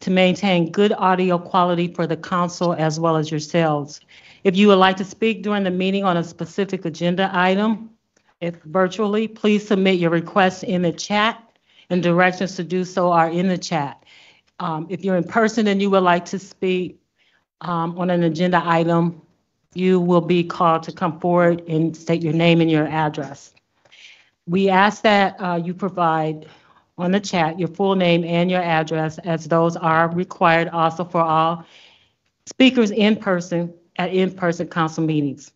to maintain good audio quality for the council as well as yourselves. If you would like to speak during the meeting on a specific agenda item, if virtually, please submit your request in the chat, and directions to do so are in the chat. If you're in person and you would like to speak on an agenda item, you will be called to come forward and state your name and your address. We ask that you provide on the chat your full name and your address, as those are required also for all speakers in person at in-person council meetings.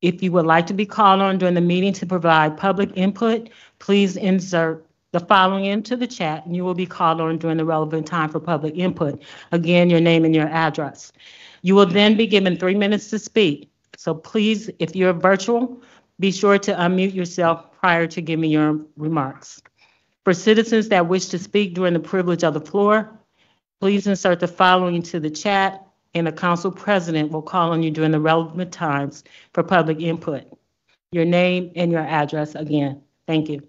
If you would like to be called on during the meeting to provide public input, please insert the following into the chat, and you will be called on during the relevant time for public input. Again, your name and your address. You will then be given 3 minutes to speak. So please, if you're virtual, be sure to unmute yourself prior to giving your remarks. For citizens that wish to speak during the privilege of the floor, please insert the following into the chat, and the council president will call on you during the relevant times for public input. Your name and your address again. Thank you.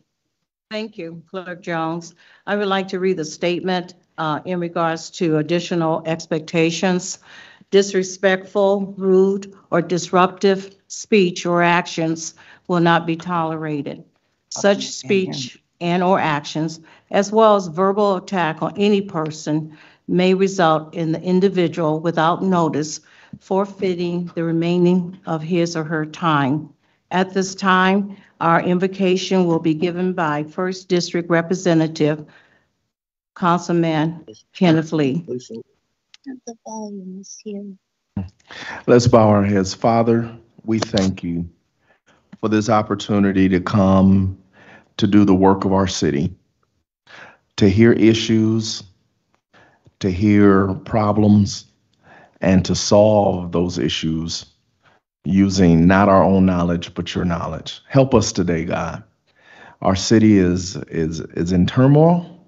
Thank you, Clerk Jones. I would like to read the statement in regards to additional expectations. Disrespectful, rude, or disruptive speech or actions will not be tolerated. Such speech and/or actions, as well as verbal attack on any person, may result in the individual, without notice, forfeiting the remaining of his or her time. At this time, our invocation will be given by First District Representative, Councilman Kenneth Lee. The volume is here. Let's bow our heads. Father, we thank you for this opportunity to come to do the work of our city, to hear issues, to hear problems, and to solve those issues using not our own knowledge, but your knowledge. Help us today, God. Our city is in turmoil,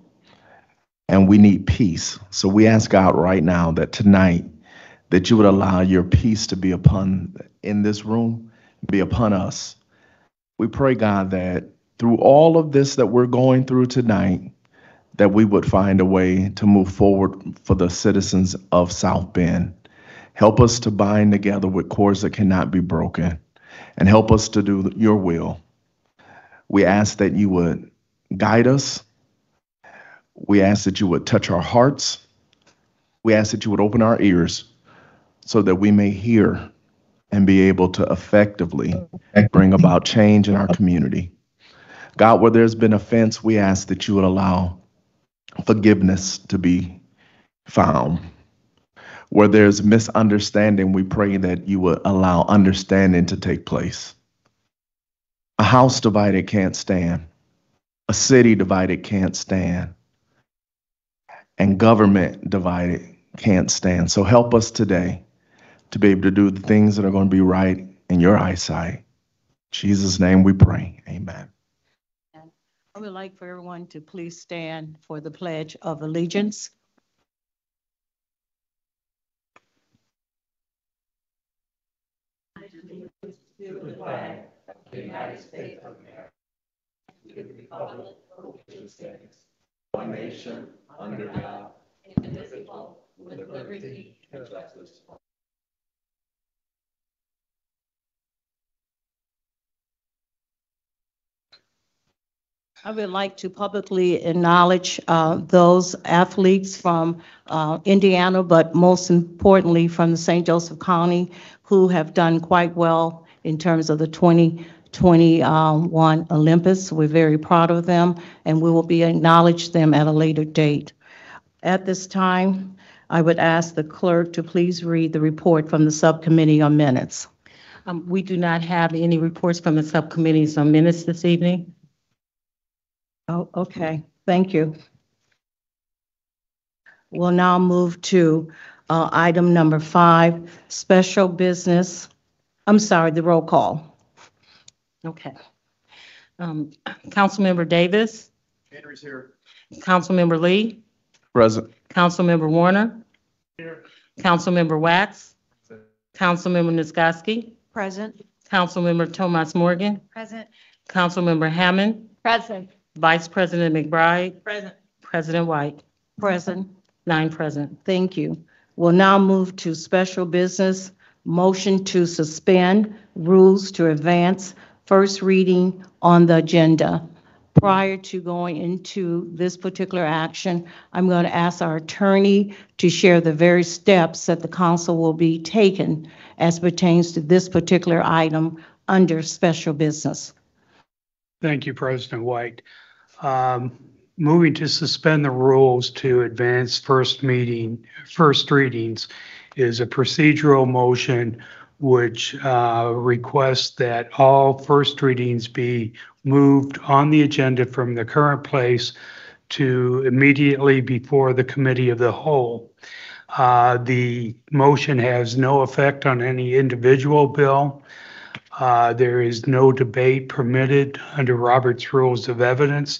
and we need peace. So we ask God right now that tonight, that you would allow your peace to be in this room, be upon us. We pray, God, that through all of this that we're going through tonight, that we would find a way to move forward for the citizens of South Bend. Help us to bind together with cords that cannot be broken, and help us to do your will. We ask that you would guide us. We ask that you would touch our hearts. We ask that you would open our ears so that we may hear and be able to effectively bring about change in our community. God, where there's been offense, we ask that you would allow forgiveness to be found. Where there's misunderstanding, we pray that you would allow understanding to take place. A house divided can't stand. A city divided can't stand. And government divided can't stand. So help us today to be able to do the things that are going to be right in your eyesight. In Jesus' name we pray. Amen. I would like for everyone to please stand for the Pledge of Allegiance. To the flag of the United States of America, to the republic for which it stands, one nation, under God, indivisible, with liberty and justice. I would like to publicly acknowledge those athletes from Indiana, but most importantly from the St. Joseph County, who have done quite well in terms of the 2021 Olympics. We're very proud of them, and we will be acknowledge them at a later date. At this time, I would ask the clerk to please read the report from the subcommittee on minutes. We do not have any reports from the subcommittees on minutes this evening. Oh, okay. Thank you. We'll now move to item number 5, special business. I'm sorry, the roll call. Okay. Councilmember Davis. Henry's here. Councilmember Lee. Present. Councilmember Warner. Here. Councilmember Wax. Present. Councilmember Niskoski. Present. Councilmember Tomas Morgan. Present. Councilmember Hammond. Present. Vice President McBride. Present. President White. Present. 9 present. Thank you. We'll now move to special business. Motion to suspend rules to advance first reading on the agenda. Prior to going into this particular action, I'm going to ask our attorney to share the very steps that the council will be taking as pertains to this particular item under special business. Thank you, President White. Moving to suspend the rules to advance first readings is a procedural motion which requests that all first readings be moved on the agenda from the current place to immediately before the committee of the whole. The motion has no effect on any individual bill. There is no debate permitted under Robert's Rules of Evidence,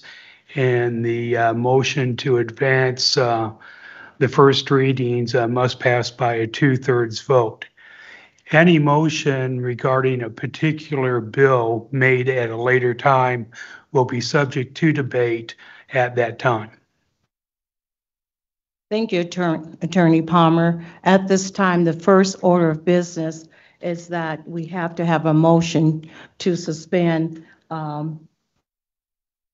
and the motion to advance the first readings must pass by a 2/3 vote. Any motion regarding a particular bill made at a later time will be subject to debate at that time. Thank you, Attorney Palmer. At this time, the first order of business is that we have to have a motion to suspend the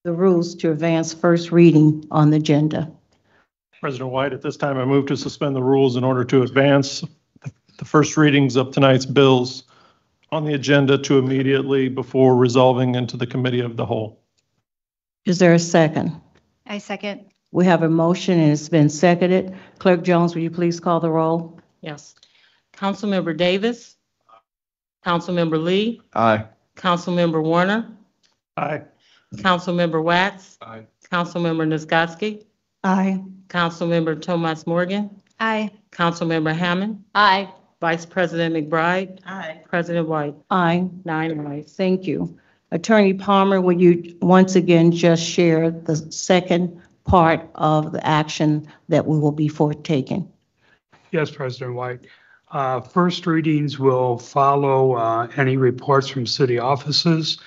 rules to advance first reading on the agenda. President White, at this time, I move to suspend the rules in order to advance the first readings of tonight's bills on the agenda to immediately before resolving into the committee of the whole. Is there a second? I second. We have a motion and it's been seconded. Clerk Jones, will you please call the roll? Yes. Councilmember Davis. Councilmember Lee. Aye. Councilmember Warner. Aye. Councilmember Wax. Aye. Councilmember Nisgowsky. Aye. Councilmember Tomas Morgan. Aye. Councilmember Hammond. Aye. Vice President McBride. Aye. President White. Aye. 9 ayes. Thank you. Attorney Palmer, will you once again just share the second part of the action that we will be foretaking? Yes, President White. First readings will follow any reports from city offices.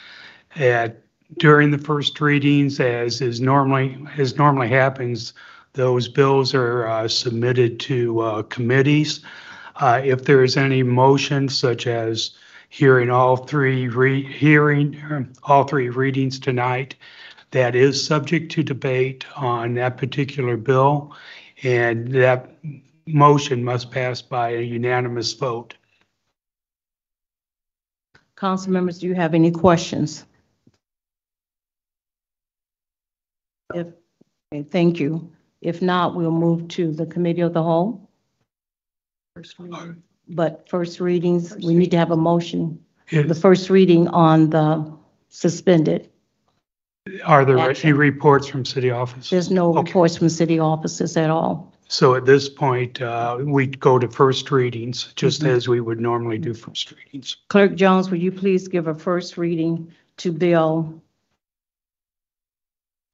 During the first readings, as normally happens, those bills are submitted to committees. If there is any motion, such as hearing all three readings tonight, that is subject to debate on that particular bill, and that motion must pass by a unanimous vote. Council members, do you have any questions? Okay, thank you. If not, we'll move to the committee of the whole. But first readings, we need to have a motion. The first reading on the suspended. Are there any Action. reports from city offices? There's no Okay. reports from city offices at all. So at this point, we go to first readings, just as we would normally do first readings. Clerk Jones, will you please give a first reading to Bill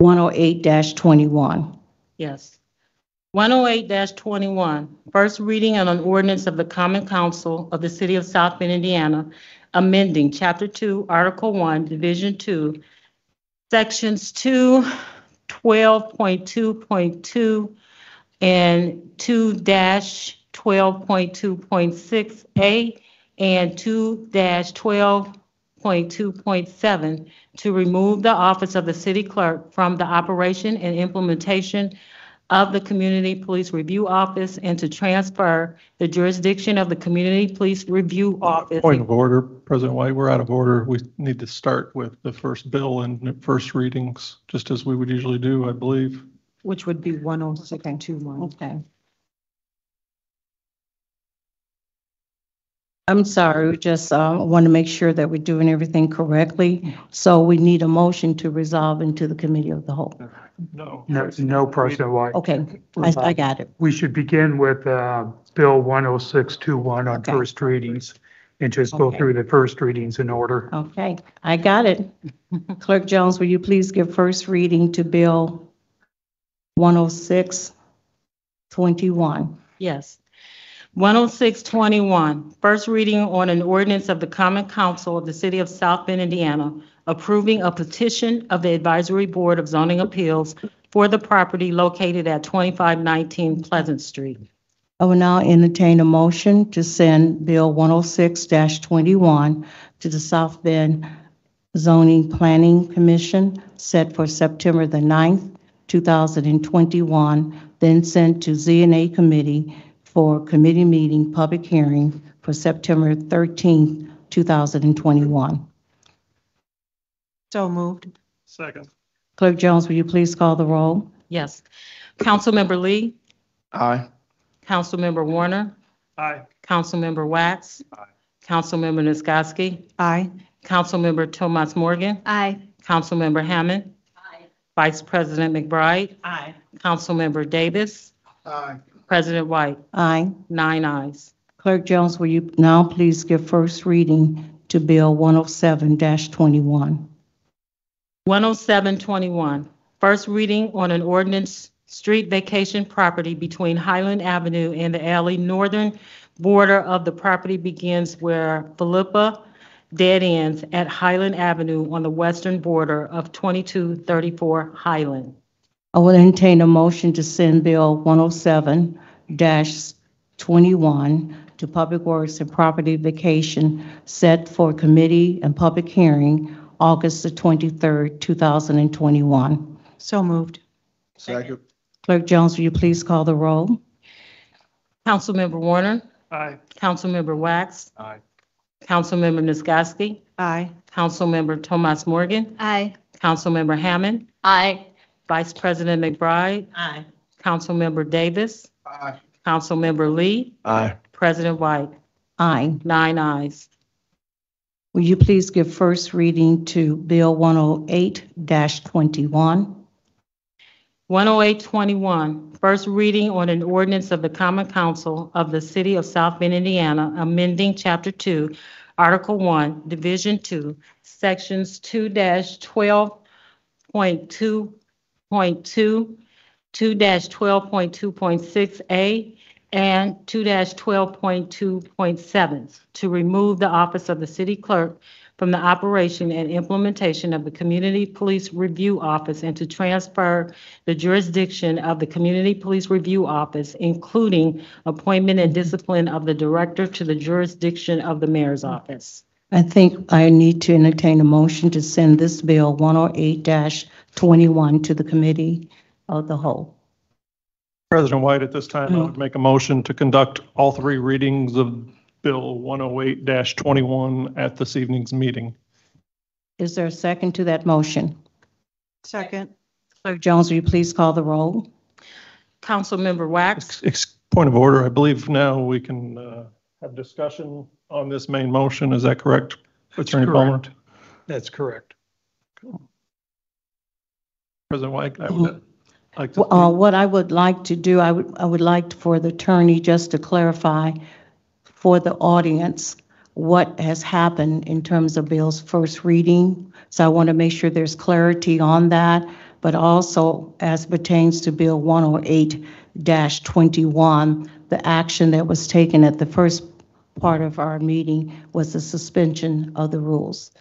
108-21? Yes. 108-21, first reading on an ordinance of the Common Council of the City of South Bend, Indiana, amending Chapter 2, Article 1, Division 2, Sections 2:12.2.2 and 2-12.2.6A and 2-12.2.7 to remove the office of the city clerk from the operation and implementation of the Community Police Review Office and to transfer the jurisdiction of the Community Police Review Office. Point of order, President White, we're out of order. We need to start with the first bill and first readings, just as we would usually do, I believe. Which would be 106-21. Okay. I'm sorry, we just want to make sure that we're doing everything correctly. So we need a motion to resolve into the committee of the whole. No. No, President White. Okay, I got it. We should begin with Bill 106-21 on Okay. first readings and just go Okay. through the first readings in order. Okay, I got it. Clerk Jones, will you please give first reading to Bill 106-21? Yes. 106-21, first reading on an ordinance of the Common Council of the City of South Bend, Indiana, approving a petition of the Advisory Board of Zoning Appeals for the property located at 2519 Pleasant Street. I will now entertain a motion to send Bill 106-21 to the South Bend Zoning Planning Commission set for September the 9th, 2021, then sent to Z&A Committee for committee meeting public hearing for September 13th, 2021. So moved. Second. Clerk Jones, will you please call the roll? Yes. Councilmember Lee, Aye. Councilmember Warner, Aye. Councilmember Wax, Aye. Councilmember Nisgowsky, Aye. Councilmember Tomas Morgan, Aye. Councilmember Hammond, Vice President McBride, Aye. Councilmember Davis, Aye. President White, Aye. 9 ayes. Clerk Jones, will you now please give first reading to Bill 107-21? 10721, first reading on an ordinance street vacation property between Highland Avenue and the alley. Northern border of the property begins where Philippa dead ends at Highland Avenue on the western border of 2234 Highland. I will entertain a motion to send Bill 107-21 to Public Works and Property Vacation set for committee and public hearing August the 23rd, 2021. So moved. Second. Clerk Jones, will you please call the roll? Councilmember Warner, Aye. Councilmember Wax, Aye. Councilmember Nisgowsky, Aye. Councilmember Tomas Morgan, Aye. Councilmember Hammond, Aye. Vice President McBride, Aye. Councilmember Davis, Aye. Councilmember Lee, Aye. President White, Aye. 9 ayes. Will you please give first reading to Bill 108-21? 10821, first reading on an ordinance of the Common Council of the City of South Bend, Indiana, amending Chapter 2, Article 1, Division 2, Sections 2-12.2.2, 2-12.2.6A, and 2-12.2.7, to remove the office of the city clerk from the operation and implementation of the Community Police Review Office and to transfer the jurisdiction of the Community Police Review Office, including appointment and discipline of the director, to the jurisdiction of the mayor's office. I think I need to entertain a motion to send this Bill 108-21 to the Committee of the Whole. President White, at this time, I would make a motion to conduct all three readings of Bill 108-21 at this evening's meeting. Is there a second to that motion? Second. Clerk Jones, will you please call the roll? Councilmember Wax, Point of order, I believe now we can have discussion on this main motion. Is that correct, Attorney Palmer? Correct. That's correct. President White, I would like to. What I would like to do, I would like for the attorney just to clarify for the audience what has happened in terms of Bill's first reading. So I want to make sure there's clarity on that, but also as pertains to Bill 108-21, the action that was taken at the first part of our meeting was the suspension of the rules.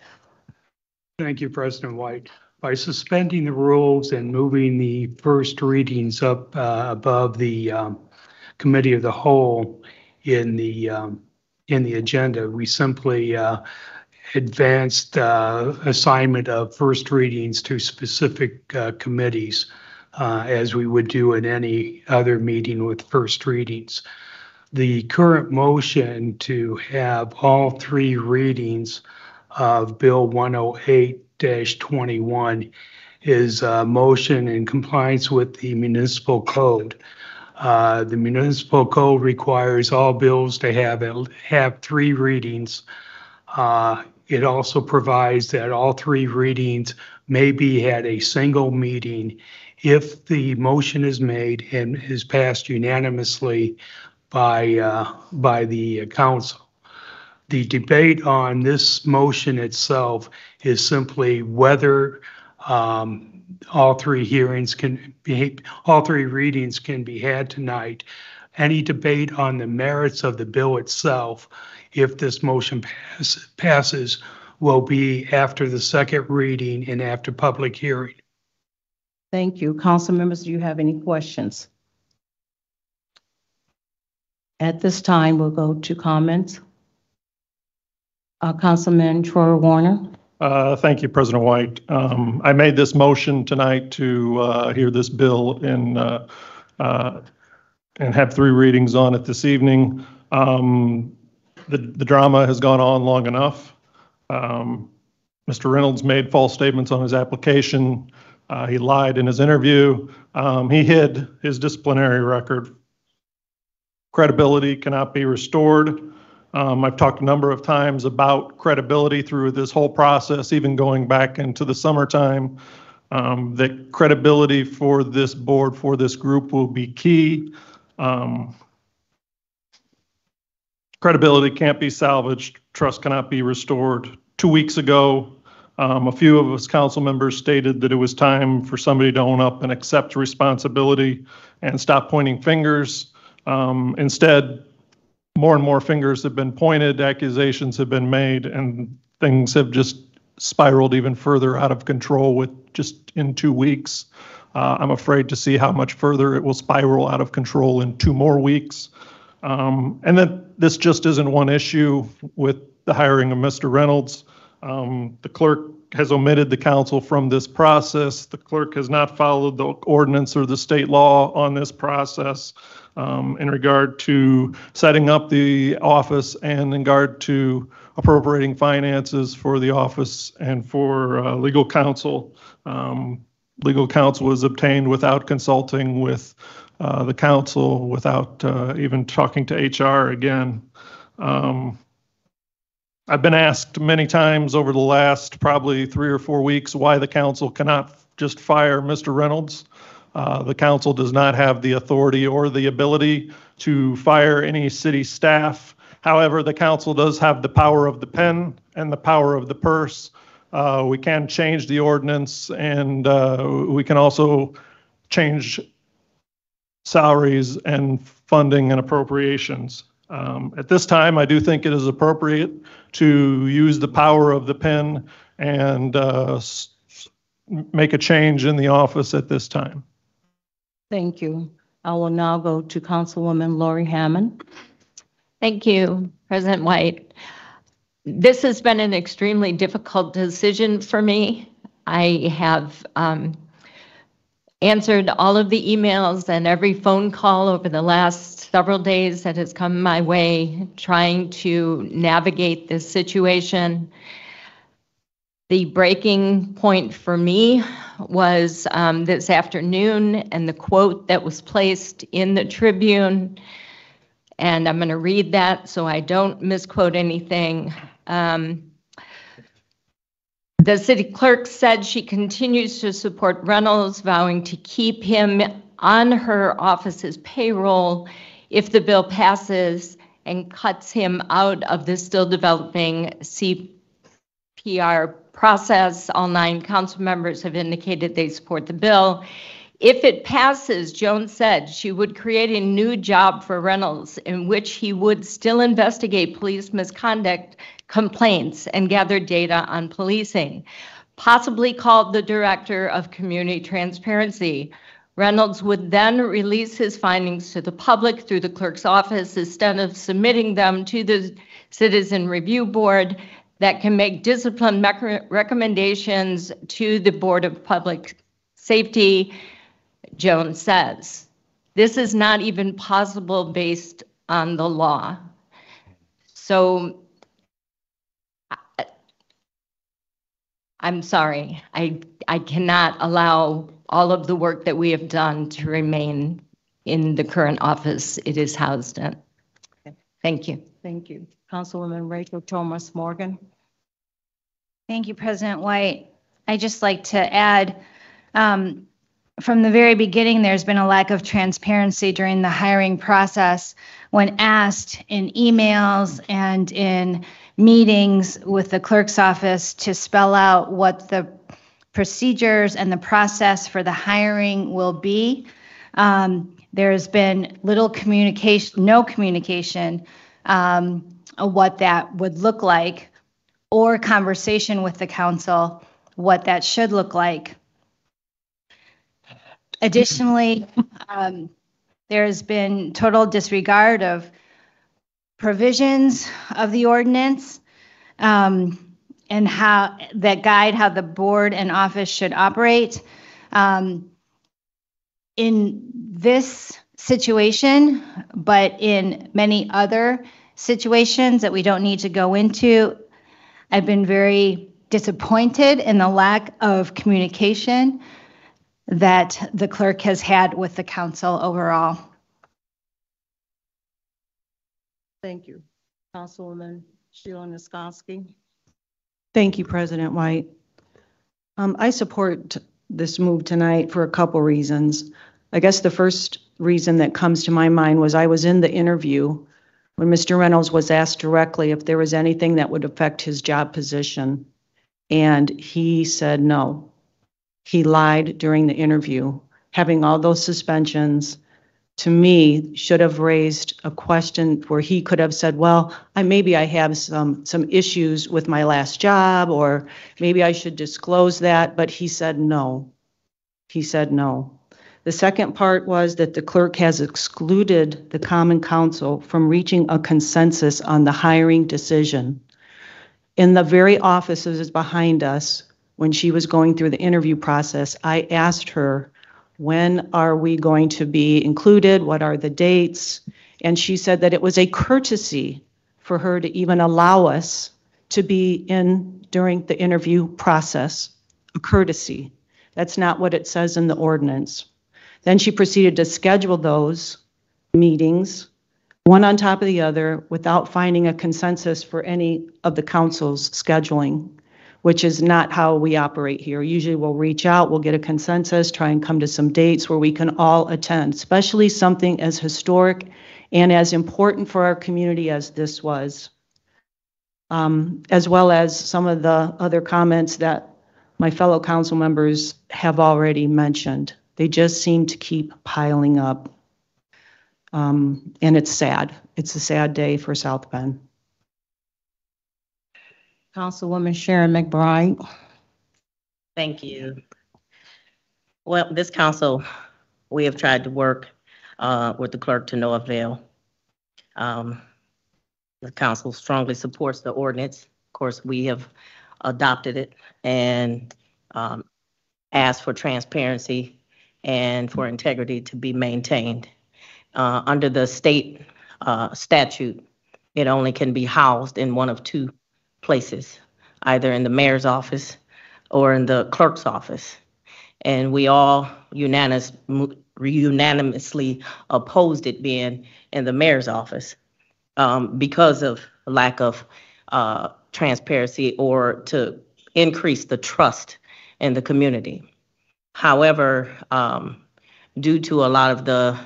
Thank you, President White. By suspending the rules and moving the first readings up above the Committee of the Whole in the agenda, we simply advanced assignment of first readings to specific committees, as we would do in any other meeting with first readings. The current motion to have all three readings of Bill 108-21 is a motion in compliance with the municipal code. The municipal code requires all bills to have three readings. It also provides that all three readings may be at a single meeting if the motion is made and is passed unanimously by the council. The debate on this motion itself is simply whether all three readings can be had tonight. Any debate on the merits of the bill itself, if this motion passes, will be after the second reading and after public hearing. Thank you. Council members, do you have any questions? At this time, we'll go to comments. Councilman Troy Warner. Thank you, President White. I made this motion tonight to hear this bill and have 3 readings on it this evening. The drama has gone on long enough. Mr. Reynolds made false statements on his application. He lied in his interview. He hid his disciplinary record. Credibility cannot be restored. I've talked a number of times about credibility through this whole process, even going back into the summertime. That credibility for this board, for this group will be key. Credibility can't be salvaged. Trust cannot be restored. 2 weeks ago, a few of us council members stated that it was time for somebody to own up and accept responsibility and stop pointing fingers. Instead, more and more fingers have been pointed, accusations have been made, and things have just spiraled even further out of control with just in 2 weeks. I'm afraid to see how much further it will spiral out of control in 2 more weeks. And then this just isn't one issue with the hiring of Mr. Reynolds. The clerk has omitted the council from this process. The clerk has not followed the ordinance or the state law on this process in regard to setting up the office and in regard to appropriating finances for the office and for legal counsel. Legal counsel was obtained without consulting with the council, without even talking to HR again. I've been asked many times over the last probably 3 or 4 weeks why the council cannot just fire Mr. Reynolds. The council does not have the authority or the ability to fire any city staff. However, the council does have the power of the pen and the power of the purse. We can change the ordinance, and we can also change salaries and funding and appropriations. At this time, I do think it is appropriate to use the power of the pen and make a change in the office at this time. Thank you. I will now go to Councilwoman Laurie Hammond. Thank you, President White. This has been an extremely difficult decision for me. I have answered all of the emails and every phone call over the last several days that has come my way, trying to navigate this situation. The breaking point for me was this afternoon and the quote that was placed in the Tribune. And I'm going to read that so I don't misquote anything. The city clerk said she continues to support Reynolds, vowing to keep him on her office's payroll if the bill passes, and cuts him out of the still developing CPR process. All 9 council members have indicated they support the bill. If it passes, Jones said she would create a new job for Reynolds in which he would still investigate police misconduct complaints and gather data on policing, possibly called the Director of Community Transparency. Reynolds would then release his findings to the public through the clerk's office instead of submitting them to the Citizen Review Board that can make discipline recommendations to the Board of Public Safety, Jones says. This is not even possible based on the law. So I'm sorry, I cannot allow all of the work that we have done to remain in the current office it is housed in. Thank you. Thank you. Councilwoman Rachel Thomas Morgan. Thank you, President White. I'd just like to add, from the very beginning, there's been a lack of transparency during the hiring process. When asked in emails and in meetings with the clerk's office to spell out what the procedures and the process for the hiring will be, there's been little communication, no communication of what that would look like, or conversation with the council what that should look like. Additionally, there's been total disregard of provisions of the ordinance and how that guide how the board and office should operate. In this situation, but in many other situations that we don't need to go into, I've been very disappointed in the lack of communication that the clerk has had with the council overall. Thank you. Councilwoman Sheila Niskoski. Thank you, President White. I support this move tonight for a couple reasons. I guess the first reason that comes to my mind was I was in the interview when Mr. Reynolds was asked directly if there was anything that would affect his job position, and he said no. He lied during the interview. Having all those suspensions, to me, should have raised a question where he could have said, well, maybe I have some issues with my last job, or maybe I should disclose that, but he said no. He said no. The second part was that the clerk has excluded the Common Council from reaching a consensus on the hiring decision. In the very offices behind us, when she was going through the interview process, I asked her, when are we going to be included? What are the dates? And she said that it was a courtesy for her to even allow us to be in during the interview process. A courtesy. That's not what it says in the ordinance. Then she proceeded to schedule those meetings, one on top of the other, without finding a consensus for any of the council's scheduling, which is not how we operate here. Usually we'll reach out, we'll get a consensus, try and come to some dates where we can all attend, especially something as historic and as important for our community as this was. As well as some of the other comments that my fellow council members have already mentioned. They just seem to keep piling up. And it's sad. It's a sad day for South Bend. Councilwoman Sharon McBride. Thank you. Well, this council, we have tried to work with the clerk to no avail. The council strongly supports the ordinance. Of course, we have adopted it and asked for transparency and for integrity to be maintained. Under the state statute, it only can be housed in one of two places, either in the mayor's office or in the clerk's office. And we all unanimously opposed it being in the mayor's office because of lack of transparency or to increase the trust in the community. However, due to a lot of the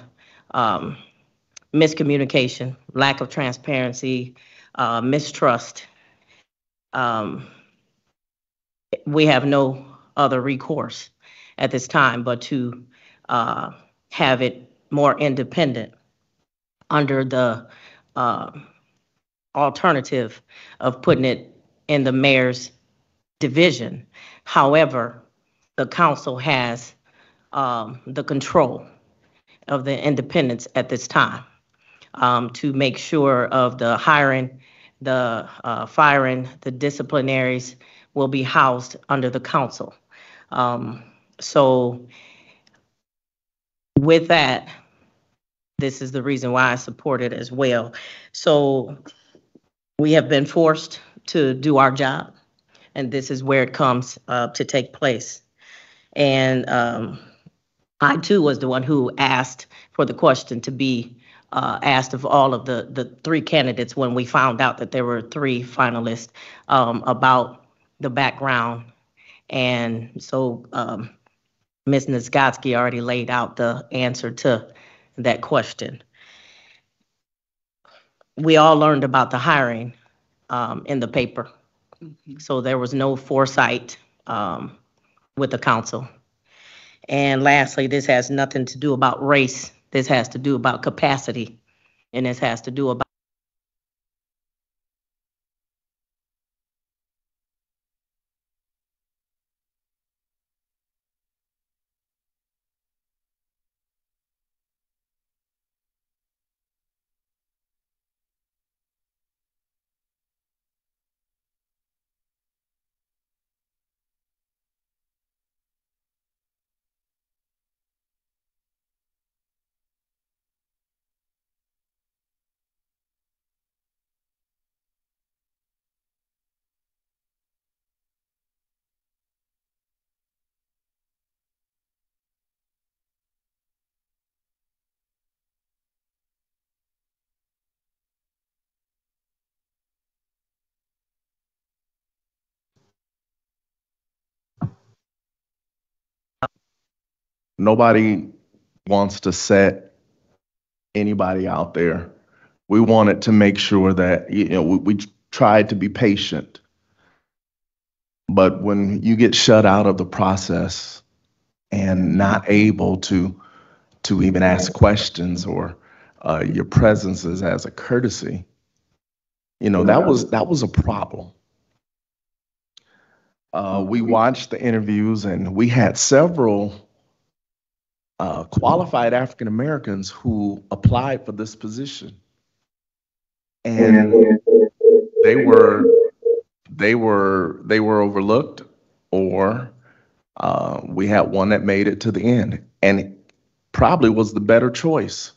miscommunication, lack of transparency, mistrust, we have no other recourse at this time but to have it more independent under the alternative of putting it in the mayor's division. However, the council has the control of the independence at this time to make sure of the hiring, the firing, the disciplinaries will be housed under the council. So with that, this is the reason why I support it as well. So we have been forced to do our job, and this is where it comes to take place. And I too was the one who asked for the question to be asked of all of the three candidates when we found out that there were three finalists about the background. And so Ms. Niskoski already laid out the answer to that question. We all learned about the hiring in the paper. So there was no foresight with the council. And lastly, this has nothing to do about race. This has to do about capacity, and this has to do about Nobody wants to set anybody out there. We wanted to make sure that, we tried to be patient. But when you get shut out of the process and not able to even ask questions, or your presence is as a courtesy, that was a problem. We watched the interviews, and we had several qualified African Americans who applied for this position, and they were overlooked, or we had one that made it to the end, and it probably was the better choice.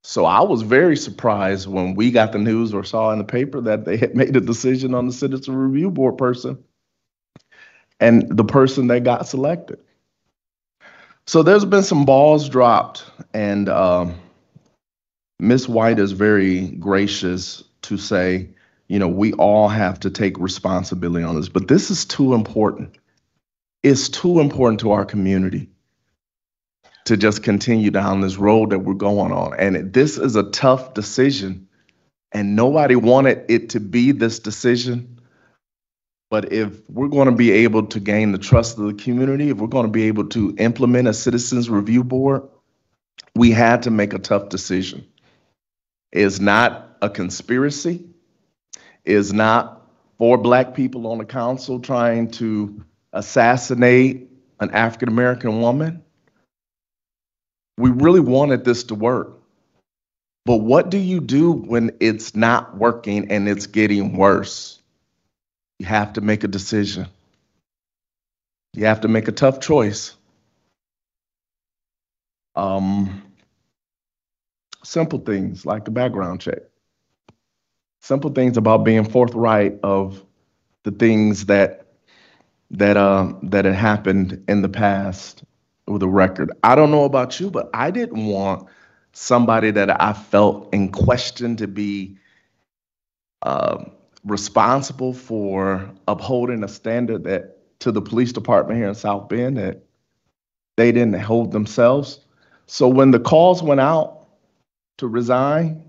So I was very surprised when we got the news or saw in the paper that they had made a decision on the Citizen Review Board person and the person that got selected. So there's been some balls dropped, and Ms. White is very gracious to say, we all have to take responsibility on this, but this is too important. It's too important to our community to just continue down this road that we're going on. And this is a tough decision, and nobody wanted it to be this decision. But if we're going to be able to gain the trust of the community, if we're going to be able to implement a Citizens Review Board, we had to make a tough decision. It's not a conspiracy. It's not 4 Black people on the council trying to assassinate an African American woman. We really wanted this to work. But what do you do when it's not working and it's getting worse? You have to make a decision. You have to make a tough choice. Simple things like the background check. Simple things about being forthright of the things that had happened in the past with a record. I don't know about you, but I didn't want somebody that I felt in question to be responsible for upholding a standard that to the police department here in South Bend that they didn't hold themselves. So when the calls went out to resign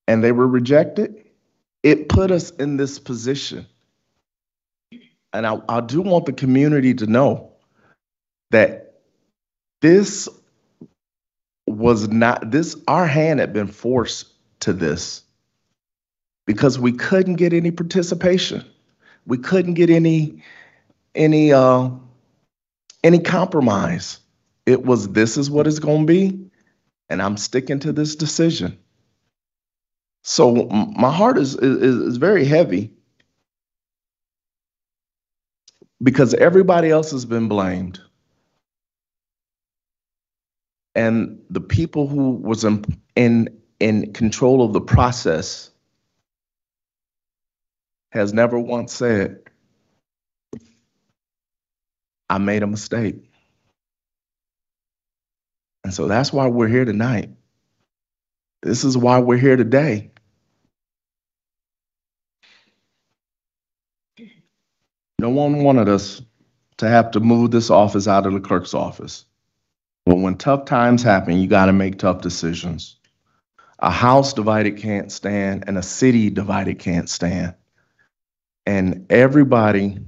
and they were rejected, it put us in this position. And I do want the community to know that this was not this, our hand had been forced to this because we couldn't get any participation. We couldn't get any compromise. It was, this is what it's going to be, and I'm sticking to this decision. So my heart is very heavy because everybody else has been blamed. And the people who was in control of the process has never once said, I made a mistake. And so that's why we're here tonight. This is why we're here today. No one wanted us to have to move this office out of the clerk's office. But when tough times happen, you got to make tough decisions. A house divided can't stand, and a city divided can't stand. And everybody,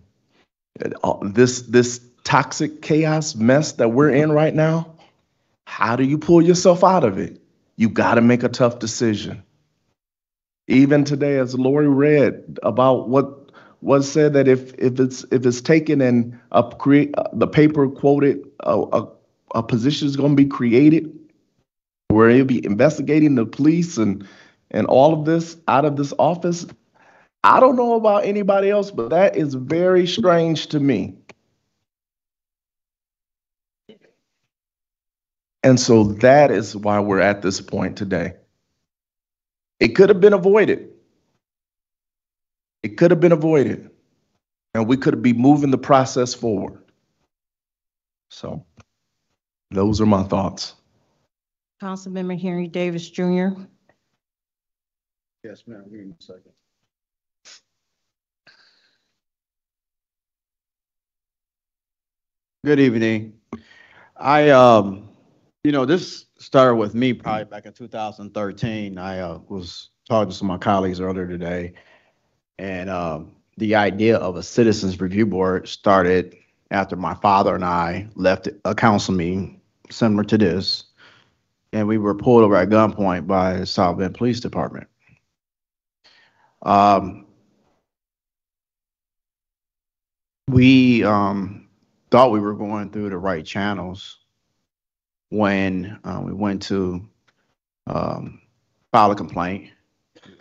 this toxic chaos mess that we're in right now, how do you pull yourself out of it? You got to make a tough decision. Even today, as Laurie read about what was said, that if it's taken and the paper quoted a position is going to be created where you'll be investigating the police and all of this out of this office. I don't know about anybody else, but that is very strange to me. And so that is why we're at this point today. It could have been avoided. It could have been avoided. And we could be moving the process forward. So those are my thoughts. Councilmember Henry Davis Jr. Yes, ma'am. Give me a second. Good evening. This started with me probably back in 2013. I was talking to some of my colleagues earlier today, and the idea of a citizens review board started after my father and I left a council meeting similar to this, and we were pulled over at gunpoint by the South Bend Police Department. We thought we were going through the right channels when we went to file a complaint.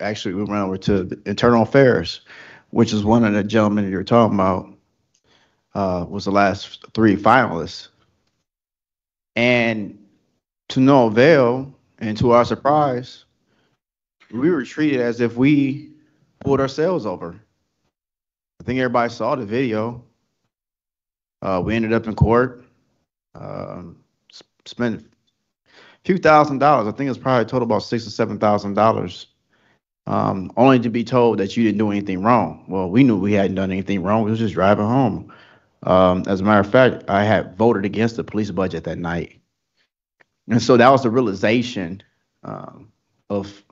Actually, we went over to the Internal Affairs, which is one of the gentlemen you're talking about, was the last three finalists. And to no avail, and to our surprise, we were treated as if we pulled ourselves over. I think everybody saw the video. We ended up in court, spent a few $1,000s. I think it's probably a total about $6,000 or $7,000. Only to be told that you didn't do anything wrong. Well, we knew we hadn't done anything wrong. We was just driving home. As a matter of fact, I had voted against the police budget that night. And so that was the realization of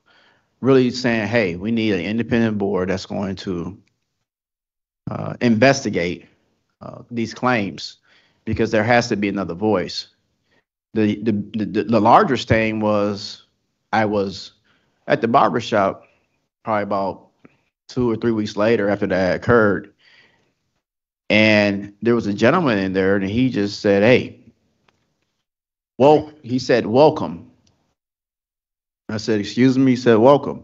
really saying, hey, we need an independent board that's going to investigate these claims, because there has to be another voice. The larger stain was I was at the barbershop probably about 2 or 3 weeks later after that occurred. And there was a gentleman in there, and he just said, hey, well, he said, welcome. I said, excuse me? He said, welcome.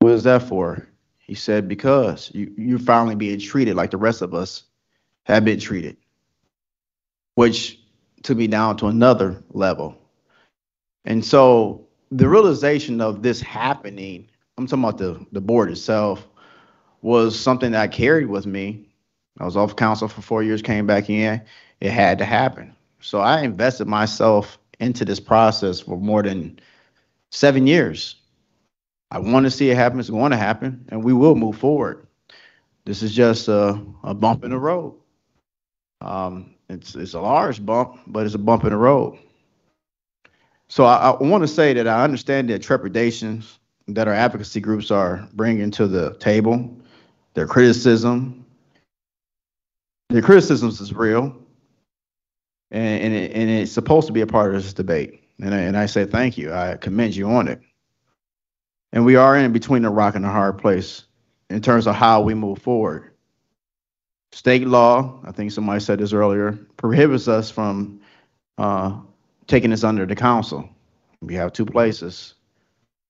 What is that for? He said, because you're finally being treated like the rest of us have been treated, which took me down to another level. And so the realization of this happening, I'm talking about the board itself, was something that I carried with me. I was off council for 4 years, came back in. It had to happen. So I invested myself into this process for more than 7 years. I want to see it happen. It's going to happen, and we will move forward. This is just a bump in the road. It's a large bump, but it's a bump in the road. So I want to say that I understand the trepidations that our advocacy groups are bringing to the table, their criticism. Their criticisms is real, and it's supposed to be a part of this debate. And I say thank you. I commend you on it. And we are in between a rock and a hard place in terms of how we move forward. State law, I think somebody said this earlier, prohibits us from taking this under the council. We have 2 places.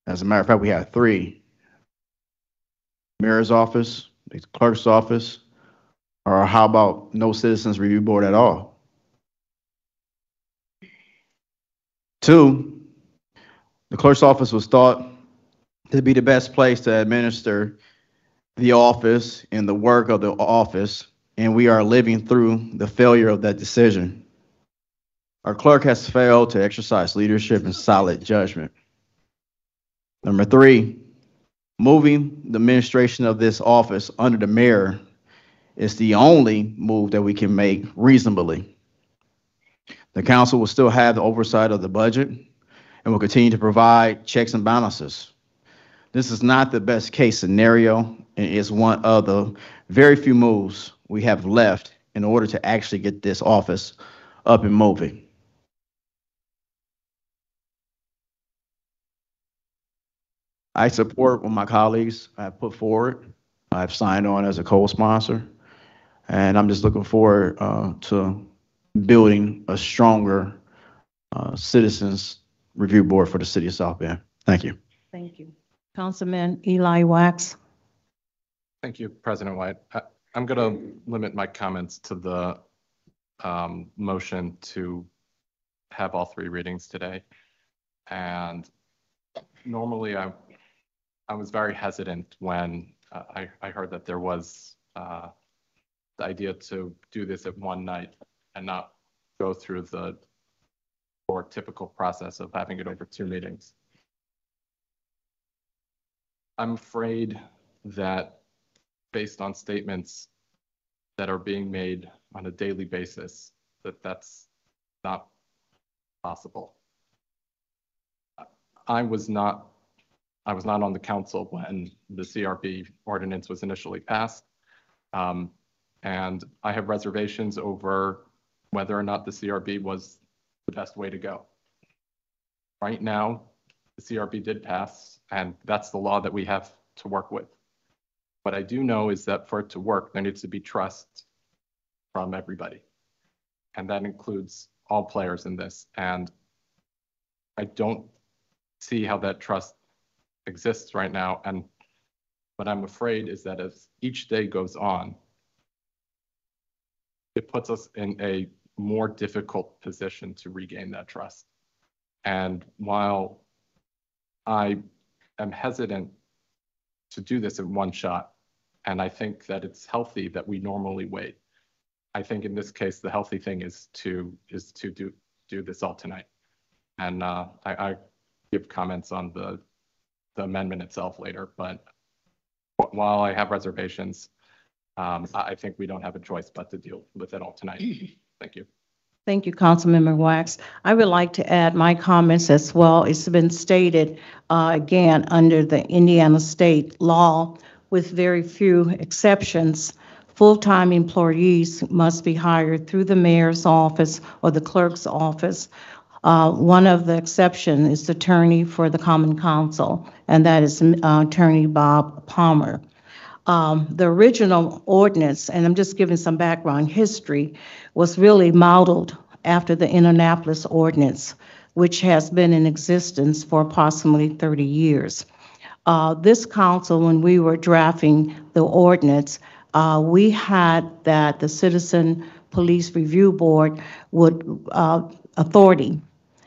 As a matter of fact, we have 3. Mayor's office, the clerk's office, or how about no citizens review board at all? 2, the clerk's office was thought to be the best place to administer the office and the work of the office, and we are living through the failure of that decision. Our clerk has failed to exercise leadership and solid judgment. Number 3, moving the administration of this office under the mayor is the only move that we can make reasonably. The council will still have the oversight of the budget and will continue to provide checks and balances. This is not the best case scenario, and it's one of the very few moves we have left in order to actually get this office up and moving. I support what my colleagues have put forward. I've signed on as a co-sponsor, and I'm just looking forward to building a stronger citizens review board for the city of South Bend. Thank you. Thank you. Councilman Eli Wax. Thank you, President White. I'm going to limit my comments to the motion to have all 3 readings today. And normally I was very hesitant when I heard that there was the idea to do this at one night and not go through the more typical process of having it over 2 meetings. I'm afraid that based on statements that are being made on a daily basis, that's not possible. I was not on the council when the CRB ordinance was initially passed. And I have reservations over whether or not the CRB was the best way to go. Right now, the CRB did pass, and that's the law that we have to work with. What I do know is that for it to work, there needs to be trust from everybody. And that includes all players in this. And I don't see how that trust exists right now. And what I'm afraid is that as each day goes on, it puts us in a more difficult position to regain that trust. And while I am hesitant to do this in one shot, and I think that it's healthy that we normally wait, I think in this case, the healthy thing is to do this all tonight. And I give comments on the amendment itself later, but while I have reservations, I think we don't have a choice but to deal with it all tonight. Thank you. Thank you, Councilmember Wax. I would like to add my comments as well. It's been stated, again, under the Indiana state law, with very few exceptions, full-time employees must be hired through the mayor's office or the clerk's office. One of the exceptions is the attorney for the Common Council, and that is Attorney Bob Palmer. The original ordinance, and I'm just giving some background history, was really modeled after the Indianapolis ordinance, which has been in existence for approximately 30 years. This council, when we were drafting the ordinance, we had that the Citizen Police Review Board would, authority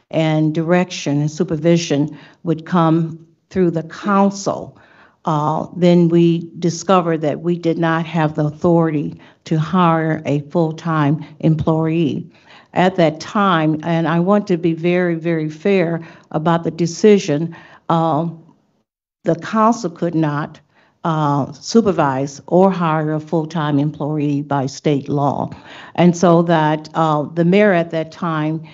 and direction and supervision would come through the council. Then we discovered that we did not have the authority to hire a full-time employee. At that time, and I want to be very, very fair about the decision, the council could not supervise or hire a full-time employee by state law. And so that the mayor at that time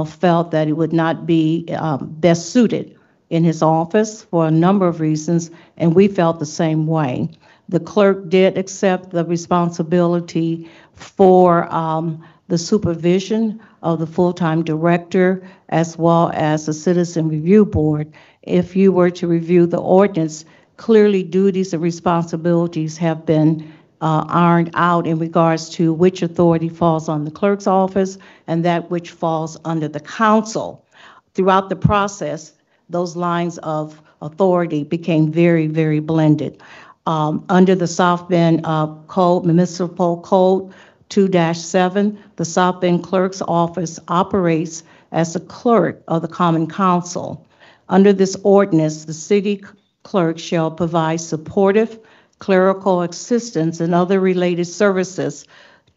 felt that it would not be best suited in his office for a number of reasons, and we felt the same way. The clerk did accept the responsibility for the supervision of the full-time director as well as the Citizen Review Board. If you were to review the ordinance, clearly duties and responsibilities have been ironed out in regards to which authority falls on the clerk's office and that which falls under the council. Throughout the process, those lines of authority became very, very blended. Under the South Bend Code, Municipal Code 2-7, the South Bend Clerk's Office operates as the clerk of the Common Council. Under this ordinance, the city clerk shall provide supportive clerical assistance and other related services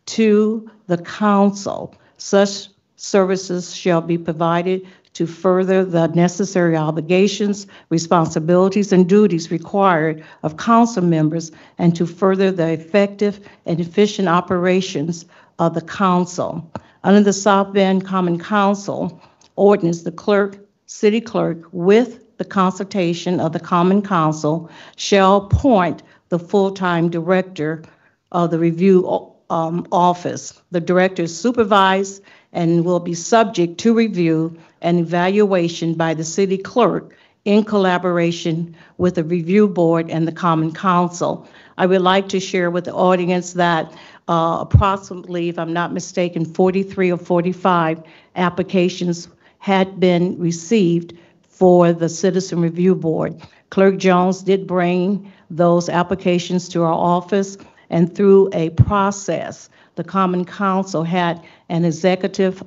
to the council. Such services shall be provided to further the necessary obligations, responsibilities, and duties required of council members and to further the effective and efficient operations of the council. Under the South Bend Common Council ordinance, the city clerk, with the consultation of the Common Council, shall appoint the full-time director of the review office. The director is supervised and will be subject to review and evaluation by the city clerk in collaboration with the review board and the Common Council. I would like to share with the audience that approximately, if I'm not mistaken, 43 or 45 applications had been received for the Citizen Review Board. Clerk Jones did bring those applications to our office, and through a process, the Common Council had an executive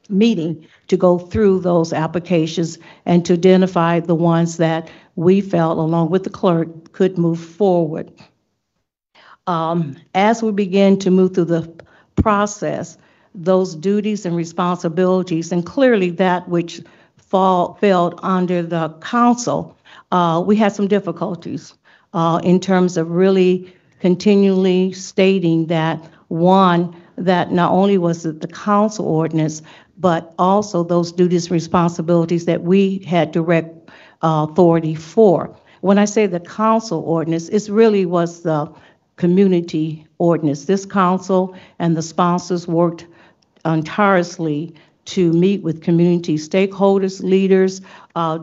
meeting to go through those applications and to identify the ones that we felt, along with the clerk, could move forward. As we begin to move through the process, those duties and responsibilities, and clearly that which fell under the council, we had some difficulties in terms of really continually stating that, one, that not only was it the council ordinance, but also those duties and responsibilities that we had direct authority for. When I say the council ordinance, it really was the community ordinance. This council and the sponsors worked tirelessly to meet with community stakeholders, leaders,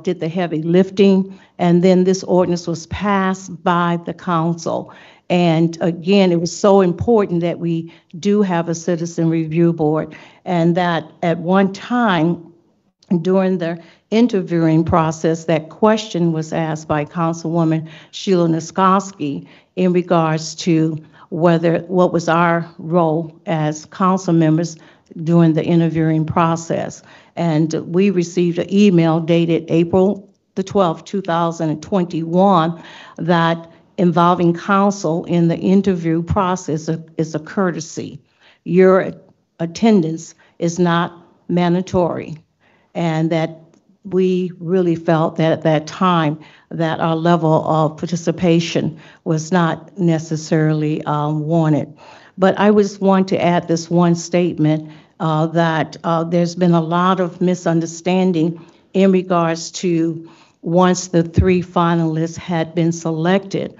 did the heavy lifting, and then this ordinance was passed by the council. And again, it was so important that we do have a citizen review board, and that at one time during the interviewing process, that question was asked by Councilwoman Sheila Niskoski in regards to what was our role as council members during the interviewing process. And we received an email dated April the 12th, 2021, that involving council in the interview process is a courtesy. Your attendance is not mandatory. And that we really felt that at that time that our level of participation was not necessarily wanted. But I just want to add this one statement that there's been a lot of misunderstanding in regards to once the 3 finalists had been selected,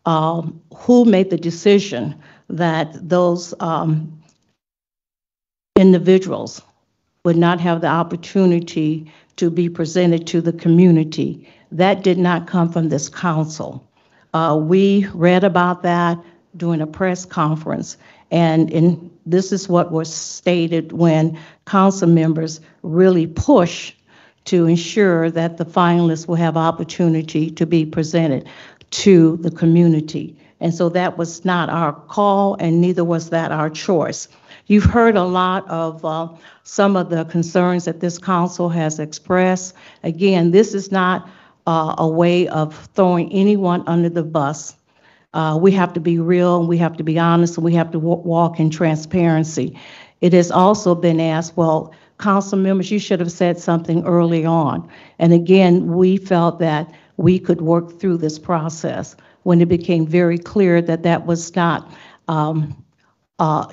who made the decision that those individuals would not have the opportunity to be presented to the community. That did not come from this council. We read about that during a press conference, and this is what was stated when council members really push to ensure that the finalists will have opportunity to be presented to the community. And so that was not our call, and neither was that our choice. You've heard a lot of some of the concerns that this council has expressed. Again, this is not a way of throwing anyone under the bus. We have to be real, and we have to be honest, and we have to walk in transparency. It has also been asked, well, council members, you should have said something early on. And again, we felt that we could work through this process when it became very clear that that was not a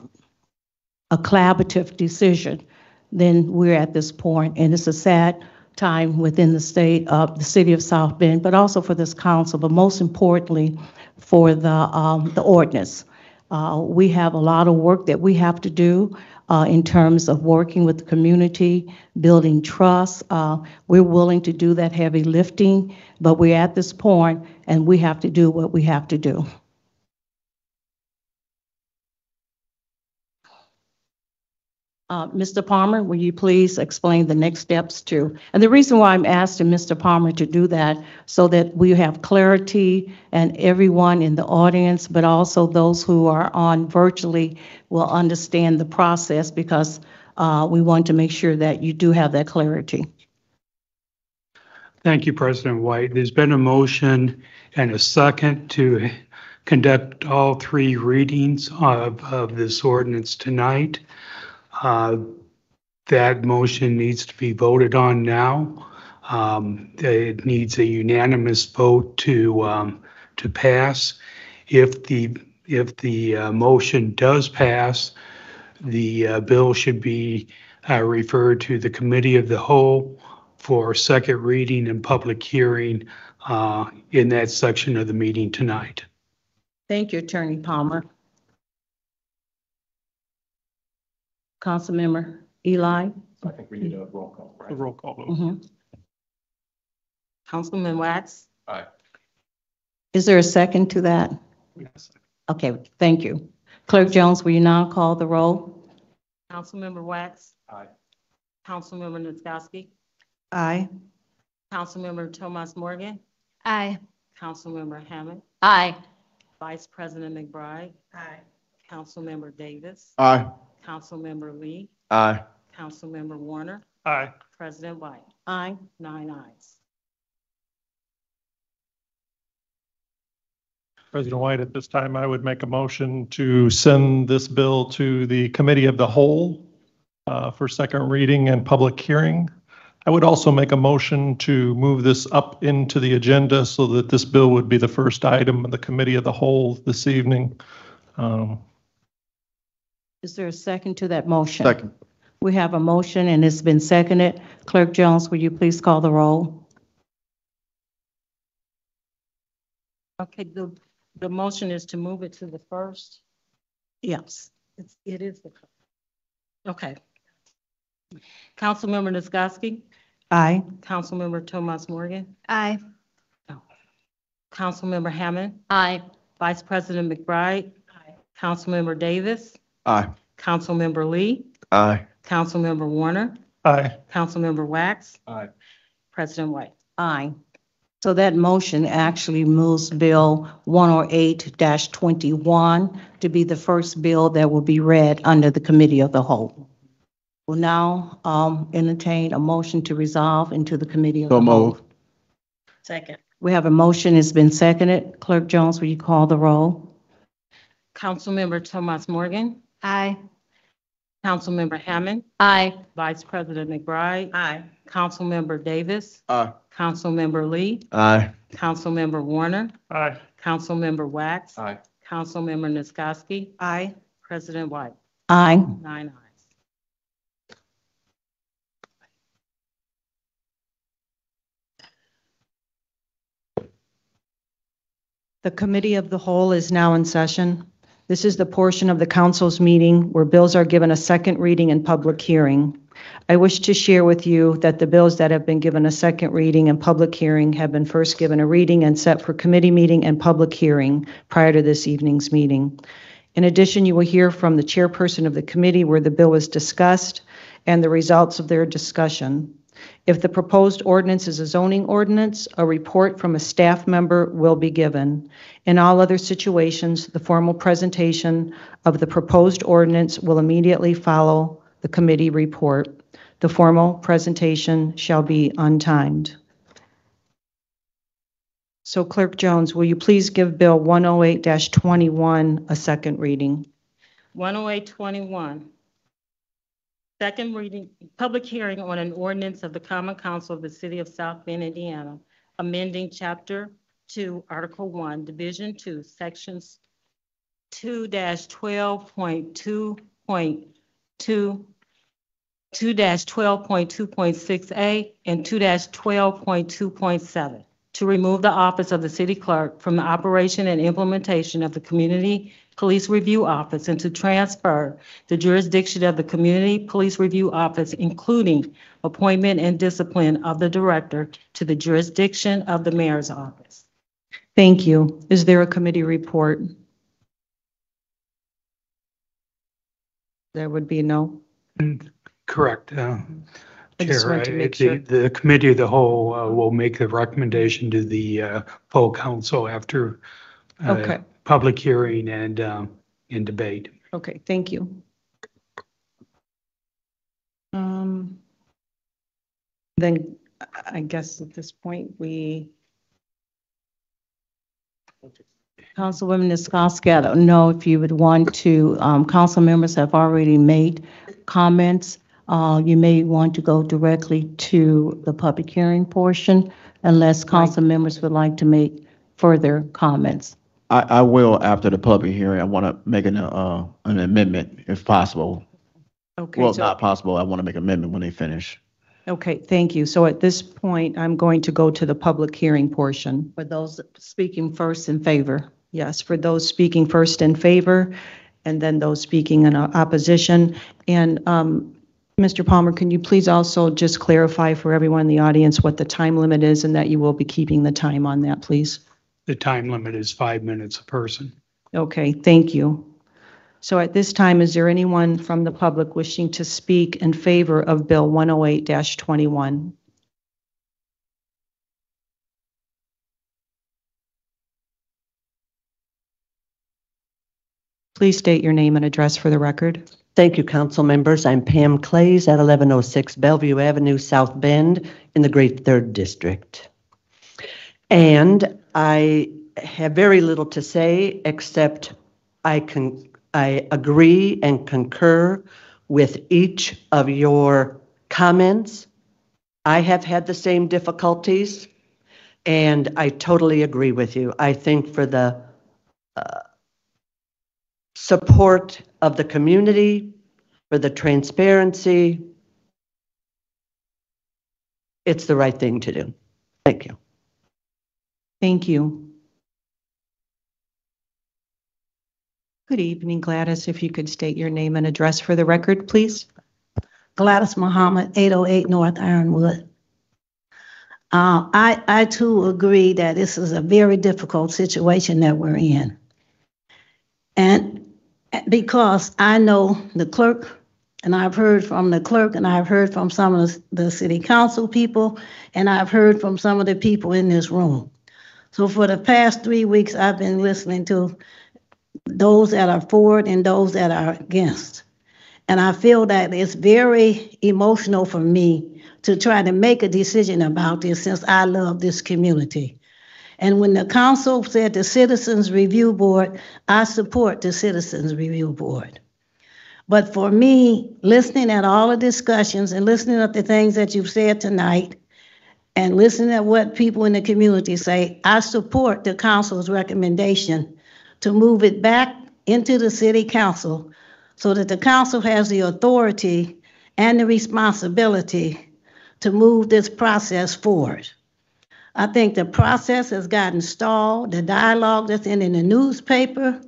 collaborative decision. Then we're at this point, and it's a sad time within the state of the city of South Bend, but also for this council, but most importantly for the ordinance. We have a lot of work that we have to do in terms of working with the community, building trust. We're willing to do that heavy lifting, but we're at this point, and we have to do what we have to do. Mr. Palmer, will you please explain the next steps too? And the reason why I'm asking Mr. Palmer to do that, so that we have clarity and everyone in the audience, but also those who are on virtually will understand the process, because we want to make sure that you do have that clarity. Thank you, President White. There's been a motion and a second to conduct all 3 readings of this ordinance tonight. That motion needs to be voted on now. It needs a unanimous vote to pass. If the motion does pass, the bill should be referred to the Committee of the Whole for second reading and public hearing in that section of the meeting tonight. Thank you, Attorney Palmer. Councilmember Eli? I think we need a roll call, right? A roll call vote. Mm-hmm. Councilman Wax? Aye. Is there a second to that? Yes. Okay, thank you. Clerk Jones, will you now call the roll? Councilmember Wax? Aye. Councilmember Niskoski? Aye. Councilmember Tomas Morgan? Aye. Councilmember Hammond? Aye. Vice President McBride? Aye. Councilmember Davis? Aye. Councilmember Lee? Aye. Councilmember Warner? Aye. President White? Aye. 9 ayes. President White, at this time, I would make a motion to send this bill to the Committee of the Whole for second reading and public hearing. I would also make a motion to move this up into the agenda so that this bill would be the first item of the committee of the whole this evening. Is there a second to that motion? Second. We have a motion and it's been seconded. Clerk Jones, will you please call the roll? Okay, the motion is to move it to the first. Yes. It is the, okay. Councilmember Nisgowsky, Aye. Councilmember Tomas Morgan, Aye. Councilmember Hammond, Aye. Vice President McBride, Councilmember Davis, Aye. Councilmember Lee, Aye. Councilmember Warner, Aye. Councilmember Wax, Aye. President White. Aye. So that motion actually moves Bill 108-21 to be the first bill that will be read under the Committee of the Whole. We'll now entertain a motion to resolve into the Committee of the So Whole. moved. Second. We have a motion, it's been seconded. Clerk Jones, will you call the roll? Councilmember Tomas Morgan, Aye. Councilmember Hammond, Aye. Vice President McBride, Aye. Councilmember Davis, Aye. Councilmember Lee, Aye. Councilmember Warner, Aye. Councilmember Wax, Aye. Councilmember Nisgowsky, Aye. President White. Aye. 9 ayes. The Committee of the Whole is now in session. This is the portion of the council's meeting where bills are given a second reading and public hearing. I wish to share with you that the bills that have been given a second reading and public hearing have been first given a reading and set for committee meeting and public hearing prior to this evening's meeting. In addition, you will hear from the chairperson of the committee where the bill was discussed and the results of their discussion. If the proposed ordinance is a zoning ordinance, a report from a staff member will be given. In all other situations, the formal presentation of the proposed ordinance will immediately follow the committee report. The formal presentation shall be untimed. So Clerk Jones, will you please give Bill 108-21 a second reading? 10821. Second reading, public hearing on an ordinance of the Common Council of the City of South Bend, Indiana, amending Chapter 2, Article 1, Division 2, Sections 2-12.2.2, 2-12.2.6A, and 2-12.2.7, to remove the office of the city clerk from the operation and implementation of the Community Police Review Office and to transfer the jurisdiction of the Community Police Review Office, including appointment and discipline of the director, to the jurisdiction of the mayor's office. Thank you. Is there a committee report? There would be no. Correct. I just Chair, want to make sure. the committee of the whole will make the recommendation to the full council after Okay. public hearing and in debate. Okay, thank you. Then I guess at this point, Councilwoman Nisgowsky, I don't know if you would want to, council members have already made comments. You may want to go directly to the public hearing portion unless council members would like to make further comments. I will after the public hearing. I want to make an amendment if possible. okay. Well, so- not possible. I want to make an amendment when they finish. Okay, thank you. So at this point, I'm going to go to the public hearing portion. For those speaking first in favor. Yes, for those speaking first in favor, and then those speaking in opposition. And Mr. Palmer, can you please also just clarify for everyone in the audience what the time limit is and that you will be keeping the time on that, please? The time limit is 5 minutes a person. Okay, thank you. So at this time, is there anyone from the public wishing to speak in favor of Bill 108-21? Please state your name and address for the record. Thank you, council members. I'm Pam Clays at 1106 Bellevue Avenue, South Bend, in the Great Third District. And I have very little to say except I agree and concur with each of your comments. I have had the same difficulties, and I totally agree with you. I think for the support of the community, for the transparency, it's the right thing to do. Thank you. Thank you. Good evening, Gladys. If you could state your name and address for the record, please. Gladys Muhammad, 808 North Ironwood. I too agree that this is a very difficult situation that we're in. And because I know the clerk, and I've heard from the clerk, and I've heard from some of the city council people, and I've heard from some of the people in this room. So for the past 3 weeks, I've been listening to those that are for it and those that are against. And I feel that it's very emotional for me to try to make a decision about this since I love this community. And when the council said the Citizens Review Board, I support the Citizens Review Board. But for me, listening at all the discussions and listening to the things that you've said tonight and listening at what people in the community say, I support the council's recommendation to move it back into the city council so that the council has the authority and the responsibility to move this process forward. I think the process has gotten stalled. The dialogue that's in the newspaper,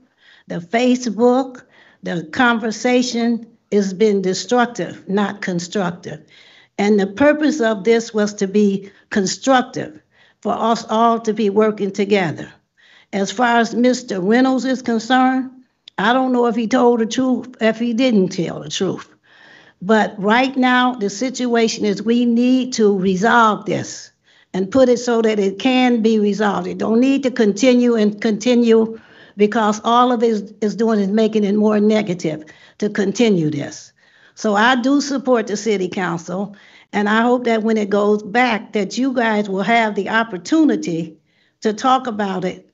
the Facebook, the conversation has been destructive, not constructive. And the purpose of this was to be constructive, for us all to be working together. As far as Mr. Reynolds is concerned, I don't know if he told the truth, if he didn't tell the truth. But right now, the situation is we need to resolve this and put it so that it can be resolved. It don't need to continue because all of it is doing is making it more negative to continue this. So I do support the city council, and I hope that when it goes back, that you guys will have the opportunity to talk about it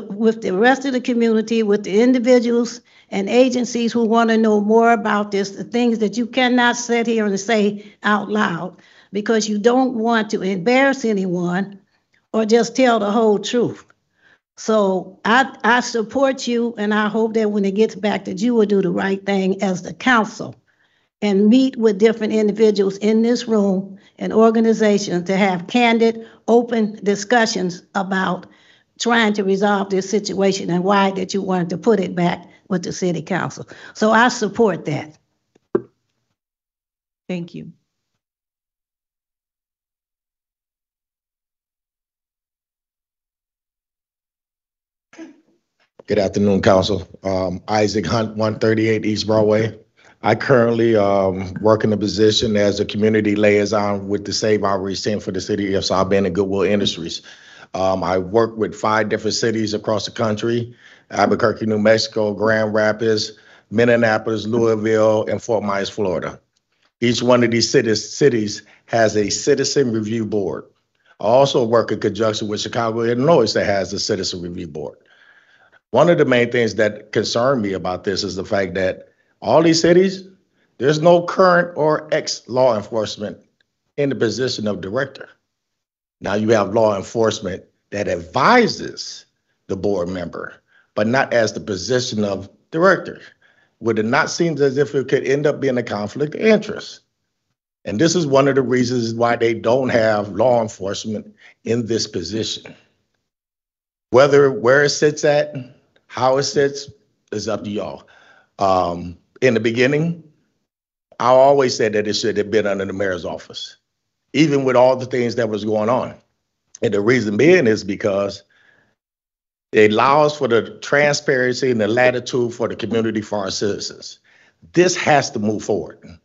with the rest of the community, with the individuals and agencies who want to know more about this, the things that you cannot sit here and say out loud because you don't want to embarrass anyone or just tell the whole truth. So I support you, and I hope that when it gets back that you will do the right thing as the council and meet with different individuals in this room and organizations to have candid, open discussions about trying to resolve this situation and why that you wanted to put it back with the city council. So I support that. Thank you. Good afternoon, Council. Isaac Hunt, 138 East Broadway. I currently work in a position as a community liaison with the Save Our Center for the city of South Bend and Goodwill Industries. I work with 5 different cities across the country: Albuquerque, New Mexico, Grand Rapids, Minneapolis, Louisville, and Fort Myers, Florida. Each one of these cities has a citizen review board. I also work in conjunction with Chicago, Illinois, that has a citizen review board. One of the main things that concern me about this is the fact that all these cities, there's no current or ex-law enforcement in the position of director. Now you have law enforcement that advises the board member, but not as the position of director. Would it not seem as if it could end up being a conflict of interest? And this is one of the reasons why they don't have law enforcement in this position. Where it sits at, how it sits, is up to y'all. In the beginning, I always said that it should have been under the mayor's office, even with all the things that was going on. And the reason being is because it allows for the transparency and the latitude for the community, for our citizens. This has to move forward.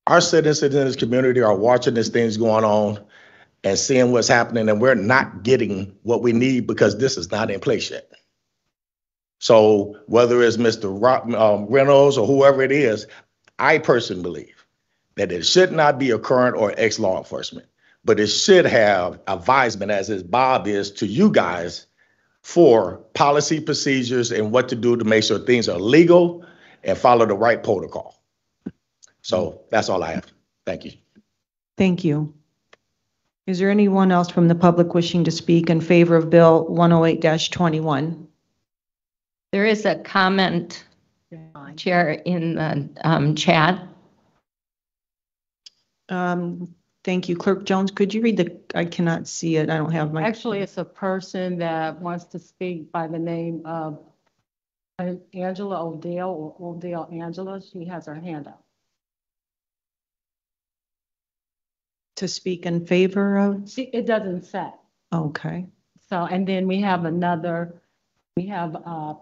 Our citizens in this community are watching these things going on and seeing what's happening, and we're not getting what we need because this is not in place yet. So whether it's Mr. Reynolds or whoever it is, I personally believe that it should not be a current or ex-law enforcement, but it should have advisement, as is Bob is, to you guys for policy procedures and what to do to make sure things are legal and follow the right protocol. So that's all I have. Thank you. Thank you. Is there anyone else from the public wishing to speak in favor of Bill 108-21? There is a comment, Chair, in the chat. Thank you. Clerk Jones, could you read I cannot see it. I don't have my. Actually, it's a person that wants to speak by the name of Angela Odell or Odell Angela. She has her hand up. To speak in favor of? It doesn't say. Okay. So, and then we have a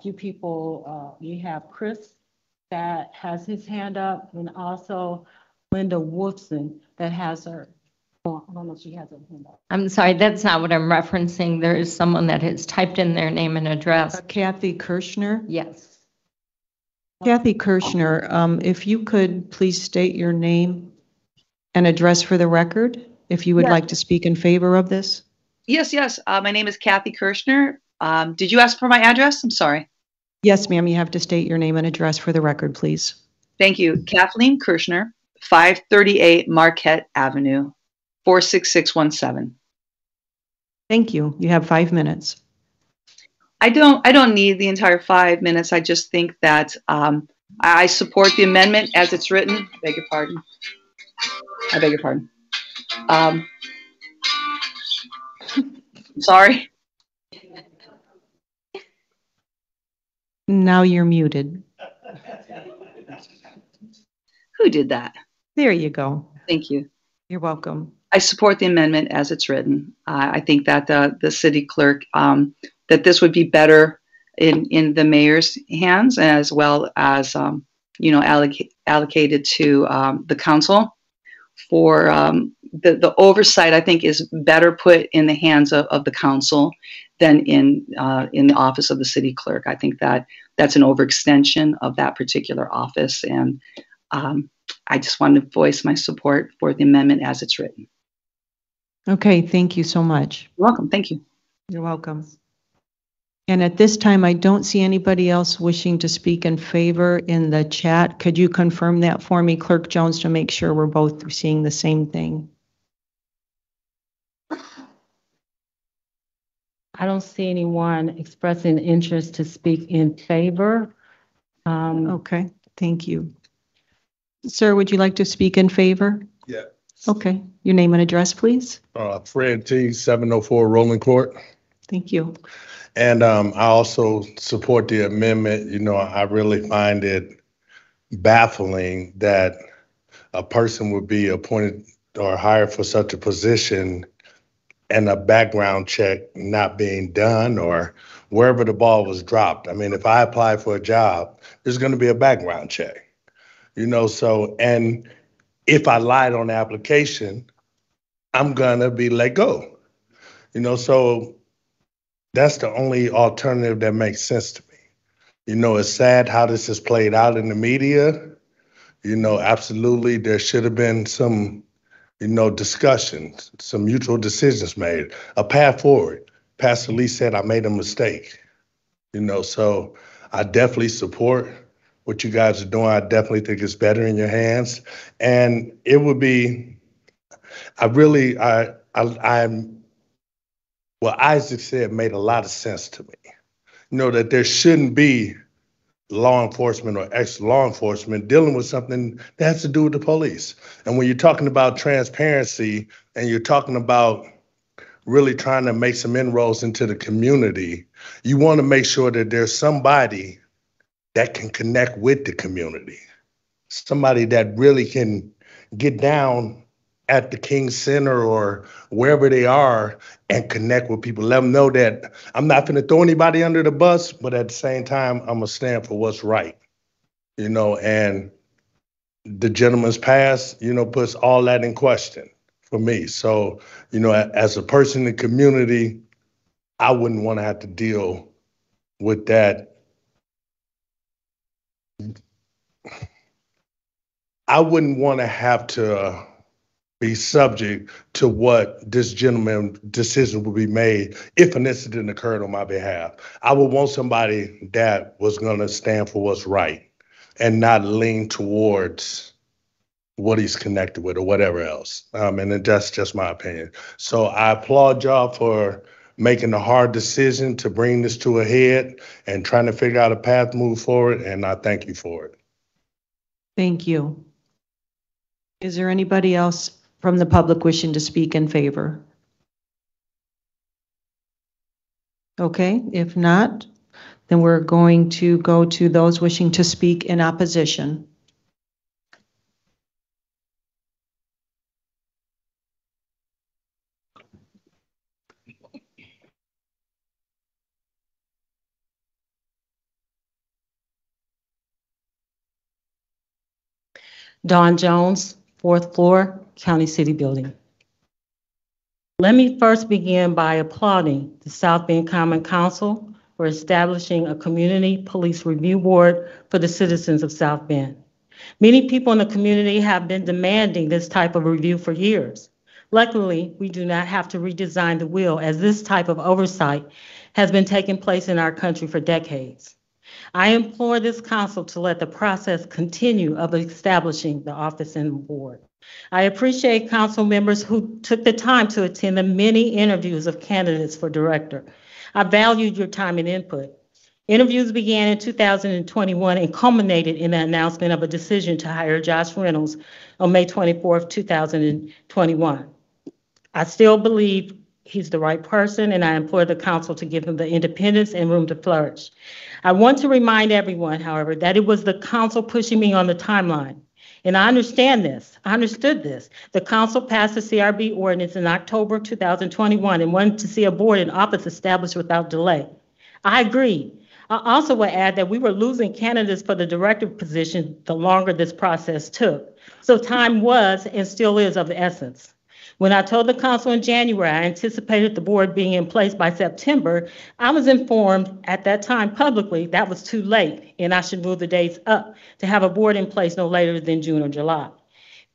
few people, we have Chris that has his hand up, and also Linda Wolfson that has her, well, I don't know if she has her hand up. I'm sorry, that's not what I'm referencing. There is someone that has typed in their name and address. Kathy Kirschner? Yes. Kathy Kirschner, if you could please state your name and address for the record, if you would like to speak in favor of this. Yes. My name is Kathy Kirschner. Did you ask for my address? I'm sorry. Yes, ma'am, you have to state your name and address for the record, please. Thank you. Kathleen Kirschner, 538 Marquette Avenue, 46617. Thank you. You have 5 minutes. I don't need the entire 5 minutes. I just think that I support the amendment as it's written. I beg your pardon. Sorry. Now you're muted. Who did that? There you go. Thank you. You're welcome. I support the amendment as it's written. I think that the city clerk, that this would be better in the mayor's hands, as well as, allocated to the council. For the oversight, I think, is better put in the hands of the council than in the office of the city clerk. I think that that's an overextension of that particular office, and I just wanted to voice my support for the amendment as it's written. Okay, thank you so much. You're welcome. Thank you. You're welcome. And at this time, I don't see anybody else wishing to speak in favor in the chat. Could you confirm that for me, Clerk Jones, to make sure we're both seeing the same thing? I don't see anyone expressing interest to speak in favor. Okay, thank you. Sir, would you like to speak in favor? Yeah. Okay, your name and address, please. Fred T, 704 Rolling Court. Thank you. And I also support the amendment. I really find it baffling that a person would be appointed or hired for such a position and a background check not being done, or wherever the ball was dropped. I mean, if I apply for a job, there's going to be a background check, and if I lied on the application, I'm going to be let go, so that's the only alternative that makes sense to me. It's sad how this is played out in the media. Absolutely, there should have been some, discussions, some mutual decisions made, a path forward. Pastor Lee said I made a mistake, so I definitely support what you guys are doing. I definitely think it's better in your hands. And it would be, what Isaac said made a lot of sense to me. That there shouldn't be law enforcement or ex-law enforcement dealing with something that has to do with the police. And when you're talking about transparency and you're talking about really trying to make some inroads into the community, you want to make sure that there's somebody that can connect with the community, somebody that really can get down at the King Center or wherever they are and connect with people. Let them know that I'm not going to throw anybody under the bus, but at the same time, I'm going to stand for what's right. And the gentleman's past, puts all that in question for me. So, as a person in the community, I wouldn't want to have to deal with that. I wouldn't want to have to be subject to what this gentleman's decision would be made if an incident occurred on my behalf. I would want somebody that was going to stand for what's right and not lean towards what he's connected with or whatever else. And then that's just my opinion. So I applaud y'all for making the hard decision to bring this to a head and trying to figure out a path to move forward. And I thank you for it. Thank you. Is there anybody else from the public wishing to speak in favor? Okay, if not, then we're going to go to those wishing to speak in opposition. Dawn Jones, 4th floor, County City Building. Let me first begin by applauding the South Bend Common Council for establishing a community police review board for the citizens of South Bend. Many people in the community have been demanding this type of review for years. Luckily, we do not have to redesign the wheel, as this type of oversight has been taking place in our country for decades. I implore this council to let the process continue of establishing the office and board. I appreciate council members who took the time to attend the many interviews of candidates for director. I valued your time and input. Interviews began in 2021 and culminated in the announcement of a decision to hire Josh Reynolds on May 24th, 2021. I still believe he's the right person, and I implore the council to give him the independence and room to flourish. I want to remind everyone, however, that it was the council pushing me on the timeline. And I understand this. I understood this. The council passed the CRB ordinance in October 2021 and wanted to see a board and office established without delay. I agree. I also would add that we were losing candidates for the director position the longer this process took. So time was and still is of the essence. When I told the council in January I anticipated the board being in place by September, I was informed at that time publicly that was too late and I should move the dates up to have a board in place no later than June or July.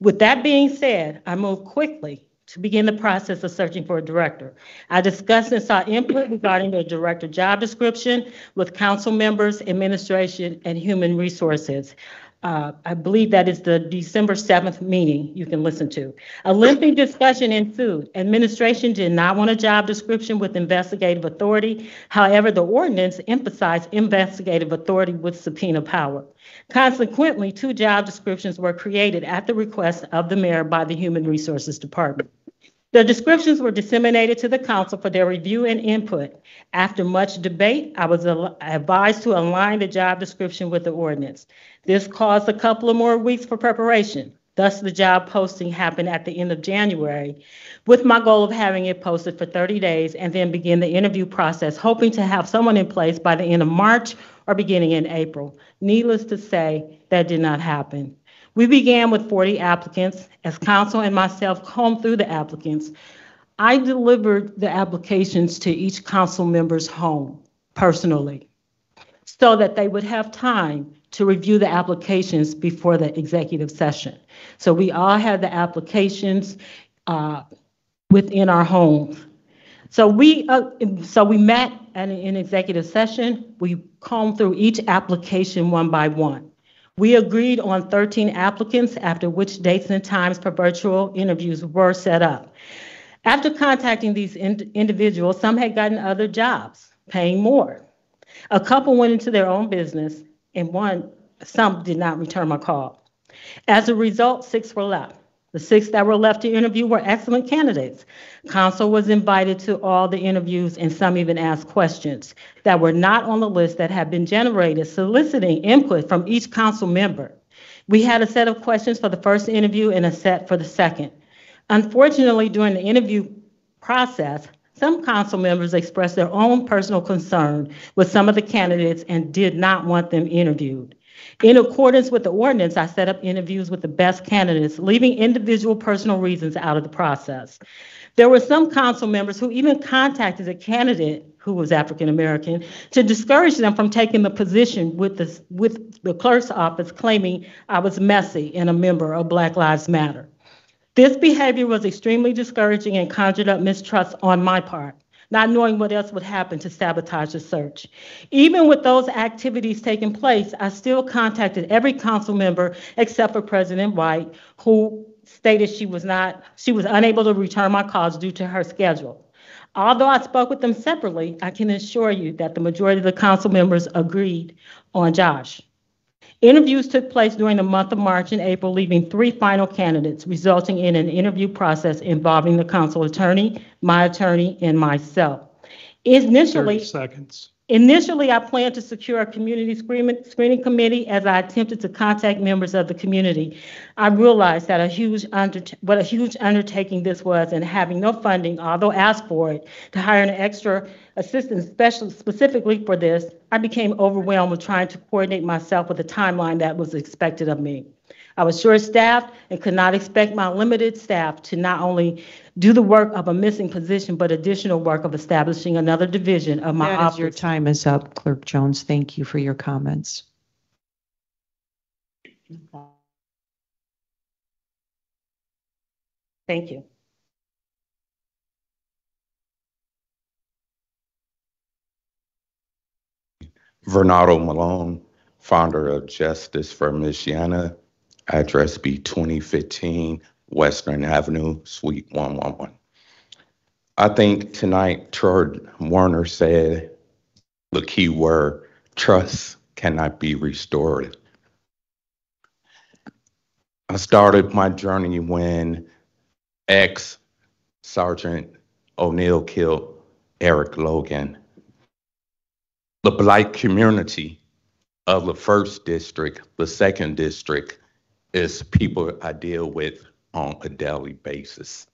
With that being said, I moved quickly to begin the process of searching for a director. I discussed and sought input regarding the director job description with council members, administration, and human resources. I believe that is the December 7th meeting you can listen to. A lengthy discussion ensued. Administration did not want a job description with investigative authority. However, the ordinance emphasized investigative authority with subpoena power. Consequently, 2 job descriptions were created at the request of the mayor by the Human Resources Department. The descriptions were disseminated to the council for their review and input. After much debate, I was advised to align the job description with the ordinance. This caused a couple of more weeks for preparation. Thus, the job posting happened at the end of January, with my goal of having it posted for 30 days and then begin the interview process, hoping to have someone in place by the end of March or beginning in April. Needless to say, that did not happen. We began with 40 applicants. As council and myself combed through the applicants, I delivered the applications to each council member's home personally so that they would have time to review the applications before the executive session. So we all had the applications within our homes. So we met in executive session. We combed through each application one by one. We agreed on 13 applicants, after which dates and times for virtual interviews were set up. After contacting these individuals, some had gotten other jobs, paying more. A couple went into their own business, and some did not return my call. As a result, 6 were left. The 6 that were left to interview were excellent candidates. Council was invited to all the interviews, and some even asked questions that were not on the list that had been generated, soliciting input from each council member. We had a set of questions for the first interview and a set for the second. Unfortunately, during the interview process, some council members expressed their own personal concern with some of the candidates and did not want them interviewed. In accordance with the ordinance, I set up interviews with the best candidates, leaving individual personal reasons out of the process. There were some council members who even contacted a candidate who was African American to discourage them from taking the position with the clerk's office, claiming I was messy and a member of Black Lives Matter. This behavior was extremely discouraging and conjured up mistrust on my part. not knowing what else would happen to sabotage the search. Even with those activities taking place, I still contacted every council member except for President White, who stated she was unable to return my calls due to her schedule. Although I spoke with them separately, I can assure you that the majority of the council members agreed on Josh. Interviews took place during the month of March and April, leaving 3 final candidates, resulting in an interview process involving the council attorney, and myself. 30 seconds. Initially, I planned to secure a community screening committee as I attempted to contact members of the community. I realized that what a huge undertaking this was, and having no funding, although asked for it, to hire an extra assistant specialist specifically for this, I became overwhelmed with trying to coordinate myself with the timeline that was expected of me. I was short-staffed and could not expect my limited staff to not only do the work of a missing position, but additional work of establishing another division of my office. Your time is up, Clerk Jones. Thank you for your comments. Thank you. Vernado Malone, founder of Justice for Michiana, address be 2015 Western Avenue, Suite 111. I think tonight Troy Warner said the key word, trust cannot be restored. I started my journey when ex-Sergeant O'Neill killed Eric Logan. The Black community of the 1st District, the 2nd District, is people I deal with on a daily basis.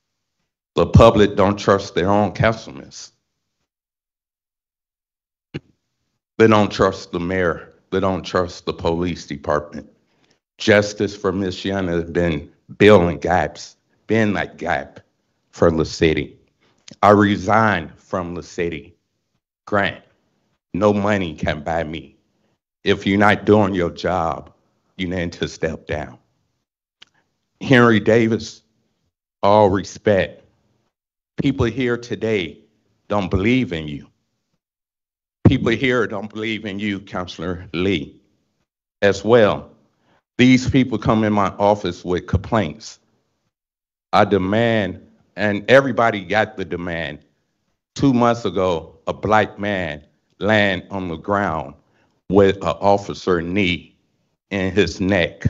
The public don't trust their own councilmen. They don't trust the mayor. They don't trust the police department. Justice for Michiana has been building gaps, been that gap for the city. I resigned from the city. Grant, no money can buy me. If you're not doing your job, you need to step down. Henry Davis, all respect. People here today don't believe in you. People here don't believe in you, Councilor Lee, as well. These people come in my office with complaints. I demand, and everybody got the demand. 2 months ago, a Black man landed on the ground with an officer knee in his neck.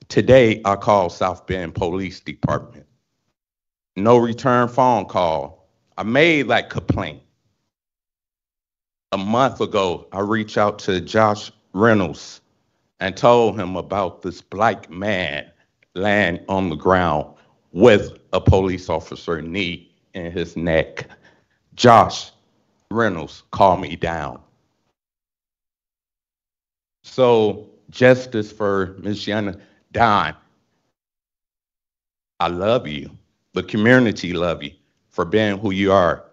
Today, I called South Bend Police Department. No return phone call. I made that complaint. A month ago, I reached out to Josh Reynolds and told him about this Black man laying on the ground with a police officer knee in his neck. Josh Reynolds called me down. So, justice for Michiana. Don, I love you. The community love you for being who you are.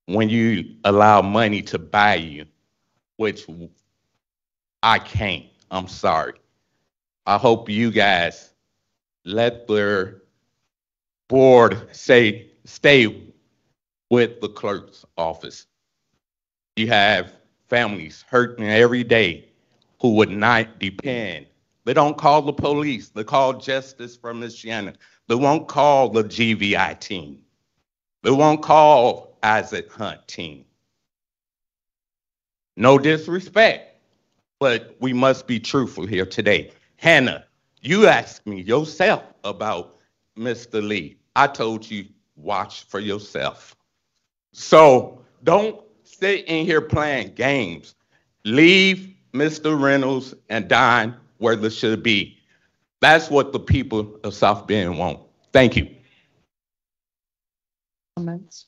When you allow money to buy you, which I can't, I'm sorry. I hope you guys let their board stay with the clerk's office. You have families hurting every day who would not depend. They don't call the police. They call Justice for Michiana. They won't call the GVI team. They won't call Isaac Hunt team. No disrespect, but we must be truthful here today. Hannah, you asked me yourself about Mr. Lee. I told you, watch for yourself. So don't sit in here playing games. Leave Mr. Reynolds and Don where they should be. That's what the people of South Bend want. Thank you. Comments?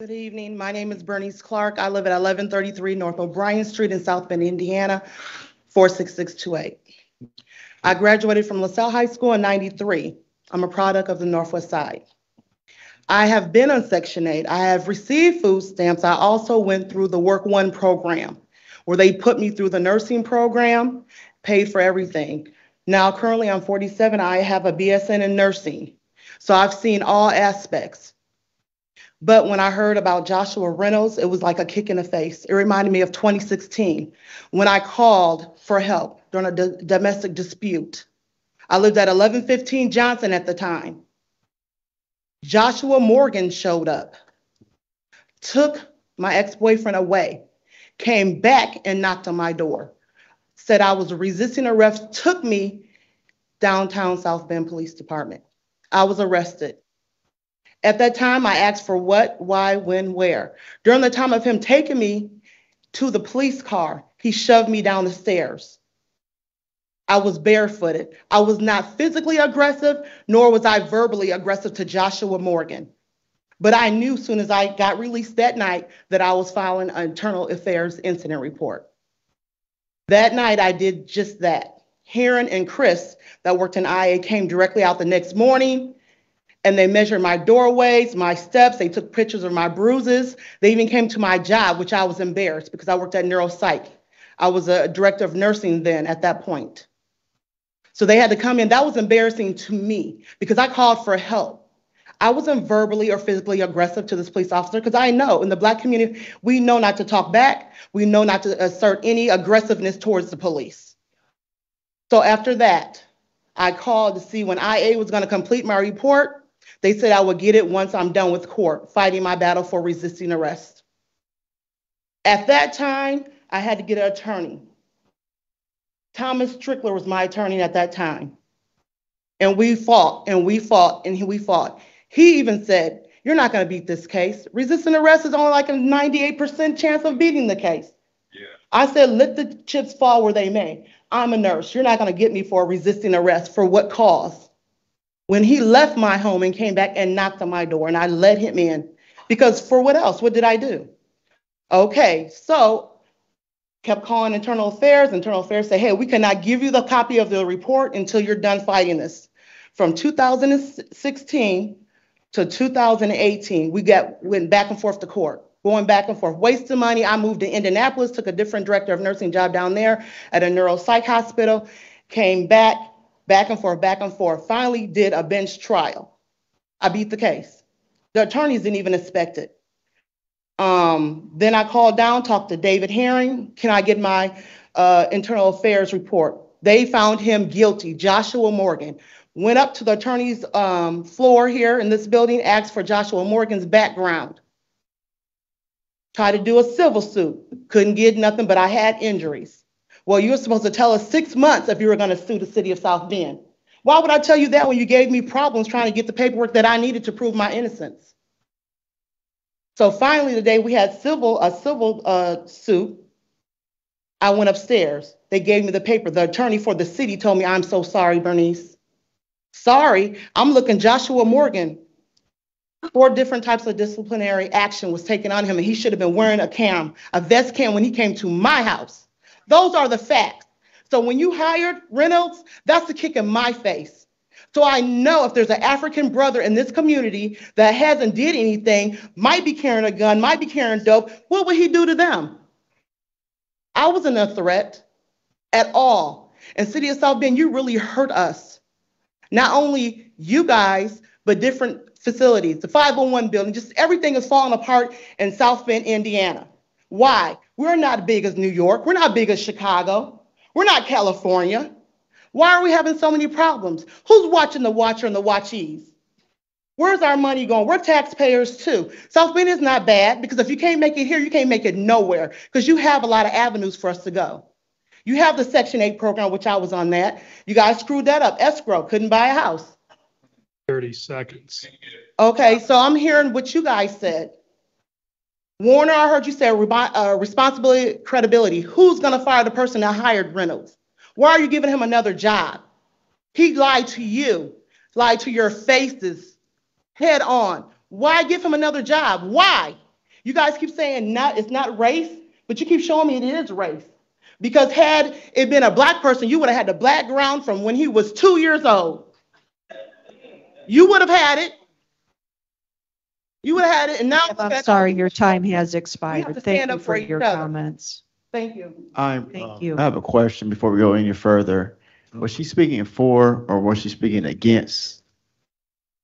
Good evening. My name is Bernice Clark. I live at 1133 North O'Brien Street in South Bend, Indiana, 46628. I graduated from LaSalle High School in '93. I'm a product of the Northwest Side. I have been on Section 8. I have received food stamps. I also went through the Work One program, where they put me through the nursing program, paid for everything. Now, currently I'm 47. I have a BSN in nursing. So I've seen all aspects. But when I heard about Joshua Reynolds, it was like a kick in the face. It reminded me of 2016 when I called for help during a domestic dispute. I lived at 1115 Johnson at the time. Joshua Morgan showed up, took my ex-boyfriend away, came back and knocked on my door, said I was resisting arrest, took me downtown South Bend Police Department. I was arrested. At that time, I asked for what, why, when, where. During the time of him taking me to the police car, he shoved me down the stairs. I was barefooted. I was not physically aggressive, nor was I verbally aggressive to Joshua Morgan. But I knew as soon as I got released that night that I was filing an internal affairs incident report. That night, I did just that. Heron and Chris, that worked in IA, came directly out the next morning, and they measured my doorways, my steps. They took pictures of my bruises. They even came to my job, which I was embarrassed because I worked at neuropsych. I was a director of nursing then at that point. So they had to come in. That was embarrassing to me because I called for help. I wasn't verbally or physically aggressive to this police officer because I know in the Black community, we know not to talk back. We know not to assert any aggressiveness towards the police. So after that, I called to see when IA was going to complete my report. They said I would get it once I'm done with court, fighting my battle for resisting arrest. At that time, I had to get an attorney. Thomas Strickler was my attorney at that time. And we fought, and we fought, and we fought. He even said, "You're not going to beat this case. Resisting arrest is only like a 98% chance of beating the case." Yeah. I said, "Let the chips fall where they may. I'm a nurse. You're not going to get me for resisting arrest. For what cause?" When he left my home and came back and knocked on my door, and I let him in, because for what else? What did I do? Okay, so kept calling internal affairs. Internal affairs said, "Hey, we cannot give you the copy of the report until you're done fighting this." From 2016 to 2018, we went back and forth to court, going back and forth, wasting money. I moved to Indianapolis, took a different director of nursing job down there at a neuropsych hospital, came back and forth, finally did a bench trial. I beat the case. The attorneys didn't even expect it. Then I called down, talked to David Herring. "Can I get my internal affairs report?" They found him guilty, Joshua Morgan. Went up to the attorney's floor here in this building, asked for Joshua Morgan's background. Tried to do a civil suit. Couldn't get nothing, but I had injuries. "Well, you were supposed to tell us 6 months if you were going to sue the city of South Bend." Why would I tell you that when you gave me problems trying to get the paperwork that I needed to prove my innocence? So finally, the day we had a civil suit, I went upstairs. They gave me the paper. The attorney for the city told me, "I'm so sorry, Bernice. Sorry, I'm looking Joshua Morgan. 4 different types of disciplinary action was taken on him, and he should have been wearing a vest cam when he came to my house." Those are the facts. So when you hired Reynolds, that's a kick in my face. So I know if there's an African brother in this community that hasn't did anything, might be carrying a gun, might be carrying dope, what would he do to them? I wasn't a threat at all. And City of South Bend, you really hurt us. Not only you guys, but different facilities, the 501 building, just everything is falling apart in South Bend, Indiana. Why? We're not big as New York. We're not big as Chicago. We're not California. Why are we having so many problems? Who's watching the watcher and the watchees? Where's our money going? We're taxpayers too. South Bend is not bad because if you can't make it here, you can't make it nowhere because you have a lot of avenues for us to go. You have the Section 8 program, which I was on that. You guys screwed that up. Escrow, couldn't buy a house. 30 seconds. Okay, so I'm hearing what you guys said. Warner, I heard you say responsibility, credibility. Who's going to fire the person that hired Reynolds? Why are you giving him another job? He lied to you, lied to your faces head on. Why give him another job? Why? You guys keep saying it's not race, but you keep showing me it is race. Because had it been a Black person, you would have had the background from when he was 2 years old. You would have had it. You would have had it, and now I'm sorry, your time has expired. Thank you for your other. comments. Thank you. Thank you. I have a question before we go any further. Was she speaking for or was she speaking against?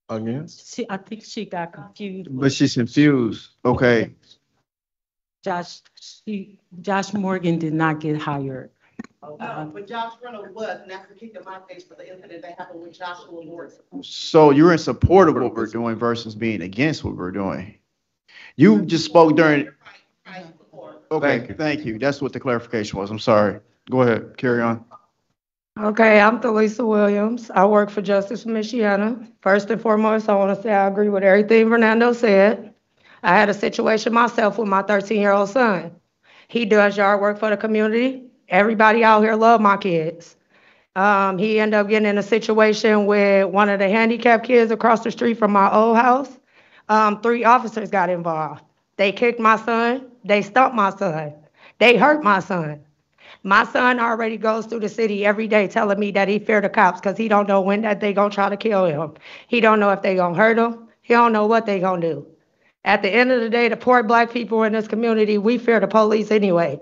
Against? I think she got confused. But she's confused. Okay. Josh Morgan did not get hired. No, but Josh Reynolds was, and that's the kick in my face for the incident that happened with Joshua Morgan. So you're in support of what we're doing versus being against what we're doing. You just spoke during. Okay, thank you. That's what the clarification was. I'm sorry. Go ahead, carry on. Okay, I'm Thalisa Williams. I work for Justice for Michiana. First and foremost, I want to say I agree with everything Fernando said. I had a situation myself with my 13-year-old son. He does yard work for the community. Everybody out here love my kids. He ended up getting in a situation with one of the handicapped kids across the street from my old house. 3 officers got involved. They kicked my son. They stumped my son. They hurt my son. My son already goes through the city every day telling me that he fear the cops because he don't know when that they gonna try to kill him. He don't know if they gonna hurt him. He don't know what they gonna do. At the end of the day, the poor Black people in this community, we fear the police anyway.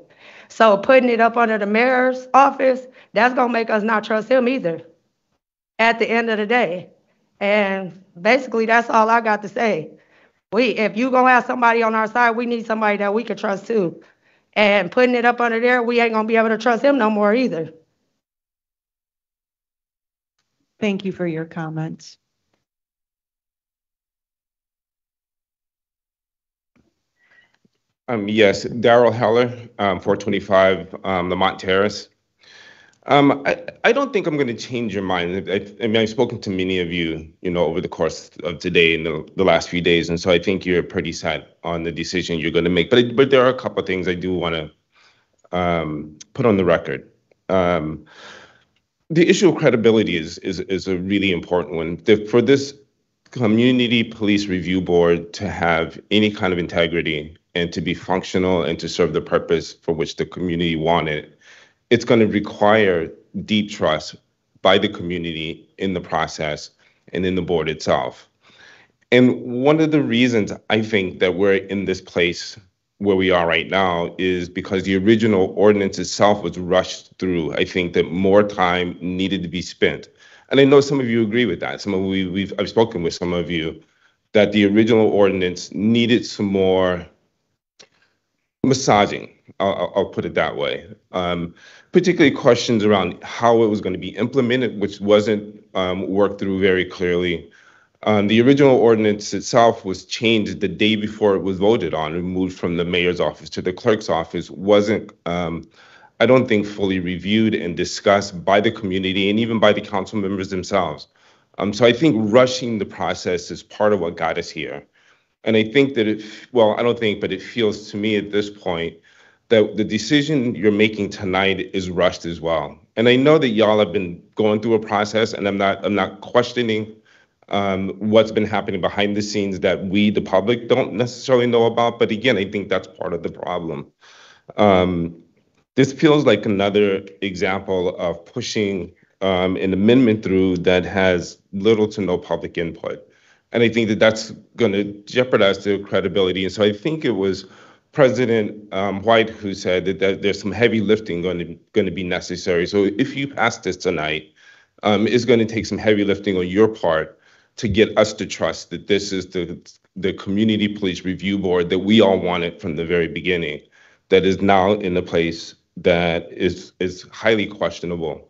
So putting it up under the mayor's office, that's gonna make us not trust him either. At the end of the day. And basically, that's all I got to say. If you gonna have somebody on our side, we need somebody that we can trust too. And putting it up under there, we ain't gonna be able to trust him no more either. Thank you for your comments. Yes, Daryl Heller, 425 Lamont Terrace. I don't think I'm going to change your mind. I mean, I've spoken to many of you, over the course of today and the last few days, and so I think you're pretty set on the decision you're going to make. But there are a couple of things I do want to put on the record. The issue of credibility is a really important one. For this community police review board to have any kind of integrity and to be functional and to serve the purpose for which the community wanted, it's going to require deep trust by the community in the process and in the board itself. And one of the reasons I think that we're in this place where we are right now is because the original ordinance itself was rushed through. I think that more time needed to be spent. And I know some of you agree with that. I've spoken with some of you that the original ordinance needed some more massaging. I'll put it that way. Particularly questions around how it was going to be implemented, which wasn't worked through very clearly. The original ordinance itself was changed the day before it was voted on and moved from the mayor's office to the clerk's office. Wasn't, I don't think, fully reviewed and discussed by the community and even by the council members themselves. So I think rushing the process is part of what got us here. And I think that I don't think, but it feels to me at this point that the decision you're making tonight is rushed as well. And I know that y'all have been going through a process, and I'm not questioning what's been happening behind the scenes that we, the public, don't necessarily know about. But again, I think that's part of the problem. This feels like another example of pushing an amendment through that has little to no public input. And I think that that's going to jeopardize the credibility. And so I think it was President White who said that there's some heavy lifting going to be necessary. So if you pass this tonight, it's going to take some heavy lifting on your part to get us to trust that this is the Community Police Review Board that we all wanted from the very beginning, that is now in a place that is highly questionable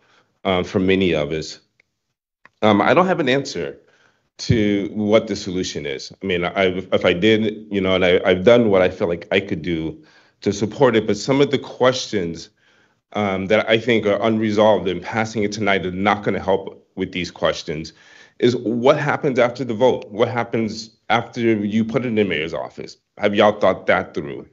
for many of us. I don't have an answer to what the solution is. I mean, if I did, and I've done what I feel like I could do to support it, but some of the questions that I think are unresolved and passing it tonight is not going to help with these questions, is what happens after the vote? What happens after you put it in the mayor's office? Have y'all thought that through?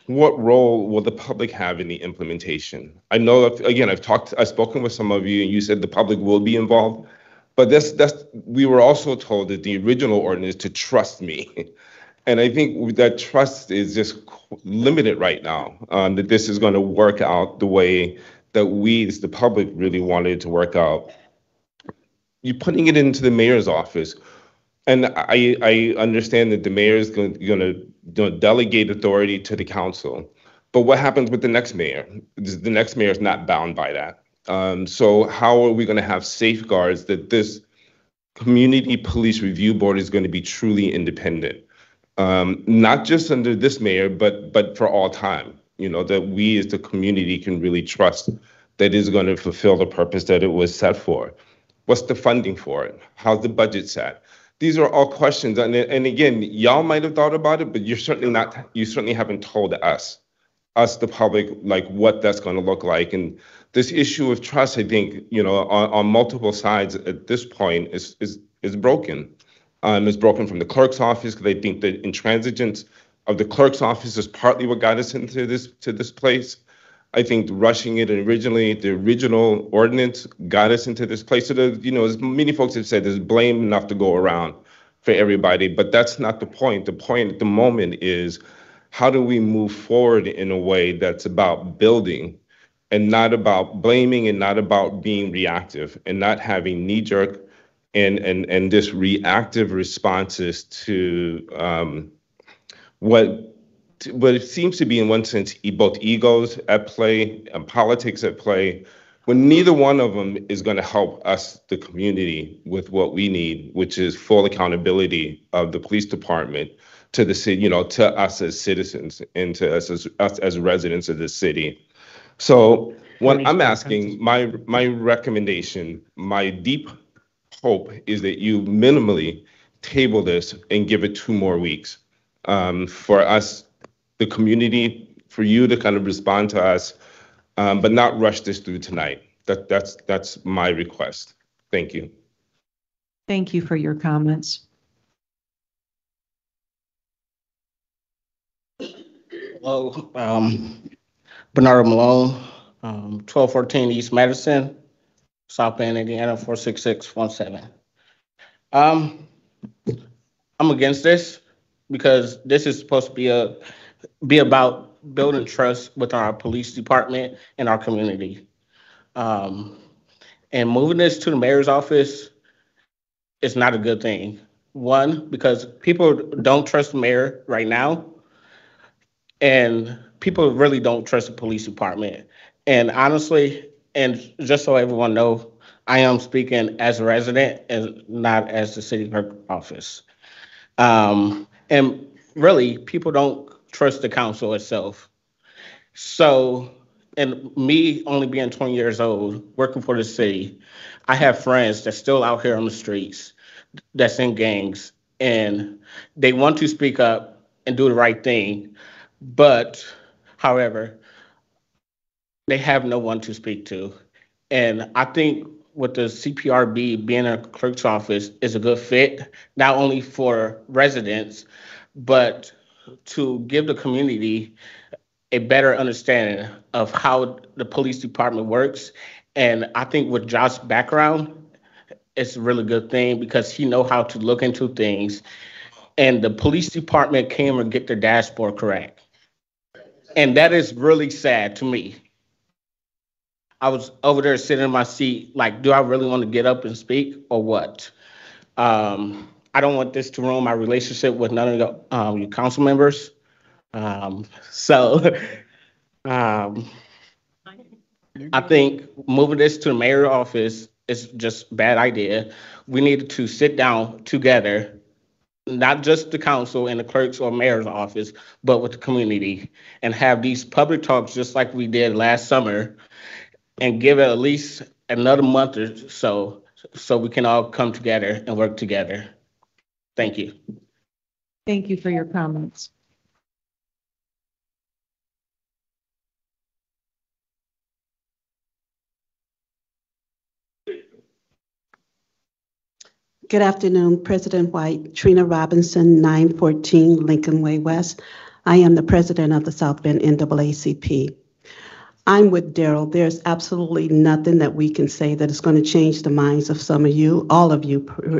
What role will the public have in the implementation? I know, again, I've spoken with some of you, and you said the public will be involved, but we were also told that the original ordinance to trust me. And I think that trust is just limited right now, that this is going to work out the way that we, as the public, really wanted it to work out. You're putting it into the mayor's office. And I understand that the mayor is going to delegate authority to the council, But what happens with the next mayor? The next mayor is not bound by that. So how are we going to have safeguards that this community police review board is going to be truly independent? Not just under this mayor, but for all time, that we as the community can really trust that is going to fulfill the purpose that it was set for. What's the funding for it? How's the budget set? These are all questions. And again, y'all might have thought about it, but you certainly haven't told us, the public, like what that's going to look like. And this issue of trust, I think, on multiple sides at this point is broken. It's broken from the clerk's office, because I think the intransigence of the clerk's office is partly what got us into this place. I think rushing it originally, the original ordinance got us into this place. So, as many folks have said, there's blame enough to go around for everybody, but that's not the point. The point at the moment is, how do we move forward in a way that's about building and not about blaming and not about being reactive and not having knee-jerk and just reactive responses to what it seems to be, in one sense, both egos at play and politics at play, when neither one of them is going to help us, the community, with what we need, which is full accountability of the police department to the city, to us as citizens and to us as residents of the city. So when I'm asking, my recommendation, my deep hope is that you minimally table this and give it 2 more weeks for us, the community, for you to kind of respond to us, but not rush this through tonight. That's my request. Thank you. Thank you for your comments. Hello, Bernardo Malone, 1214 East Madison, South Bend, Indiana, 46617. I'm against this because this is supposed to be about building trust with our police department and our community. And moving this to the mayor's office is not a good thing. One, because people don't trust the mayor right now, and people really don't trust the police department. And honestly, and just so everyone knows, I am speaking as a resident and not as the city clerk office. And really, people don't trust the council itself. So, and me only being 20 years old, working for the city, I have friends that's still out here on the streets, that's in gangs, and they want to speak up and do the right thing. But, however, they have no one to speak to. And I think with the CPRB being in a clerk's office is a good fit, not only for residents, but to give the community a better understanding of how the police department works. And I think with Josh's background, it's a really good thing because he knows how to look into things. And the police department came and get their dashboard correct. And that is really sad to me. I was over there sitting in my seat, like, do I really want to get up and speak or what? I don't want this to ruin my relationship with none of your council members. I think moving this to the mayor's office is just a bad idea. We needed to sit down together, not just the council and the clerk's or mayor's office, but with the community, and have these public talks just like we did last summer, and give it at least another month or so we can all come together and work together. Thank you. Thank you for your comments. Good afternoon, President White, Trina Robinson, 914 Lincoln Way West. I am the president of the South Bend NAACP. I'm with Daryl. There's absolutely nothing that we can say that is going to change the minds of some of you, all of you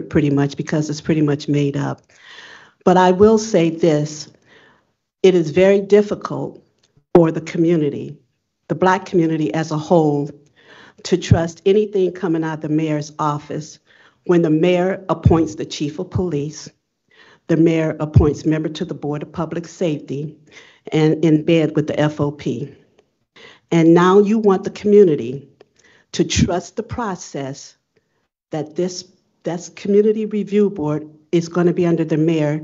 pretty much, because it's pretty much made up. But I will say this, it is very difficult for the community, the Black community as a whole, to trust anything coming out of the mayor's office when the mayor appoints the chief of police, the mayor appoints member to the Board of Public Safety, and in bed with the FOP. And now you want the community to trust the process that this community review board is going to be under the mayor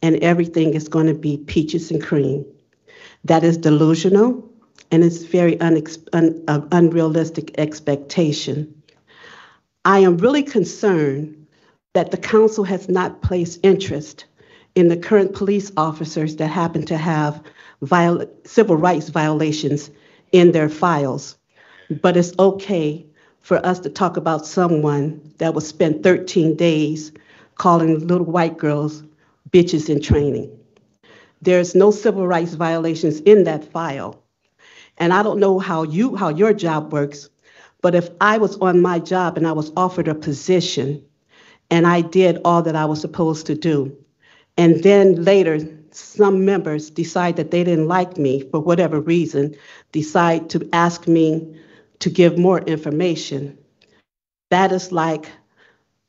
and everything is going to be peaches and cream. That is delusional and it's very unrealistic expectation. I am really concerned that the council has not placed interest in the current police officers that happen to have civil rights violations in their files. But it's okay for us to talk about someone that was spent 13 days calling little white girls bitches in training. There's no civil rights violations in that file. And I don't know how your job works, but if I was on my job and I was offered a position and I did all that I was supposed to do, and then later some members decide that they didn't like me for whatever reason, decide to ask me to give more information, that is like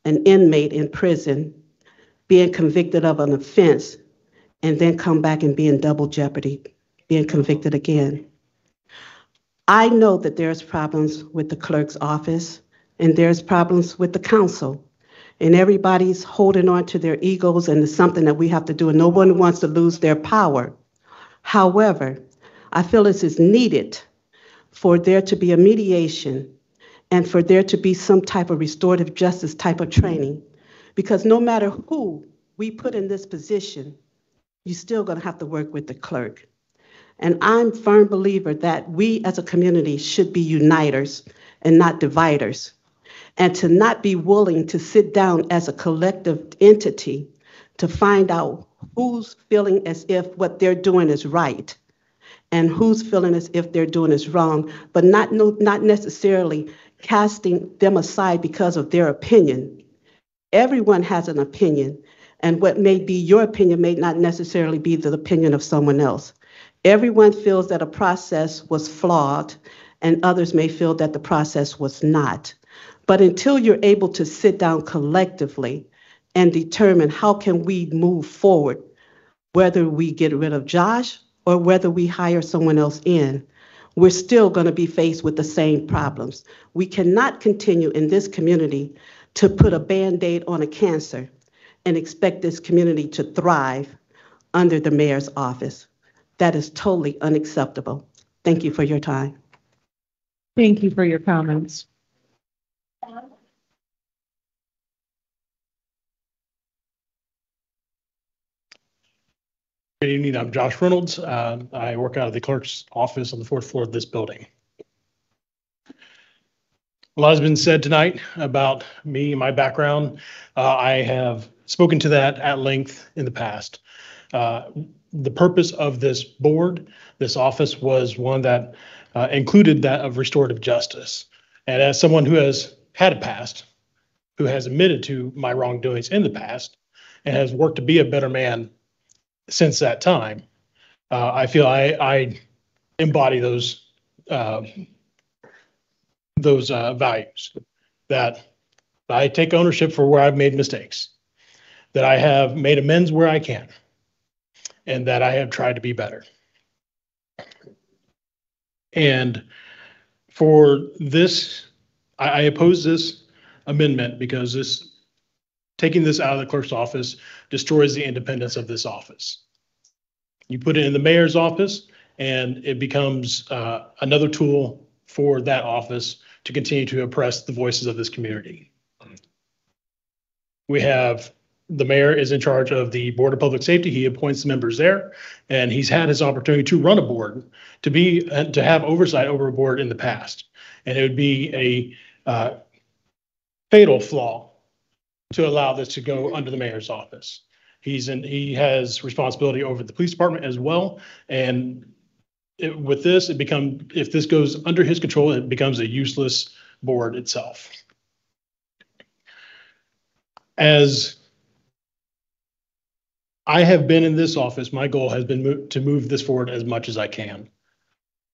an inmate in prison being convicted of an offense and then come back and be in double jeopardy, being convicted again. I know that there's problems with the clerk's office and there's problems with the council, and everybody's holding on to their egos and it's something that we have to do, and no one wants to lose their power. However, I feel this is needed for there to be a mediation and for there to be some type of restorative justice type of training, because no matter who we put in this position, you're still going to have to work with the clerk. And I'm a firm believer that we as a community should be uniters and not dividers, and to not be willing to sit down as a collective entity to find out who's feeling as if what they're doing is right and who's feeling as if they're doing is wrong, but not necessarily casting them aside because of their opinion. Everyone has an opinion, and what may be your opinion may not necessarily be the opinion of someone else. Everyone feels that a process was flawed, and others may feel that the process was not. But until you're able to sit down collectively and determine how can we move forward, whether we get rid of Josh or whether we hire someone else in, we're still going to be faced with the same problems. We cannot continue in this community to put a Band-Aid on a cancer and expect this community to thrive under the mayor's office. That is totally unacceptable. Thank you for your time. Thank you for your comments. Good evening, I'm Josh Reynolds. I work out of the clerk's office on the 4th floor of this building. A lot has been said tonight about me and my background. I have spoken to that at length in the past. The purpose of this board, this office, was one that included that of restorative justice. And as someone who has had a past, who has admitted to my wrongdoings in the past, and has worked to be a better man since that time, I feel I embody those values, that I take ownership for where I've made mistakes, that I have made amends where I can, and that I have tried to be better. And for this, I oppose this amendment because taking this out of the clerk's office destroys the independence of this office. You put it in the mayor's office and it becomes another tool for that office to continue to oppress the voices of this community. We have, the mayor is in charge of the Board of Public Safety. He appoints the members there, and he's had his opportunity to run a board, to have oversight over a board in the past. And it would be a fatal flaw to allow this to go under the mayor's office. He has responsibility over the police department as well. And with this, if this goes under his control, it becomes a useless board itself. As I have been in this office, my goal has been to move this forward as much as I can.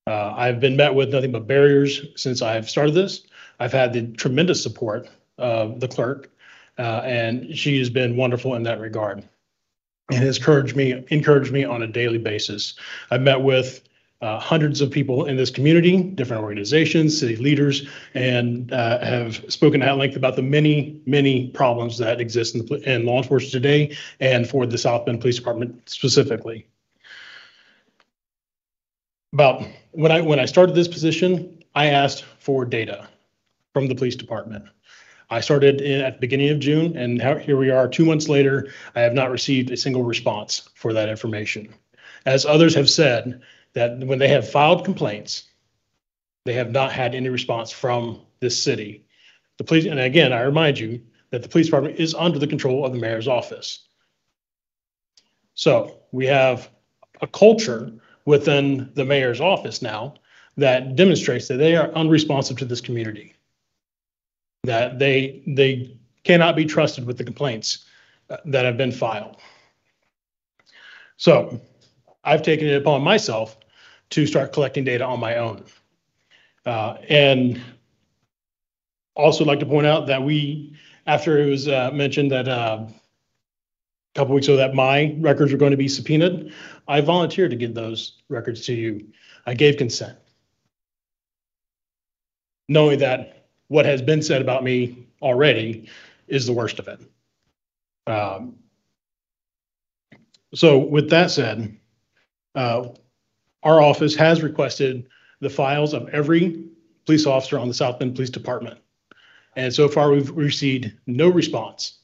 I've been met with nothing but barriers since I've started this. I've had the tremendous support of the clerk, and she has been wonderful in that regard. and has encouraged me on a daily basis. I've met with hundreds of people in this community, different organizations, city leaders, and have spoken at length about the many, many problems that exist in law enforcement today and for the South Bend Police Department specifically. About when I started this position, I asked for data from the police department. I started at the beginning of June, and here we are 2 months later. I have not received a single response for that information. As others have said, that when they have filed complaints, they have not had any response from this city. The police, and again, I remind you that the police department is under the control of the mayor's office. So we have a culture within the mayor's office now that demonstrates that they are unresponsive to this community, that they cannot be trusted with the complaints that have been filed. So I've taken it upon myself to start collecting data on my own. And also like to point out that after it was mentioned that a couple weeks ago that my records were going to be subpoenaed, I volunteered to give those records to you. I gave consent, knowing that what has been said about me already is the worst of it. So with that said, our office has requested the files of every police officer on the South Bend Police Department. And so far, we've received no response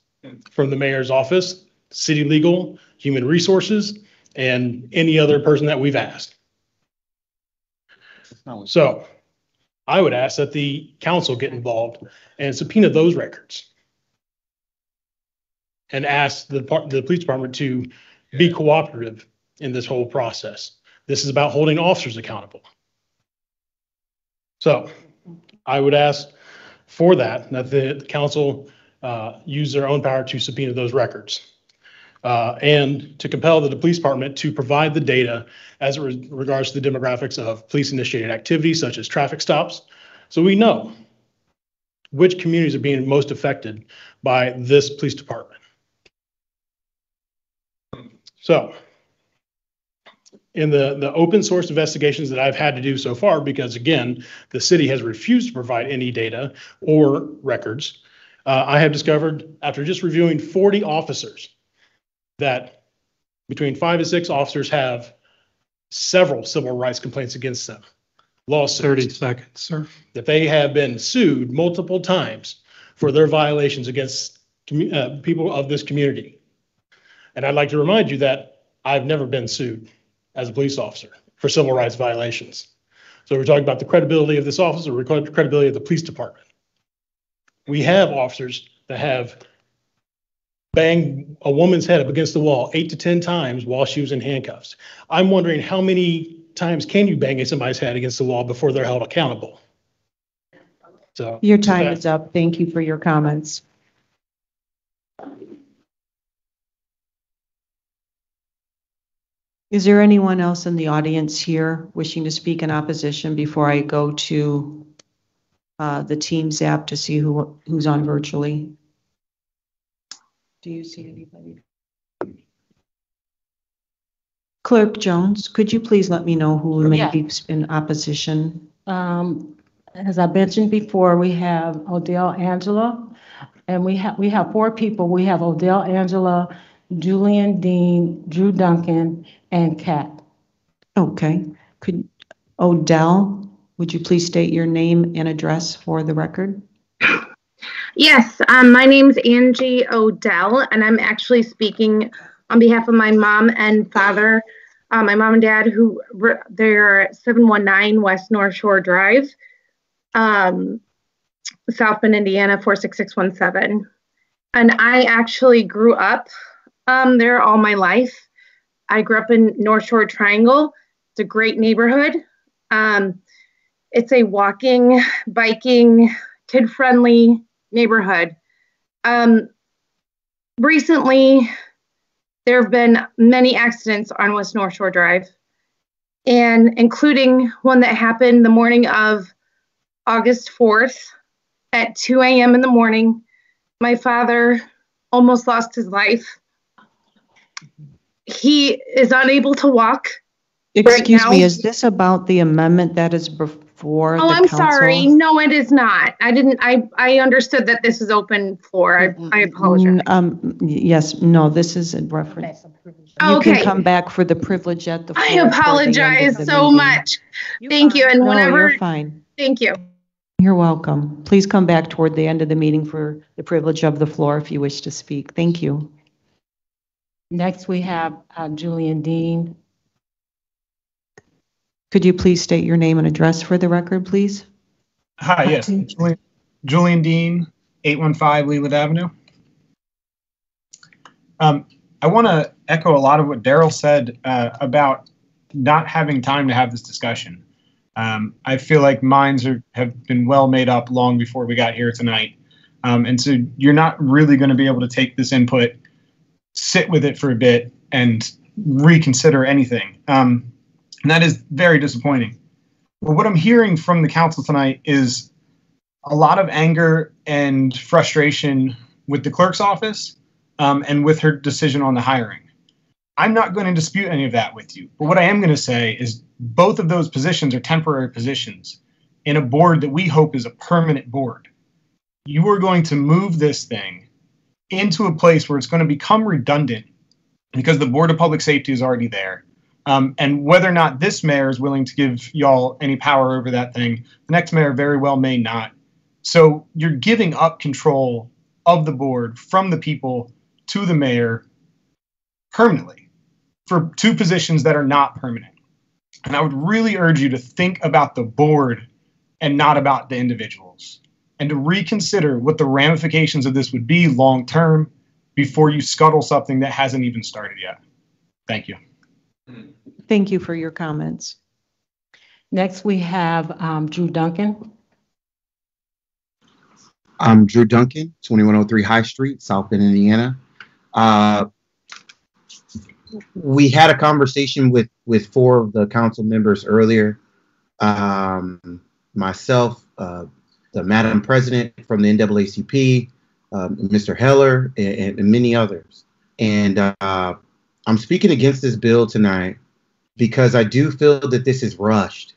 from the mayor's office, city legal, human resources, and any other person that we've asked. So I would ask that the council get involved and subpoena those records and ask the police department to be cooperative in this whole process. This is about holding officers accountable. So I would ask for that the council use their own power to subpoena those records and to compel the police department to provide the data as it regards to the demographics of police-initiated activities such as traffic stops, so we know which communities are being most affected by this police department. So in the open source investigations that I've had to do so far, because again, the city has refused to provide any data or records, I have discovered after just reviewing 40 officers that between 5 and 6 officers have several civil rights complaints against them. Lawsuits. 30 seconds, sir. That they have been sued multiple times for their violations against people of this community. And I'd like to remind you that I've never been sued as a police officer for civil rights violations. So we're talking about the credibility of this office or credibility of the police department. We have officers that have banged a woman's head up against the wall 8 to 10 times while she was in handcuffs. I'm wondering how many times can you bang somebody's head against the wall before they're held accountable? So Your time is up. Thank you for your comments. Is there anyone else in the audience here wishing to speak in opposition before I go to the Teams app to see who's on virtually? Do you see anybody? Clerk Jones, could you please let me know who may be in opposition? As I mentioned before, we have Odell Angela, and we have 4 people. We have Odell Angela, Julian Dean, Drew Duncan, and Kat. Okay. Could Odell, would you please state your name and address for the record? Yes, my name's Angie Odell, and I'm actually speaking on behalf of my mom and father, my mom and dad, who they're at 719 West North Shore Drive, South Bend, Indiana, 46617. And I actually grew up there all my life. I grew up in North Shore Triangle. It's a great neighborhood. It's a walking, biking, kid-friendly neighborhood. Recently, there have been many accidents on West North Shore Drive, and including one that happened the morning of August 4th at 2 a.m. in the morning. My father almost lost his life. he is unable to walk. Excuse me, now- is this about the amendment that is before the Oh, I'm council? sorry. No, it is not. I understood that this is open floor. I apologize. Yes, no, this is in reference. You Okay. can come back for the privilege at the floor. I toward the end of apologize the so meeting. much. Thank you. And No, whenever, you're fine. thank you. You're welcome. Please come back toward the end of the meeting for the privilege of the floor if you wish to speak. Thank you. Next, we have Julian Dean. Could you please state your name and address for the record, please? Hi, yes. Julian Dean, 815 Leland Avenue. I want to echo a lot of what Daryl said about not having time to have this discussion. I feel like minds have been well made up long before we got here tonight. And so you're not really going to be able to take this input, sit with it for a bit, and reconsider anything. And that is very disappointing. But what I'm hearing from the council tonight is a lot of anger and frustration with the clerk's office and with her decision on the hiring. I'm not going to dispute any of that with you. But what I am going to say is both of those positions are temporary positions in a board that we hope is a permanent board. You are going to move this thing into a place where it's going to become redundant because the Board of Public Safety is already there. And whether or not this mayor is willing to give y'all any power over that thing, the next mayor very well may not. So you're giving up control of the board from the people to the mayor permanently for two positions that are not permanent. And I would really urge you to think about the board and not about the individuals, and to reconsider what the ramifications of this would be long term before you scuttle something that hasn't even started yet. Thank you. Thank you for your comments. Next, we have Drew Duncan. I'm Drew Duncan, 2103 High Street, South Bend, Indiana. We had a conversation with four of the council members earlier. Myself, the Madam President from the NAACP, Mr. Heller, and many others. And I'm speaking against this bill tonight because I do feel that this is rushed.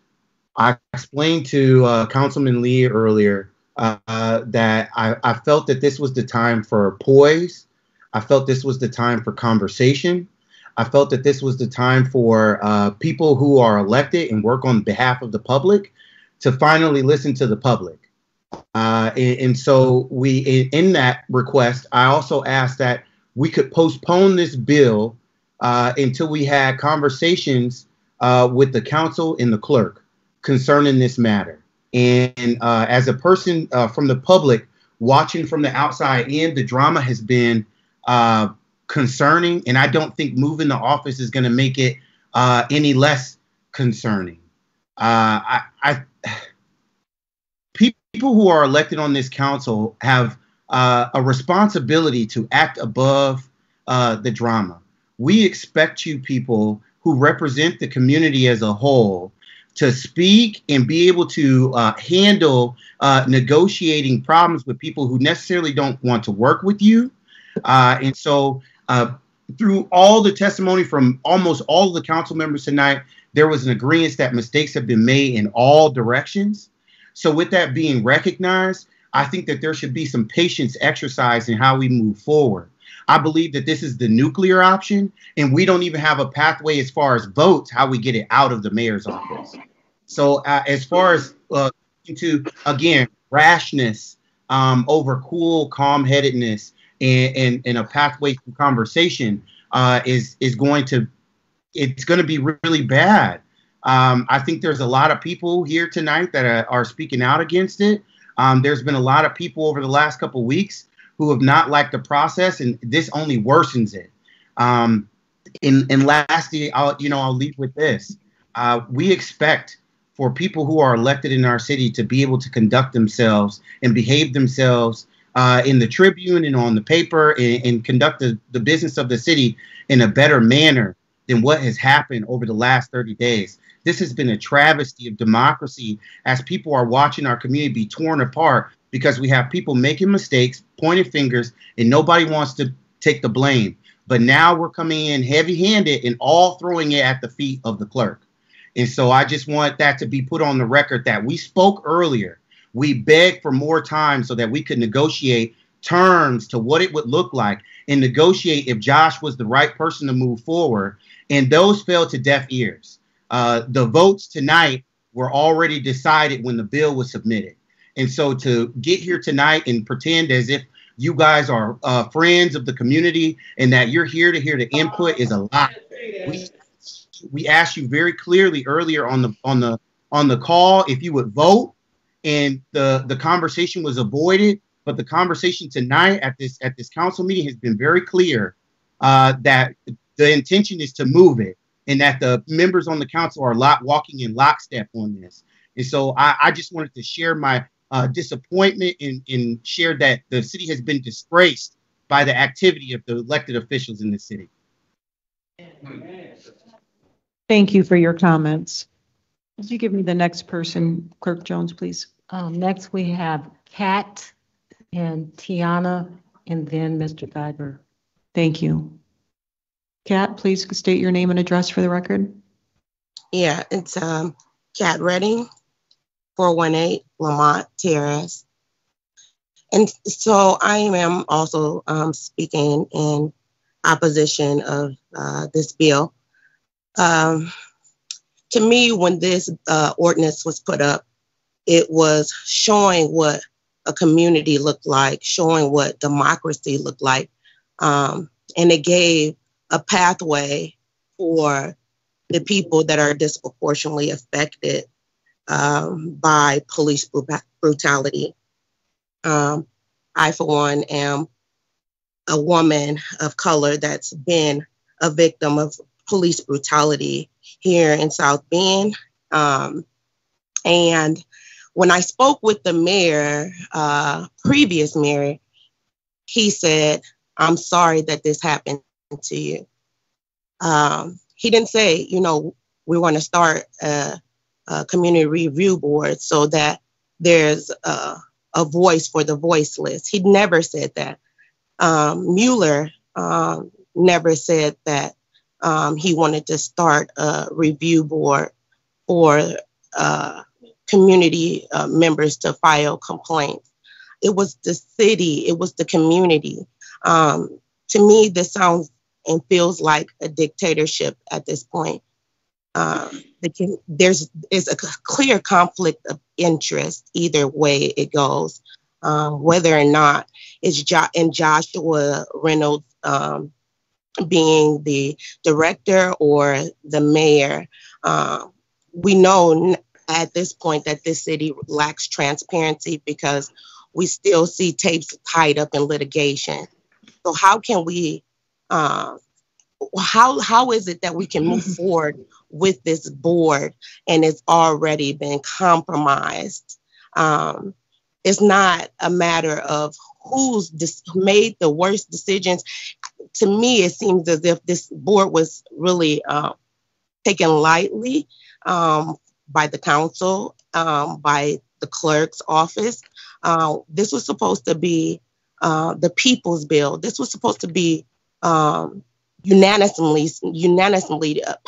I explained to Councilman Lee earlier that I felt that this was the time for poise. I felt this was the time for conversation. I felt that this was the time for people who are elected and work on behalf of the public to finally listen to the public. And so in that request, I also asked that we could postpone this bill until we had conversations with the council and the clerk concerning this matter. And as a person from the public watching from the outside in, the drama has been concerning, and I don't think moving the office is going to make it any less concerning. People who are elected on this council have a responsibility to act above the drama. We expect you people who represent the community as a whole to speak and be able to handle negotiating problems with people who necessarily don't want to work with you. And so through all the testimony from almost all of the council members tonight, there was an agreement that mistakes have been made in all directions. So with that being recognized, I think that there should be some patience exercised in how we move forward. I believe that this is the nuclear option, and we don't even have a pathway as far as votes, how we get it out of the mayor's office. So as far as again, rashness over cool, calm-headedness and a pathway to conversation is going to be really bad. I think there's a lot of people here tonight that are speaking out against it. There's been a lot of people over the last couple of weeks who have not liked the process, and this only worsens it. And lastly, I'll leave with this. We expect for people who are elected in our city to be able to conduct themselves and behave themselves in the Tribune and on the paper and conduct the business of the city in a better manner than what has happened over the last 30 days. This has been a travesty of democracy as people are watching our community be torn apart because we have people making mistakes, pointing fingers, and nobody wants to take the blame. But now we're coming in heavy-handed and all throwing it at the feet of the clerk. And so I just want that to be put on the record that we spoke earlier. We begged for more time so that we could negotiate terms to what it would look like and negotiate if Josh was the right person to move forward. And those fell to deaf ears. The votes tonight were already decided when the bill was submitted. And so to get here tonight and pretend as if you guys are friends of the community and that you're here to hear the input is a lie. We asked you very clearly earlier on the call if you would vote, and the conversation was avoided. But the conversation tonight at this council meeting has been very clear that the intention is to move it, and that the members on the council are walking in lockstep on this. And so I just wanted to share my disappointment and share that the city has been disgraced by the activity of the elected officials in the city. Thank you for your comments. Would you give me the next person, Clerk Jones, please? Next, we have Kat and Tiana, and then Mr. Geiger. Thank you. Kat, please state your name and address for the record. Yeah, it's Kat Redding, 418 Lamont Terrace. And so I am also speaking in opposition of this bill. To me, when this ordinance was put up, it was showing what a community looked like, showing what democracy looked like. And it gave a pathway for the people that are disproportionately affected by police brutality. I, for one, am a woman of color that's been a victim of police brutality here in South Bend. And when I spoke with the mayor, previous mayor, he said, "I'm sorry that this happened to you." He didn't say, you know, we want to start a community review board so that there's a voice for the voiceless. He never said that. Mueller never said that he wanted to start a review board for community members to file complaints. It was the city, it was the community. To me, this sounds and feels like a dictatorship at this point. There's a clear conflict of interest either way it goes, whether or not it's Joshua Reynolds being the director or the mayor. We know at this point that this city lacks transparency because we still see tapes tied up in litigation. So how can we, how is it that we can move forward with this board and it's already been compromised? It's not a matter of who's made the worst decisions. To me, it seems as if this board was really taken lightly by the council, by the clerk's office. This was supposed to be the people's bill. This was supposed to be unanimously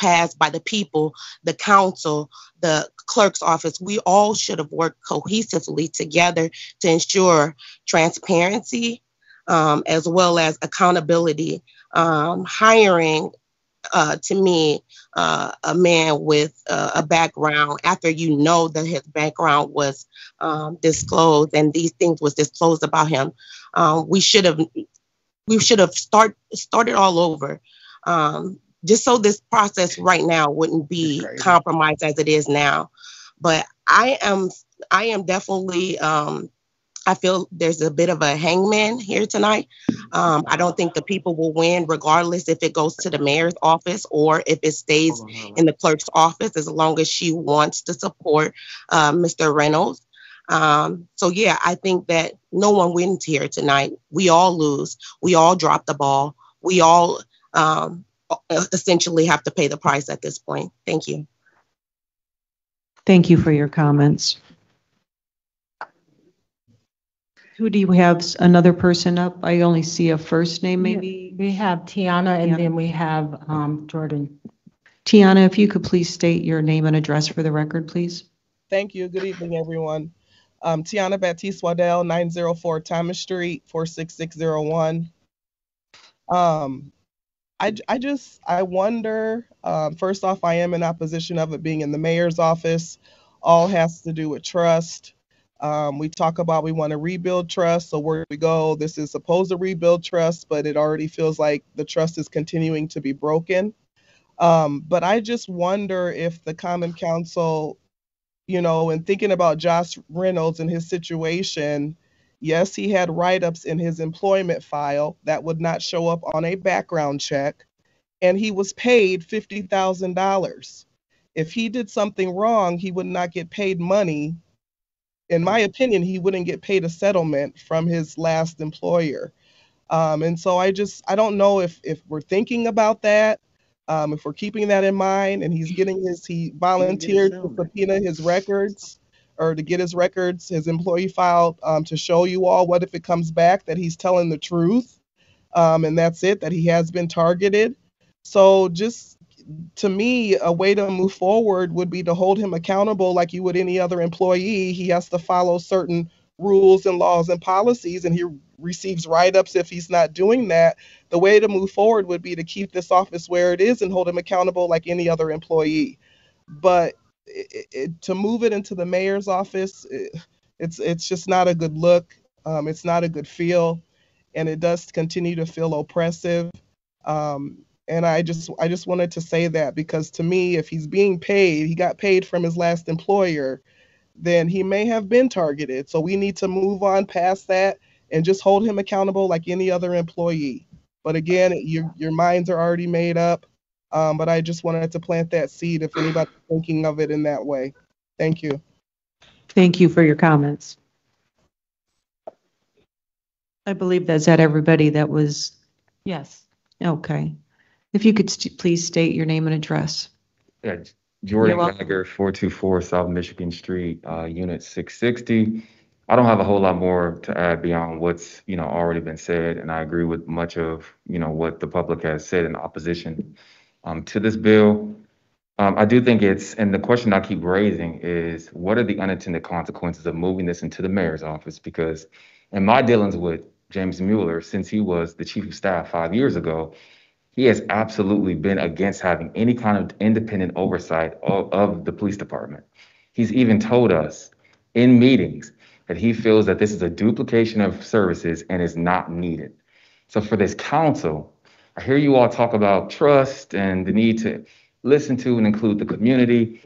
passed by the people, the council, the clerk's office. We all should have worked cohesively together to ensure transparency, as well as accountability. Hiring, to me, a man with a background, after you know that his background was disclosed and these things was disclosed about him, we should have started all over, just so this process right now wouldn't be compromised as it is now. But I am definitely, I feel there's a bit of a hangman here tonight. I don't think the people will win regardless if it goes to the mayor's office or if it stays in the clerk's office, as long as she wants to support Mr. Reynolds. So yeah, I think that no one wins here tonight. We all lose. We all drop the ball. We all essentially have to pay the price at this point. Thank you. Thank you for your comments. Who do you have, another person up? I only see a first name, maybe. We have Tiana and then we have Jordan. Tiana, if you could please state your name and address for the record, please. Thank you. Good evening, everyone. Tiana Baptiste Waddell, 904 Thomas Street, 46601. I wonder, first off, I am in opposition of it being in the mayor's office. All has to do with trust. We talk about we want to rebuild trust, so where do we go? This is supposed to rebuild trust, but it already feels like the trust is continuing to be broken. But I just wonder if the Common Council, you know, and thinking about Josh Reynolds and his situation, yes, he had write-ups in his employment file that would not show up on a background check, and he was paid $50,000. If he did something wrong, he would not get paid money. In my opinion, he wouldn't get paid a settlement from his last employer. And so I don't know if we're thinking about that, if we're keeping that in mind, and he volunteered to subpoena his records, or to get his records, his employee file, to show you all what if it comes back that he's telling the truth, and that's it, that he has been targeted. So just, to me, a way to move forward would be to hold him accountable like you would any other employee. He has to follow certain rules and laws and policies, and he receives write-ups if he's not doing that. The way to move forward would be to keep this office where it is and hold him accountable like any other employee. But to move it into the mayor's office, it's just not a good look. It's not a good feel, and it does continue to feel oppressive. And I just wanted to say that, because to me, if he's being paid, he got paid from his last employer, then he may have been targeted. So we need to move on past that and just hold him accountable like any other employee. But again, your minds are already made up. But I just wanted to plant that seed if anybody's thinking of it in that way. Thank you. Thank you for your comments. I believe that's at everybody that was. Yes. Okay. If you could please state your name and address. Yeah, Jordan Gallagher, 424 South Michigan Street, Unit 660. I don't have a whole lot more to add beyond what's, already been said, and I agree with much of, what the public has said in opposition to this bill. I do think and the question I keep raising is, what are the unintended consequences of moving this into the mayor's office? Because in my dealings with James Mueller, since he was the chief of staff 5 years ago, he has absolutely been against having any kind of independent oversight of the police department. He's even told us in meetings that he feels that this is a duplication of services and is not needed. So for this council, I hear you all talk about trust and the need to listen to and include the community,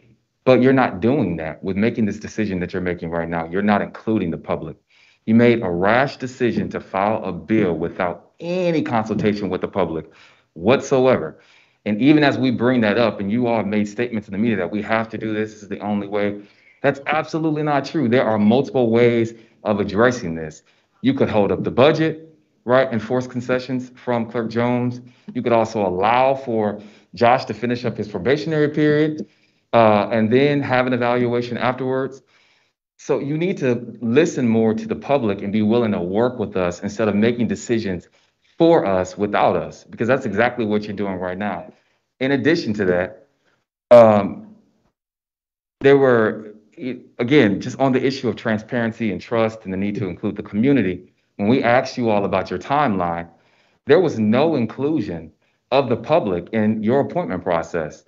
but you're not doing that with making this decision that you're making right now. You're not including the public. You made a rash decision to file a bill without any consultation with the public whatsoever. And even as we bring that up, and you all have made statements in the media that we have to do this is the only way, that's absolutely not true. There are multiple ways of addressing this. You could hold up the budget, right, and force concessions from Clerk Jones. You could also allow for Josh to finish up his probationary period, and then have an evaluation afterwards. So you need to listen more to the public and be willing to work with us instead of making decisions for us without us, because that's exactly what you're doing right now. In addition to that, there were, again, just on the issue of transparency and trust and the need to include the community, when we asked you all about your timeline, there was no inclusion of the public in your appointment process.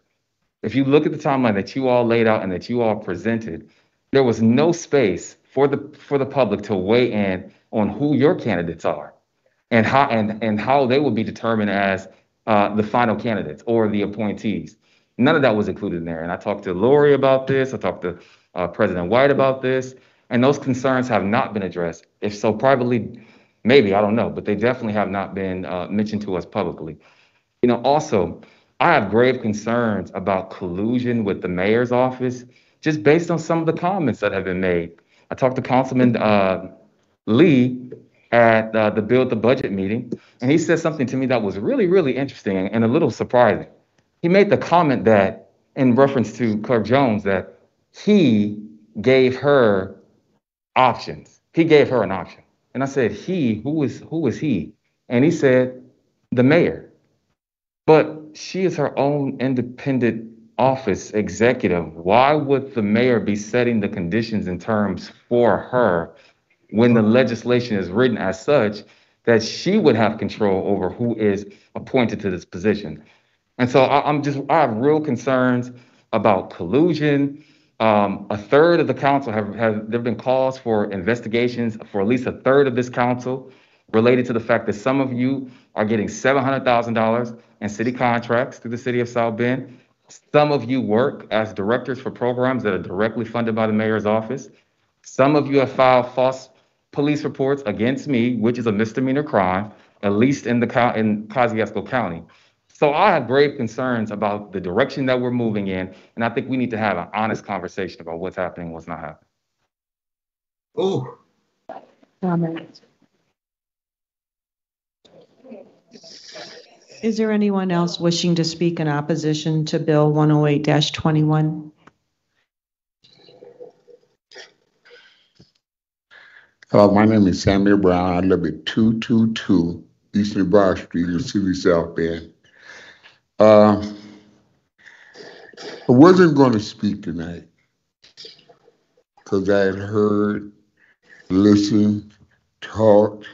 If you look at the timeline that you all laid out and that you all presented, there was no space for the public to weigh in on who your candidates are and how they will be determined as the final candidates or the appointees. None of that was included in there. And I talked to Laurie about this. I talked to President White about this, and those concerns have not been addressed. If so, privately, maybe, I don't know, but they definitely have not been mentioned to us publicly. Also, I have grave concerns about collusion with the mayor's office, just based on some of the comments that have been made. I talked to Councilman Lee at the Build the Budget meeting, and he said something to me that was really, really interesting and a little surprising. He made the comment that, in reference to Clerk Jones, that he gave her options. He gave her an option. And I said, he, who is he? And he said, the mayor. But she is her own independent office executive. Why would the mayor be setting the conditions and terms for her when the legislation is written as such that she would have control over who is appointed to this position? And so I have real concerns about collusion. A third of the council there have been calls for investigations for at least a third of this council related to the fact that some of you are getting $700,000 in city contracts through the city of South Bend. Some of you work as directors for programs that are directly funded by the mayor's office. Some of you have filed false police reports against me, which is a misdemeanor crime, at least in Kosciuszko County. So I have grave concerns about the direction that we're moving in, and I think we need to have an honest conversation about what's happening and what's not happening. Oh. Is there anyone else wishing to speak in opposition to Bill 108-21? My name is Samuel Brown. I live at 222 Eastern Bar Street in the city of South Bend. I wasn't going to speak tonight because I had heard, listened, talked.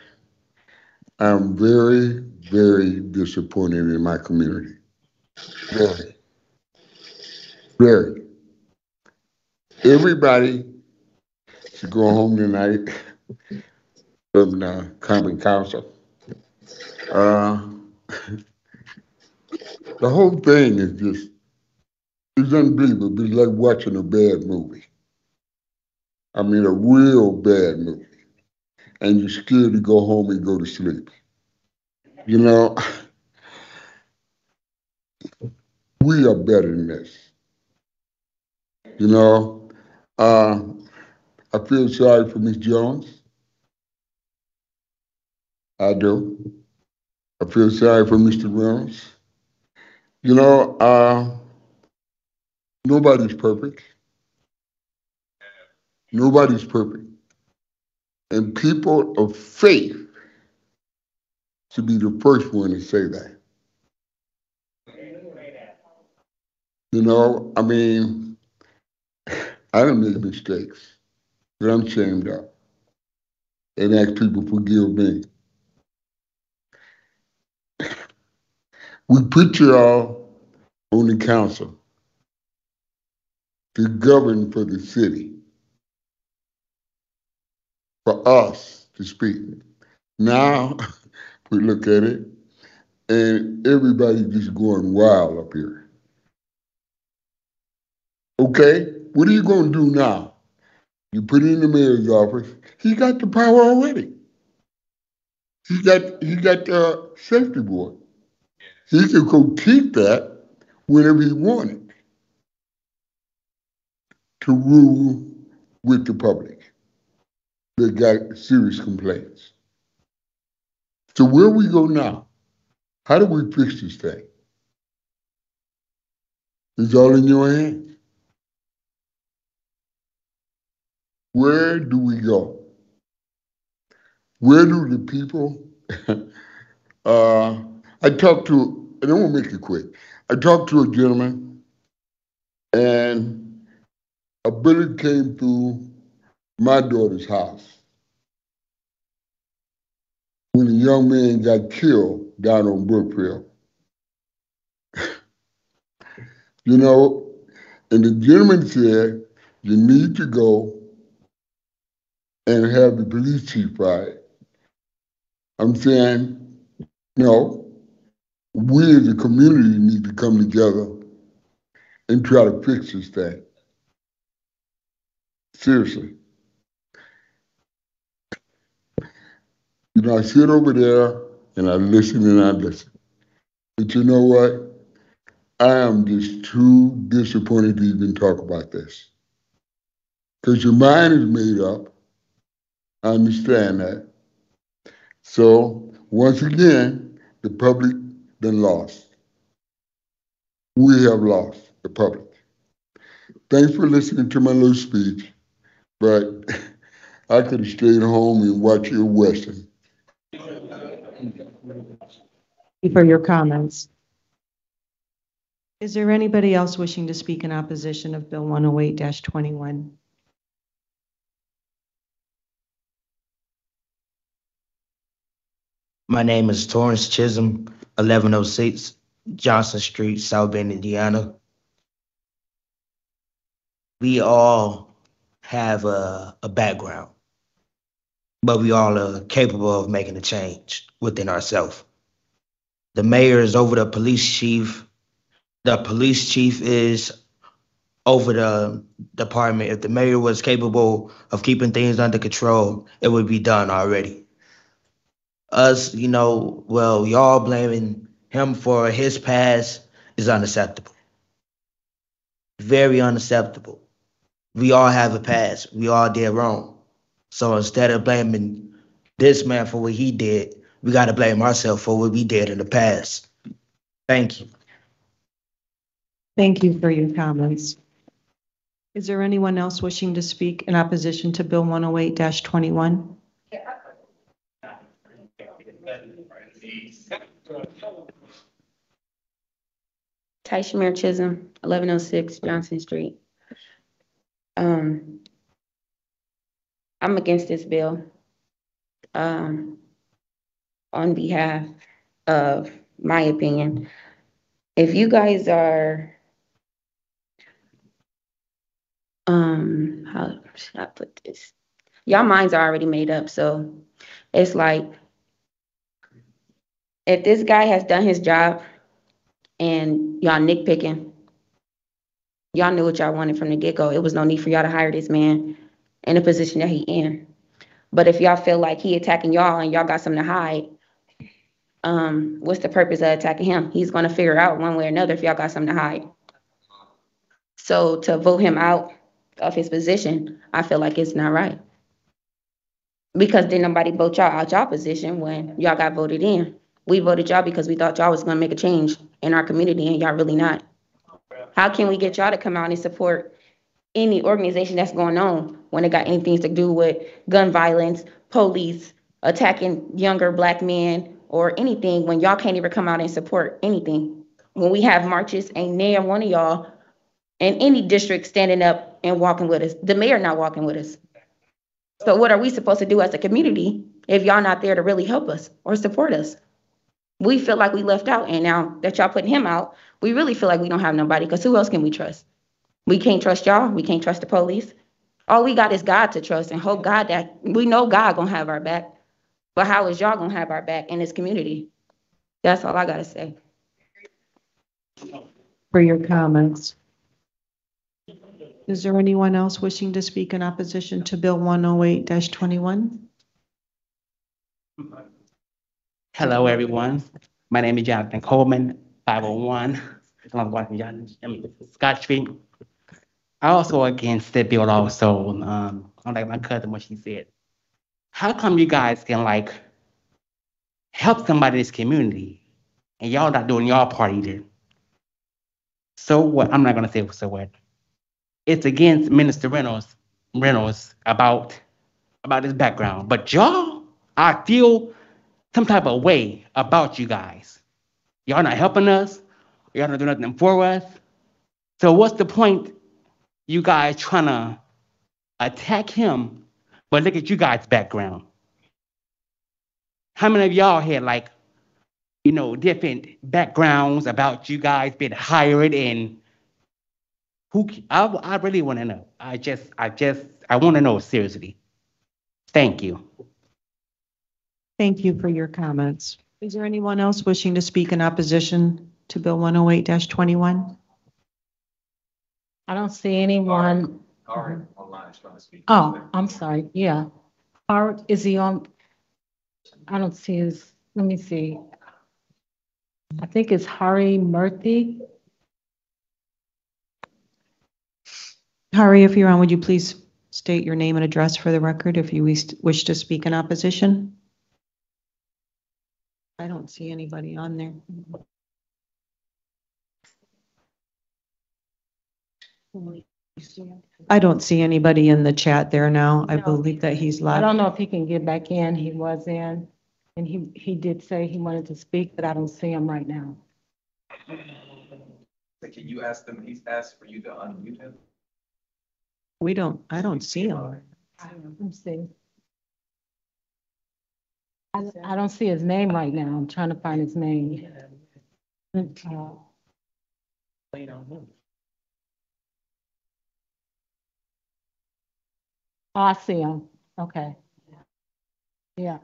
I'm very, very disappointed in my community. Very. Very. Everybody should go home tonight from the common council. The whole thing is just, it's unbelievable. It's like watching a bad movie. I mean, a real bad movie. And you're scared to go home and go to sleep. You know, we are better than this. You know, I feel sorry for Ms. Jones. I do. I feel sorry for Mr. Reynolds. You know, nobody's perfect. Nobody's perfect. And people of faith should be the first one to say that. You know, I mean, I done made mistakes that I'm ashamed of. And ask people forgive me. We put you all on the council to govern for the city, for us to speak. Now we look at it and everybody's just going wild up here. Okay, what are you going to do now? You put in the mayor's office. He got the power already. He got the safety board. He could go keep that whenever he wanted to rule with the public that got serious complaints. So where we go now? How do we fix this thing? It's all in your hands. Where do we go? Where do the people, I talked to, and I won't make it quick. I talked to a gentleman and a bullet came through my daughter's house when a young man got killed down on Brookfield. You know, and the gentleman said, you need to go and have the police chief fired. I'm saying, no, we as a community need to come together and try to fix this thing. Seriously. You know, I sit over there and I listen and I listen. But you know what? I am just too disappointed to even talk about this. Because your mind is made up. I understand that. So, once again, the public been lost. We have lost the public. Thanks for listening to my little speech, but I could have stayed home and watched your Western. For your comments. Is there anybody else wishing to speak in opposition of Bill 108-21? My name is Torrance Chisholm, 1106 Johnson Street, South Bend, Indiana. We all have a background, but we all are capable of making a change within ourselves. The mayor is over the police chief. The police chief is over the department. If the mayor was capable of keeping things under control, it would be done already. Us, well, y'all blaming him for his past is unacceptable. Very unacceptable. We all have a past. We all did wrong. So instead of blaming this man for what he did, we got to blame ourselves for what we did in the past. Thank you. Thank you for your comments. Is there anyone else wishing to speak in opposition to Bill 108-21? Taishamir Chisholm, 1106 Johnson Street. I'm against this bill on behalf of my opinion. If you guys are, how should I put this? Y'all minds are already made up, so it's like, if this guy has done his job and y'all nitpicking, y'all knew what y'all wanted from the get-go. It was no need for y'all to hire this man in a position that he in. But if y'all feel like he attacking y'all and y'all got something to hide, what's the purpose of attacking him? He's gonna figure out one way or another if y'all got something to hide. So to vote him out of his position, I feel like it's not right. Because didn't nobody vote y'all out y'all position when y'all got voted in. We voted y'all because we thought y'all was gonna make a change in our community and y'all really not. How can we get y'all to come out and support any organization that's going on when it got anything to do with gun violence, police, attacking younger Black men, or anything when y'all can't even come out and support anything? When we have marches, ain't near one of y'all in any district standing up and walking with us. The mayor not walking with us. So what are we supposed to do as a community if y'all not there to really help us or support us? We feel like we left out, and now that y'all putting him out, we really feel like we don't have nobody, because who else can we trust? We can't trust y'all. We can't trust the police. All we got is God to trust and hope God that we know God gonna have our back. But how is y'all gonna have our back in this community? That's all I gotta say. For your comments. Is there anyone else wishing to speak in opposition to Bill 108-21? Hello, everyone. My name is Jonathan Coleman, 501 Scott Street. I also against the bill also, unlike my cousin, what she said. How come you guys can help somebody in this community and y'all not doing y'all part either? So what? I'm not gonna say so what. It's against Minister Reynolds about his background. But y'all, I feel some type of way about you guys. Y'all not helping us. Y'all not doing nothing for us. So what's the point you guys trying to attack him, but look at you guys' background? How many of y'all had different backgrounds about you guys being hired, and I really want to know. I want to know seriously. Thank you. Thank you for your comments. Is there anyone else wishing to speak in opposition to Bill 108-21? I don't see anyone. Oh, I'm sorry. Yeah. Is he on? I don't see his. Let me see. I think it's Hari Murthy. Hari, if you're on, would you please state your name and address for the record if you wish to speak in opposition? I don't see anybody on there. I don't see anybody in the chat there now. I believe that he's I left. don't know if he can get back in. He was in, and he did say he wanted to speak, but I don't see him right now. Can you ask them, he's asked for you to unmute him? I don't see him. Let me see. I don't see his name right now. I'm trying to find his name. Oh, I see him. Okay. Yeah.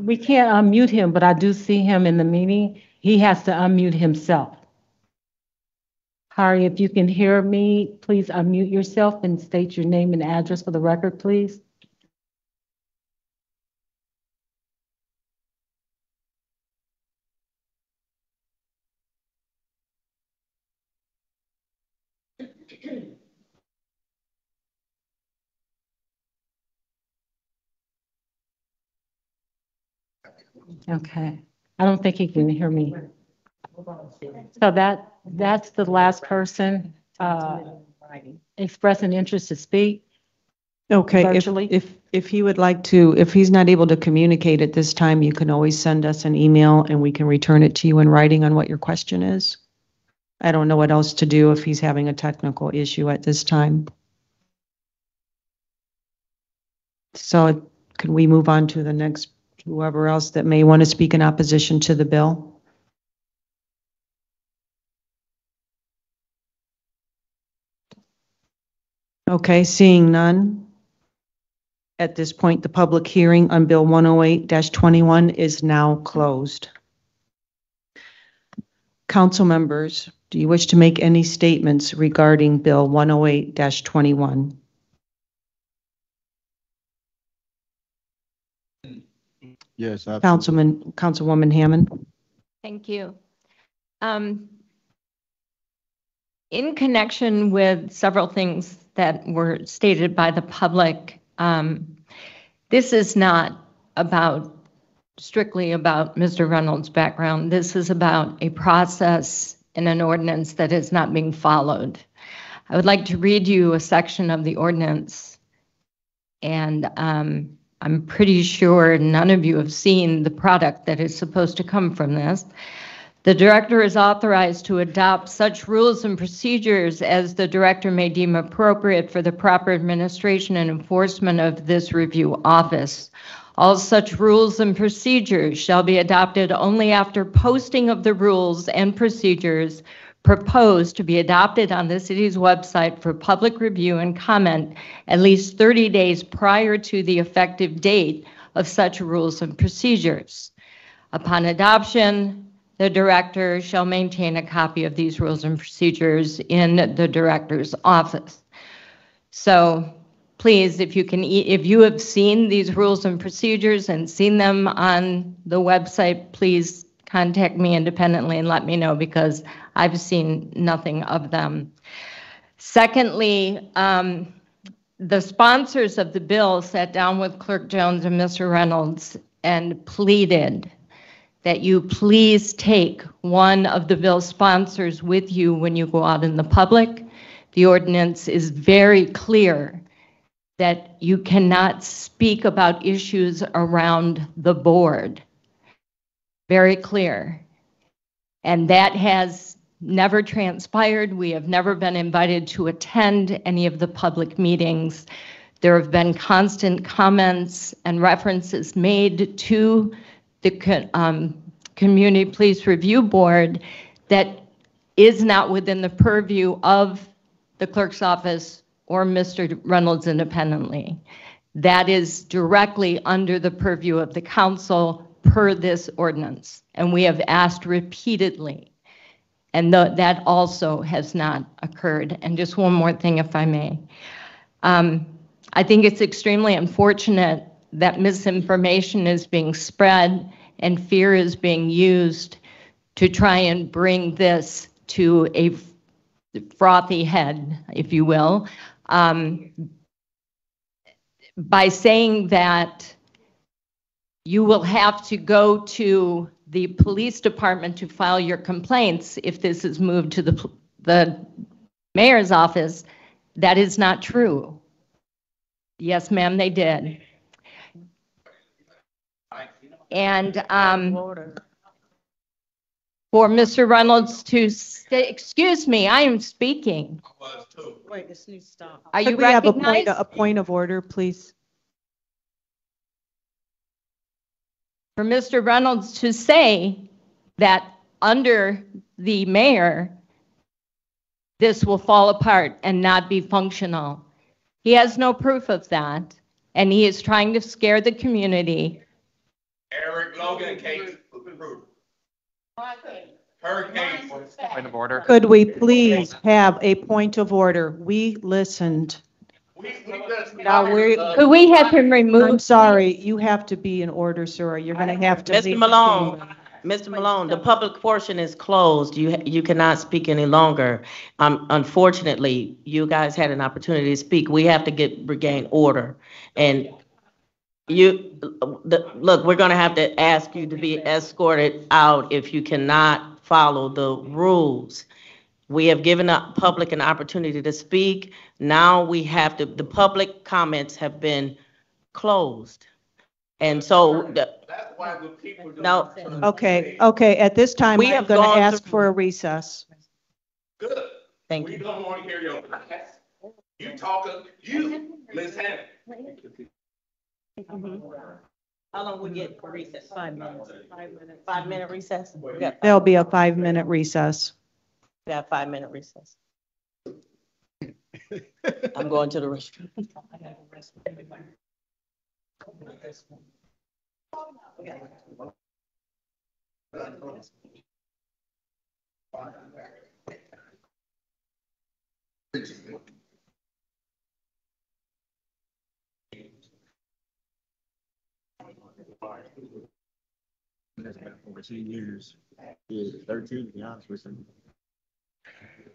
We can't unmute him, but I do see him in the meeting. He has to unmute himself. Hari, if you can hear me, please unmute yourself and state your name and address for the record, please. Okay. I don't think he can hear me. So that's the last person expressing interest to speak. Okay, Virtually? if he would like to, if he's not able to communicate at this time, you can always send us an email and we can return it to you in writing on what your question is. I don't know what else to do if he's having a technical issue at this time. So can we move on to the next, whoever else that may want to speak in opposition to the bill? Okay, seeing none. At this point, the public hearing on Bill 108-21 is now closed. Council members, do you wish to make any statements regarding Bill 108-21? Yes, absolutely. Councilwoman Hammond? Thank you. In connection with several things that were stated by the public, this is not strictly about Mr. Reynolds' background. This is about a process in an ordinance that is not being followed. I would like to read you a section of the ordinance, and I'm pretty sure none of you have seen the product that is supposed to come from this. The director is authorized to adopt such rules and procedures as the director may deem appropriate for the proper administration and enforcement of this review office. All such rules and procedures shall be adopted only after posting of the rules and procedures proposed to be adopted on the city's website for public review and comment at least 30 days prior to the effective date of such rules and procedures. Upon adoption, the director shall maintain a copy of these rules and procedures in the director's office. So please, if you have seen these rules and procedures and seen them on the website, please contact me independently and let me know, because I've seen nothing of them. Secondly, the sponsors of the bill sat down with Clerk Jones and Mr. Reynolds and pleaded that you please take one of the bill sponsors with you when you go out in the public. The ordinance is very clear that you cannot speak about issues around the board. Very clear. And that has never transpired. We have never been invited to attend any of the public meetings. There have been constant comments and references made to the Community Police Review Board that is not within the purview of the clerk's office or Mr. Reynolds independently. That is directly under the purview of the council per this ordinance. And we have asked repeatedly, and that also has not occurred. And just one more thing, if I may. I think it's extremely unfortunate that misinformation is being spread and fear is being used to try and bring this to a frothy head, if you will, by saying that you will have to go to the police department to file your complaints if this is moved to the the mayor's office. That is not true. Yes, ma'am, they did. And for Mr. Reynolds to stay, excuse me, I am speaking. Wait, this needs to stop. Are you Could we have recognized? a point of order, please? For Mr. Reynolds to say that under the mayor, this will fall apart and not be functional. He has no proof of that, and he is trying to scare the community. Eric Logan, Kate. Hurricane. Point of order. Could we please have a point of order? We listened. Now Could we have him I'm removed? sorry, you have to be in order, sir. You're going to have to. Mr. leave the Malone, chamber. Mr. Malone, the public portion is closed. You cannot speak any longer. Unfortunately, you guys had an opportunity to speak. We have to regain order. And look, we're going to have to ask you to be escorted out if you cannot follow the rules. We have given the public an opportunity to speak. Now we have to, the public comments have been closed. And so, no. Okay, at this time, We I'm have going to gone ask through- for a recess. Good. Thank We you. don't want to hear your lies. You talking, you, Ms. Hammond. How long we get for recess? 5 minutes. 5-minute recess? We got There'll be a 5-minute recess. 5-minute recess. I'm going to the restroom. Over 2 years. Yeah, 13 to be honest with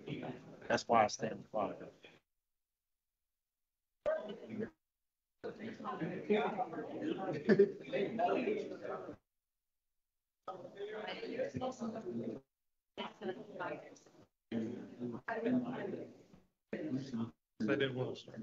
you. That's why I stand quiet. I didn't want to start.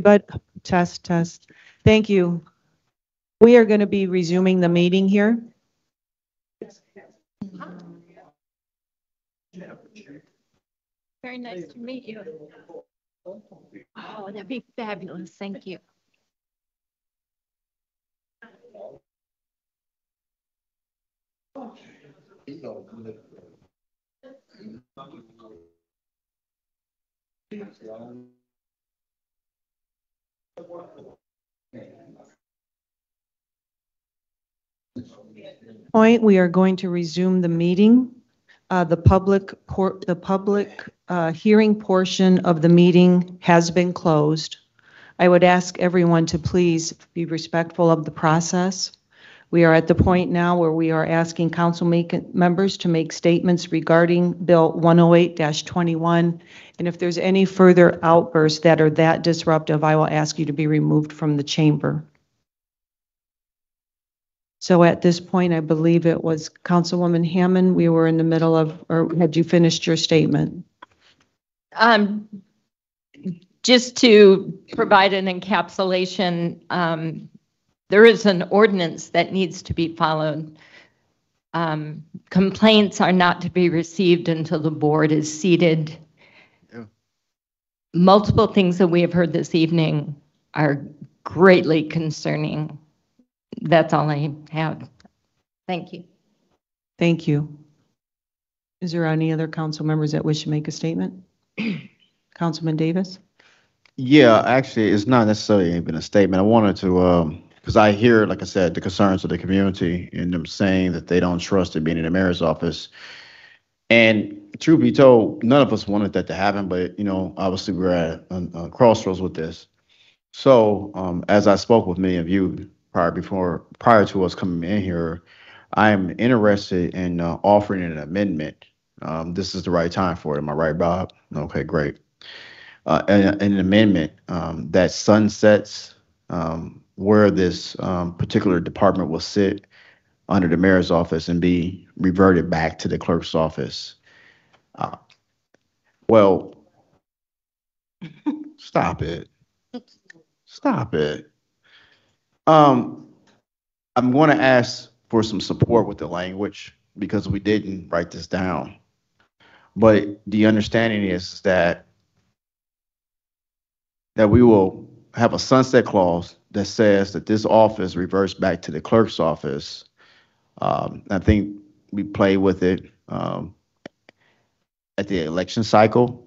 But test, test. Thank you. We are going to be resuming the meeting here. Very nice to meet you. Oh, that'd be fabulous. Thank you. Point, we are going to resume the meeting. The public hearing portion of the meeting has been closed. I would ask everyone to please be respectful of the process. We are at the point now where we are asking council members to make statements regarding Bill 108-21. And if there's any further outbursts that are that disruptive, I will ask you to be removed from the chamber. So at this point, I believe it was Councilwoman Hammond. We were in the middle of, or had you finished your statement? Just to provide an encapsulation, there is an ordinance that needs to be followed. Complaints are not to be received until the board is seated. Yeah. Multiple things that we have heard this evening are greatly concerning. That's all I have. Thank you. Thank you. Is there any other council members that wish to make a statement? Councilman Davis? Yeah, actually, it's not necessarily even a statement. I wanted to, because I hear, like I said, the concerns of the community and them saying that they don't trust it being in the mayor's office. And truth be told, none of us wanted that to happen, but, you know, obviously we're at a crossroads with this. So as I spoke with many of you prior to us coming in here, I'm interested in offering an amendment. This is the right time for it. Am I right, Bob? Okay, great. An amendment that sunsets where this particular department will sit under the mayor's office and be reverted back to the clerk's office. Well, stop it. Stop it. I'm going to ask for some support with the language because we didn't write this down. But the understanding is that we will have a sunset clause that says that this office reverts back to the clerk's office. I think we play with it at the election cycle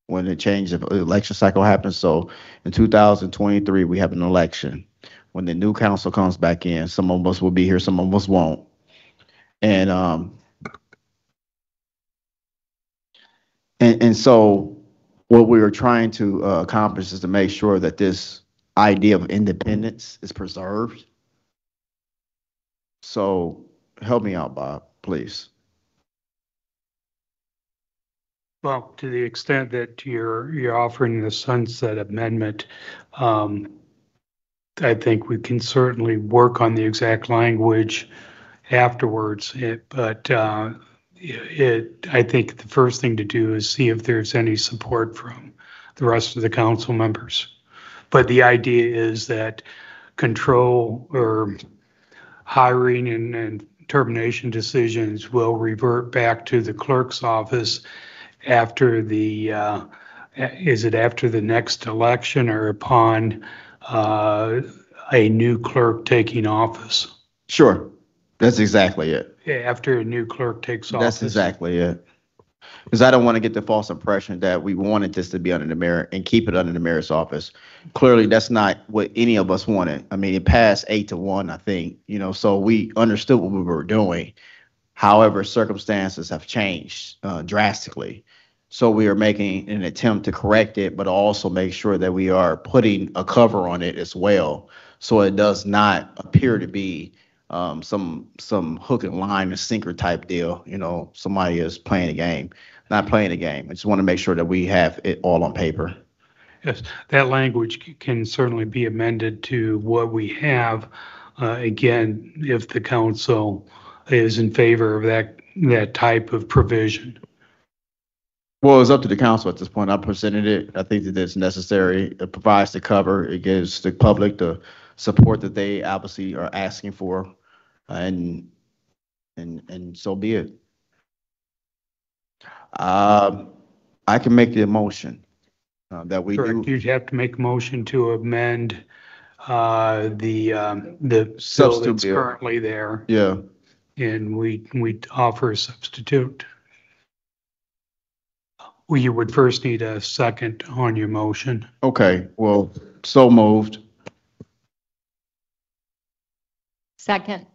when the change of election cycle happens. So in 2023, we have an election. When the new council comes back in, some of us will be here, some of us won't. And so what we were trying to accomplish is to make sure that this idea of independence is preserved. So help me out, Bob, please. Well, to the extent that you're offering the sunset amendment, I think we can certainly work on the exact language afterwards. But I think the first thing to do is see if there's any support from the rest of the council members. But the idea is that control or hiring and termination decisions will revert back to the clerk's office after the, is it after the next election or upon a new clerk taking office? Sure, that's exactly it. After a new clerk takes office. That's exactly it. Because I don't want to get the false impression that we wanted this to be under the mayor and keep it under the mayor's office. Clearly, that's not what any of us wanted. I mean, it passed 8-1, I think, you know, so we understood what we were doing. However, circumstances have changed drastically. So we are making an attempt to correct it, but also make sure that we are putting a cover on it as well. So it does not appear to be some hook and line and sinker type deal. You know, somebody is playing a game, not playing a game. I just want to make sure that we have it all on paper. Yes, that language can certainly be amended to what we have. Again, if the council is in favor of that type of provision. Well, it's up to the council at this point. I presented it. I think that it's necessary. It provides the cover. It gives the public the support that they obviously are asking for, and so be it. I can make the motion that we Correct. do. You'd have to make a motion to amend the bill Substitute that's bill. currently there, Yeah. and we offer a substitute. Well, you would first need a second on your motion. Okay. Well, so moved. Second.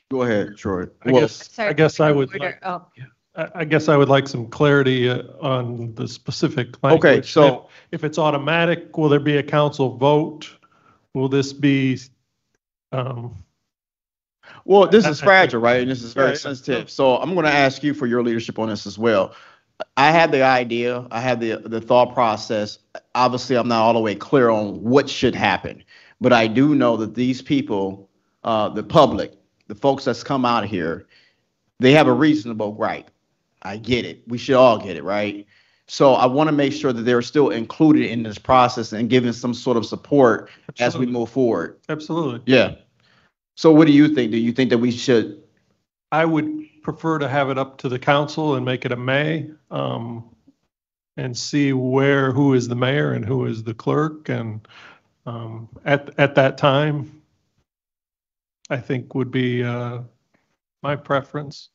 Go ahead, Troy. I Well, guess I would Order. like, Oh, I guess I would like some clarity on the specific language. Okay, so- If it's automatic, will there be a council vote? Will this be, Well, this is fragile, right? And this is very Yeah. sensitive. So I'm going to ask you for your leadership on this as well. I had the idea, I had the thought process. Obviously, I'm not all the way clear on what should happen, but I do know that these people, the public, the folks that's come out here, they have a reasonable gripe. I get it. We should all get it, right? So I want to make sure that they're still included in this process and given some sort of support as we move forward. absolutely. Yeah. So what do you think? Do you think that we should? I would prefer to have it up to the council and make it a May, and see who is the mayor and who is the clerk, and at that time, I think would be my preference.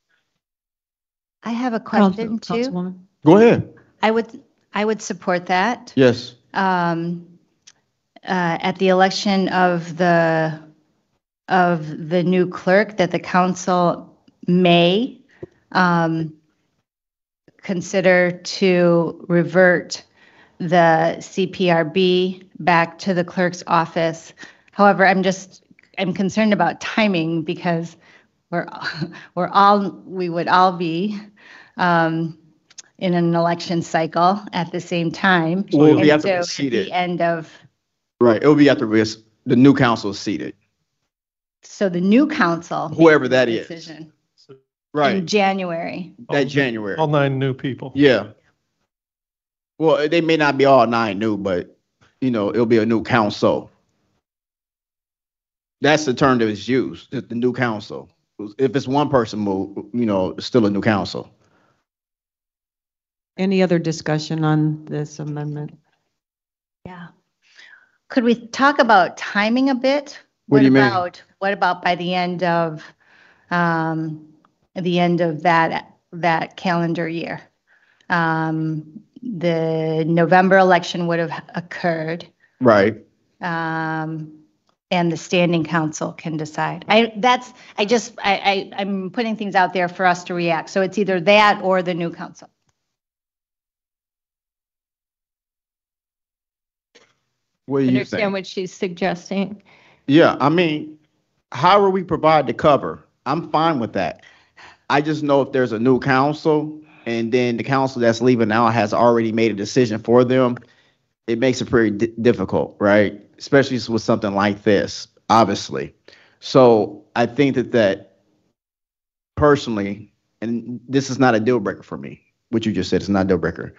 I have a question too. Councilwoman. Go ahead. I would support that. Yes. At the election of the new clerk, that the council may consider to revert the CPRB back to the clerk's office. However, I'm concerned about timing, because we would all be in an election cycle at the same time. Well, it'll be And after so we're at seated. the end of, Right. It'll be after the new council is seated, so the new council. whoever that makes is. the decision in Right. January. That January. All 9 new people. Yeah. Well, they may not be all 9 new, but it'll be a new council. That's the term that is used, the new council. If it's one person move, it's still a new council. Any other discussion on this amendment? Yeah. Could we talk about timing a bit? What do you mean? What about by the end of that calendar year? The November election would have occurred. Right. And the standing council can decide. I'm putting things out there for us to react. So it's either that or the new council. What do you understand think? what she's suggesting. Yeah, I mean, however we provide the cover, I'm fine with that. I just know if there's a new council and then the council that's leaving now has already made a decision for them, it makes it pretty difficult, right? Especially with something like this, obviously. So I think that personally, and this is not a deal breaker for me, what you just said is not a deal breaker.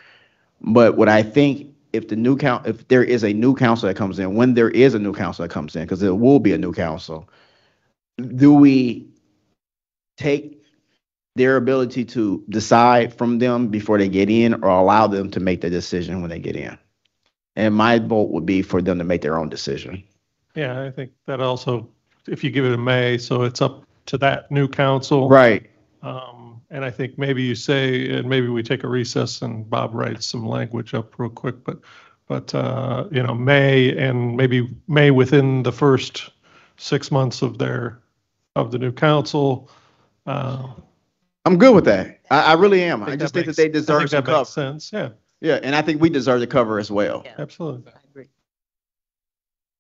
But what I think, if there is a new council that comes in, when there is a new council that comes in, because there will be a new council, do we take their ability to decide from them before they get in, or allow them to make the decision when they get in? And my vote would be for them to make their own decision. Yeah, I think that also, if you give it a May, so it's up to that new council. Right. And I think maybe you say, and maybe we take a recess and Bob writes some language up real quick, but May, and maybe May within the first 6 months of the new council. I'm good with that. I really am. I just think that they deserve some that cover. makes sense. Yeah, Yeah, and I think we deserve the cover as well. absolutely. I agree.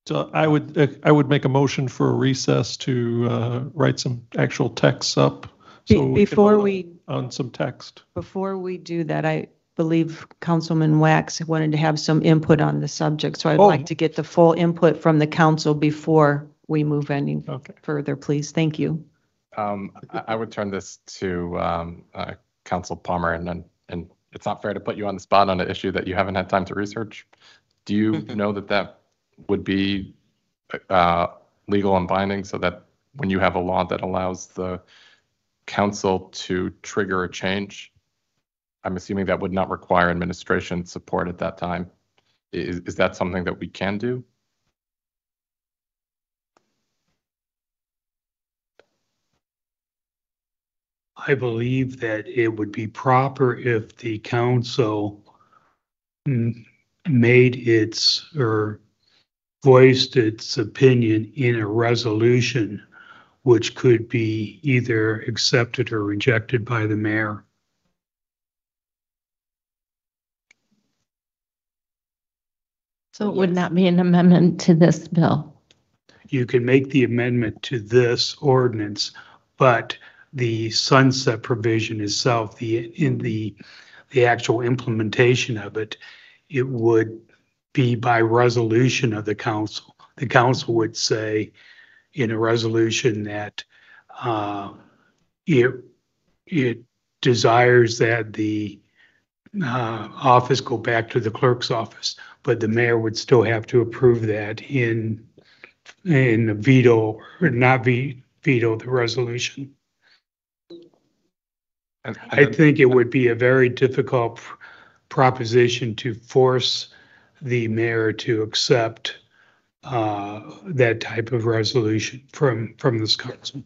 So I would make a motion for a recess to write some actual texts up. So Before we on some text. Before we do that, I believe Councilman Wax wanted to have some input on the subject. So I'd like to get the full input from the council before we move any further, please. Thank you. I would turn this to Council Palmer, and it's not fair to put you on the spot on an issue that you haven't had time to research. Do you know that that would be legal and binding, so that when you have a law that allows the council to trigger a change, I'm assuming that would not require administration support at that time. Is that something that we can do? I believe that it would be proper if the council made its or voiced its opinion in a resolution, which could be either accepted or rejected by the mayor. So it would not be an amendment to this bill. You can make the amendment to this ordinance, but the sunset provision itself, in the actual implementation of it, it would be by resolution of the council. The council would say in a resolution that it desires that the office go back to the clerk's office, but the mayor would still have to approve that in a veto or not veto the resolution. I think it would be a very difficult proposition to force the mayor to accept that type of resolution from this council.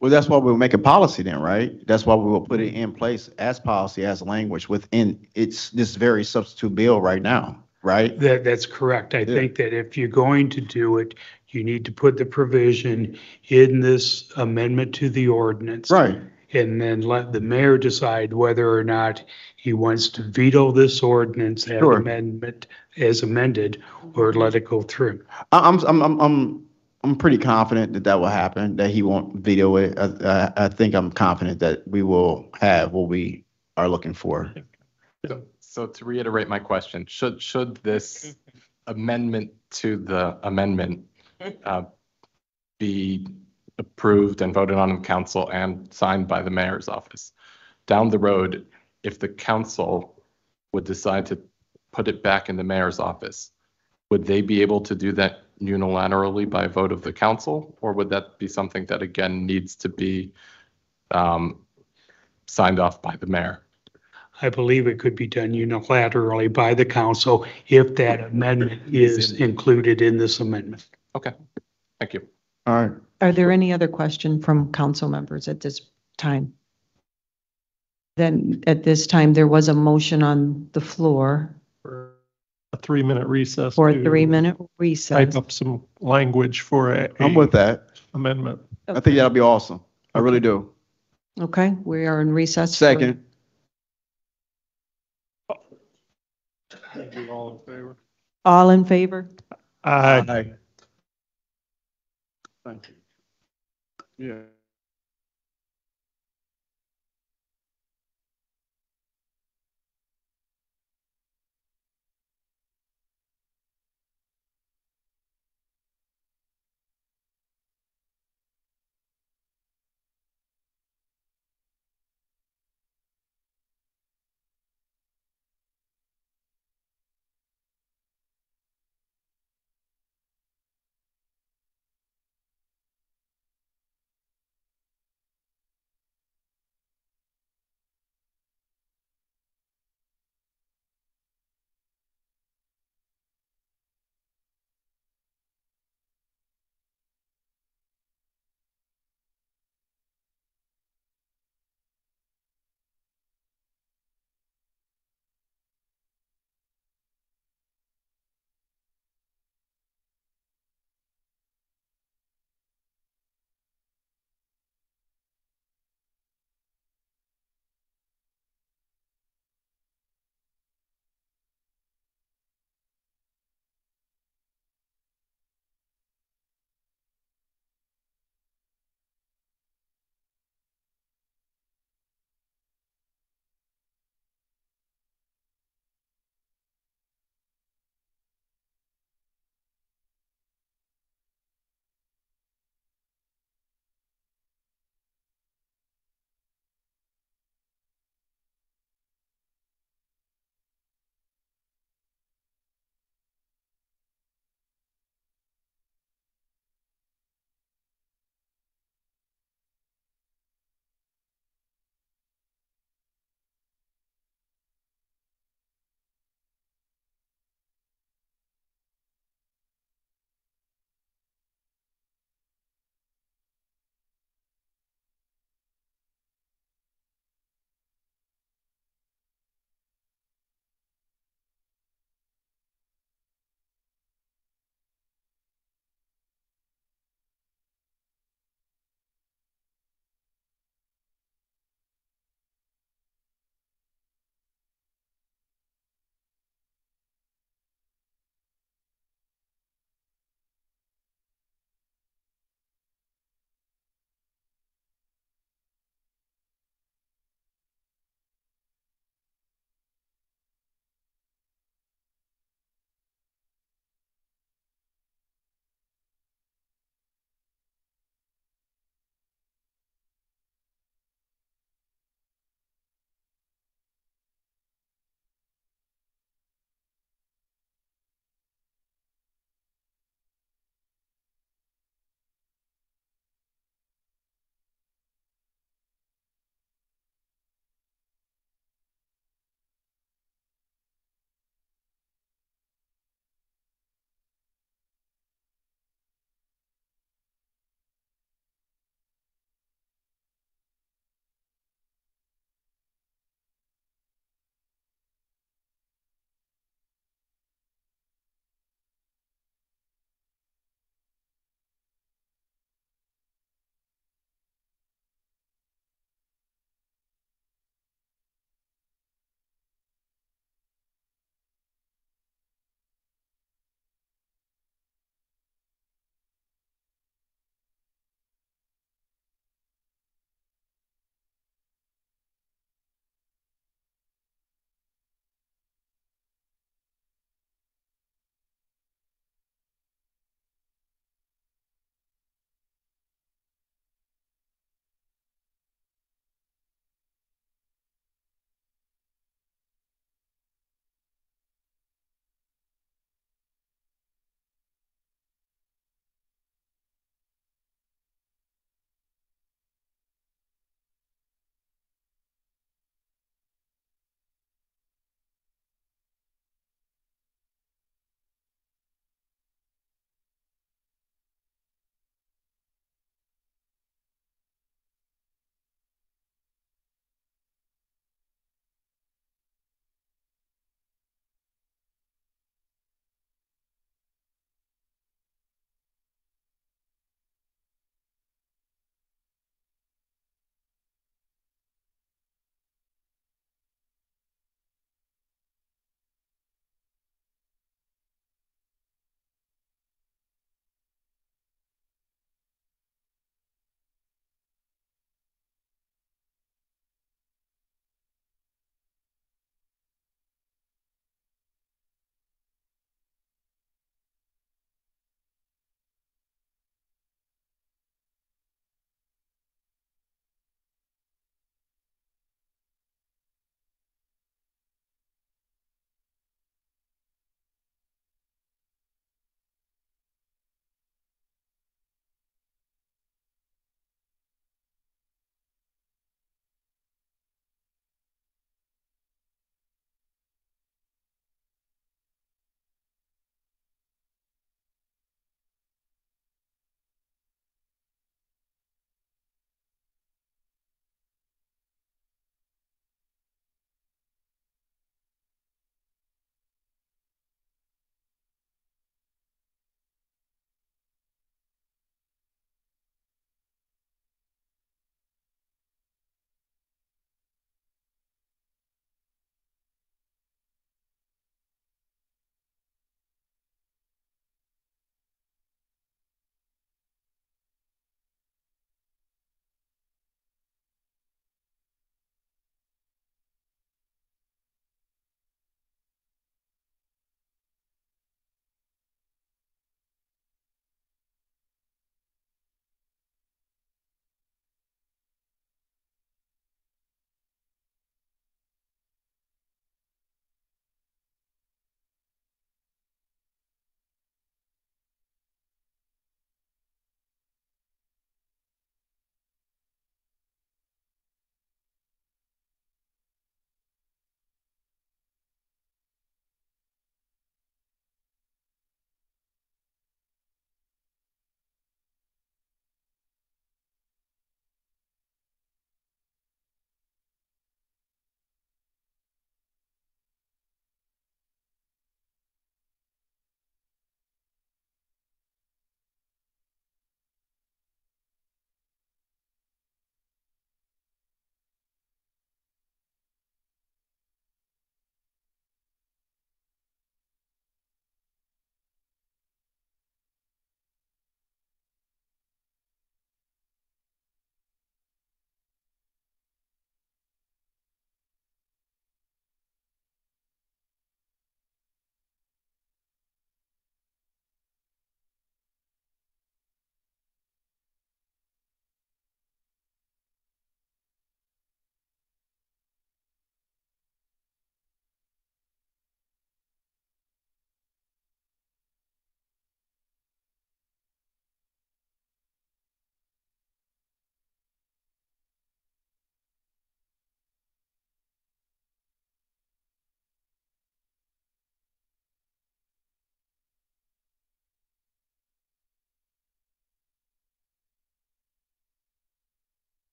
Well, that's why we'll make a policy then, right? That's why we will put it in place as policy, as language within this very substitute bill right now, right? That's correct. I think that if you're going to do it, you need to put the provision in this amendment to the ordinance. Right. And then let the mayor decide whether or not he wants to veto this ordinance as amendment as amended, or let it go through. I'm pretty confident that will happen, that he won't veto it. I think I'm confident that we will have what we are looking for. So to reiterate my question, should this amendment to the amendment be approved and voted on in council and signed by the mayor's office, down the road, if the council would decide to put it back in the mayor's office, would they be able to do that unilaterally by vote of the council, or would that be something that again needs to be signed off by the mayor? I believe it could be done unilaterally by the council if that amendment is included in this amendment. Okay, thank you. All right. Are there any other questions from council members at this time? Then at this time, there was a motion on the floor. For a 3-minute recess. For a 3-minute recess. Type up some language for I'm with that amendment. I think that'll be awesome. I really do. Okay, we are in recess. Second. All in favor? All in favor? Aye. Thank you. Yeah.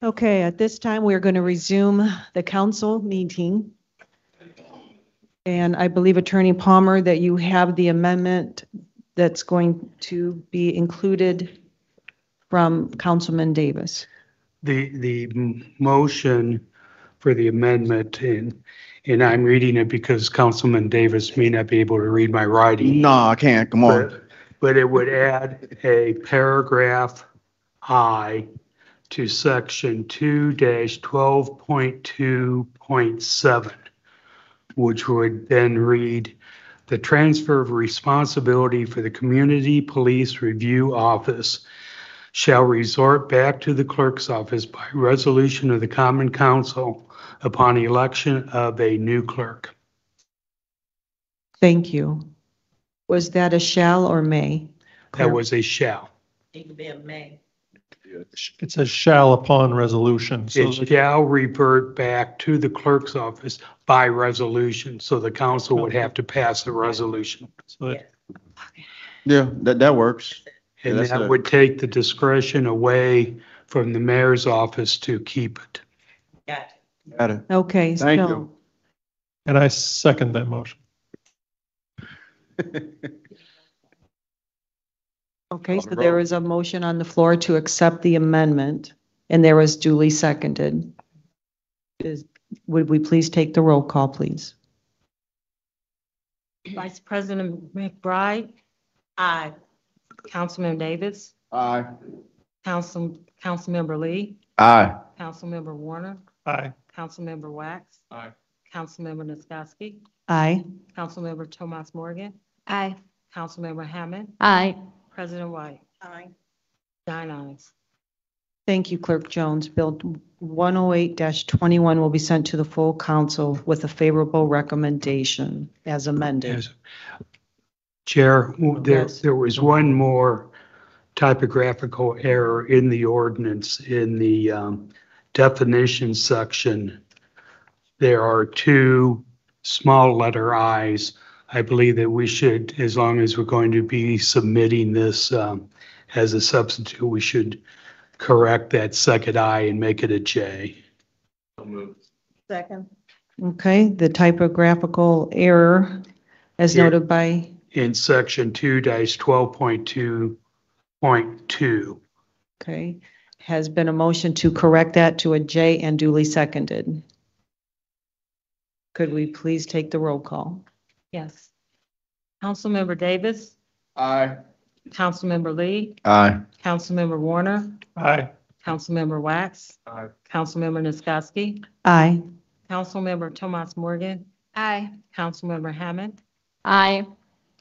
Okay, at this time, we're going to resume the council meeting. And I believe Attorney Palmer that you have the amendment that's going to be included from Councilman Davis. The motion for the amendment, and I'm reading it because Councilman Davis may not be able to read my writing. No, I can't. Come on. But it would add a paragraph I to section 2-12.2.7, which would then read, the transfer of responsibility for the Community Police Review Office shall resort back to the clerk's office by resolution of the Common Council upon election of a new clerk. Thank you. Was that a shall or may? That was a shall. It could be a May. It says shall upon resolution. So It shall revert back to the clerk's office by resolution, so the council would have to pass the resolution. Yeah, that works. And Yeah, that's that good. would take the discretion away from the mayor's office to keep it. Got it. Okay, Thank so you. And I second that motion. okay, so there is a motion on the floor to accept the amendment, and there was duly seconded. Would we please take the roll call, please? Vice President McBride? Aye. Councilman Davis? Aye. Councilmember Lee? Aye. Councilmember Warner? Aye. Councilmember Wax? Aye. Councilmember Niskoski? Aye. Councilmember Tomas Morgan? Aye. Councilmember Hammond? Aye. President White? Aye. 9 ayes. Thank you, Clerk Jones. Bill 108-21 will be sent to the full council with a favorable recommendation as amended. Yes. Chair, there was one more typographical error in the ordinance in the definition section. There are two small letter I's. I believe that we should, as long as we're going to be submitting this as a substitute, we should correct that second I and make it a J. Second. Okay, the typographical error as Here. noted by, In section 2-12.2.2. okay, has been a motion to correct that to a J and duly seconded. Could we please take the roll call? Yes. Councilmember Davis? Aye. Councilmember Lee? Aye. Councilmember Warner? Aye. Councilmember Wax? Aye. Councilmember Niskoski? Aye. Councilmember Tomas Morgan? Aye. Councilmember Hammond? Aye.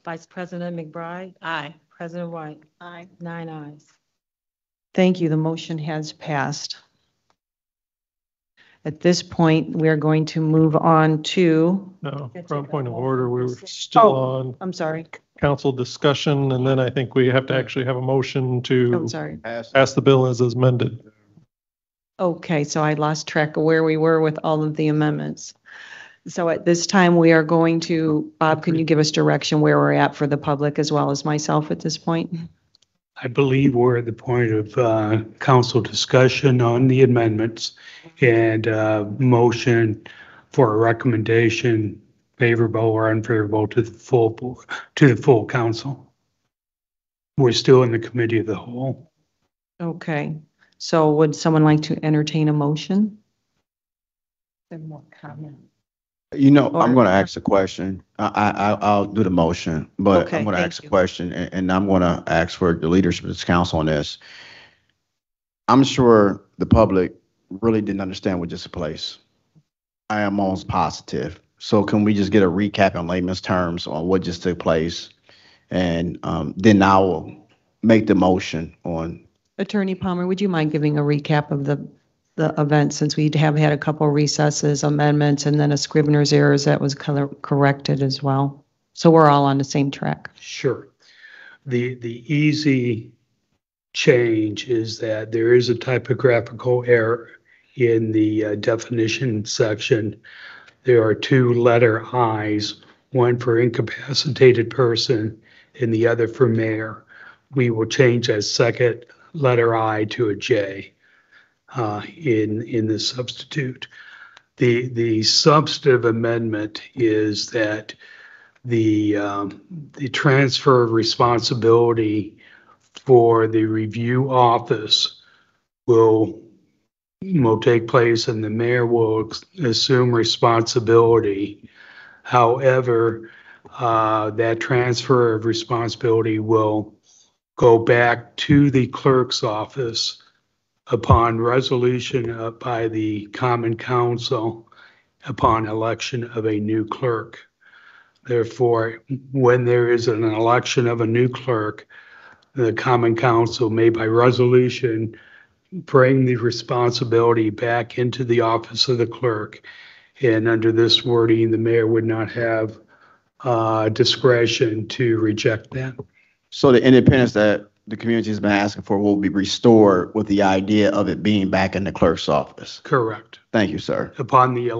Vice President McBride? Aye. President White? Aye. 9 ayes. Thank you. The motion has passed. At this point, we are going to move on to, No, from point of order, we were still on I'm sorry. council discussion, and then I think we have to actually have a motion to I'm sorry. pass the bill as amended. Okay, so I lost track of where we were with all of the amendments. So at this time, we are going to, Bob, can you give us direction where we're at for the public as well as myself at this point? I believe we're at the point of council discussion on the amendments and motion for a recommendation, favorable or unfavorable to the full council. We're still in the committee of the whole. Okay, so would someone like to entertain a motion? More comment. You know, I'm going to ask a question. I'll do the motion, but Okay, I'm going to thank ask a you. question, and I'm going to ask for the leadership of this council on this. I'm sure the public really didn't understand what just took place. I am almost positive. So can we just get a recap in layman's terms on what just took place? And then I will make the motion on. Attorney Palmer, would you mind giving a recap of the event, since we have had a couple recesses, amendments, and then a Scrivener's errors that was corrected as well? So we're all on the same track. Sure. The easy change is that there is a typographical error in the definition section. There are two letter I's, one for incapacitated person and the other for mayor. we will change that second letter I to a J in the substitute. The substantive amendment is that the transfer of responsibility for the review office will take place and the mayor will assume responsibility. However, that transfer of responsibility will go back to the clerk's office upon resolution by the Common Council upon election of a new clerk. Therefore, when there is an election of a new clerk, the Common Council may by resolution bring the responsibility back into the office of the clerk. And under this wording, the mayor would not have discretion to reject that. So the independence that the community has been asking for will be restored with the idea of it being back in the clerk's office. Correct. Thank you, sir. Upon the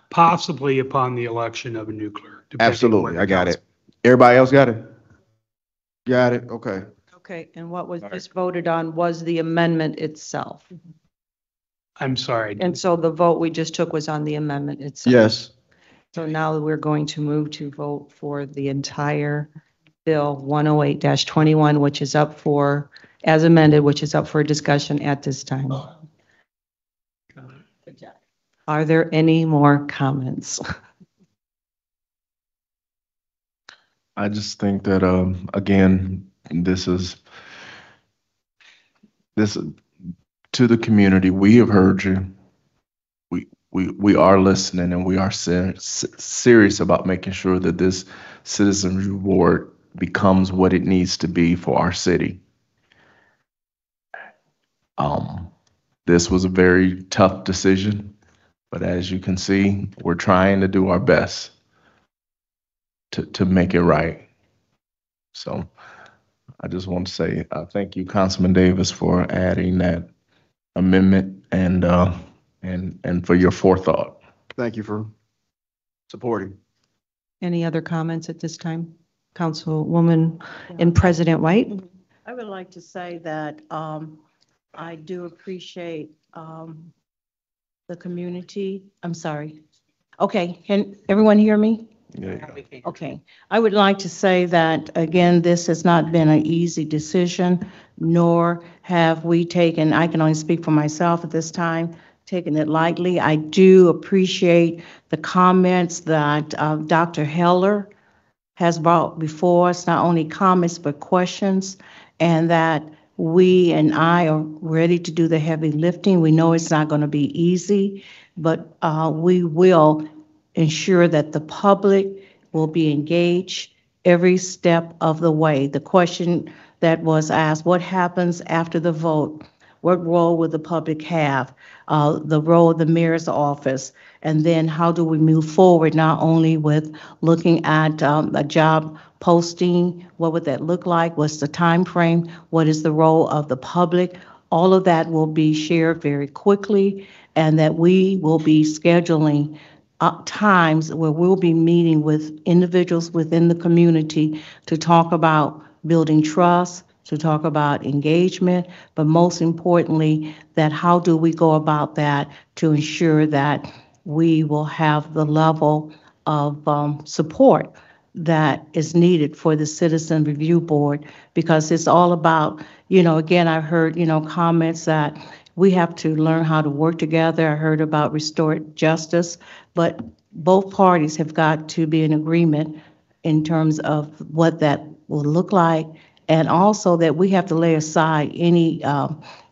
possibly upon the election of a new clerk. Absolutely, I got it. Everybody else got it? Got it, okay. Okay, and what was just voted on was the amendment itself. I'm sorry. And so the vote we just took was on the amendment itself. Yes. So now we're going to move to vote for the entire Bill 108-21, which is up for, as amended, which is up for discussion at this time. Are there any more comments? I just think that, again, this is to the community. We have heard you. We are listening, and we are serious about making sure that this citizens reward becomes what it needs to be for our city. This was a very tough decision, but as you can see, we're trying to do our best to make it right. So I just want to say thank you, Councilman Davis, for adding that amendment and for your forethought. Thank you for supporting. Any other comments at this time? Councilwoman and President White? I would like to say that I do appreciate the community. I'm sorry. Okay, can everyone hear me? Yeah. Okay. I would like to say that, again, this has not been an easy decision, nor have we taken, I can only speak for myself at this time, taken it lightly. I do appreciate the comments that Dr. Heller has brought before us, not only comments, but questions, and that we and I are ready to do the heavy lifting. We know it's not going to be easy, but we will ensure that the public will be engaged every step of the way. The question that was asked, what happens after the vote? What role will the public have? The role of the mayor's office, and then how do we move forward, not only with looking at a job posting, what would that look like? What's the time frame? What is the role of the public? All of that will be shared very quickly, and that we will be scheduling times where we'll be meeting with individuals within the community to talk about building trust, to talk about engagement, but most importantly, that how do we go about that to ensure that we will have the level of support that is needed for the Citizen Review Board, because it's all about, again, I heard, comments that we have to learn how to work together. I heard about restored justice, but both parties have got to be in agreement in terms of what that will look like, and also that we have to lay aside any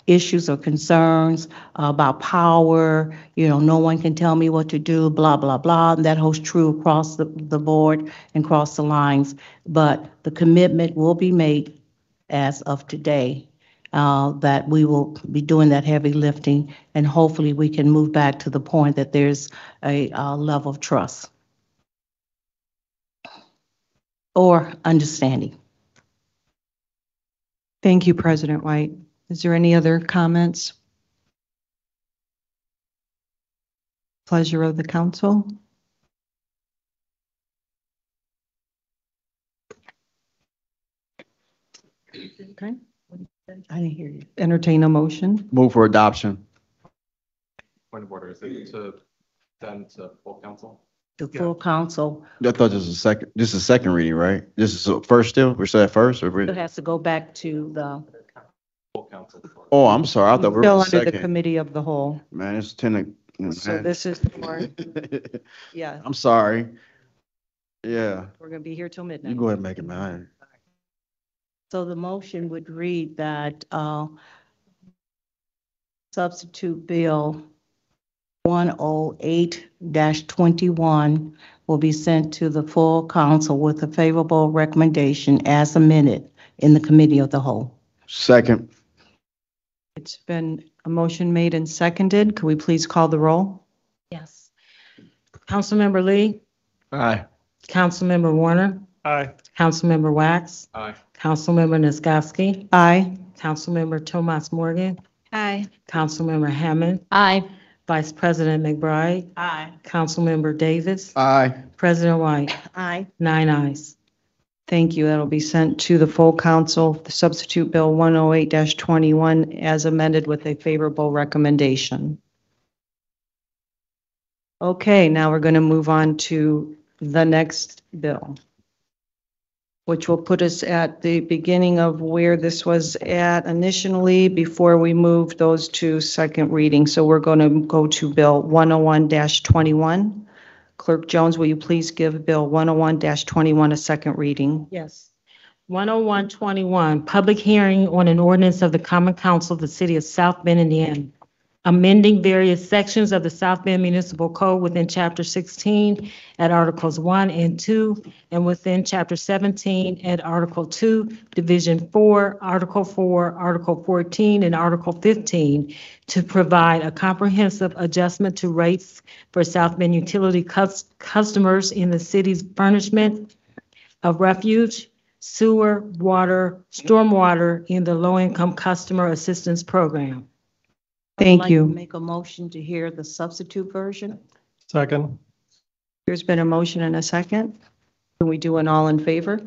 issues or concerns about power, no one can tell me what to do, blah, blah, blah. And that holds true across the board and across the lines. But the commitment will be made as of today that we will be doing that heavy lifting, and hopefully we can move back to the point that there's a level of trust or understanding. Thank you, President White. Is there any other comments? Pleasure of the council. Okay, I didn't hear you. entertain a motion. Move for adoption. Point of order, is it to send to full council? The full council, I thought this is a second reading, right? This is a first still? We're still at first? Or it has to go back to the, Full council. Oh, I'm sorry. I thought we were Still on under the second. committee of the whole. Man, it's 10. So this is for, yeah, I'm sorry. Yeah, we're gonna be here till you midnight. go ahead and make it, man. so the motion would read that, substitute bill 108-21 will be sent to the full council with a favorable recommendation as amended in the committee of the whole. Second. It's been a motion made and seconded. Could we please call the roll? Yes. Councilmember Lee, Aye. Councilmember Warner, Aye. Councilmember Wax, Aye. Councilmember Nisgowsky, Aye. Councilmember Tomas Morgan, Aye. Councilmember Hammond, Aye. Vice President McBride, Aye. Councilmember Davis, Aye. President White, Aye. 9 ayes. Thank you. That'll be sent to the full council, the substitute bill 108-21 as amended with a favorable recommendation. Okay, now we're going to move on to the next bill, which will put us at the beginning of where this was at initially before we moved those to second reading. So we're going to go to Bill 101-21. Clerk Jones, will you please give Bill 101-21 a second reading? Yes. 10121, public hearing on an ordinance of the Common Council of the City of South Bend, Indiana, amending various sections of the South Bend Municipal Code within Chapter 16 at Articles 1 and 2, and within Chapter 17 at Article 2, Division 4, Article 4, Article 14, and Article 15 to provide a comprehensive adjustment to rates for South Bend utility customers in the city's furnishment of refuge, sewer, water, stormwater in the low-income customer assistance program. Thank I'd like to you. make a motion to hear the substitute version. Second. There's been a motion and a second. Can we do an all in favor?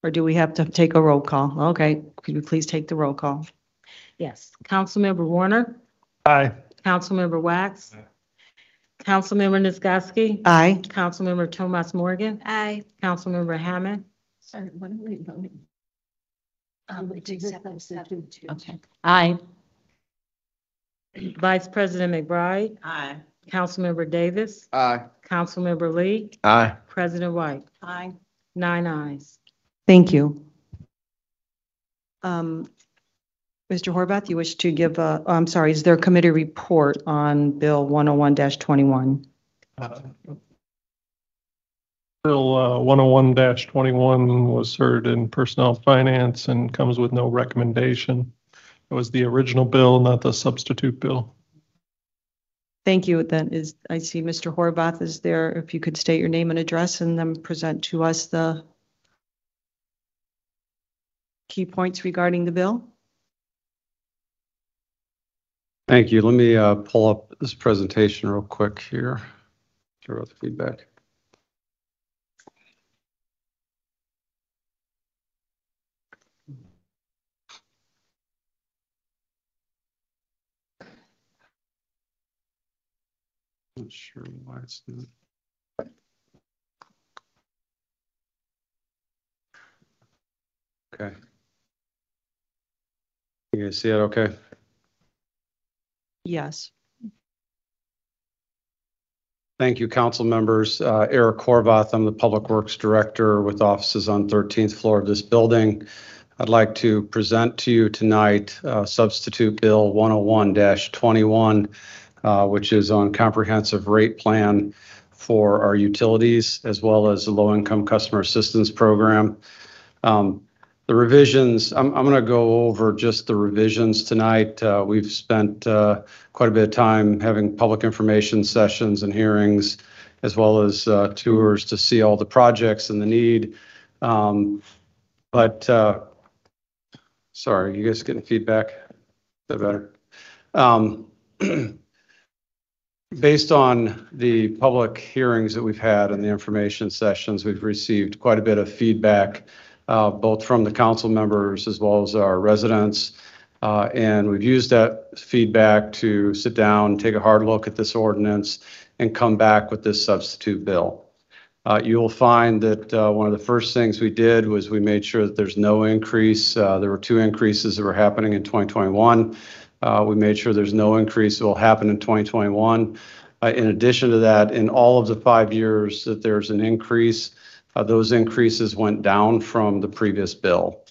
Or do we have to take a roll call? Okay, could you please take the roll call? Yes. Councilmember Warner, Aye. Councilmember Wax, Councilmember Nisgowsky, Aye. Councilmember Tomas Morgan, Aye. Councilmember Hammond, Sorry, what are we voting? Okay. Aye. Vice President McBride, Aye. Councilmember Davis, Aye. Councilmember Lee, Aye. President White, Aye. 9 ayes. Thank you. Mr. Horvath, you wish to give a, I'm sorry, is there a committee report on Bill 101-21? Bill 101-21 was heard in Personnel Finance and comes with no recommendation. It was the original bill, not the substitute bill. Thank you. Then I see Mr. Horvath is there. If you could state your name and address and then present to us the key points regarding the bill. Thank you. Let me pull up this presentation real quick here. Sorry about the feedback. Not sure why it's not. Okay. You guys see it okay? Yes. Thank you, council members. Eric Horvath, I'm the Public Works Director with offices on 13th floor of this building. I'd like to present to you tonight Substitute Bill 101-21, which is on comprehensive rate plan for our utilities as well as the low-income customer assistance program. The revisions, I'm going to go over just the revisions tonight. We've spent quite a bit of time having public information sessions and hearings, as well as tours to see all the projects and the need. Sorry, you guys getting feedback? Is that better? Based on the public hearings that we've had and the information sessions, we've received quite a bit of feedback both from the council members as well as our residents. And we've used that feedback to sit down, take a hard look at this ordinance, and come back with this substitute bill. You'll find that one of the first things we did was we made sure that there's no increase. There were 2 increases that were happening in 2021. We made sure there's no increase that will happen in 2021. In addition to that, in all of the 5 years that there's an increase, those increases went down from the previous bill.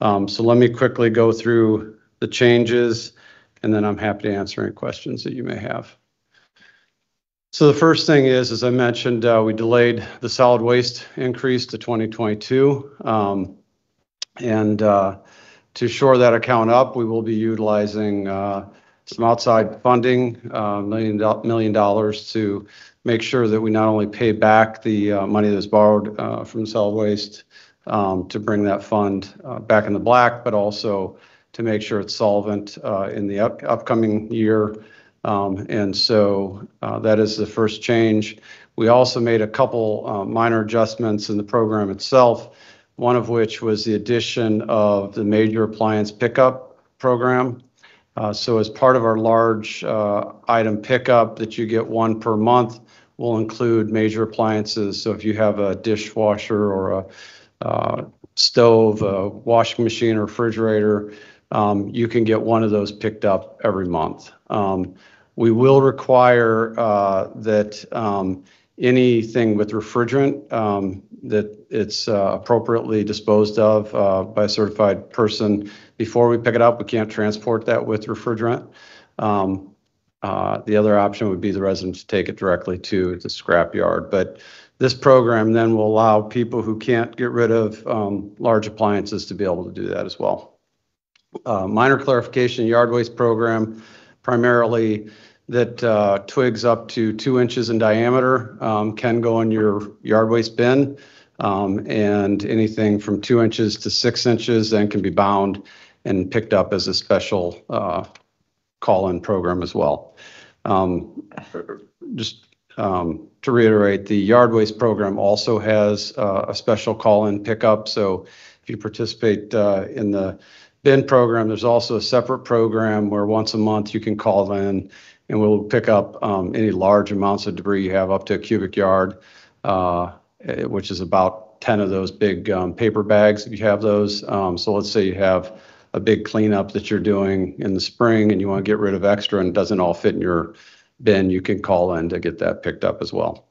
So let me quickly go through the changes, and then I'm happy to answer any questions that you may have. So the first thing is, as I mentioned, we delayed the solid waste increase to 2022. And to shore that account up, we will be utilizing some outside funding, $1 million to make sure that we not only pay back the money that's borrowed from solid waste to bring that fund back in the black, but also to make sure it's solvent in the upcoming year. And so that is the first change. We also made a couple minor adjustments in the program itself, one of which was the addition of the major appliance pickup program. So as part of our large item pickup that you get 1 per month, will include major appliances. So if you have a dishwasher or a stove, a washing machine, or refrigerator, you can get 1 of those picked up every month. We will require that anything with refrigerant, that it's appropriately disposed of by a certified person before we pick it up. We can't transport that with refrigerant. The other option would be the residents take it directly to the scrap yard. But this program then will allow people who can't get rid of large appliances to be able to do that as well. Minor clarification, yard waste program, primarily that twigs up to 2 inches in diameter can go in your yard waste bin, and anything from 2 inches to 6 inches then can be bound and picked up as a special call-in program as well. Just to reiterate, the yard waste program also has a special call-in pickup. So if you participate in the bin program, there's also a separate program where once a month you can call in and we'll pick up any large amounts of debris you have up to a cubic yard, which is about 10 of those big paper bags if you have those. So let's say you have a big cleanup that you're doing in the spring and you want to get rid of extra and it doesn't all fit in your bin, you can call in to get that picked up as well.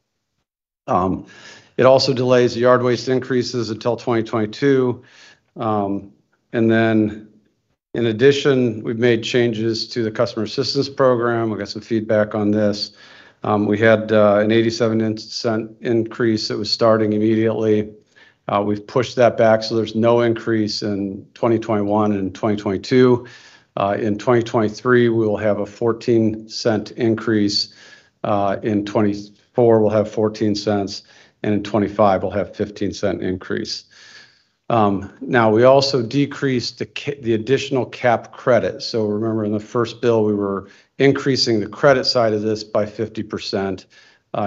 It also delays the yard waste increases until 2022. And then in addition, we've made changes to the customer assistance program. We got some feedback on this. We had an 87-cent increase that was starting immediately. We've pushed that back, so there's no increase in 2021 and 2022. In 2023, we will have a 14-cent increase. In 24, we'll have 14 cents, and in 25, we'll have 15-cent increase. Now, we also decreased the additional cap credit. So remember, in the first bill, we were increasing the credit side of this by 50%.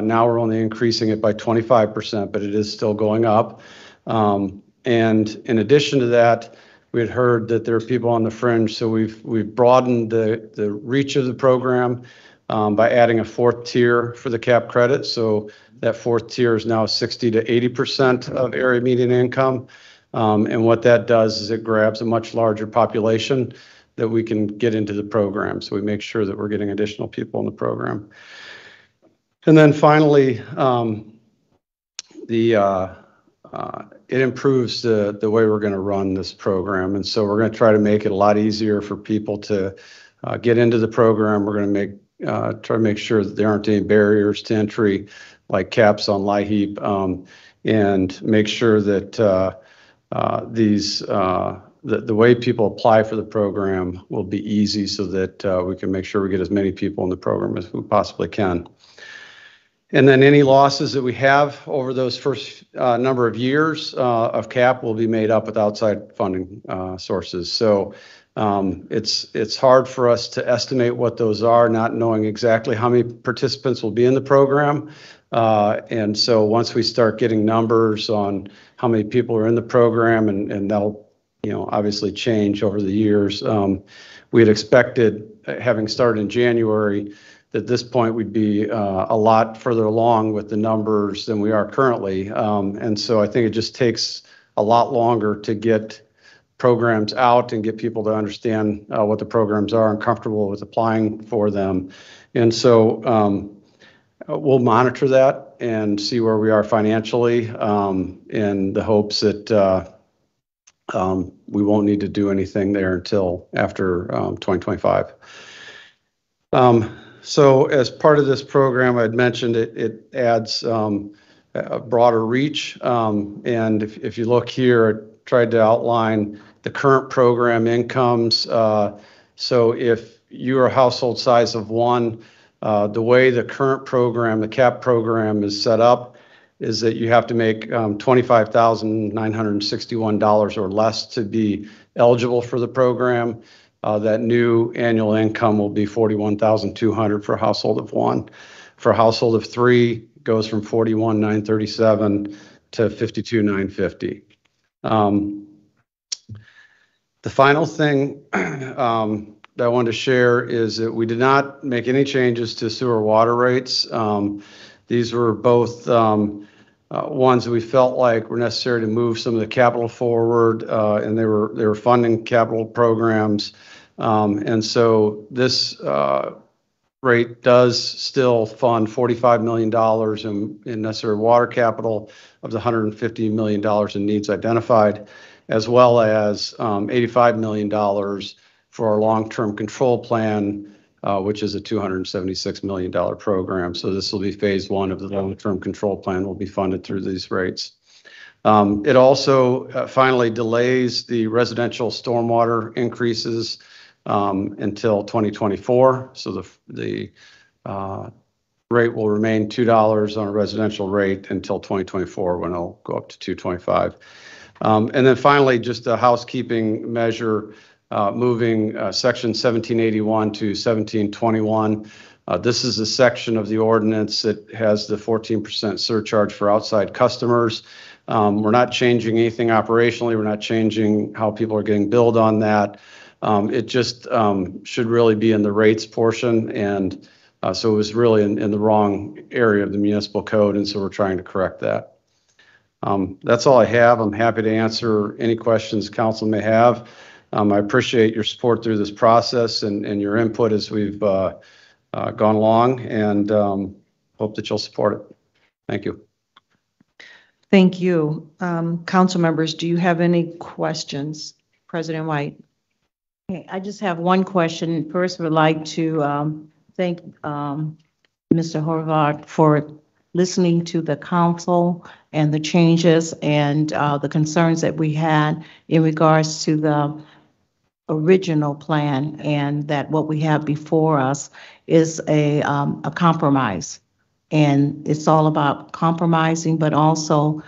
Now we're only increasing it by 25%, but it is still going up. And in addition to that, we had heard that there are people on the fringe, so we've broadened the reach of the program by adding a 4th tier for the cap credit. So that 4th tier is now 60 to 80% of area median income. And what that does is it grabs a much larger population that we can get into the program. So we make sure that we're getting additional people in the program. And then finally, it improves the way we're going to run this program. And so we're going to try to make it a lot easier for people to get into the program. We're going to try to make sure that there aren't any barriers to entry, like caps on LIHEAP, and make sure that the way people apply for the program will be easy so that we can make sure we get as many people in the program as we possibly can. And then any losses that we have over those first number of years of cap will be made up with outside funding sources. So it's hard for us to estimate what those are, not knowing exactly how many participants will be in the program. And so once we start getting numbers on how many people are in the program, and that'll, obviously change over the years, we had expected, having started in January, that at this point we'd be a lot further along with the numbers than we are currently. And so I think it just takes a lot longer to get programs out and get people to understand what the programs are and comfortable with applying for them. And so we'll monitor that and see where we are financially, in the hopes that we won't need to do anything there until after 2025. So as part of this program, I'd mentioned it adds a broader reach. And if you look here, I tried to outline the current program incomes. So if you're a household size of one, the way the current program, the CAP program, is set up is that you have to make $25,961 or less to be eligible for the program. That new annual income will be $41,200 for a household of one. For a household of three, it goes from $41,937 to $52,950. The final thing that I wanted to share is that we did not make any changes to sewer water rates. These were both ones that we felt like were necessary to move some of the capital forward, and they were funding capital programs. And so this rate does still fund $45 million in necessary water capital of the $150 million in needs identified, as well as $85 million for our long-term control plan, which is a $276 million program. So this will be phase one of the long-term control plan, will be funded through these rates. It also finally delays the residential stormwater increases until 2024. So the rate will remain $2 on a residential rate until 2024, when it'll go up to $2.25. And then finally, just a housekeeping measure, moving section 1781 to 1721. This is a section of the ordinance that has the 14% surcharge for outside customers. We're not changing anything operationally. We're not changing how people are getting billed on that. It just should really be in the rates portion. And so it was really in the wrong area of the municipal code. And so we're trying to correct that. That's all I have. I'm happy to answer any questions council may have. I appreciate your support through this process and your input as we've gone along, and hope that you'll support it. Thank you. Thank you. Council members, do you have any questions? President White. Okay, I just have one question. First, would like to thank Mr. Horvath for listening to the council and the changes and the concerns that we had in regards to the original plan, and that what we have before us is a compromise. And it's all about compromising, but also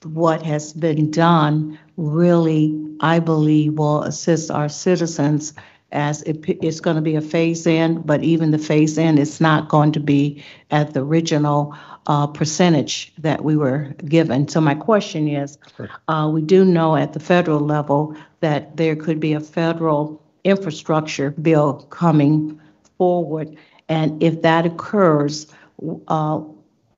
what has been done really, I believe, will assist our citizens, as it's going to be a phase in, but even the phase in is not going to be at the original percentage that we were given. So my question is, we do know at the federal level that there could be a federal infrastructure bill coming forward. And if that occurs,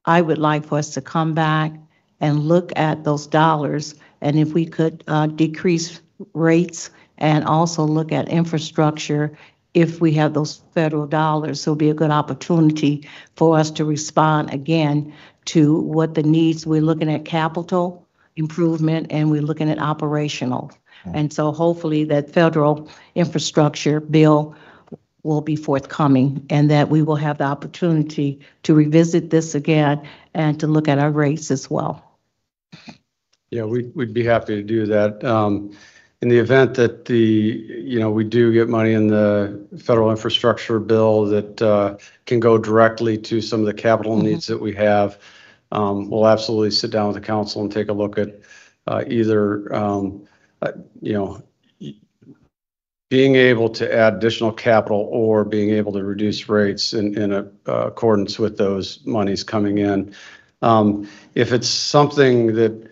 I would like for us to come back and look at those dollars, and if we could decrease rates and also look at infrastructure if we have those federal dollars. So it'll be a good opportunity for us to respond again to what the needs. We're looking at capital improvement and we're looking at operational. And so hopefully that federal infrastructure bill will be forthcoming, and that we will have the opportunity to revisit this again and to look at our rates as well. Yeah, we'd be happy to do that. In the event that we do get money in the federal infrastructure bill that can go directly to some of the capital needs that we have, we'll absolutely sit down with the council and take a look at either, being able to add additional capital or being able to reduce rates in accordance with those monies coming in. If it's something that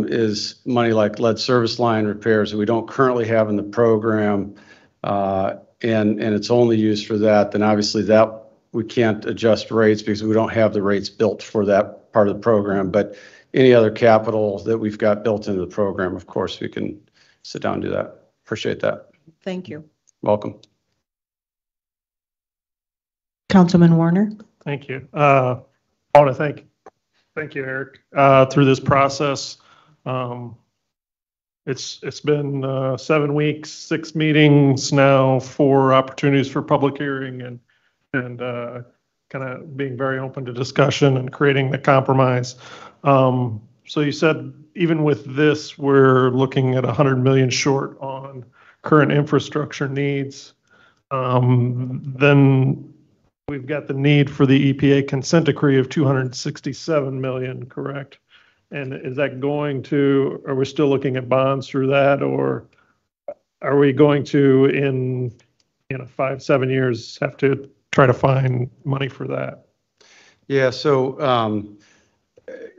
is money like lead service line repairs that we don't currently have in the program, and it's only used for that, then obviously that we can't adjust rates because we don't have the rates built for that part of the program. But any other capital that we've got built into the program, of course, we can sit down and do that. Appreciate that. Thank you. Welcome. Councilman Warner? Thank you. I want to thank you, Eric, through this process. It's been 7 weeks, 6 meetings now, 4 opportunities for public hearing, and kind of being very open to discussion and creating the compromise. So you said even with this, we're looking at 100 million short on current infrastructure needs. Then we've got the need for the EPA consent decree of 267 million, correct? And is that going to, are we still looking at bonds through that, or are we going to, in 5-7 years, have to try to find money for that? Yeah, so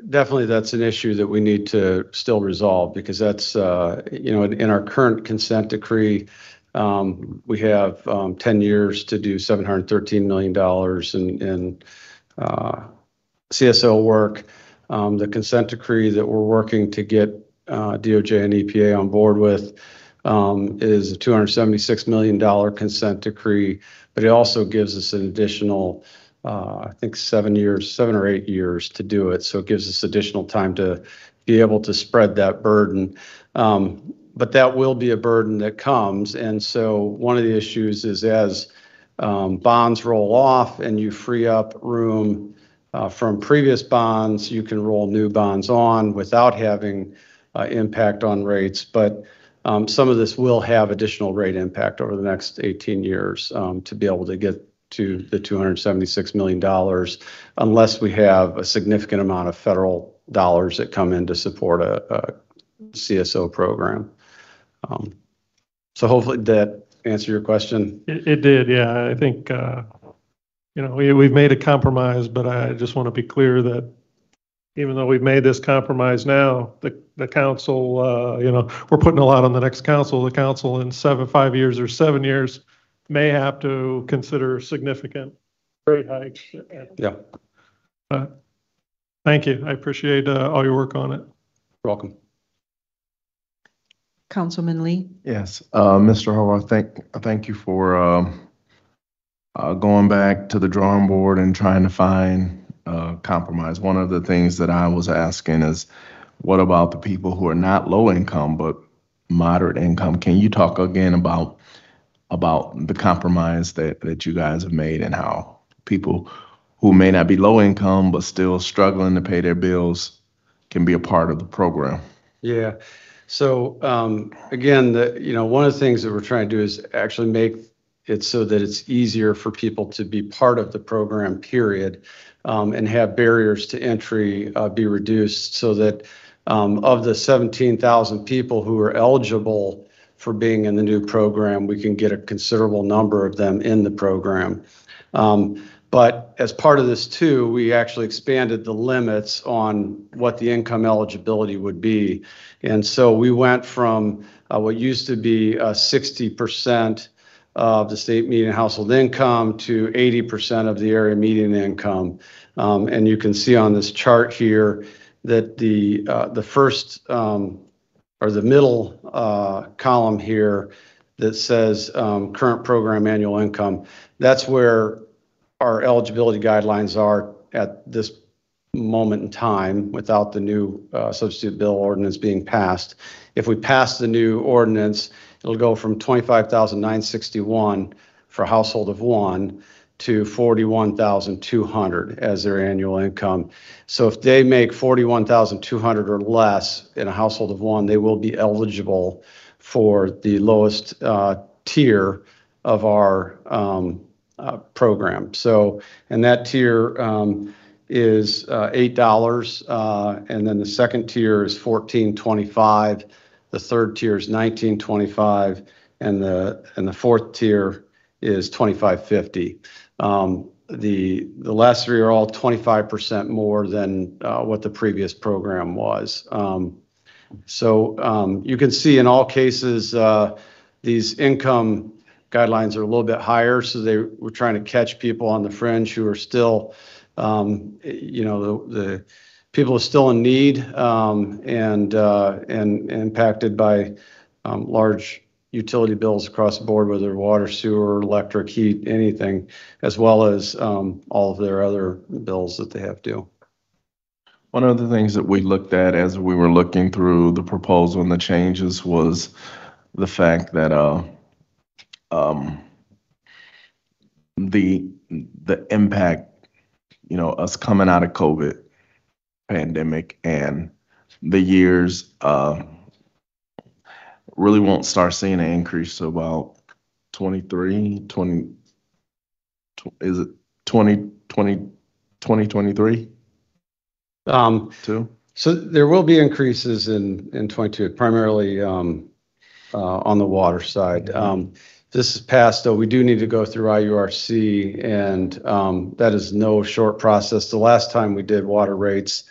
definitely that's an issue that we need to still resolve, because that's, in our current consent decree, we have 10 years to do $713 million in CSO work. The consent decree that we're working to get DOJ and EPA on board with is a $276 million consent decree, but it also gives us an additional, I think 7 or 8 years to do it. So it gives us additional time to be able to spread that burden. But that will be a burden that comes. And so one of the issues is as bonds roll off and you free up room from previous bonds, you can roll new bonds on without having impact on rates. But some of this will have additional rate impact over the next 18 years to be able to get to the $276 million, unless we have a significant amount of federal dollars that come in to support a CSO program. So hopefully that answered your question. It did, yeah. I think, we've made a compromise, but I just want to be clear that even though we've made this compromise now, the council, we're putting a lot on the next council. The council in 5 years or 7 years may have to consider significant rate hikes. Yeah. Thank you. I appreciate all your work on it. You're welcome. Councilman Lee? Yes, Mr. Howard, thank you for going back to the drawing board and trying to find compromise. One of the things that I was asking is, what about the people who are not low income but moderate income? Can you talk again about the compromise that you guys have made, and how people who may not be low income but still struggling to pay their bills can be a part of the program? Yeah. So again, one of the things that we're trying to do is actually make it so that it's easier for people to be part of the program, period, and have barriers to entry be reduced, so that of the 17,000 people who are eligible for being in the new program, we can get a considerable number of them in the program. But as part of this too, we actually expanded the limits on what the income eligibility would be. And so we went from what used to be 60% of the state median household income to 80% of the area median income. And you can see on this chart here that the first or the middle column here that says current program annual income, that's where our eligibility guidelines are at this moment in time without the new substitute bill ordinance being passed. If we pass the new ordinance, it'll go from $25,961 for a household of one to $41,200 as their annual income. So if they make $41,200 or less in a household of one, they will be eligible for the lowest tier of our program. So, and that tier is $8, and then the second tier is $14.25, the third tier is $19.25, and the fourth tier is 2550. The last three are all 25% more than what the previous program was. So you can see in all cases, these income guidelines are a little bit higher, so they were trying to catch people on the fringe who are still, the people are still in need and impacted by large utility bills across the board, whether water, sewer, electric, heat, anything, as well as all of their other bills that they have due. One of the things that we looked at as we were looking through the proposal and the changes was the fact that the impact, us coming out of COVID pandemic and the years really won't start seeing an increase to about 2023? So there will be increases in 22, primarily on the water side. This is passed, though, we do need to go through IURC, and that is no short process. The last time we did water rates,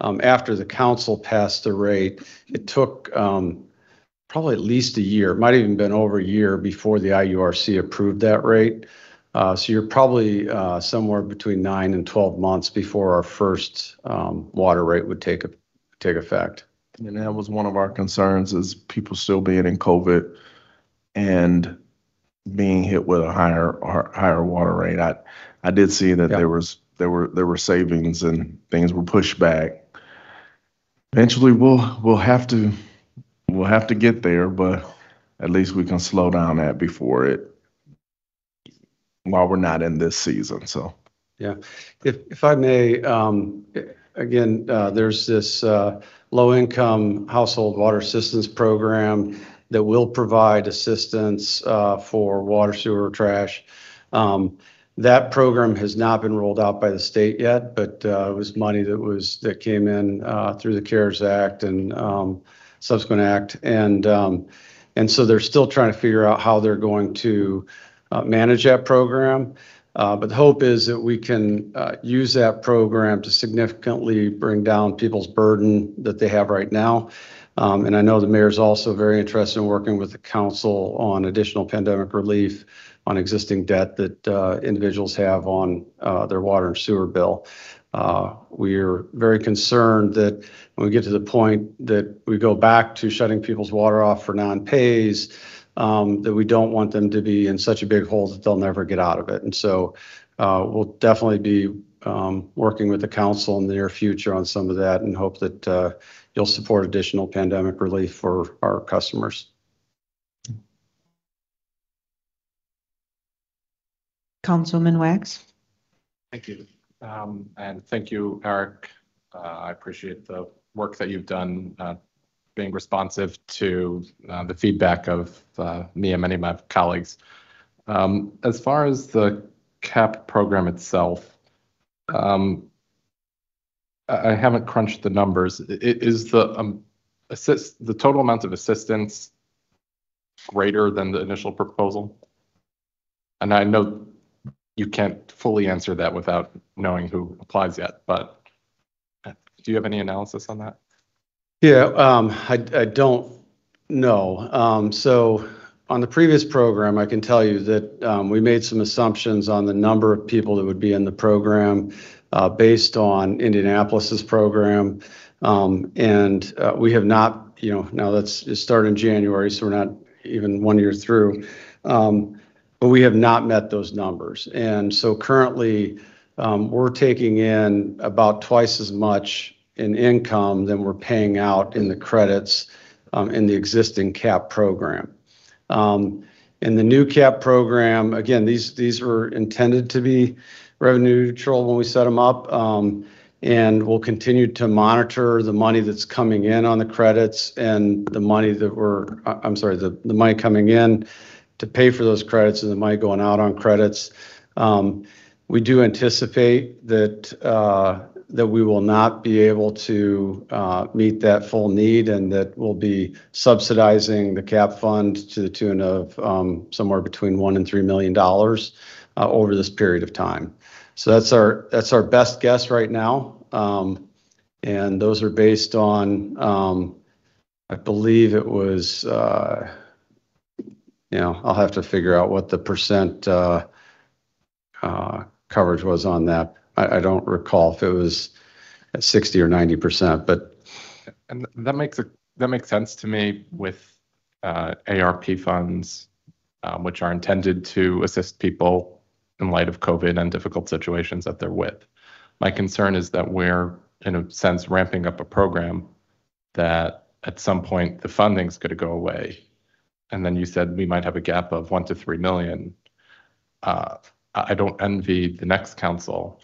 after the council passed the rate, it took probably at least a year, it might have even been over a year before the IURC approved that rate. So you're probably somewhere between 9 and 12 months before our first water rate would take effect. And that was one of our concerns, is people still being in COVID and being hit with a higher water rate. I did see that there were savings and things were pushed back. Eventually, we'll have to get there, but at least we can slow down that while we're not in this season. So yeah, if I may, again, there's this low-income household water assistance program that will provide assistance for water, sewer, trash. That program has not been rolled out by the state yet, but it was money that came in through the CARES Act and subsequent act, and so they're still trying to figure out how they're going to manage that program. But the hope is that we can use that program to significantly bring down people's burden that they have right now. And I know the mayor is also very interested in working with the council on additional pandemic relief on existing debt that individuals have on their water and sewer bill. We are very concerned that when we get to the point that we go back to shutting people's water off for non-pays, that we don't want them to be in such a big hole that they'll never get out of it. And so we'll definitely be working with the council in the near future on some of that, and hope that you'll support additional pandemic relief for our customers. Councilman Wax. Thank you. And thank you, Eric. I appreciate the work that you've done being responsive to the feedback of me and many of my colleagues. As far as the CAP program itself, I haven't crunched the numbers. Is the total amount of assistance greater than the initial proposal? And I know you can't fully answer that without knowing who applies yet, but do you have any analysis on that? Yeah, I don't know. So on the previous program, I can tell you that we made some assumptions on the number of people that would be in the program based on Indianapolis's program. And we have not, now that's it started in January, so we're not even 1 year through. But we have not met those numbers. And so currently, we're taking in about twice as much in income than we're paying out in the credits in the existing CAP program. In the new CAP program, again, these were intended to be revenue neutral when we set them up, and we'll continue to monitor the money that's coming in on the credits and the money that the money coming in to pay for those credits and the money going out on credits. We do anticipate that that we will not be able to meet that full need, and that we'll be subsidizing the CAP fund to the tune of somewhere between $1 and $3 million over this period of time. So that's our best guess right now. And those are based on, I believe it was, I'll have to figure out what the percent coverage was on that. I don't recall if it was at 60 or 90%, but. And that makes sense to me with ARP funds, which are intended to assist people in light of COVID and difficult situations that they're with. My concern is that we're, in a sense, ramping up a program that at some point the funding's going to go away. And then you said we might have a gap of 1 to 3 million. I don't envy the next council,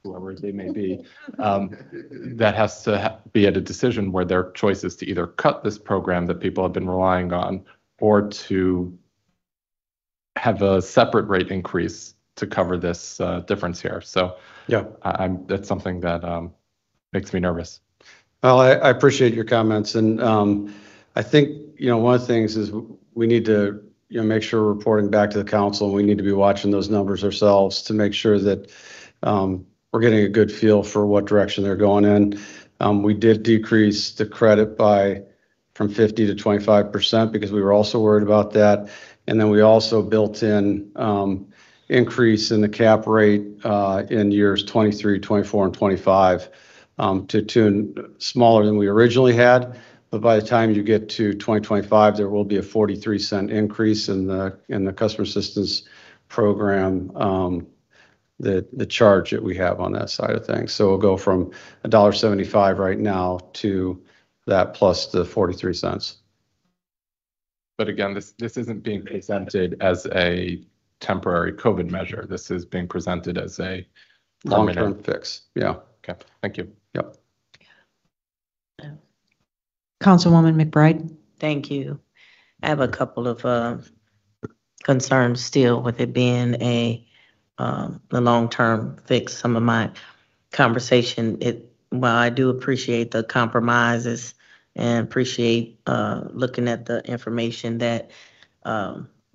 whoever they may be, that has to be at a decision where their choice is to either cut this program that people have been relying on, or to have a separate rate increase to cover this difference here. So yeah, that's something that makes me nervous. Well, I appreciate your comments, and I think one of the things is we need to make sure we're reporting back to the council, and we need to be watching those numbers ourselves to make sure that we're getting a good feel for what direction they're going in. We did decrease the credit from 50 to 25% because we were also worried about that, and then we also built in increase in the cap rate in years 23, 24, and 25 to tune smaller than we originally had. But by the time you get to 2025, there will be a 43-cent increase in the customer assistance program, the charge that we have on that side of things. So we'll go from $1.75 right now to that plus the 43 cents. But again, this isn't being presented as a temporary COVID measure. This is being presented as a long-term fix. Yeah. Okay. Thank you. Yep. Councilwoman McBride. Thank you. I have a couple of concerns still with it being the long-term fix. Some of my conversation, while I do appreciate the compromises and appreciate looking at the information that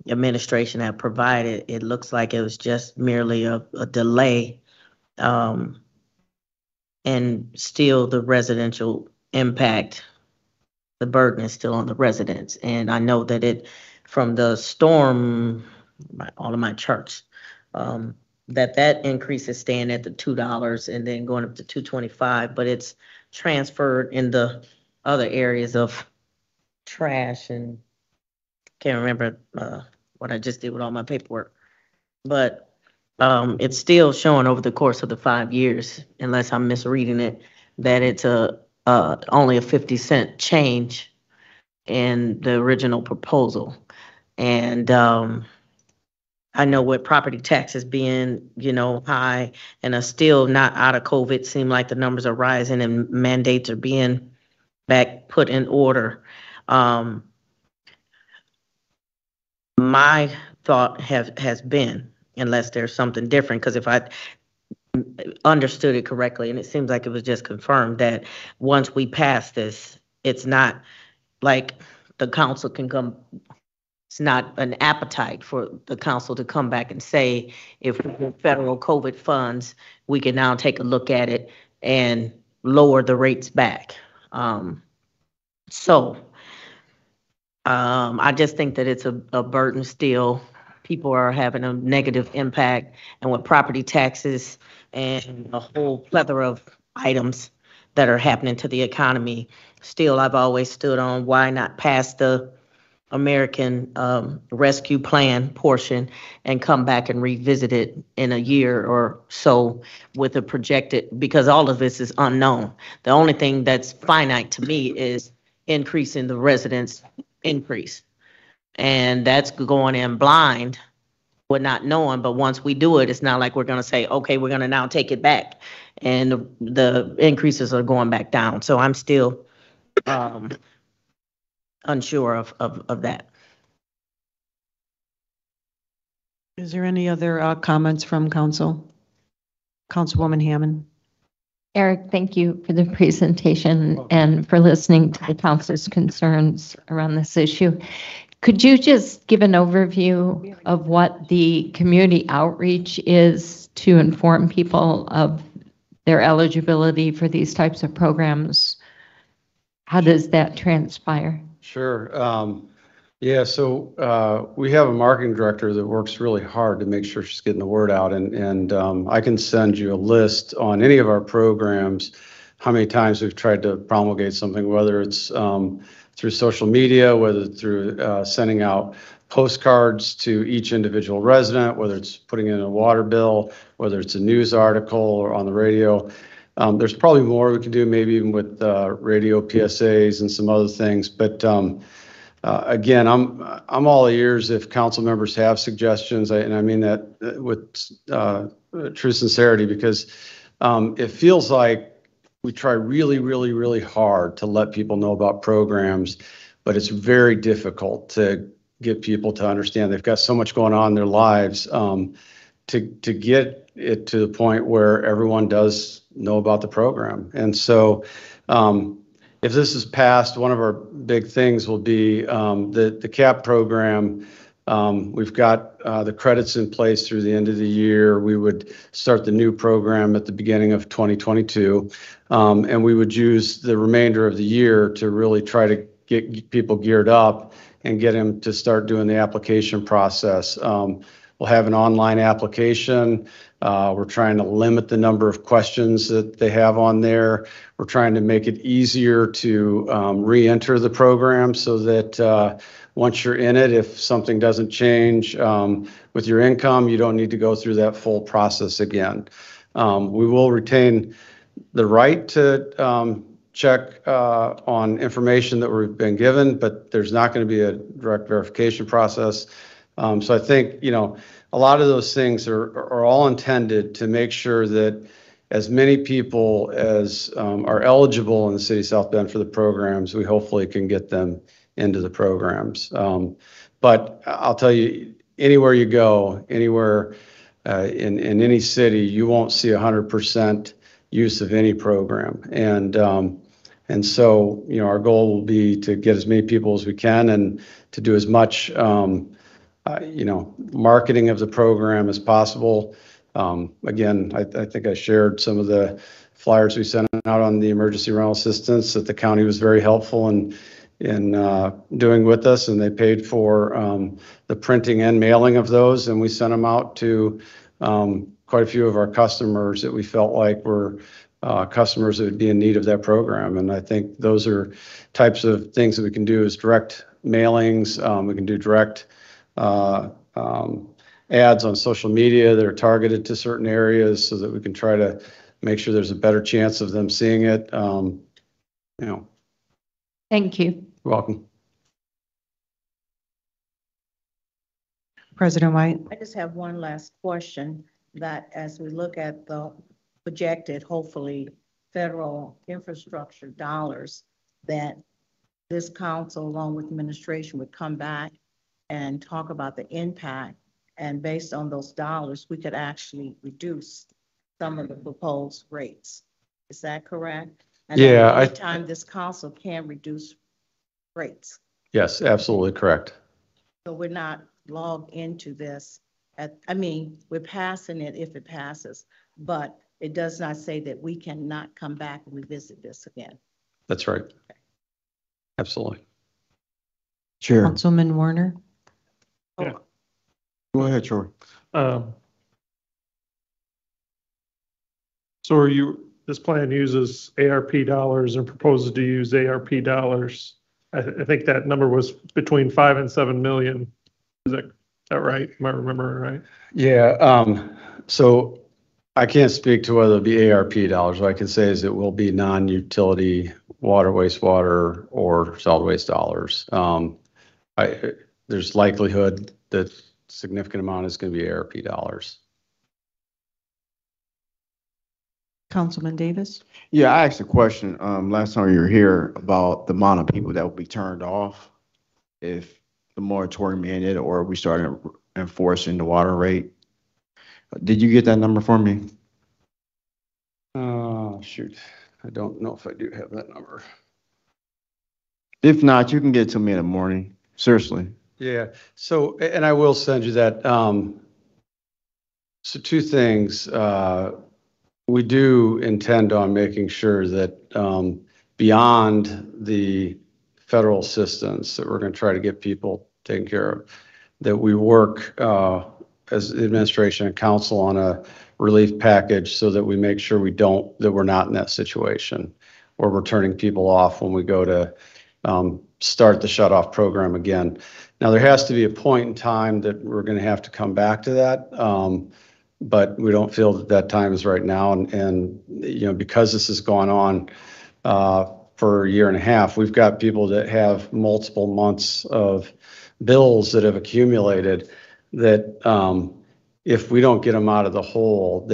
administration have provided, it looks like it was just merely a delay, and still the residential impact, the burden is still on the residents. And I know that from the storm, all of my charts, that increase is staying at the $2 and then going up to $2.25, but it's transferred in the other areas of trash, and can't remember what I just did with all my paperwork. But it's still showing over the course of the 5 years, unless I'm misreading it, that it's only a 50-cent change in the original proposal. And I know with property taxes being, high and are still not out of COVID, seem like the numbers are rising and mandates are being put in order. My thought has been, unless there's something different, because if I understood it correctly, and it seems like it was just confirmed, that once we pass this, it's not like the council can come. It's not an appetite for the council to come back and say, if we get federal COVID funds, we can now take a look at it and lower the rates back. I just think that it's a burden still. People are having a negative impact, and with property taxes and a whole plethora of items that are happening to the economy, still I've always stood on why not pass the American Rescue Plan portion and come back and revisit it in a year or so with a projected, because all of this is unknown. The only thing that's finite to me is increasing the residents' increase. And that's going in blind with not knowing. But once we do it, it's not like we're going to say, okay, we're going to now take it back. And the increases are going back down. So I'm still unsure of that. Is there any other comments from council? Councilwoman Hammond. Eric, thank you for the presentation and for listening to the council's concerns around this issue. Could you just give an overview of what the community outreach is to inform people of their eligibility for these types of programs? How does that transpire? Sure. Yeah, so we have a marketing director that works really hard to make sure she's getting the word out. And I can send you a list on any of our programs, how many times we've tried to promulgate something, whether it's through social media, whether it's through sending out postcards to each individual resident, whether it's putting in a water bill, whether it's a news article or on the radio. There's probably more we can do, maybe even with radio PSAs and some other things. But again, I'm all ears if council members have suggestions, and I mean that with true sincerity, because it feels like we try really, really, really hard to let people know about programs, but it's very difficult to get people to understand they've got so much going on in their lives to get it to the point where everyone does know about the program. And so if this is passed, one of our big things will be the CAP program. We've got the credits in place through the end of the year. We would start the new program at the beginning of 2022. And we would use the remainder of the year to really try to get people geared up and get them to start doing the application process. We'll have an online application. We're trying to limit the number of questions that they have on there. We're trying to make it easier to re-enter the program so that once you're in it, if something doesn't change with your income, you don't need to go through that full process again. We will retain the right to check on information that we've been given, but there's not going to be a direct verification process. So I think, a lot of those things are all intended to make sure that as many people as are eligible in the city of South Bend for the programs, we hopefully can get them into the programs. But I'll tell you, anywhere you go, anywhere in any city, you won't see 100% use of any program. And so, our goal will be to get as many people as we can and to do as much marketing of the program as possible. Again, I think I shared some of the flyers we sent out on the emergency rental assistance that the county was very helpful in doing with us, and they paid for the printing and mailing of those, and we sent them out to quite a few of our customers that we felt like were customers that would be in need of that program. And I think those are types of things that we can do as direct mailings. We can do direct ads on social media that are targeted to certain areas so that we can try to make sure there's a better chance of them seeing it. Thank you. You're welcome. President White. I just have one last question, that as we look at the projected, hopefully, federal infrastructure dollars, that this council, along with administration, would come back and talk about the impact, and based on those dollars, we could actually reduce some of the proposed rates. Is that correct? And Yeah. at any time, this council can reduce rates. Yes, absolutely correct. So we're not logged into this. We're passing it if it passes, but it does not say that we cannot come back and revisit this again. That's right. Absolutely. Chair, Councilman Warner. Yeah. go ahead, Troy. So this plan uses ARP dollars and proposes to use ARP dollars. I think that number was between 5 and 7 million. Is that right? Am I remembering right? Yeah. So I can't speak to whether it'll be ARP dollars. What I can say is it will be non-utility water, wastewater, or solid waste dollars. There's likelihood that significant amount is going to be ARP dollars. Councilman Davis. Yeah, I asked a question last time you were here about the amount of people that will be turned off if the moratorium ended or we started enforcing the water rate. Did you get that number for me? Oh, shoot. I don't know if I do have that number. If not, you can get it to me in the morning. Seriously. Yeah, so, and I will send you that. So two things. We do intend on making sure that beyond the federal assistance that we're going to try to get people taken care of, that we work as administration and council on a relief package so that we make sure that we're not in that situation where we're turning people off when we go to start the shut-off program again. Now, there has to be a point in time that we're going to have to come back to that, but we don't feel that that time is right now. And you know, because this has gone on for a year and a half, we've got people that have multiple months of bills that have accumulated that if we don't get them out of the hole,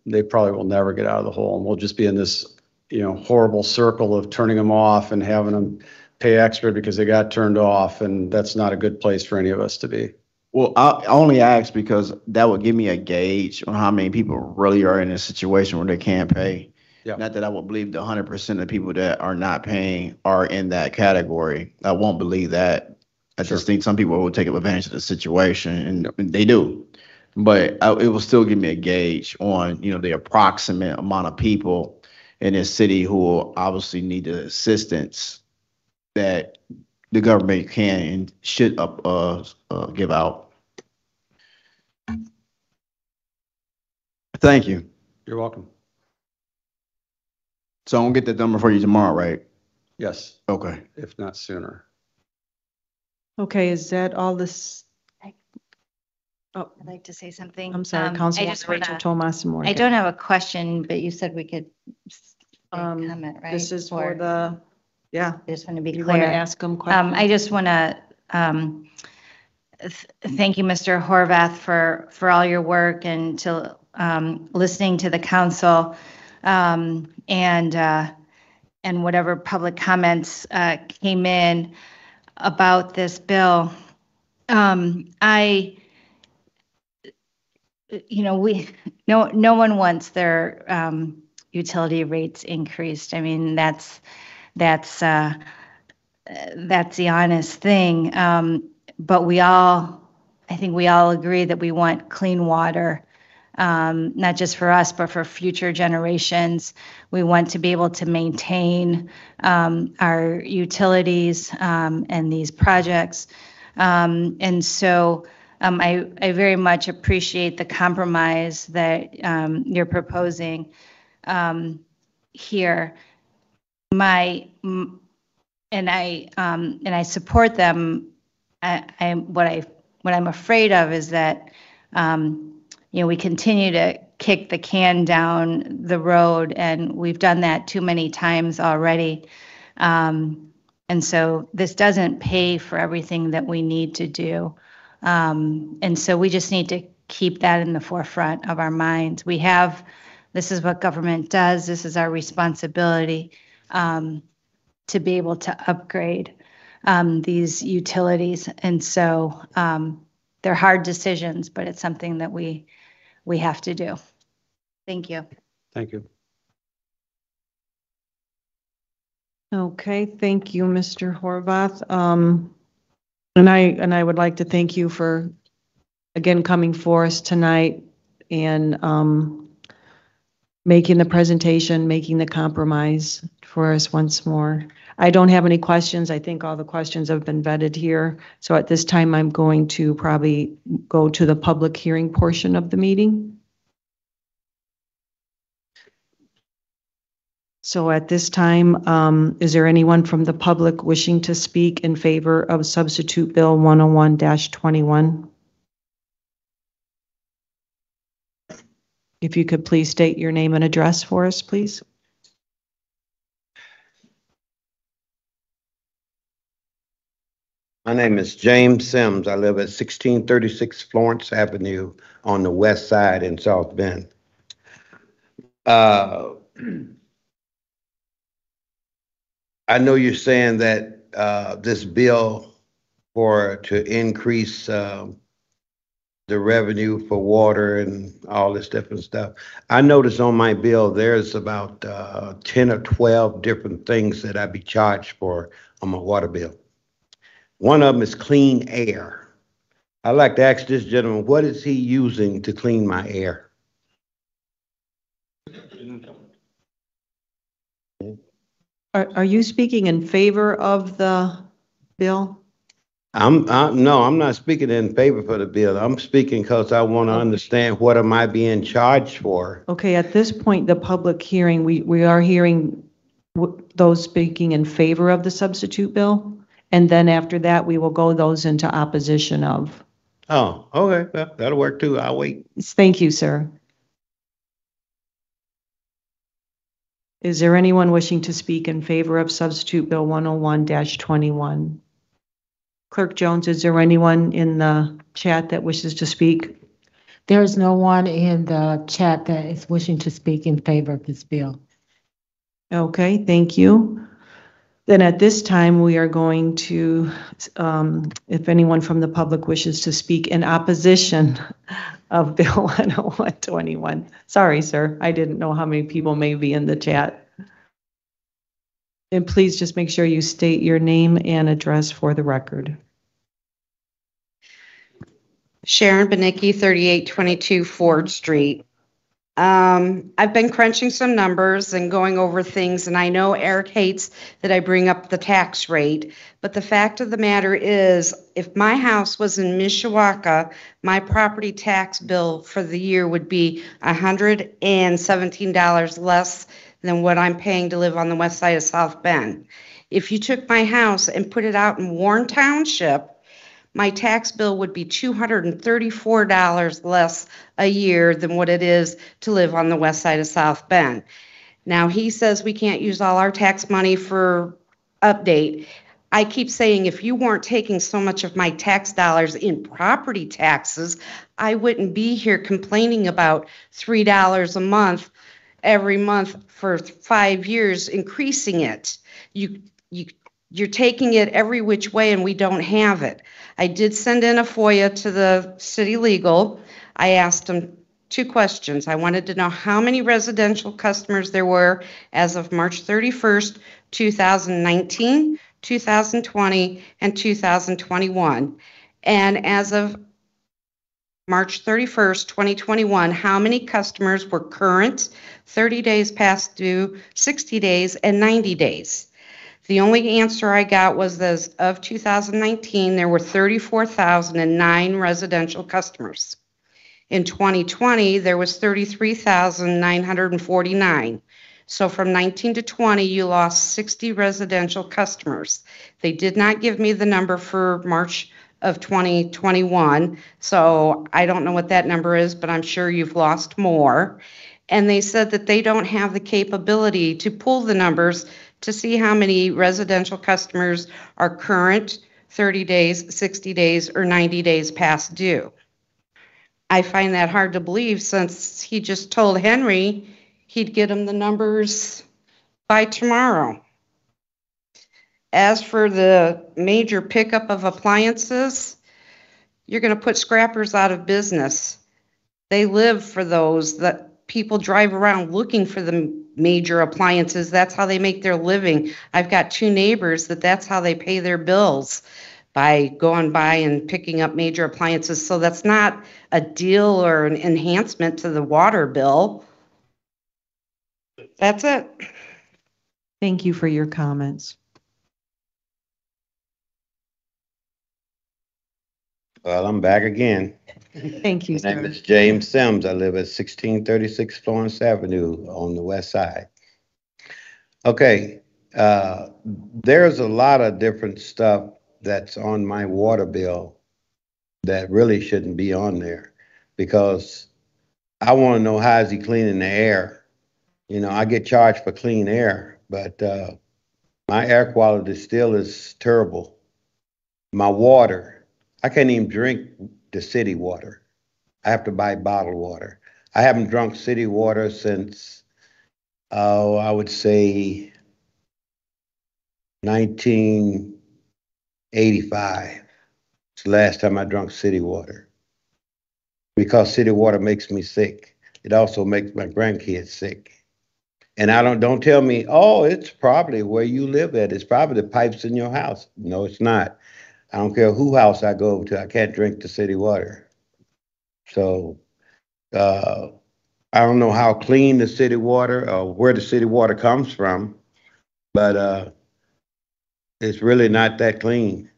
they probably will never get out of the hole, and we'll just be in this, you know, horrible circle of turning them off and having them pay extra because they got turned off, and that's not a good place for any of us to be. Well, I only ask because that would give me a gauge on how many people really are in a situation where they can't pay. Yeah. Not that I would believe the 100% of the people that are not paying are in that category. I won't believe that. I just think some people will take advantage of the situation, and they do. But it will still give me a gauge on, you know, the approximate amount of people in this city who will obviously need the assistance that the government can and should give out. Thank you. You're welcome. So I'm gonna get that number for you tomorrow, right? Yes. Okay. If not sooner. Okay, is that all this? Oh, I'd like to say something. I'm sorry, I Councilwoman just Rachel wanna- Tomas Morgan. I don't have a question, but you said we could comment, right? This is for Or- the, yeah. I just want to be You clear. want to ask them questions? I just want to thank you, Mr. Horvath, for all your work and to listening to the council and whatever public comments came in about this bill. No one wants their utility rates increased. I mean, that's the honest thing. But I think we all agree that we want clean water, not just for us, but for future generations. We want to be able to maintain our utilities and these projects. And so I very much appreciate the compromise that you're proposing here. And I support them. What I'm afraid of is that we continue to kick the can down the road, and we've done that too many times already. And so this doesn't pay for everything that we need to do. And so we just need to keep that in the forefront of our minds. This is what government does. This is our responsibility to be able to upgrade these utilities. And so they're hard decisions, but it's something that we have to do. Thank you. Thank you. Okay, thank you, Mr. Horvath. And I would like to thank you for, again, coming for us tonight and making the presentation, making the compromise for us once more. I don't have any questions. I think all the questions have been vetted here. So at this time, I'm going to probably go to the public hearing portion of the meeting. So at this time, is there anyone from the public wishing to speak in favor of Substitute Bill 101-21? If you could please state your name and address for us, please. My name is James Sims. I live at 1636 Florence Avenue on the west side in South Bend. I know you're saying that this bill to increase the revenue for water and all this different stuff. I noticed on my bill, there's about 10 or 12 different things that I be charged for on my water bill. One of them is clean air. I'd like to ask this gentleman, what is he using to clean my air? Are you speaking in favor of the bill? No, I'm not speaking in favor for the bill. I'm speaking because I want to understand what am I being charged for? Okay, at this point, the public hearing, we are hearing those speaking in favor of the substitute bill. And then after that, we will go those into opposition of. Oh, okay, well, that'll work too. I'll wait. Thank you, sir. Is there anyone wishing to speak in favor of substitute bill 101-21? Clerk Jones, is there anyone in the chat that wishes to speak? There is no one in the chat that is wishing to speak in favor of this bill. Okay, thank you. Then at this time, we are going to, if anyone from the public wishes to speak in opposition of Bill 101-21. Sorry, sir, I didn't know how many people may be in the chat. And please just make sure you state your name and address for the record. Sharon Benicki, 3822 Ford Street. I've been crunching some numbers and going over things, and I know Eric hates that I bring up the tax rate, but the fact of the matter is, if my house was in Mishawaka, my property tax bill for the year would be $117 less than what I'm paying to live on the west side of South Bend. If you took my house and put it out in Warren Township, my tax bill would be $234 less a year than what it is to live on the west side of South Bend. Now, he says we can't use all our tax money for update. I keep saying if you weren't taking so much of my tax dollars in property taxes, I wouldn't be here complaining about $3 a month every month for 5 years, increasing it. You're taking it every which way and we don't have it. I did send in a FOIA to the city legal. I asked them 2 questions. I wanted to know how many residential customers there were as of March 31st, 2019, 2020, and 2021. And as of March 31st, 2021, how many customers were current, 30 days past due, 60 days, and 90 days. The only answer I got was that of 2019, there were 34,009 residential customers. In 2020, there was 33,949. So from 19 to 20, you lost 60 residential customers. They did not give me the number for March of 2021, so I don't know what that number is, but I'm sure you've lost more. And they said that they don't have the capability to pull the numbers to see how many residential customers are current, 30 days, 60 days, or 90 days past due. I find that hard to believe since he just told Henry he'd get him the numbers by tomorrow. As for the major pickup of appliances, you're going to put scrappers out of business. They live for those that people drive around looking for the major appliances. That's how they make their living. I've got 2 neighbors that's how they pay their bills, by going by and picking up major appliances. So that's not a deal or an enhancement to the water bill. That's it. Thank you for your comments. Well, I'm back again. Thank you, My name sir. is James Sims. I live at 1636 Florence Avenue on the west side. Okay, there's a lot of different stuff that's on my water bill that really shouldn't be on there, because I want to know how is he cleaning the air. You know, I get charged for clean air, but my air quality still is terrible. My water, I can't even drink the city water. I have to buy bottled water. I haven't drunk city water since, I would say 1985. It's the last time I drank city water. because city water makes me sick. It also makes my grandkids sick. And don't tell me, oh, it's probably where you live at. It's probably the pipes in your house. No, it's not. I don't care who house I go over to, I can't drink the city water. So I don't know how clean the city water or where the city water comes from, but it's really not that clean.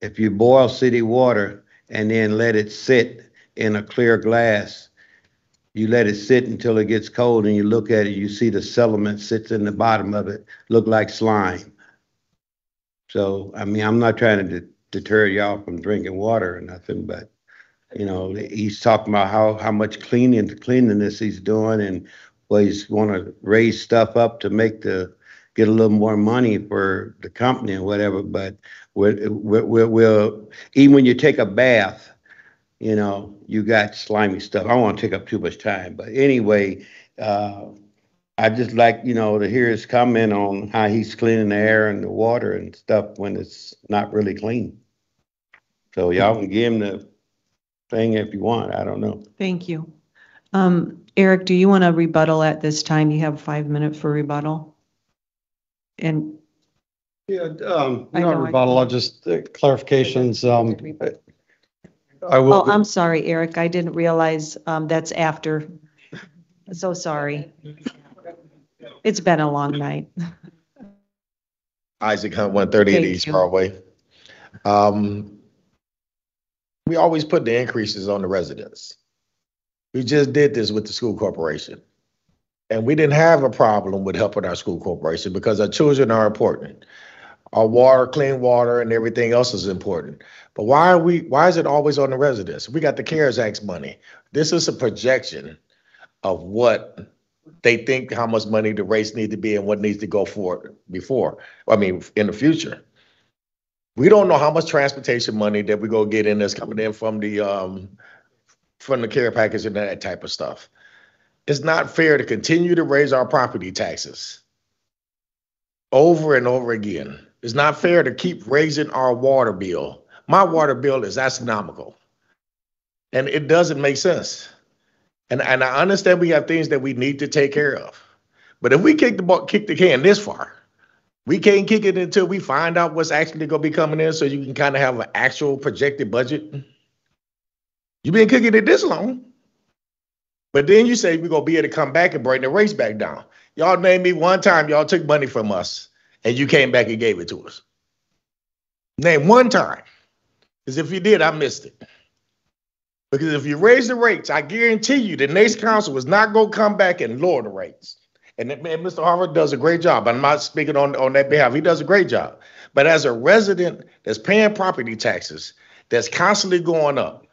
If you boil city water and then let it sit in a clear glass, you let it sit until it gets cold and you look at it, you see the sediment sits in the bottom of it, look like slime. So, I mean, I'm not trying to deter y'all from drinking water or nothing, but, you know, he's talking about how much cleanliness he's doing and well, he's want to raise stuff up to get a little more money for the company or whatever, but we'll even when you take a bath, you know, you got slimy stuff. I don't want to take up too much time, but anyway, I just like, you know, to hear his comment on how he's cleaning the air and the water and stuff when it's not really clean. So y'all can give him the thing if you want. I don't know. Thank you. Eric, do you want to rebuttal at this time? You have 5 minutes for rebuttal. And yeah, not rebuttal, I'll just clarifications. Oh, I'm sorry, Eric. I didn't realize that's after. So sorry. It's been a long night. Isaac Hunt, 138 East Broadway. We always put the increases on the residents. We just did this with the school corporation. And we didn't have a problem with helping our school corporation because our children are important. Our water, clean water, and everything else is important. But why is it always on the residents? We got the CARES Act money. This is a projection of what they think how much money the rates need to be and what needs to go for in the future. We don't know how much transportation money that we go get in that's coming in from the care package and that type of stuff. It's not fair to continue to raise our property taxes over and over again. It's not fair to keep raising our water bill. My water bill is astronomical. And it doesn't make sense. And I understand we have things that we need to take care of. But if we kick the can this far, we can't kick it until we find out what's actually going to be coming in so you can kind of have an actual projected budget. You've been kicking it this long. But then you say we're going to be able to come back and bring the rates back down. Y'all name me one time y'all took money from us and you came back and gave it to us. Name one time. Because if you did, I missed it. Because if you raise the rates, I guarantee you the next council is not going to come back and lower the rates. And Mr. Harvard does a great job. I'm not speaking on that behalf. He does a great job. But as a resident that's paying property taxes, that's constantly going up,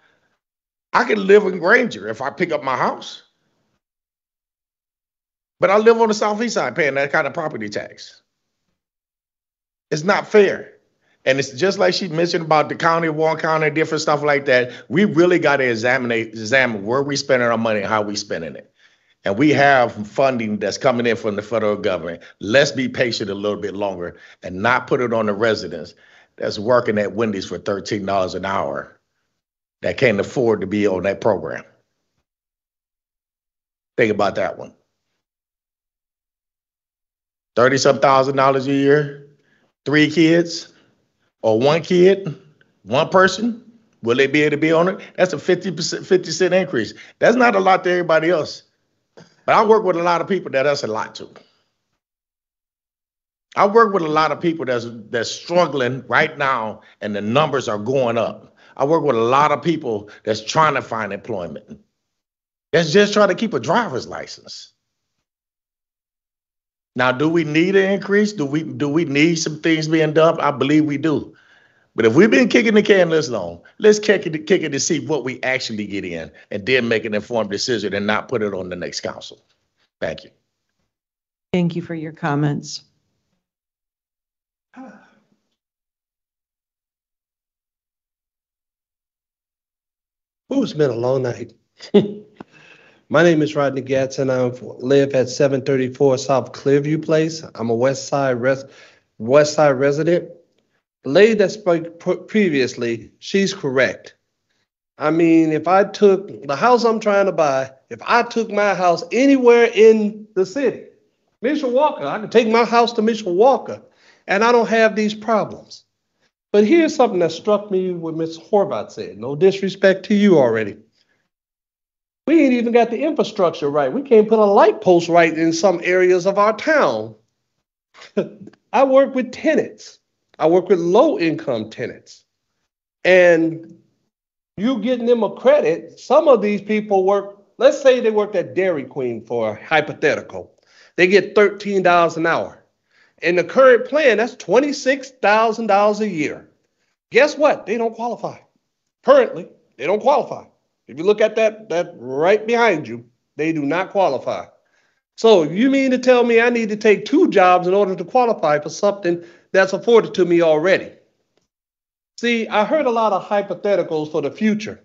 I can live in Granger if I pick up my house. But I live on the southeast side paying that kind of property tax. It's not fair. And it's just like she mentioned about the county, Warren County, different stuff like that. We really got to examine where we spending our money and how we spending it. And we have funding that's coming in from the federal government. Let's be patient a little bit longer and not put it on the residents that's working at Wendy's for $13 an hour that can't afford to be on that program. Think about that one. $30-some thousand a year, 3 kids, or 1 kid, 1 person. Will they be able to be on it? That's a 50-cent increase. That's not a lot to everybody else. But I work with a lot of people that's a lot to. I work with a lot of people that's struggling right now and the numbers are going up. I work with a lot of people that's trying to find employment. That's just trying to keep a driver's license. Now, do we need an increase? Do we need some things being done? I believe we do. But if we've been kicking the can this long, let's kick it to see what we actually get in and then make an informed decision and not put it on the next council. Thank you. Thank you for your comments. It's been a long night. My name is Rodney Gatz, and I live at 734 South Clearview Place. I'm a West Side resident. The lady that spoke previously, she's correct. I mean, if I took the house I'm trying to buy, if I took my house anywhere in the city, Mishawaka, I could take my house to Mishawaka, and I don't have these problems. But here's something that struck me what Ms. Horvath said. No disrespect to you already. We ain't even got the infrastructure right. We can't put a light post right in some areas of our town. I work with tenants. I work with low-income tenants. And you getting them a credit, some of these people work, let's say they worked at Dairy Queen for a hypothetical. They get $13 an hour. In the current plan, that's $26,000 a year. Guess what? They don't qualify. Currently, they don't qualify. If you look at that right behind you, they do not qualify. So you mean to tell me I need to take 2 jobs in order to qualify for something that's afforded to me already? See, I heard a lot of hypotheticals for the future.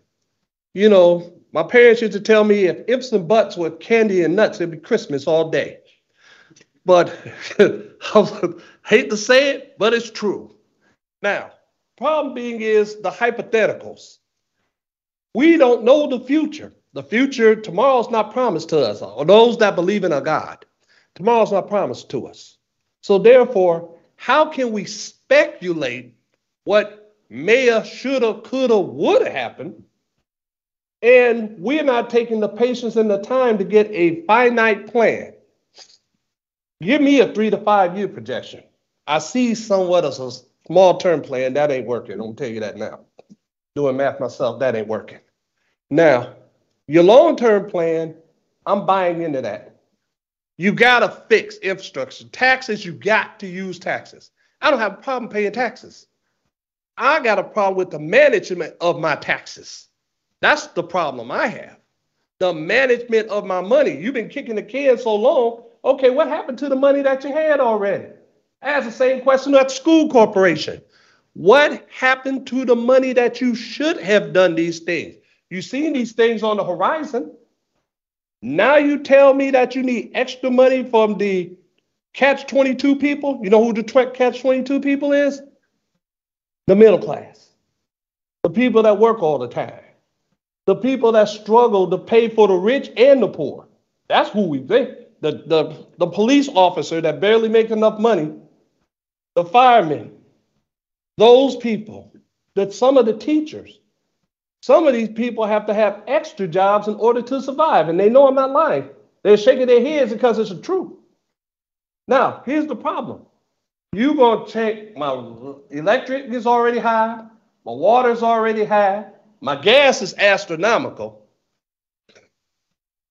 You know, my parents used to tell me if ifs and buts were candy and nuts, it'd be Christmas all day. But I hate to say it, but it's true. Now, problem being is the hypotheticals. We don't know the future. The future, tomorrow's not promised to us, or those that believe in a God. Tomorrow's not promised to us. So therefore, how can we speculate what may have, shoulda, coulda, woulda happened, and we're not taking the patience and the time to get a finite plan? Give me a 3 to 5 year projection. I see somewhat as a small term plan. That ain't working. I'm gonna tell you that now. Doing math myself, that ain't working. Now, your long-term plan, I'm buying into that. You gotta fix infrastructure. Taxes, you got to use taxes. I don't have a problem paying taxes. I got a problem with the management of my taxes. That's the problem I have. The management of my money. You've been kicking the can so long. Okay, what happened to the money that you had already? I asked the same question at the school corporation. What happened to the money that you should have done these things? You've seen these things on the horizon. Now you tell me that you need extra money from the catch-22 people. You know who the catch-22 people is? The middle class. The people that work all the time. The people that struggle to pay for the rich and the poor. That's who we think. The police officer that barely makes enough money. The firemen. Those people. Some of the teachers. Some of these people have to have extra jobs in order to survive, and they know I'm not lying. They're shaking their heads because it's the truth. Now, here's the problem. You're going to check my electric is already high, my water's already high, my gas is astronomical,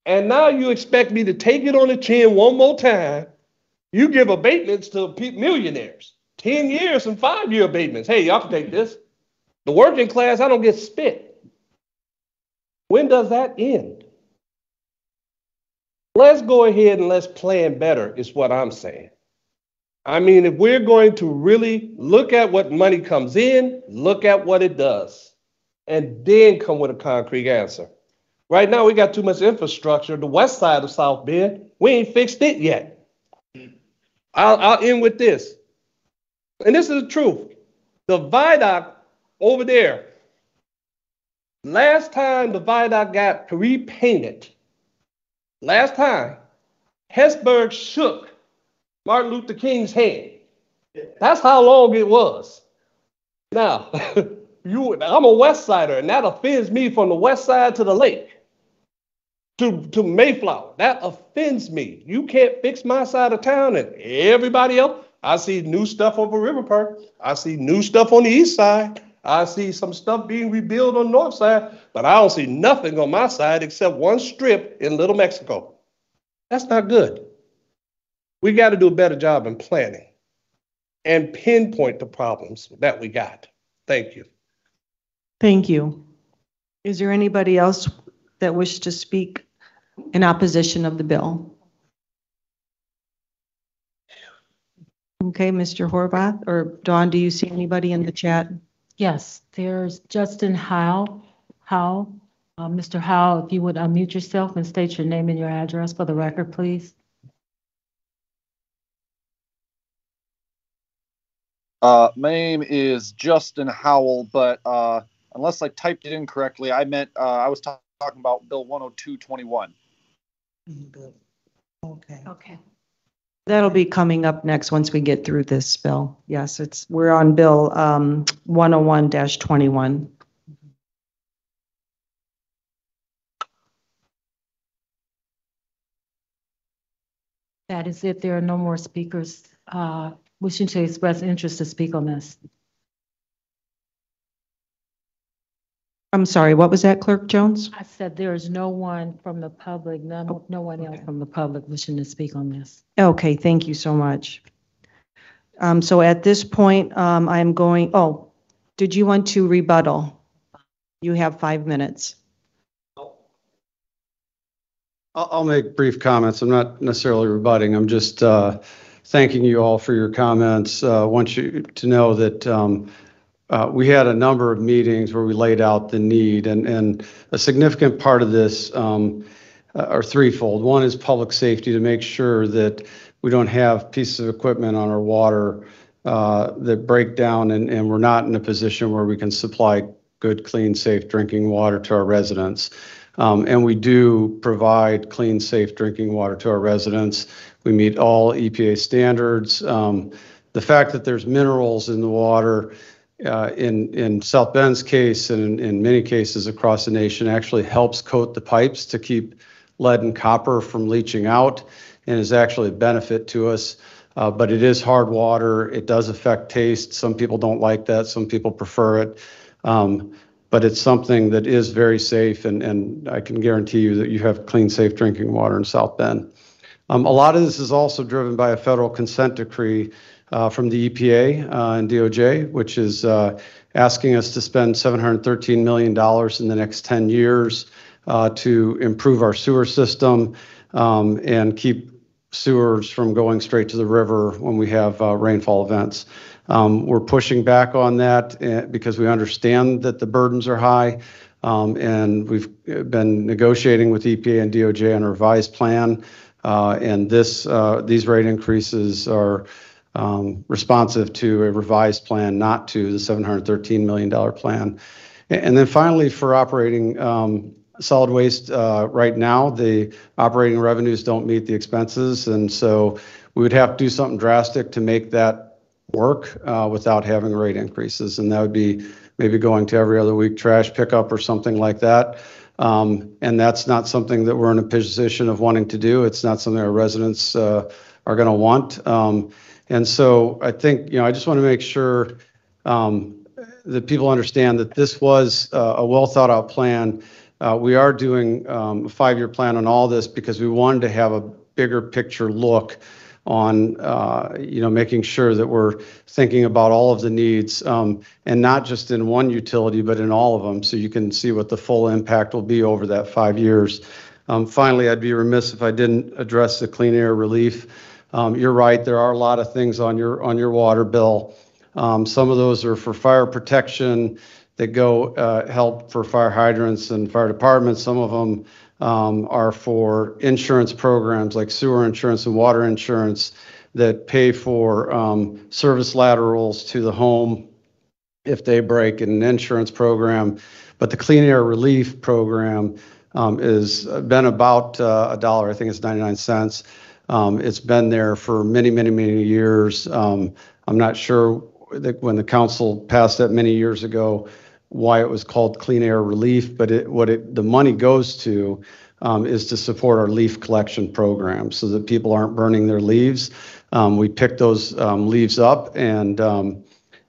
and now you expect me to take it on the chin one more time. You give abatements to millionaires, 10 years and 5-year abatements. Hey, y'all can take this. The working class, I don't get spit. When does that end? Let's go ahead and let's plan better, is what I'm saying. I mean, if we're going to really look at what money comes in, look at what it does, and then come with a concrete answer. Right now, we got too much infrastructure. The west side of South Bend, we ain't fixed it yet. I'll end with this. And this is the truth. The viaduct over there, last time the viaduct got repainted, last time, Hesburgh shook Martin Luther King's hand. That's how long it was. Now, I'm a West Sider, and that offends me from the west side to the lake, to Mayflower. That offends me. You can't fix my side of town and everybody else. I see new stuff over River Park. I see new stuff on the east side. I see some stuff being rebuilt on the north side, but I don't see nothing on my side except one strip in Little Mexico. That's not good. We got to do a better job in planning and pinpoint the problems that we got. Thank you. Thank you. Is there anybody else that wishes to speak in opposition of the bill? Okay, Mr. Horvath, or Dawn, do you see anybody in the chat? Yes, there's Justin Howe. Mr. Howe, if you would unmute yourself and state your name and your address for the record, please. My name is Justin Howell, but unless I typed it incorrectly, I meant, I was talking about Bill 10221. Okay. That'll be coming up next once we get through this bill. Yes, we're on Bill 101-21. That is it. There are no more speakers wishing to express interest to speak on this. I'm sorry, what was that, Clerk Jones? I said there is no one from the public, no one else from the public wishing to speak on this. Okay, thank you so much. So at this point, I'm going, did you want to rebuttal? You have 5 minutes. I'll make brief comments. I'm not necessarily rebutting. I'm just thanking you all for your comments. I want you to know that we had a number of meetings where we laid out the need, and a significant part of this are threefold. One is public safety, to make sure that we don't have pieces of equipment on our water that break down and we're not in a position where we can supply good, clean, safe drinking water to our residents. And we do provide clean, safe drinking water to our residents. We meet all EPA standards. The fact that there's minerals in the water in South Bend's case and in many cases across the nation actually helps coat the pipes to keep lead and copper from leaching out, and is actually a benefit to us. But it is hard water. It does affect taste. Some people don't like that. Some people prefer it. But it's something that is very safe, and I can guarantee you that you have clean, safe drinking water in South Bend. A lot of this is also driven by a federal consent decree from the EPA and DOJ, which is asking us to spend $713 million in the next 10 years to improve our sewer system and keep sewers from going straight to the river when we have rainfall events. We're pushing back on that because we understand that the burdens are high, and we've been negotiating with EPA and DOJ on a revised plan, and these rate increases are responsive to a revised plan, not to the $713 million plan. And then finally, for operating solid waste, right now, the operating revenues don't meet the expenses, and so we would have to do something drastic to make that work without having rate increases, and that would be maybe going to every other week trash pickup or something like that. And that's not something that we're in a position of wanting to do. It's not something our residents are going to want. And so I think, I just want to make sure that people understand that this was a well thought out plan. We are doing a 5-year plan on all this because we wanted to have a bigger picture look on, making sure that we're thinking about all of the needs, and not just in one utility, but in all of them, so you can see what the full impact will be over that 5 years. Finally, I'd be remiss if I didn't address the clean air relief. You're right, there are a lot of things on your water bill. Some of those are for fire protection that go help for fire hydrants and fire departments. Some of them are for insurance programs like sewer insurance and water insurance that pay for service laterals to the home if they break in an insurance program. But the Clean Air Relief Program has been about $1, I think it's 99 cents. It's been there for many, many, many years. I'm not sure that when the council passed that many years ago, why it was called Clean Air Relief, but the money goes to is to support our leaf collection program so that people aren't burning their leaves. We pick those leaves up and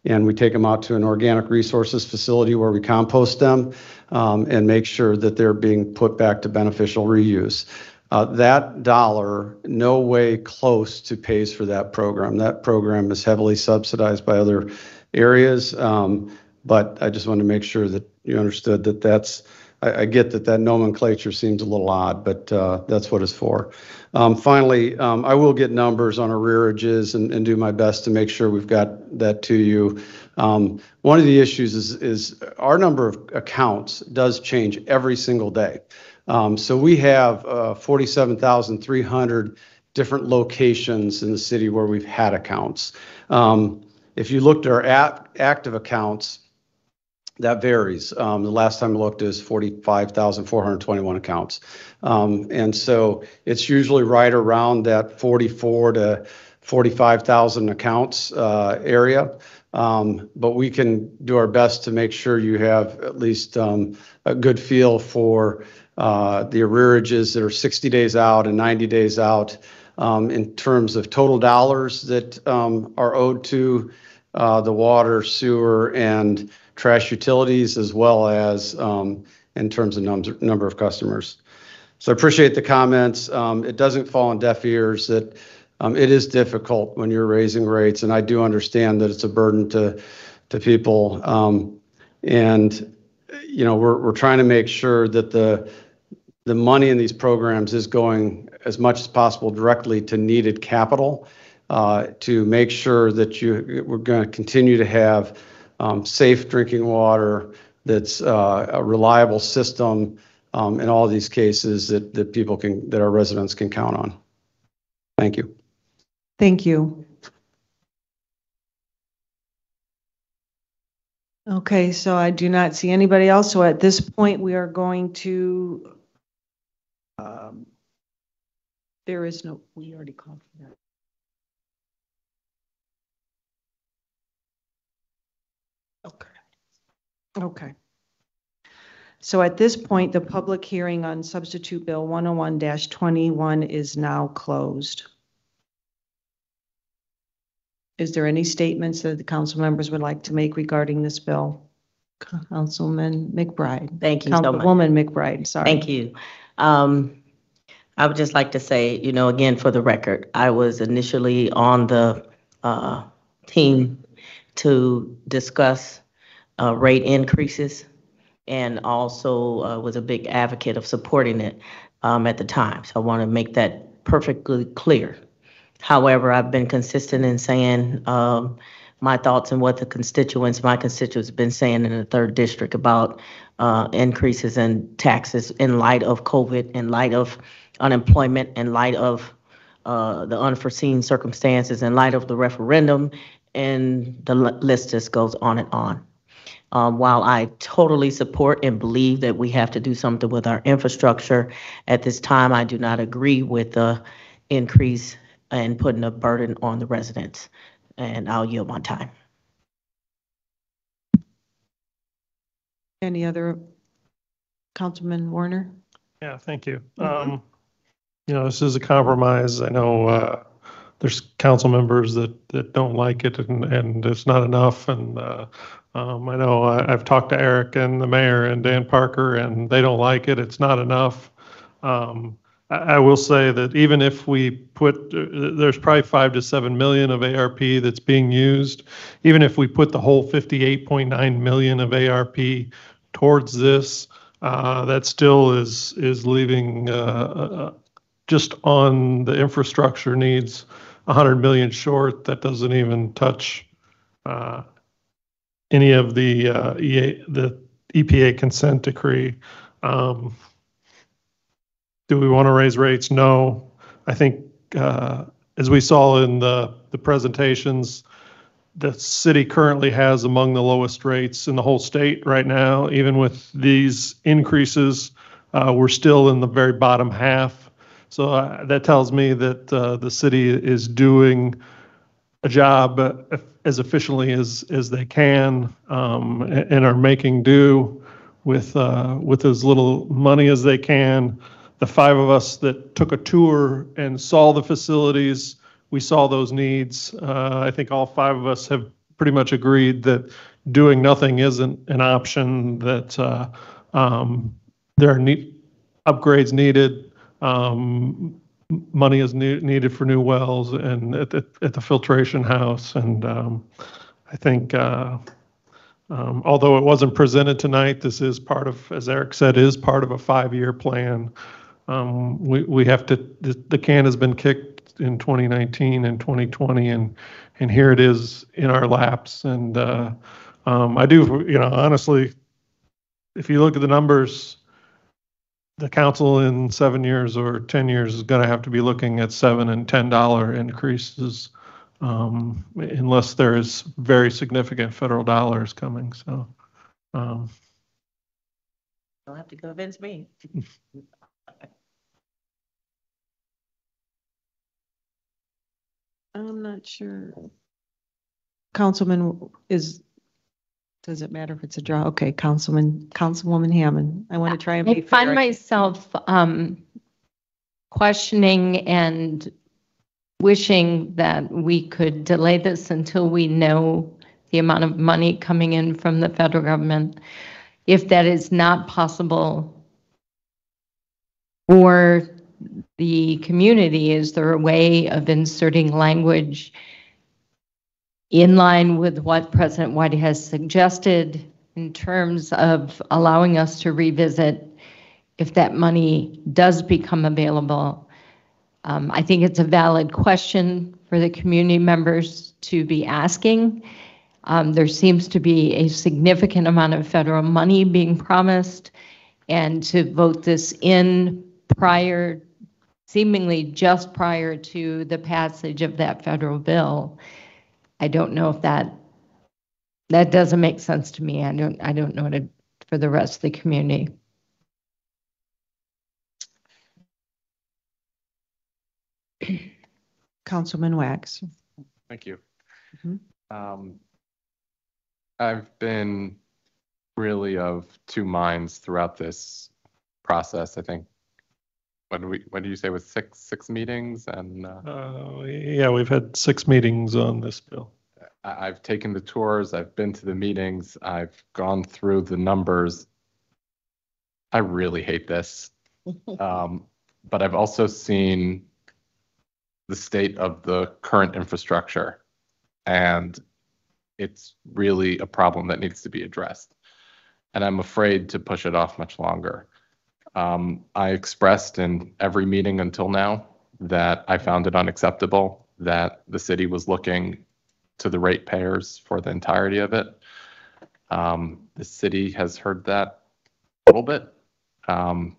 we take them out to an organic resources facility where we compost them and make sure that they're being put back to beneficial reuse. That dollar, no way close to pays for that program. That program is heavily subsidized by other areas. But I just wanted to make sure that you understood that I get that nomenclature seems a little odd, but that's what it's for. Finally, I will get numbers on arrearages and do my best to make sure we've got that to you. One of the issues is our number of accounts does change every single day. So we have 47,300 different locations in the city where we've had accounts. If you looked at our active accounts, That varies. The last time I looked is 45,421 accounts. And so it's usually right around that 44 to 45,000 accounts area. But we can do our best to make sure you have at least a good feel for the arrearages that are 60 days out and 90 days out in terms of total dollars that are owed to the water, sewer, and trash utilities, as well as in terms of number of customers. So I appreciate the comments. It doesn't fall on deaf ears that it is difficult when you're raising rates, and I do understand that it's a burden to people. And you know, we're trying to make sure that the money in these programs is going as much as possible directly to needed capital to make sure that we're going to continue to have safe drinking water that's a reliable system in all these cases that people that our residents can count on. Thank you. Thank you. Okay, so I do not see anybody else. So at this point, we are going to, there is no, we already called for that. Okay. So at this point, the public hearing on Substitute Bill 101-21 is now closed. Is there any statements that the council members would like to make regarding this bill? Councilman McBride. Thank you so much. Councilwoman McBride, sorry. Thank you. I would just like to say, you know, again, for the record, I was initially on the team to discuss rate increases, and also was a big advocate of supporting it at the time. So I want to make that perfectly clear. However, I've been consistent in saying my thoughts and what my constituents have been saying in the 3rd District about increases in taxes in light of COVID, in light of unemployment, in light of the unforeseen circumstances, in light of the referendum, and the list just goes on and on. While I totally support and believe that we have to do something with our infrastructure, at this time I do not agree with the increase and putting a burden on the residents. And I'll yield my time. Any other, Councilman Warner? Yeah, thank you. You know, this is a compromise. I know there's council members that don't like it, and it's not enough. And I know I've talked to Eric and the mayor and Dan Parker, and they don't like it. It's not enough. I will say that even if we put, there's probably 5 to 7 million of ARP that's being used. Even if we put the whole 58.9 million of ARP towards this, that still is leaving just on the infrastructure needs 100 million short. That doesn't even touch any of the EPA consent decree. Do we want to raise rates? No. I think, as we saw in the presentations, the city currently has among the lowest rates in the whole state right now. Even with these increases, we're still in the very bottom half. So that tells me that the city is doing a job as efficiently as they can, and are making do with as little money as they can. The 5 of us that took a tour and saw the facilities, we saw those needs. I think all 5 of us have pretty much agreed that doing nothing isn't an option, that there are upgrades needed. Money is needed for new wells and at the filtration house. And I think although it wasn't presented tonight, this is part of, as Eric said, is part of a 5-year plan. We have to, the can has been kicked in 2019 and 2020, and here it is in our laps. And I do, you know, honestly, if you look at the numbers, the council in 7 years or 10 years is going to have to be looking at $7 and $10 increases, unless there is very significant federal dollars coming. So Um, You'll have to convince me. I'm not sure. Councilman does it matter if it's a draw? Okay, Councilwoman Hammond. I want to try and be I find fair. myself questioning and wishing that we could delay this until we know the amount of money coming in from the federal government. If that is not possible, or the community, is there a way of inserting language in line with what President White has suggested in terms of allowing us to revisit if that money does become available? I think it's a valid question for the community members to be asking. There seems to be a significant amount of federal money being promised, and to vote this in prior, seemingly just prior to the passage of that federal bill, I don't know if that doesn't make sense to me. I don't know it for the rest of the community. Councilman Wax. Thank you. Mhm. I've been really of two minds throughout this process. I think, what did you say was six meetings? And yeah, we've had 6 meetings on this bill. I've taken the tours, I've been to the meetings, I've gone through the numbers. I really hate this. But I've also seen the state of the current infrastructure, and it's really a problem that needs to be addressed. And I'm afraid to push it off much longer. I expressed in every meeting until now that I found it unacceptable that the city was looking to the ratepayers for the entirety of it. The city has heard that a little bit.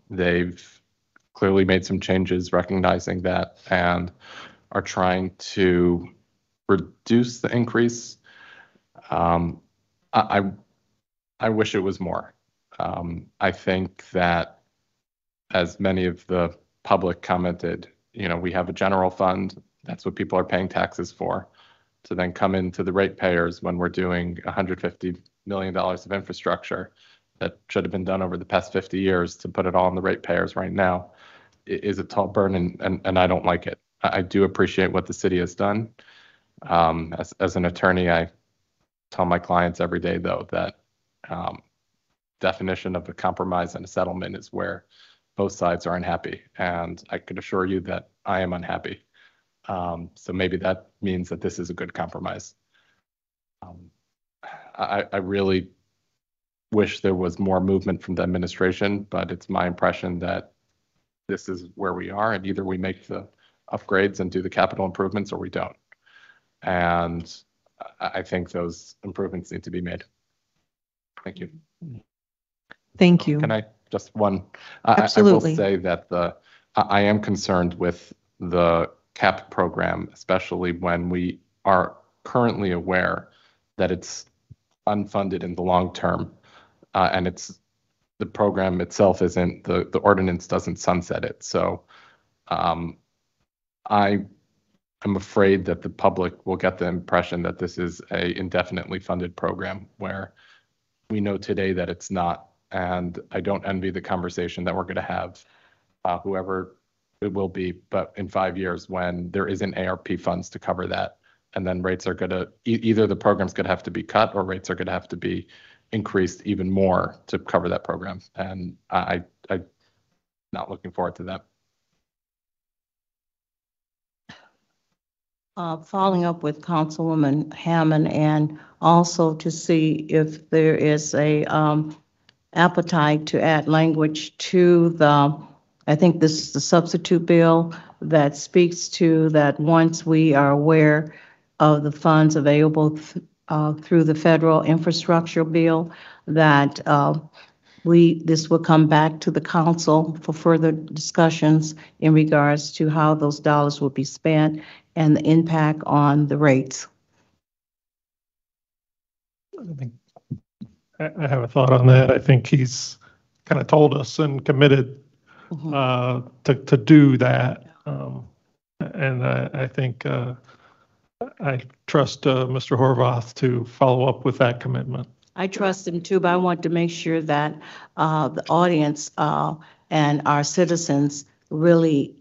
They've clearly made some changes recognizing that and are trying to reduce the increase. I wish it was more. I think that, as many of the public commented, we have a general fund. That's what people are paying taxes for. To then come into the ratepayers when we're doing $150 million of infrastructure that should have been done over the past 50 years, to put it all on the ratepayers right now is a tall burden, and I don't like it. I do appreciate what the city has done. As an attorney, I tell my clients every day, though, that definition of a compromise and a settlement is where both sides are unhappy. And I could assure you that I am unhappy. So maybe that means that this is a good compromise. I really wish there was more movement from the administration, but it's my impression that this is where we are, and either we make the upgrades and do the capital improvements, or we don't. And I think those improvements need to be made. Thank you. Thank you. Can I just one? Absolutely. I will say that I am concerned with the CAP program, especially when we are currently aware that it's unfunded in the long term, and the program itself isn't, the ordinance doesn't sunset it. So I am afraid that the public will get the impression that this is a indefinitely funded program, where we know today that it's not. And I don't envy the conversation that we're going to have, whoever it will be, but in 5 years, when there isn't ARP funds to cover that, and then rates are going to, either the program's going to have to be cut, or rates are going to have to be increased even more to cover that program. And I'm not looking forward to that. Following up with Councilwoman Hammond, and also to see if there is a appetite to add language to I think this is the substitute bill that speaks to that once we are aware of the funds available through the federal infrastructure bill, that this will come back to the council for further discussions in regards to how those dollars will be spent and the impact on the rates. I have a thought on that. I think he's kind of told us and committed to do that. And I think I trust Mr. Horvath to follow up with that commitment. I trust him too, but I want to make sure that the audience and our citizens really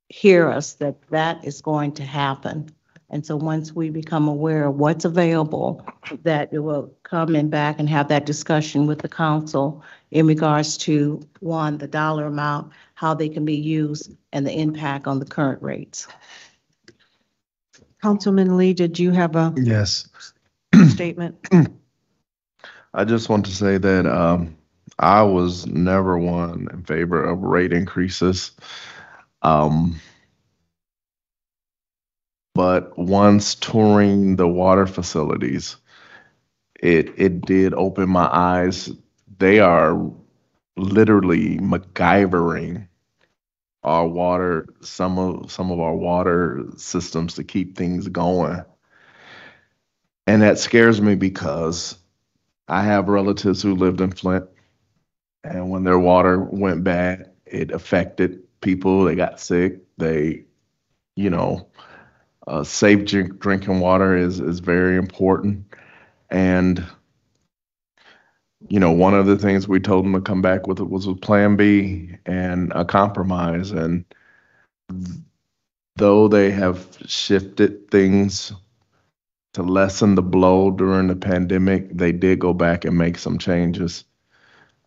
hear us, that that is going to happen. And so once we become aware of what's available, that it will come in back and have that discussion with the council in regards to, one, the dollar amount, how they can be used, and the impact on the current rates. Councilman Lee, did you have a Yes. statement? I just want to say that I was never one in favor of rate increases. But once touring the water facilities, it did open my eyes. They are literally MacGyvering our water, some of our water systems to keep things going. And that scares me because I have relatives who lived in Flint, and when their water went bad, it affected people. They got sick. They, safe drinking water is very important. And, one of the things we told them to come back with was a plan B and a compromise. And though they have shifted things to lessen the blow during the pandemic, they did go back and make some changes.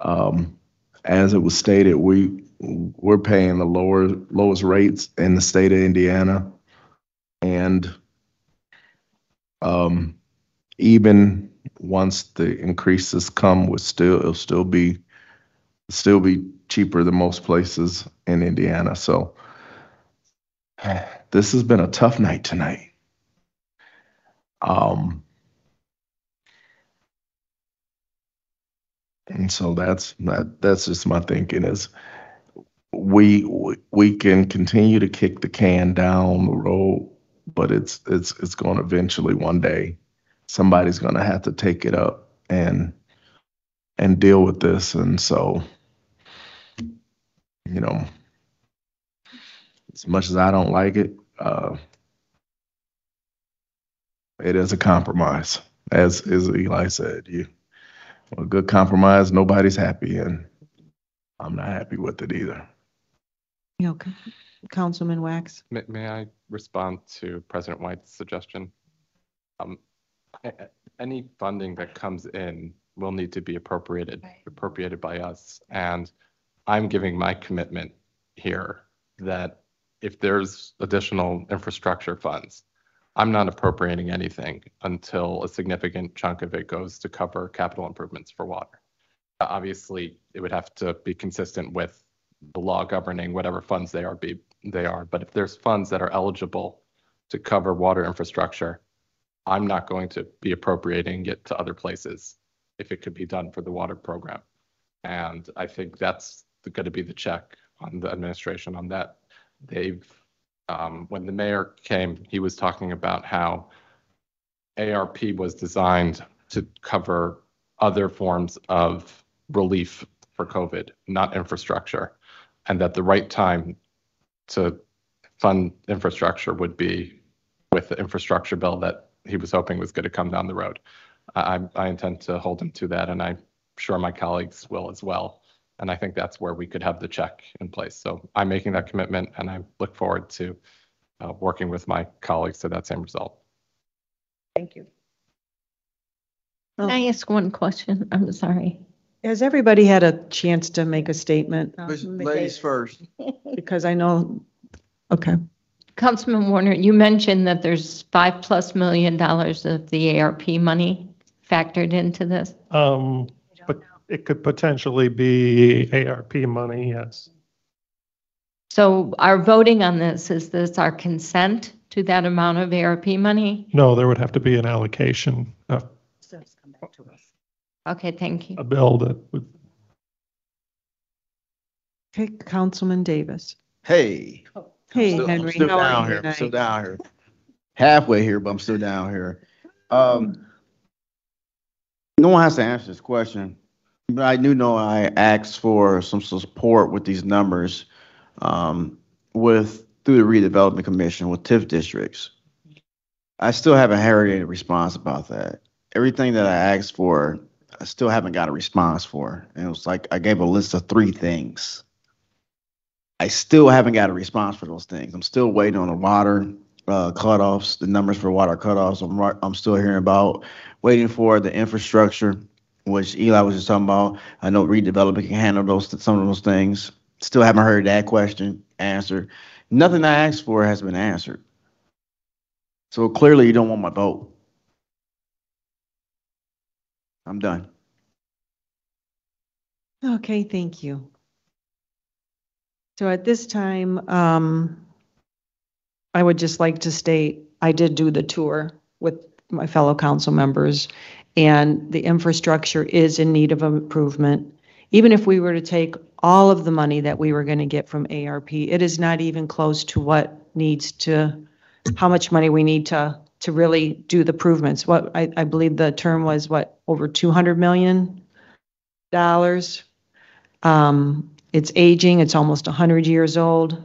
As it was stated, we're paying the lowest rates in the state of Indiana, and even once the increases come, it'll still be cheaper than most places in Indiana. So this has been a tough night tonight. And so that's just my thinking is we can continue to kick the can down the road, but it's going to eventually one day somebody's going to have to take it up and deal with this. And so, as much as I don't like it, it is a compromise, as Eli said. A good compromise, nobody's happy, and I'm not happy with it either. Okay. Councilman Wax. May I respond to President White's suggestion? Any funding that comes in will need to be appropriated by us. And I'm giving my commitment here that if there's additional infrastructure funds, I'm not appropriating anything until a significant chunk of it goes to cover capital improvements for water. Obviously, it would have to be consistent with the law governing whatever funds they are. But if there's funds that are eligible to cover water infrastructure, I'm not going to be appropriating it to other places if it could be done for the water program. And I think that's going to be the check on the administration on that. When the mayor came, he was talking about how ARP was designed to cover other forms of relief for COVID, not infrastructure, and that the right time to fund infrastructure would be with the infrastructure bill that he was hoping was going to come down the road. I intend to hold him to that, and I'm sure my colleagues will as well. And I think that's where we could have the check in place. So I'm making that commitment, and I look forward to working with my colleagues to that same result. Thank you. Can I ask one question? I'm sorry. Has everybody had a chance to make a statement? Ladies first. Because I know, okay. Councilman Warner, you mentioned that there's $5+ million of the ARP money factored into this. But it could potentially be ARP money, yes. So our voting on this, is this our consent to that amount of ARP money? No, there would have to be an allocation, Okay, thank you. a bill that would. Okay, Councilman Davis. Hey. Hey, I'm Henry. still how are down you here. I'm tonight? still down here. Halfway here, but I'm still down here. No one has to answer this question, but I do know I asked for some support with these numbers through the redevelopment commission with TIF districts. I still haven't heard any response about that. Everything that I asked for, I still haven't got a response for. And it was like I gave a list of 3 things. I still haven't got a response for those things. I'm still waiting on the water cutoffs, the numbers for water cutoffs. I'm still hearing about, waiting for the infrastructure, which Eli was just talking about. I know redevelopment can handle some of those things. Still haven't heard that question answered. Nothing I asked for has been answered. So clearly you don't want my vote. I'm done. Okay, thank you. So at this time, I would just like to state, I did do the tour with my fellow council members, and the infrastructure is in need of improvement. Even if we were to take all of the money that we were going to get from ARP, it is not even close to how much money we need to really do the improvements. What I believe the term was, over $200 million. It's aging, it's almost 100 years old.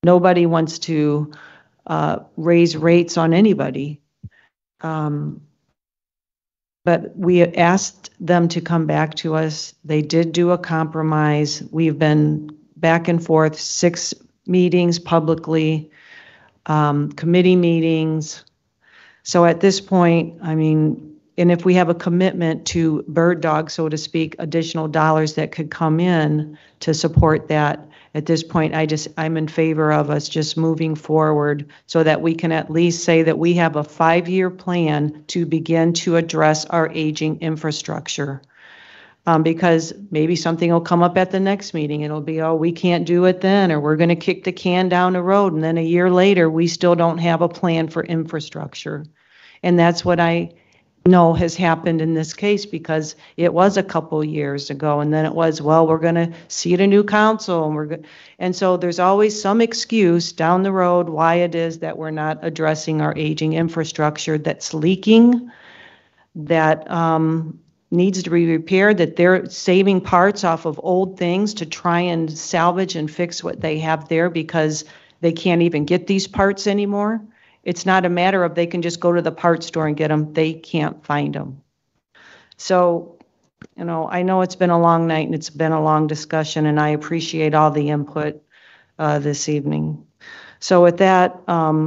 Nobody wants to raise rates on anybody. But we asked them to come back to us. They did do a compromise. We've been back and forth, 6 meetings publicly, committee meetings. So at this point, I mean, and if we have a commitment to bird dog, so to speak, additional dollars that could come in to support that, at this point, I'm in favor of us just moving forward so that we can at least say that we have a 5-year plan to begin to address our aging infrastructure. Because maybe something will come up at the next meeting. It'll be, oh, we can't do it then, or we're going to kick the can down the road. And then a year later, we still don't have a plan for infrastructure. And that's what I know has happened in this case, because it was a couple years ago, and then it was, well, we're going to seat a new council, and so there's always some excuse down the road why it is that we're not addressing our aging infrastructure that's leaking, that needs to be repaired, that they're saving parts off of old things to try and salvage and fix what they have there because they can't even get these parts anymore. It's not a matter of they can just go to the parts store and get them. They can't find them. So, I know it's been a long night and it's been a long discussion, and I appreciate all the input this evening. So with that, I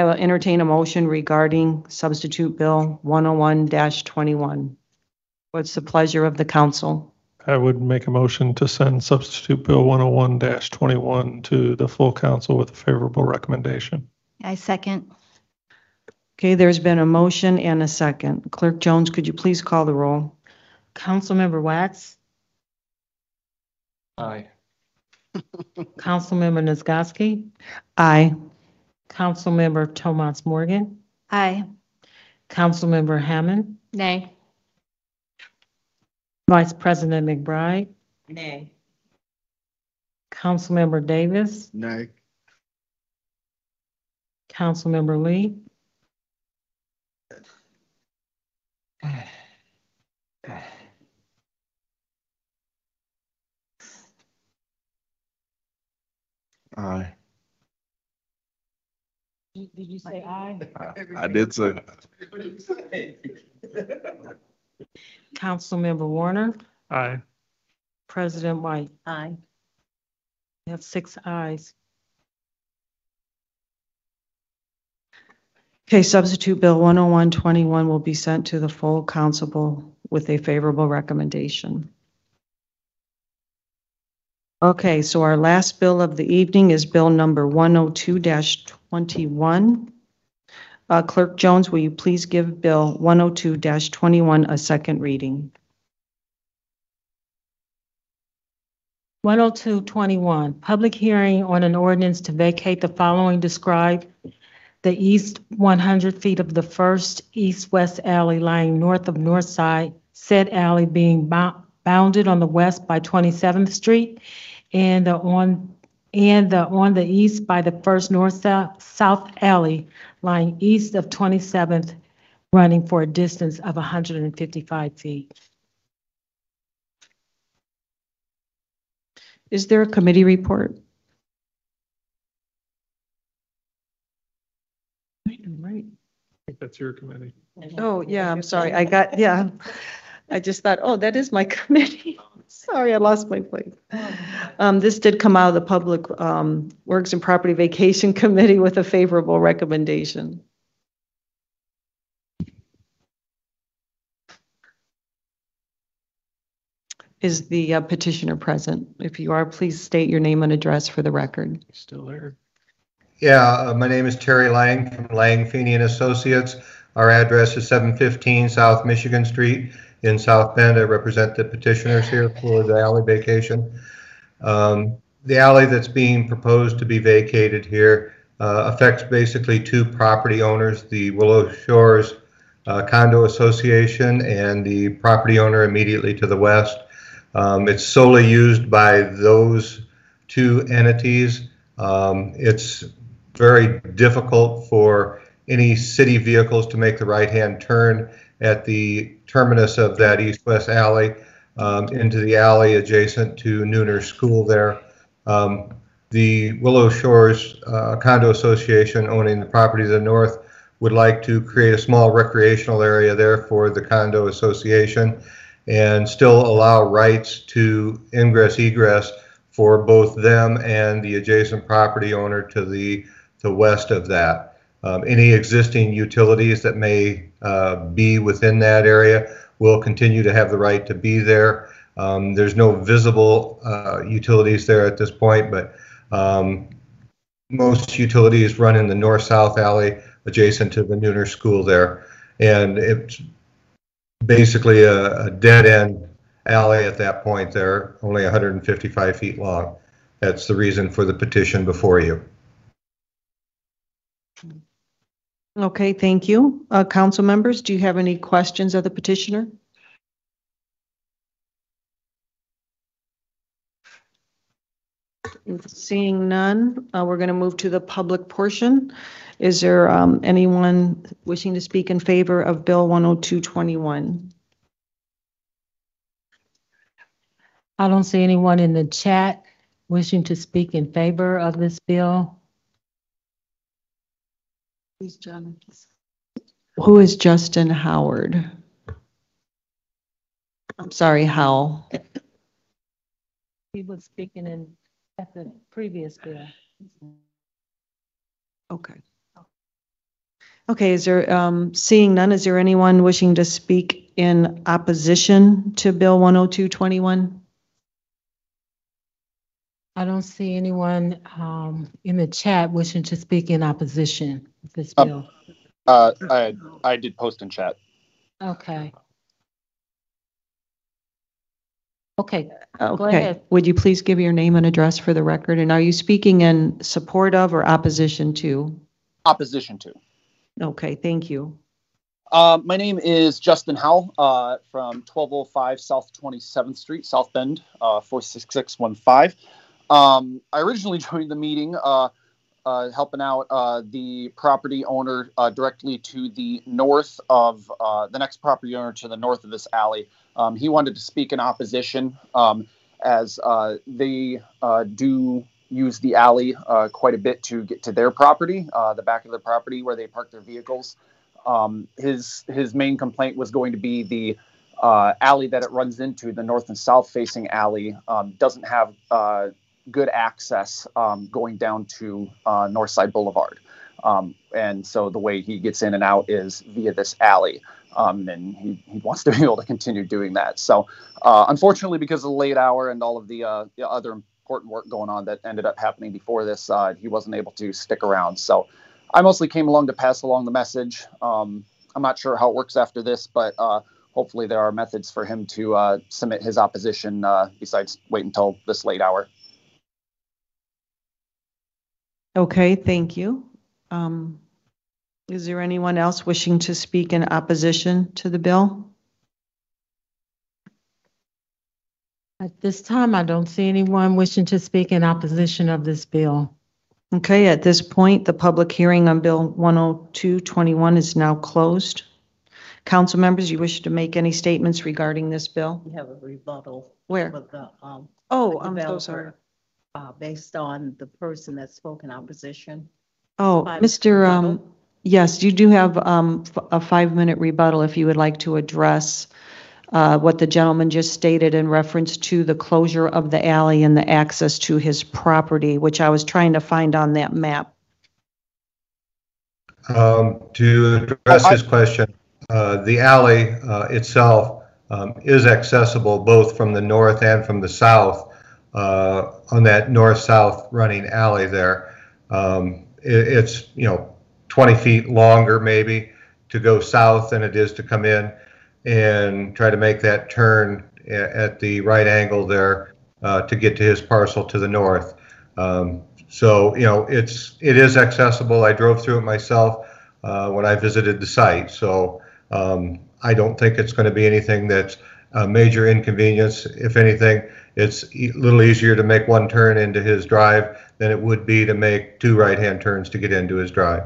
will entertain a motion regarding Substitute Bill 101-21. What's the pleasure of the council? I would make a motion to send Substitute Bill 101-21 to the full council with a favorable recommendation. I second. Okay, there's been a motion and a second. Clerk Jones, could you please call the roll? Councilmember Wax? Aye. Councilmember Nisgowsky? Aye. Councilmember Tomas Morgan? Aye. Councilmember Hammond? Nay. Vice President McBride? Nay. Councilmember Davis? Nay. Councilmember Lee? Aye. Did you say aye? I did say. Councilmember Warner? Aye. President White? Aye. We have 6 ayes. Okay, Substitute Bill 101-21 will be sent to the full council with a favorable recommendation. Okay, so our last bill of the evening is Bill number 102-21. Clerk Jones, will you please give Bill 102-21 a second reading? 102-21, public hearing on an ordinance to vacate the following described: the east 100 feet of the first east-west alley lying north of North Side, said alley being bounded on the west by 27th Street and on the east by the first north-south alley lying east of 27th running for a distance of 155 feet. Is there a committee report? Right. I think that's your committee. Oh, yeah, I'm sorry. I just thought, oh, that is my committee. Sorry, I lost my place. This did come out of the Public Works and Property Vacation Committee with a favorable recommendation. Is the petitioner present? If you are, please state your name and address for the record. Still there. Yeah, my name is Terry Lang from Lang, Feeney and Associates. Our address is 715 South Michigan Street in South Bend. I represent the petitioners here for the alley vacation. The alley that's being proposed to be vacated here affects basically two property owners, the Willow Shores Condo Association and the property owner immediately to the west. It's solely used by those two entities. It's very difficult for any city vehicles to make the right-hand turn at the terminus of that east-west alley into the alley adjacent to Nooner School there. The Willow Shores Condo Association, owning the property to the north, would like to create a small recreational area there for the condo association and still allow rights to ingress-egress for both them and the adjacent property owner to the west of that. Any existing utilities that may be within that area will continue to have the right to be there. There's no visible utilities there at this point, but most utilities run in the north-south alley adjacent to the Nooner School there. And it's basically a dead-end alley at that point there, only 155 feet long. That's the reason for the petition before you. Okay, thank you. Council members, do you have any questions of the petitioner? Seeing none, we're going to move to the public portion. Is there anyone wishing to speak in favor of Bill 10221? I don't see anyone in the chat wishing to speak in favor of this bill. Who is Justin Howard? I'm sorry, Howell. He was speaking at the previous bill. Okay. Okay, is there, seeing none, is there anyone wishing to speak in opposition to Bill 10221? I don't see anyone in the chat wishing to speak in opposition of this bill. I did post in chat. Okay. Okay, go Okay, ahead. would you please give your name and address for the record? And are you speaking in support of or opposition to? Opposition to. Okay, thank you. My name is Justin Howell from 1205 South 27th Street, South Bend, 46615. I originally joined the meeting helping out the property owner directly to the north of the next property owner to the north of this alley. He wanted to speak in opposition as they do use the alley quite a bit to get to their property, the back of their property where they park their vehicles. His main complaint was going to be the alley that it runs into, the north and south facing alley, doesn't have good access going down to Northside Boulevard. And so the way he gets in and out is via this alley. And he wants to be able to continue doing that. So unfortunately, because of the late hour and all of the other important work going on that ended up happening before this, he wasn't able to stick around. So I mostly came along to pass along the message. I'm not sure how it works after this, but hopefully there are methods for him to submit his opposition besides wait until this late hour. Okay, thank you. Is there anyone else wishing to speak in opposition to the bill? At this time, I don't see anyone wishing to speak in opposition of this bill. Okay, at this point, the public hearing on Bill 10221 is now closed. Council members, you wish to make any statements regarding this bill? We have a rebuttal. Where? With the, Oh, the I'm so developer, sorry. based on the person that spoke in opposition. Oh, 5 Mr. rebuttal. Yes, you do have a 5-minute rebuttal if you would like to address what the gentleman just stated in reference to the closure of the alley and the access to his property, which I was trying to find on that map. To address this question, the alley itself is accessible both from the north and from the south on that north-south running alley there. It's 20 feet longer maybe to go south than it is to come in and try to make that turn at the right angle there to get to his parcel to the north. So it is accessible. I drove through it myself when I visited the site. So I don't think it's going to be anything that's a major inconvenience. If anything, it's a little easier to make one turn into his drive than it would be to make 2 right-hand turns to get into his drive.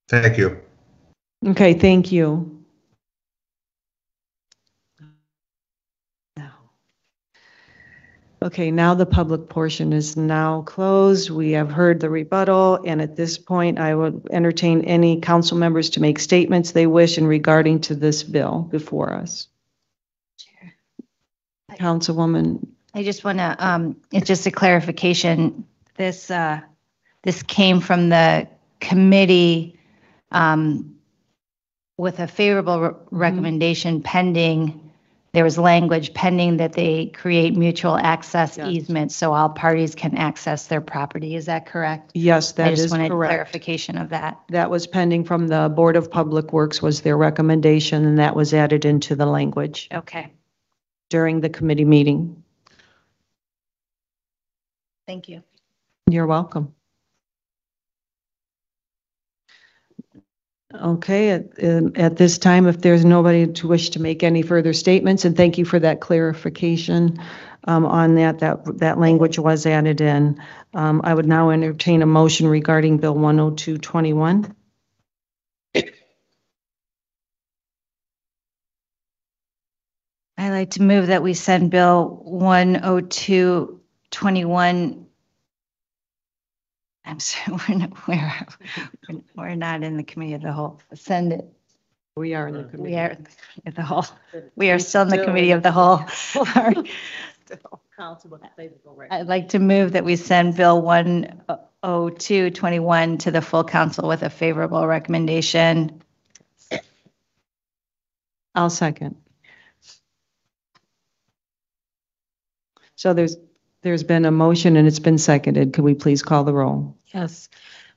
Thank you. Okay, thank you. Okay, now the public portion is now closed. We have heard the rebuttal, and at this point, I would entertain any council members to make statements they wish in regarding to this bill before us. Chair. Councilwoman. I just want to, it's just a clarification. This came from the committee with a favorable recommendation pending. There was language pending that they create mutual access easements so all parties can access their property. Is that correct? Yes, that is I just wanted correct. clarification of that. That was pending from the Board of Public Works was their recommendation, and that was added into the language Okay, during the committee meeting. thank you. You're welcome. Okay, at this time, if there's nobody to wish to make any further statements, and thank you for that clarification on that language was added in. I would now entertain a motion regarding Bill 10221. I'd like to move that we send Bill 10221. I'm sorry, we're not in the committee of the whole. Send it. We are in the committee. We are at the whole. We are still in the committee of the whole. I'd like to move that we send Bill 10221 to the full council with a favorable recommendation. I'll second. So there's been a motion and it's been seconded. Could we please call the roll? Yes.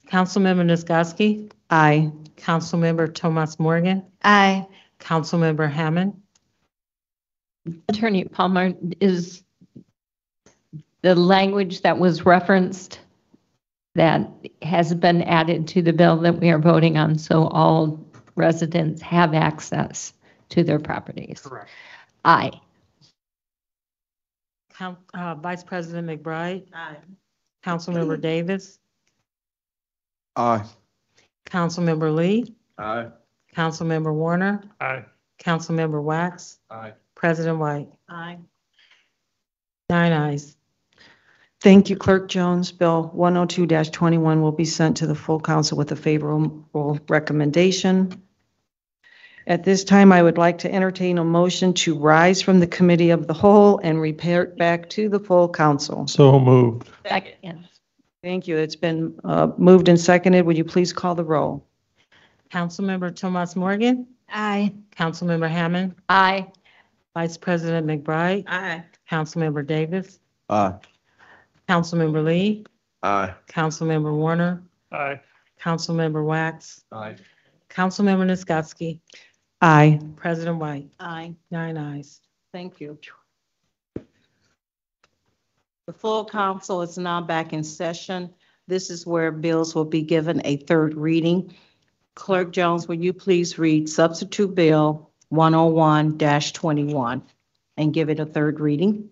Councilmember Nisgowsky. Aye. Councilmember Thomas Morgan. Aye. Councilmember Hammond. Attorney Palmer, is the language that was referenced that has been added to the bill that we are voting on, so all residents have access to their properties? Correct. Aye. Vice President McBride. Aye. Councilmember Davis. Aye. Councilmember Lee. Aye. Councilmember Warner. Aye. Councilmember Wax. Aye. President White. Aye. 9 ayes. Thank you, Clerk Jones. Bill 102-21 will be sent to the full council with a favorable recommendation. At this time, I would like to entertain a motion to rise from the committee of the whole and report back to the full council. So moved. Second. Thank you. It's been moved and seconded. Would you please call the roll? Councilmember Thomas Morgan. Aye. Councilmember Hammond. Aye. Vice President McBride. Aye. Councilmember Davis. Aye. Councilmember Lee. Aye. Councilmember Warner. Aye. Councilmember Wax. Aye. Councilmember Nisgowsky. Aye. President White. Aye. 9 ayes. Thank you. The full council is now back in session. This is where bills will be given a third reading. Clerk Jones, will you please read substitute bill 101-21 and give it a third reading?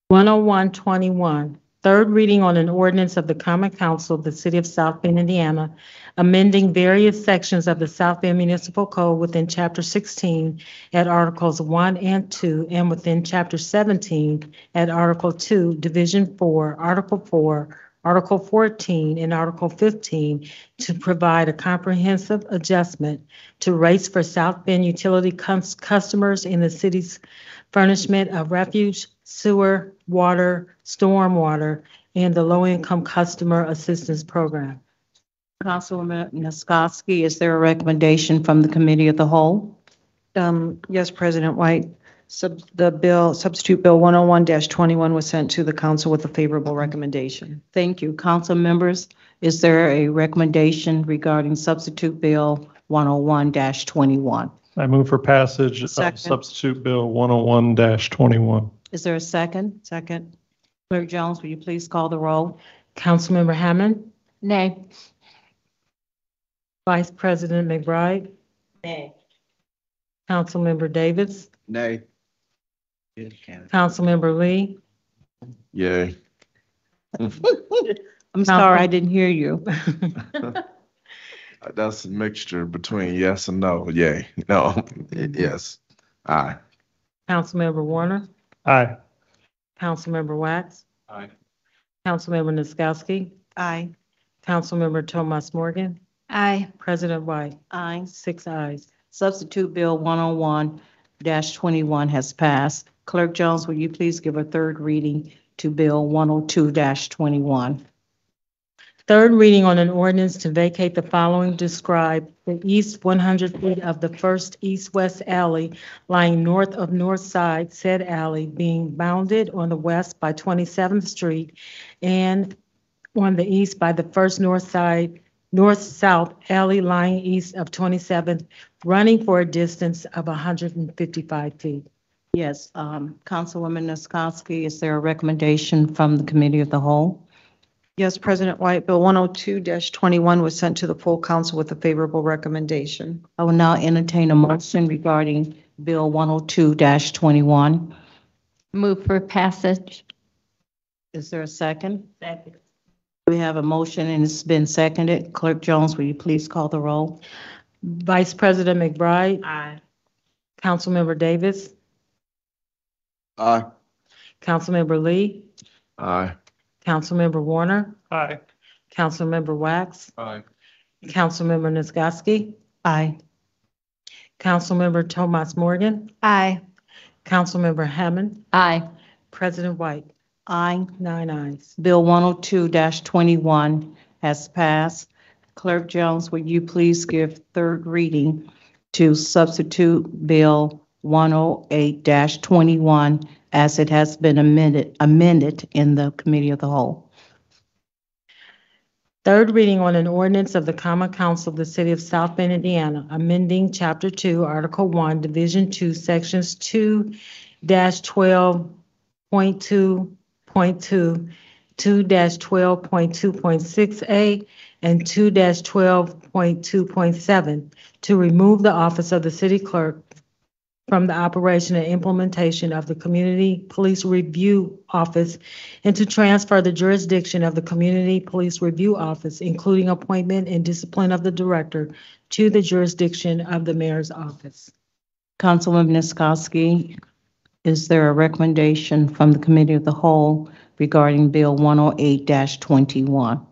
10121, Third reading on an ordinance of the Common Council of the City of South Bend, Indiana, amending various sections of the South Bend Municipal Code within Chapter 16 at Articles 1 and 2, and within Chapter 17 at Article 2, Division 4, Article 4, Article 14, and Article 15 to provide a comprehensive adjustment to rates for South Bend utility customers in the city's furnishment of refuge, sewer, water, stormwater, and the low-income customer assistance program. Councilwoman Niskoski, is there a recommendation from the Committee of the Whole? Yes, President White. Substitute Bill 101-21 was sent to the council with a favorable recommendation. Thank you. Council members, is there a recommendation regarding Substitute Bill 101-21? I move for passage of Second. Substitute Bill 101-21. Is there a second? Second. Clerk Jones, will you please call the roll? Councilmember Hammond, Nay. Vice President McBride, Nay. Councilmember Davis, Nay. Councilmember Lee, Yay. I'm sorry, I didn't hear you. That's a mixture between yes and no. Yay. No. Yes. Aye. Councilmember Warner, Aye. Councilmember Wax, Aye. Councilmember Niskoski, Aye. Councilmember Tomas Morgan, Aye. President White, Aye. 6 ayes. Substitute Bill 101-21 has passed. Clerk Jones, will you please give a third reading to Bill 102-21? Third reading on an ordinance to vacate the following described: the east 100 feet of the first east-west alley lying north of North Side, said alley being bounded on the west by 27th Street and on the east by the first North Side, north-south alley lying east of 27th, running for a distance of 155 feet. Yes, Councilwoman Niskoski, is there a recommendation from the Committee of the Whole? Yes, President White. Bill 102-21 was sent to the full council with a favorable recommendation. I will now entertain a motion regarding Bill 102-21. Move for passage. Is there a second? Second. We have a motion and it's been seconded. Clerk Jones, will you please call the roll? Vice President McBride, Aye. Councilmember Davis, Aye. Councilmember Lee, Aye. Councilmember Warner, Aye. Councilmember Wax, Aye. Councilmember Niskoski, Aye. Councilmember Tomas Morgan, Aye. Councilmember Hammond, Aye. President White, Aye. 9 ayes. Bill 102-21 has passed. Clerk Jones, will you please give third reading to Substitute Bill 108-21 as it has been amended in the Committee of the Whole? Third reading on an ordinance of the Common Council of the City of South Bend, Indiana, amending Chapter 2, Article 1, Division 2, Sections 2-12.2.2, 2-12.2.6A, and 2-12.2.7 to remove the office of the city clerk from the operation and implementation of the Community Police Review Office and to transfer the jurisdiction of the Community Police Review Office, including appointment and discipline of the director, to the jurisdiction of the mayor's office. Councilwoman Niskoski, is there a recommendation from the Committee of the Whole regarding Bill 108-21?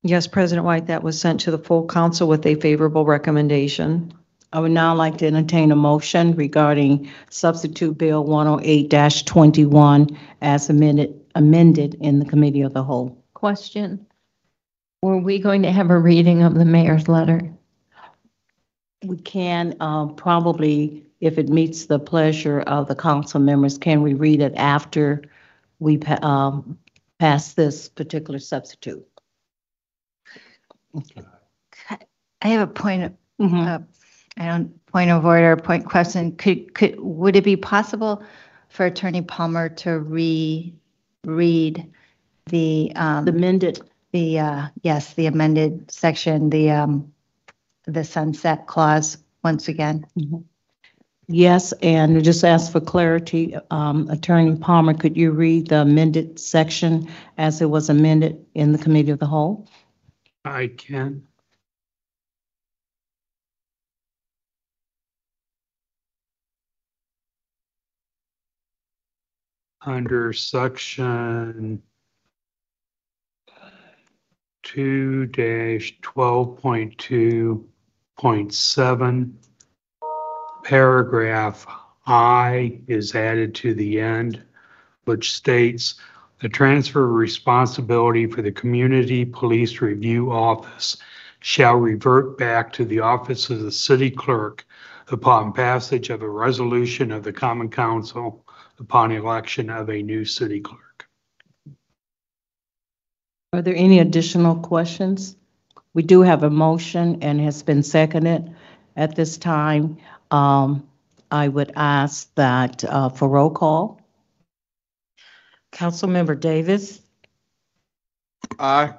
Yes, President White, that was sent to the full council with a favorable recommendation. I would now like to entertain a motion regarding Substitute Bill 108-21 as amended in the Committee of the Whole. Question. Were we going to have a reading of the mayor's letter? We can probably, if it meets the pleasure of the council members, can we read it after we pass this particular substitute? I have a point of, point of order, point question. Would it be possible for Attorney Palmer to read the amended, yes, the amended section, the sunset clause once again? Yes, and just ask for clarity, Attorney Palmer, could you read the amended section as it was amended in the Committee of the Whole? I can. Under section 2-12.2.7, paragraph I is added to the end, which states the transfer of responsibility for the Community Police Review Office shall revert back to the office of the city clerk upon passage of a resolution of the Common Council upon election of a new city clerk. Are there any additional questions? We do have a motion and has been seconded. At this time, I would ask that for roll call. Councilmember Davis, Aye.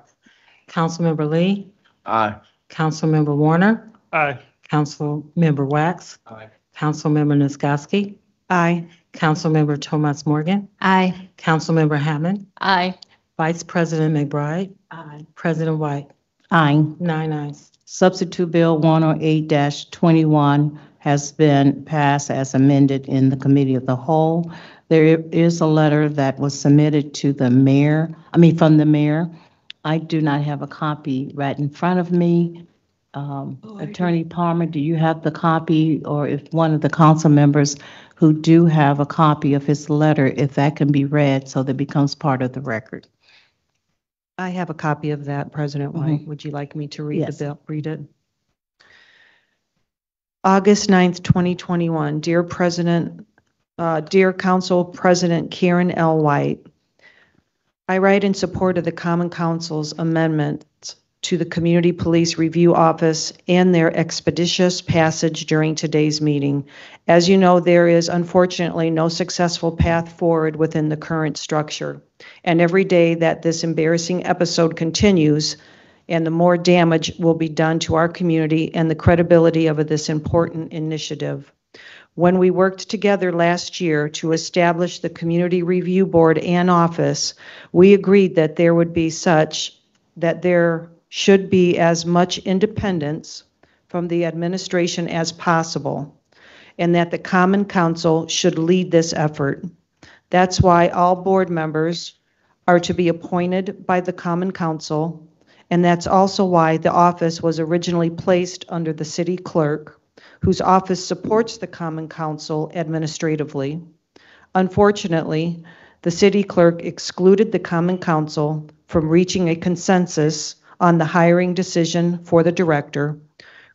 Councilmember Lee, Aye. Councilmember Warner, Aye. Councilmember Wax, Aye. Councilmember Niskoski, Aye. Councilmember Thomas Morgan, Aye. Councilmember Hammond, Aye. Vice President McBride, Aye. President White. Aye. 9 ayes. Substitute Bill 108-21 has been passed as amended in the Committee of the Whole. There is a letter that was submitted to the mayor, from the mayor. I do not have a copy right in front of me. Attorney Palmer, do you have the copy, or if one of the council members who do have a copy of his letter, if that can be read so that it becomes part of the record? I have a copy of that, President White. Would you like me to read Yes. the bill? Read it. August 9th, 2021. Dear Council President Karen L. White, I write in support of the Common Council's amendments to the Community Police Review Office and their expeditious passage during today's meeting. As you know, there is unfortunately no successful path forward within the current structure. And every day that this embarrassing episode continues, and the more damage will be done to our community and the credibility of this important initiative. When we worked together last year to establish the Community Review Board and office, we agreed that there should be as much independence from the administration as possible, and that the Common Council should lead this effort. That's why all board members are to be appointed by the Common Council, and that's also why the office was originally placed under the city clerk, whose office supports the Common Council administratively. Unfortunately, the city clerk excluded the Common Council from reaching a consensus on the hiring decision for the director,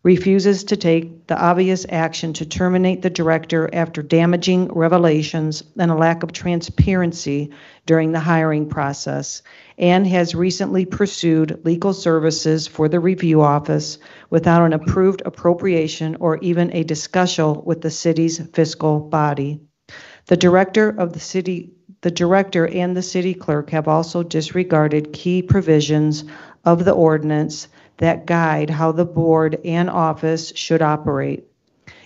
refuses to take the obvious action to terminate the director after damaging revelations and a lack of transparency during the hiring process, and has recently pursued legal services for the review office without an approved appropriation or even a discussion with the city's fiscal body. The director and the city clerk have also disregarded key provisions of the ordinance that guide how the board and office should operate.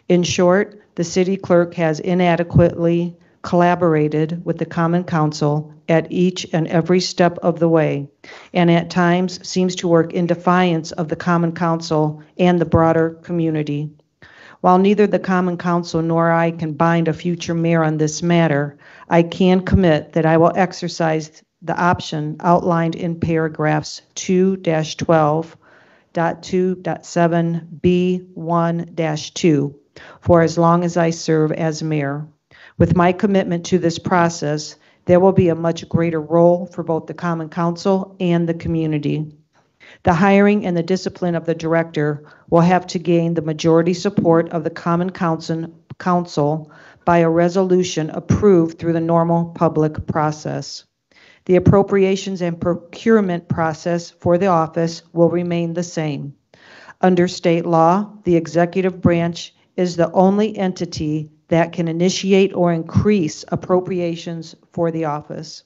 In short, the city clerk has inadequately collaborated with the Common Council at each and every step of the way, and at times seems to work in defiance of the Common Council and the broader community. While neither the Common Council nor I can bind a future mayor on this matter, I can commit that I will exercise the option outlined in paragraphs 2-12.2.7b1-2 for as long as I serve as mayor. With my commitment to this process, there will be a much greater role for both the Common Council and the community. The hiring and the discipline of the director will have to gain the majority support of the Common Council by a resolution approved through the normal public process. The appropriations and procurement process for the office will remain the same. Under state law, the executive branch is the only entity that can initiate or increase appropriations for the office,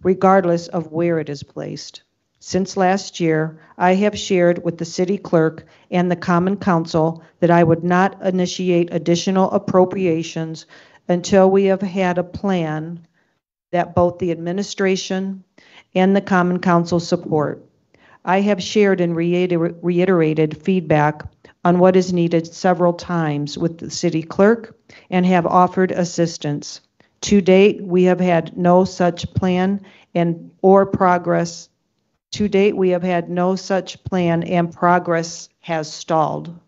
regardless of where it is placed. Since last year, I have shared with the city clerk and the common council that I would not initiate additional appropriations until we have had a plan that both the administration and the common council support. I have shared and reiterated feedback on what is needed several times with the city clerk and have offered assistance. To date, we have had no such plan and progress has stalled.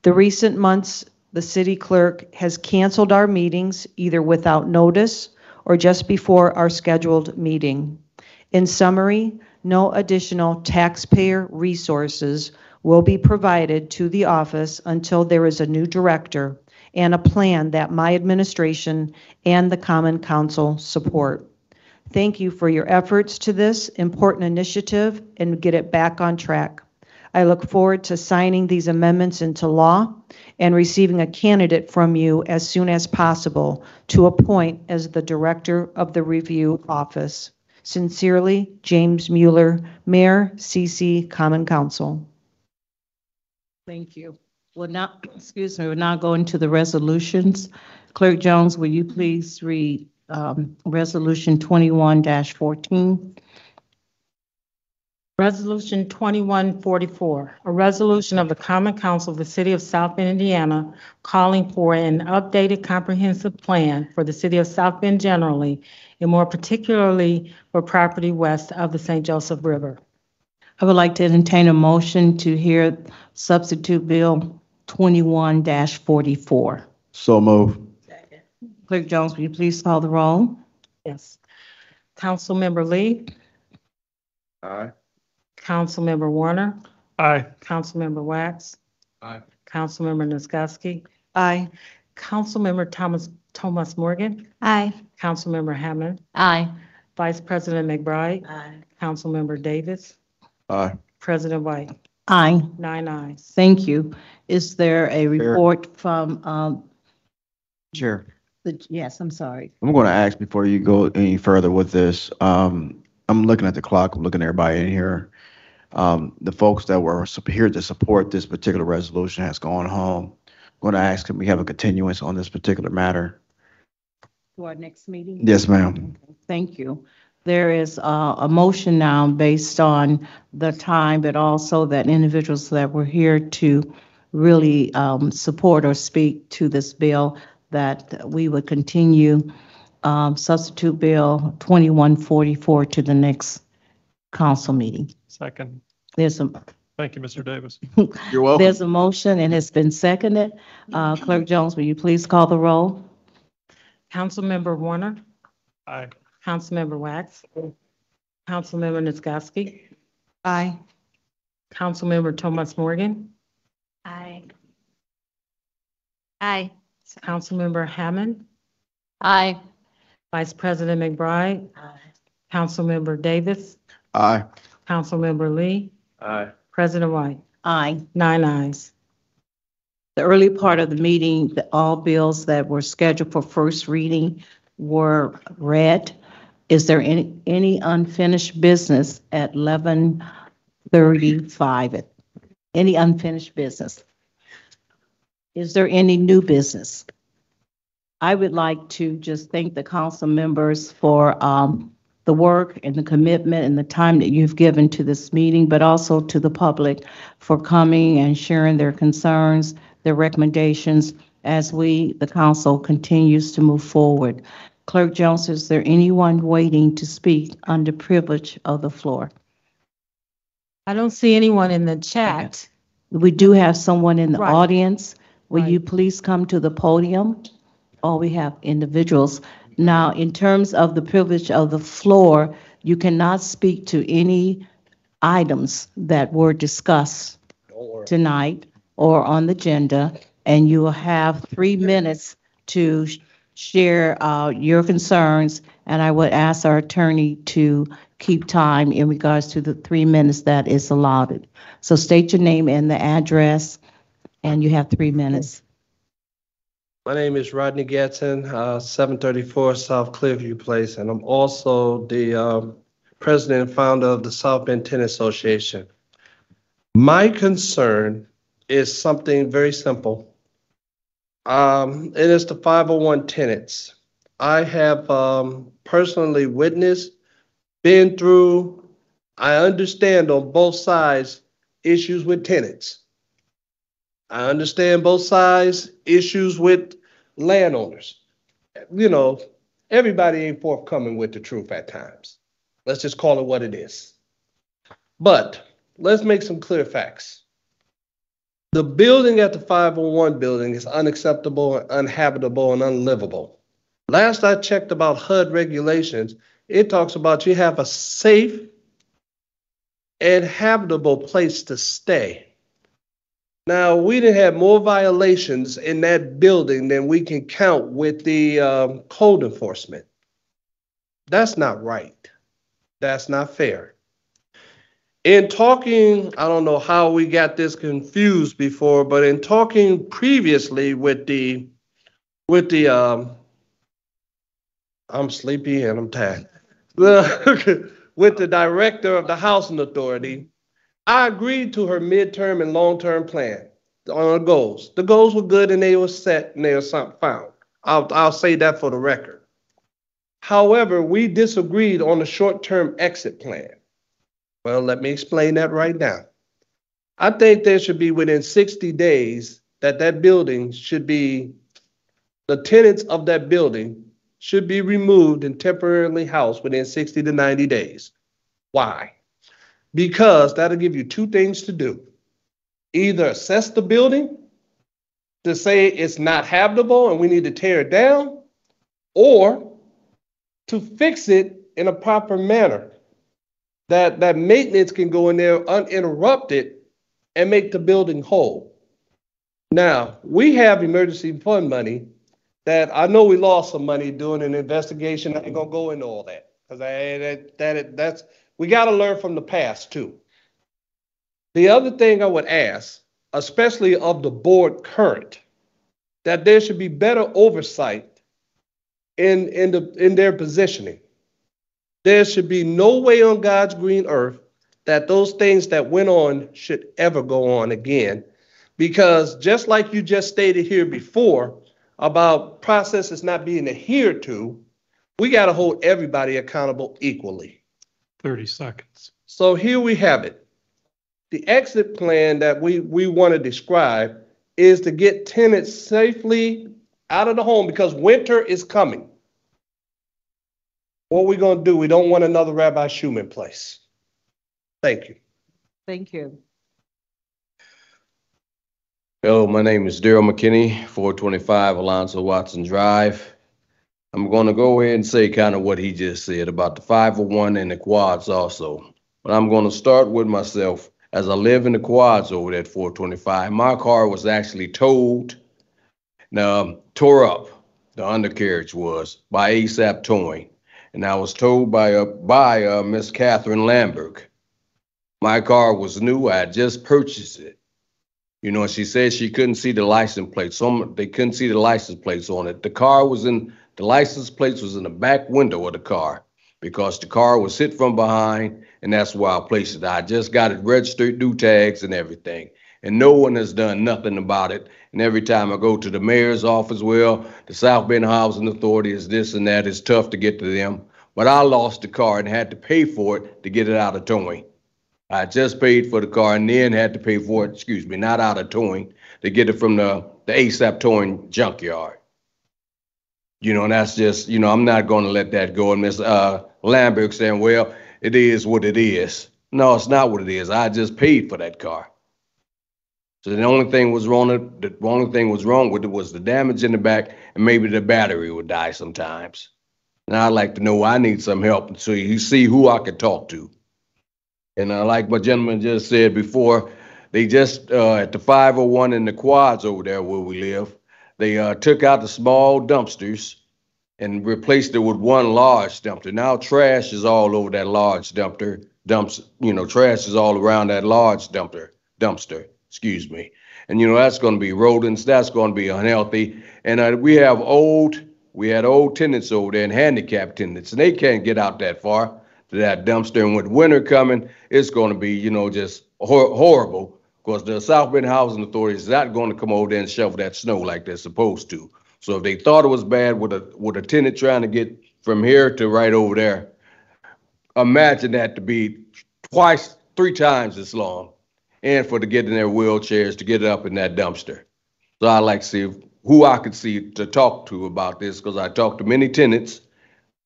The recent months, the city clerk has canceled our meetings either without notice or just before our scheduled meeting. In summary, no additional taxpayer resources will be provided to the office until there is a new director and a plan that my administration and the Common Council support. Thank you for your efforts to this important initiative and get it back on track. I look forward to signing these amendments into law and receiving a candidate from you as soon as possible to appoint as the director of the review office. Sincerely, James Mueller, Mayor, CC, Common Council. Thank you. We'll now go into the resolutions. Clerk Jones, will you please read Resolution 21-14? Resolution 2144, a resolution of the Common Council of the City of South Bend, Indiana, calling for an updated comprehensive plan for the City of South Bend generally, and more particularly for property west of the St. Joseph River. I would like to entertain a motion to hear Substitute Bill 21-44. So move. Clerk Jones, will you please call the roll? Yes. Councilmember Lee. Aye. Councilmember Warner. Aye. Councilmember Wax. Aye. Councilmember Niskoski. Aye. Councilmember Thomas Morgan. Aye. Councilmember Hammond. Aye. Vice President McBride. Aye. Councilmember Davis. Aye. President White. Aye. 9 ayes. Thank you. Is there a report from Chair. yes, I'm sorry. I'm going to ask before you go any further with this. I'm looking at the clock. I'm looking at everybody in here. The folks that were here to support this particular resolution has gone home. I'm going to ask, can we have a continuance on this particular matter? To our next meeting? Yes, ma'am. Thank you. There is a motion now based on the time, but also that individuals that were here to really support or speak to this bill, that we would continue Substitute Bill 2144 to the next council meeting. Second. There's a Thank you, Mr. Davis. You're welcome. There's a motion and it's been seconded. Clerk Jones, will you please call the roll? Councilmember Warner. Aye. Councilmember Wax. Councilmember Niskoski. Aye. Councilmember Thomas Morgan. Aye. Aye. Councilmember Hammond. Aye. Vice President McBride. Aye. Councilmember Davis. Aye. Councilmember Lee. Aye. President White. Aye. 9 ayes. The early part of the meeting, all bills that were scheduled for first reading were read. Is there any unfinished business at 11:35? Any unfinished business? Is there any new business? I would like to just thank the council members for the work and the commitment and the time that you've given to this meeting, but also to the public for coming and sharing their concerns, their recommendations as the council continues to move forward. Clerk Jones, is there anyone waiting to speak under privilege of the floor? I don't see anyone in the chat. We do have someone in the Right. audience. Will Right. you please come to the podium? Oh, we have individuals. Now, in terms of the privilege of the floor, you cannot speak to any items that were discussed tonight or on the agenda, and you will have 3 minutes to share your concerns, and I would ask our attorney to keep time in regards to the 3 minutes that is allotted. So state your name and the address, and you have 3 minutes. My name is Rodney Gatson, 734 South Clearview Place, and I'm also the president and founder of the South Bend Tenant Association. My concern is something very simple. It is the 501 tenants. I have personally witnessed, been through, I understand on both sides issues with tenants. I understand both sides issues with landowners. You know, everybody ain't forthcoming with the truth at times. Let's just call it what it is. But let's make some clear facts. The building at the 501 building is unacceptable, uninhabitable, and unlivable. Last I checked about HUD regulations, it talks about you have a safe and habitable place to stay. Now, we didn't have more violations in that building than we can count with the code enforcement. That's not right. That's not fair. In talking, I don't know how we got this confused before, but in talking previously with the I'm sleepy and I'm tired. With the director of the housing authority, I agreed to her midterm and long-term plan on her goals. The goals were good and they were set and they were found. I'll say that for the record. However, we disagreed on the short-term exit plan. Well, let me explain that right now. I think there should be within 60 days that building should be, the tenants of that building should be removed and temporarily housed within 60 to 90 days. Why? Because that'll give you two things to do. Either assess the building to say it's not habitable and we need to tear it down, or to fix it in a proper manner. That maintenance can go in there uninterrupted and make the building whole. Now, we have emergency fund money that I know we lost some money doing an investigation. I ain't gonna go into all that because that's we got to learn from the past too. The other thing I would ask, especially of the board current, that there should be better oversight in their positioning. There should be no way on God's green earth that those things that went on should ever go on again. Because just like you just stated here before about processes not being adhered to, we got to hold everybody accountable equally. 30 seconds. So here we have it. The exit plan that we want to describe is to get tenants safely out of the home because winter is coming. What are we going to do? We don't want another Rabbi Schumann place. Thank you. Thank you. Hello, my name is Daryl McKinney, 425 Alonzo Watson Drive. I'm going to go ahead and say kind of what he just said about the 501 and the quads also. But I'm going to start with myself. As I live in the quads over there at 425, my car was actually towed, tore up, the undercarriage was, by ASAP Towing. And I was told by Miss Catherine Lamberg. My car was new. I had just purchased it. You know, she said she couldn't see the license plate. They couldn't see the license plates on it. The license plates was in the back window of the car because the car was hit from behind, and that's why I placed it. I just got it registered, new tags and everything. And no one has done nothing about it. And every time I go to the mayor's office, well, the South Bend Housing Authority is this and that. It's tough to get to them. But I lost the car and had to pay for it to get it out of towing. I just paid for the car and then had to pay for it, not out of towing, to get it from the ASAP Towing junkyard. You know, and that's just, I'm not going to let that go. And Ms. Lamberg saying, well, it is what it is. No, it's not what it is. I just paid for that car. So the only thing was wrong with it was the damage in the back, and maybe the battery would die sometimes. And I'd like to know, I need some help so you see who I could talk to. And like my gentleman just said before, they just, at the 501 in the quads over there where we live, they took out the small dumpsters and replaced it with one large dumpster. Now trash is all over that large dumpster. Trash is all around that large dumpster. And that's going to be rodents. That's going to be unhealthy. And we had old tenants over there and handicapped tenants, and they can't get out that far. to that dumpster. And with winter coming, it's going to be, you know, just horrible. Because the South Bend Housing Authority is not going to come over there and shovel that snow like they're supposed to. So if they thought it was bad with a tenant trying to get from here to right over there, imagine that to be twice, 3 times as long. And for to get in their wheelchairs to get up in that dumpster. So I'd like to see who I could see to talk to about this, because I talked to many tenants,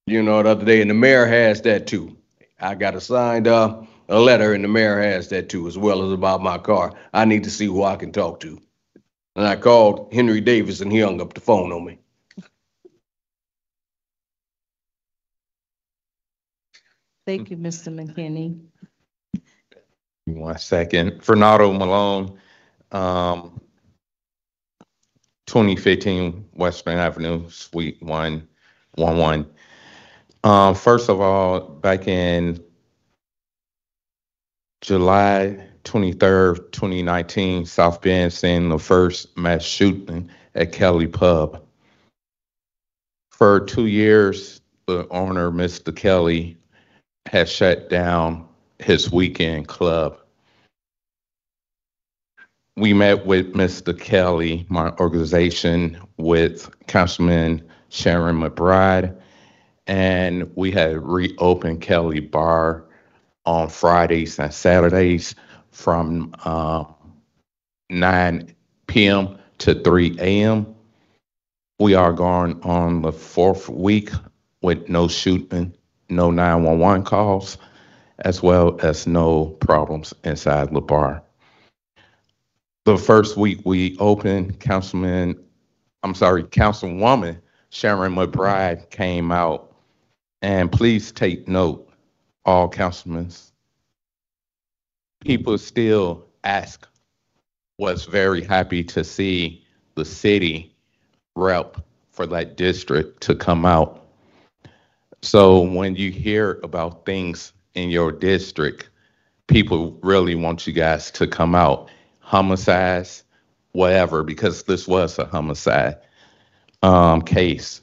you know, the other day, and the mayor has that too. I got a signed a letter, and the mayor has that too, as well as about my car. I need to see who I can talk to. And I called Henry Davis, and he hung up the phone on me. Thank you, Mr. McKinney. 1 second. Fernando Malone, 2015 Western Avenue, Suite 111. First of all, back in July 23rd, 2019, South Bend seen the first mass shooting at Kelly Pub. For 2 years, the owner, Mr. Kelly, has shut down his weekend club. We met with Mr. Kelly, my organization, with Councilman Sharon McBride, and we had reopened Kelly Bar on Fridays and Saturdays from 9 p.m. to 3 a.m. We are going on the 4th week with no shooting, no 911 calls, as well as no problems inside the bar. The first week we opened, Councilwoman Sharon McBride came out, and please take note, all councilmen, people still was very happy to see the city rep for that district to come out. So when you hear about things in your district, people really want you guys to come out. Homicides, whatever, because this was a homicide case.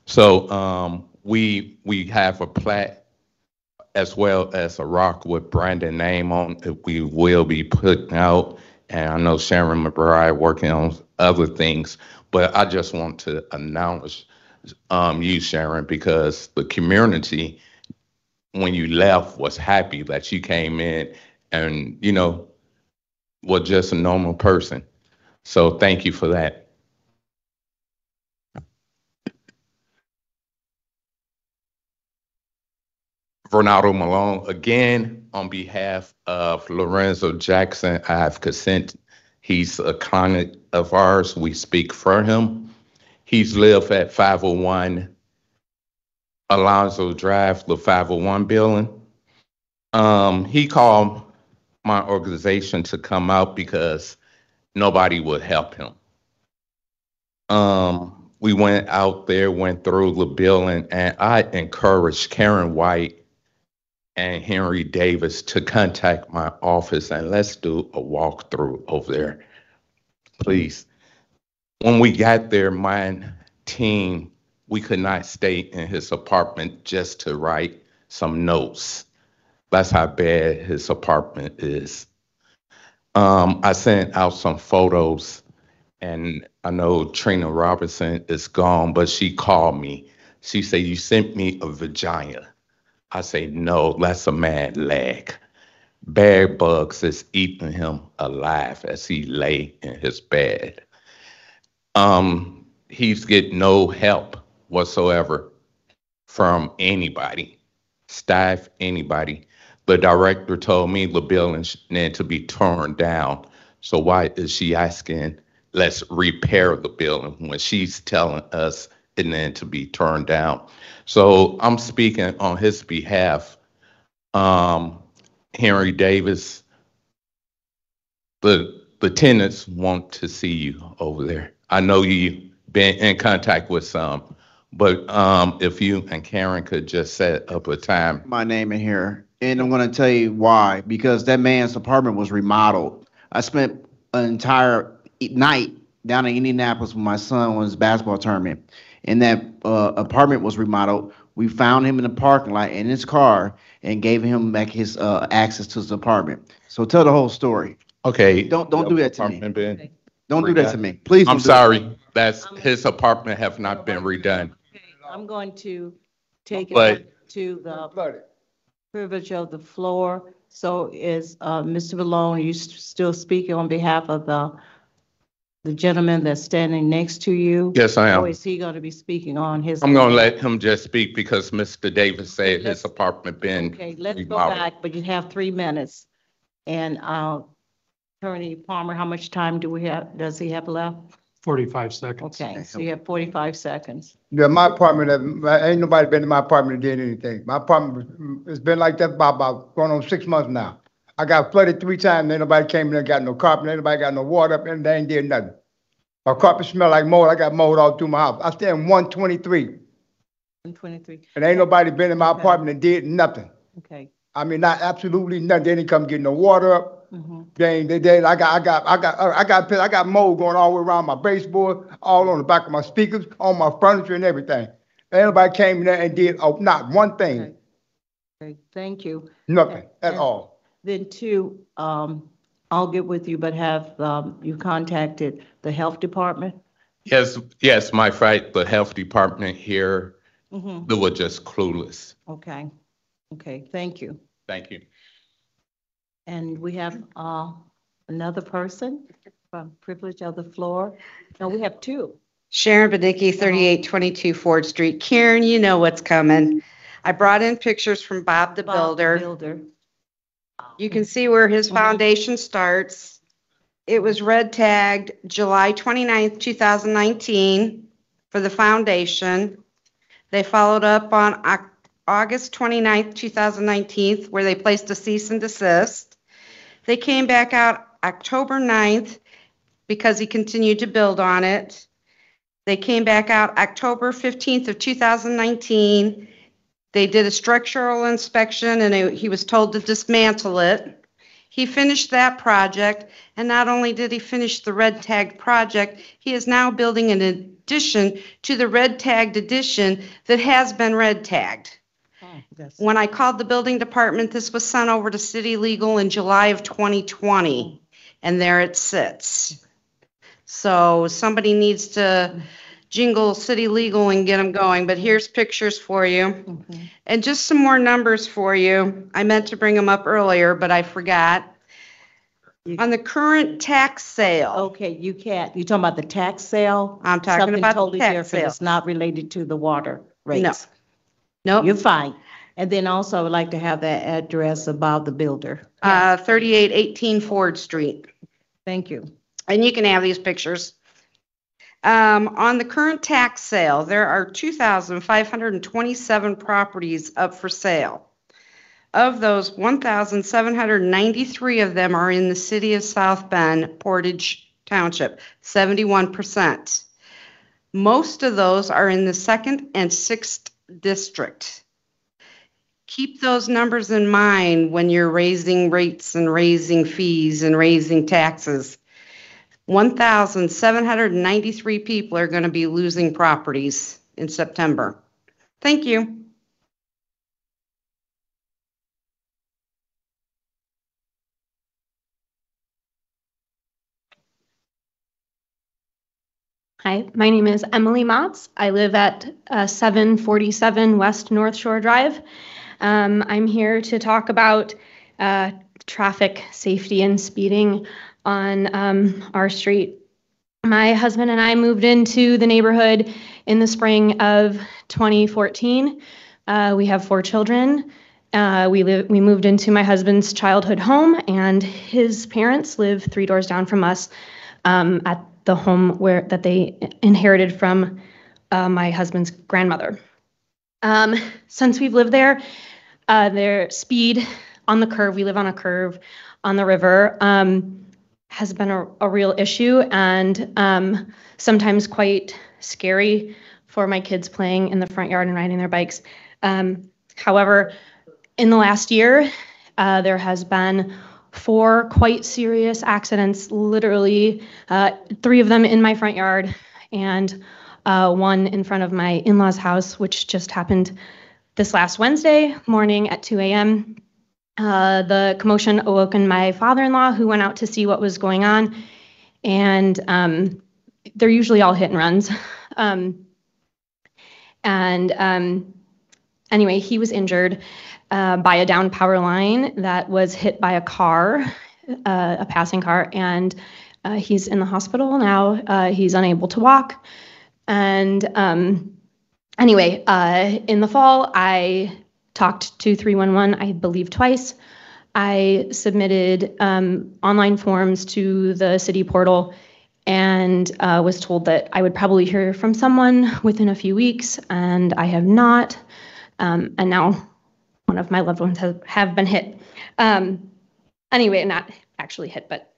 So we have a plaque as well as a rock with Brandon name on it. We will be putting out, and I know Sharon McBride working on other things, but I just want to announce you, Sharon, because the community, when you left, was happy that you came in and, you know, was just a normal person. So thank you for that. Ronaldo Malone, again, on behalf of Lorenzo Jackson, I have consent. He's a client of ours. We speak for him. He's lived at 501 Alonzo Drive, the 501 building. He called my organization to come out because nobody would help him. We went out there, went through the building, and I encouraged Karen White and Henry Davis to contact my office and let's do a walkthrough over there, please. When we got there, my team, we could not stay in his apartment just to write some notes. That's how bad his apartment is. I sent out some photos, and I know Trina Robinson is gone, but she called me. She said, "You sent me a vagina." I say, "No, that's a man's leg." Bed bugs is eating him alive as he lay in his bed. He's getting no help whatsoever from anybody, staff, anybody. The director told me the building needed to be torn down. So why is she asking, let's repair the building when she's telling us it needed to be torn down? So I'm speaking on his behalf. Henry Davis, the tenants want to see you over there. I know you've been in contact with some, but if you and Karen could just set up a time. My name in here, and I'm going to tell you why. Because that man's apartment was remodeled. I spent an entire night down in Indianapolis with my son on his basketball tournament, and that apartment was remodeled. We found him in the parking lot in his car and gave him back his access to his apartment. So tell the whole story. Okay. Don't do that to me. Apartment been Don't do that to redone? me. Please don't I'm do that. sorry, that's, his apartment have not been redone. I'm going to take it But- back to the privilege of the floor. So is Mr. Malone, are you still speaking on behalf of the gentleman that's standing next to you? Yes, I am. Or is he going to be speaking on his? I'm gonna let him just speak because Mr. Davis said his apartment been Okay, let's go remodeled. back, but you have 3 minutes. And Attorney Palmer, how much time does he have left? 45 seconds. Okay, so you have 45 seconds. Yeah, my apartment, ain't nobody been in my apartment and did anything. My apartment, it's been like that about going on 6 months now. I got flooded 3 times, ain't nobody came in and got no carpet, ain't nobody got no water up, and they ain't did nothing. My carpet smell like mold, I got mold all through my house. I stay in 123, 123. and ain't nobody been in my apartment and did nothing. Okay. I mean, not absolutely nothing. They didn't come get no water up. I got mold going all the way around my baseboard, all on the back of my speakers, on my furniture and everything. Ain't nobody came in there and did not one thing. Okay, thank you. Nothing at all. Then two, I'll get with you, but have you contacted the health department? Yes, my right, the health department here, Mm-hmm. they were just clueless. Okay, okay, thank you. Thank you. And we have another person from privilege of the floor. No, we have 2. Sharon Bedicki, 3822 Ford Street. Karen, you know what's coming. I brought in pictures from Bob the Builder. You can see where his foundation starts. It was red tagged July 29th, 2019 for the foundation. They followed up on August 29th, 2019, where they placed a cease and desist. They came back out October 9th because he continued to build on it. They came back out October 15th of 2019. They did a structural inspection and he was told to dismantle it. He finished that project, and not only did he finish the red tagged project, he is now building an addition to the red tagged addition that has been red tagged. When I called the building department, this was sent over to city legal in July of 2020, and there it sits. So somebody needs to jingle city legal and get them going, but here's pictures for you. And just some more numbers for you. I meant to bring them up earlier, but I forgot. On the current tax sale. Okay, you can't. You're talking about the tax sale? I'm talking Something about the totally tax different. sale. It's not related to the water rates. No. You're fine. And then also I would like to have that address about the builder. 3818 Ford Street. Thank you. And you can have these pictures. On the current tax sale, there are 2,527 properties up for sale. Of those, 1,793 of them are in the city of South Bend, Portage Township, 71%. Most of those are in the 2nd and 6th district. Keep those numbers in mind when you're raising rates and raising fees and raising taxes. 1,793 people are going to be losing properties in September. Thank you. Hi, my name is Emily Motz. I live at 747 West North Shore Drive. I'm here to talk about traffic safety and speeding on our street. My husband and I moved into the neighborhood in the spring of 2014. We have 4 children. We moved into my husband's childhood home, and his parents live 3 doors down from us at the home that they inherited from my husband's grandmother. Since we've lived there, their speed on the curve, we live on a curve on the river, has been a real issue, and sometimes quite scary for my kids playing in the front yard and riding their bikes. However, in the last year, there has been 4 quite serious accidents, literally 3 of them in my front yard, and one in front of my in-laws' house, which just happened this last Wednesday morning at 2 a.m. The commotion awoken my father-in-law, who went out to see what was going on, and they're usually all hit and runs. Anyway, he was injured by a downed power line that was hit by a car, a passing car, and he's in the hospital now. He's unable to walk. And anyway, in the fall, I talked to 311, I believe twice. I submitted online forms to the city portal and was told that I would probably hear from someone within a few weeks, and I have not. And now one of my loved ones have been hit. Anyway, not actually hit, but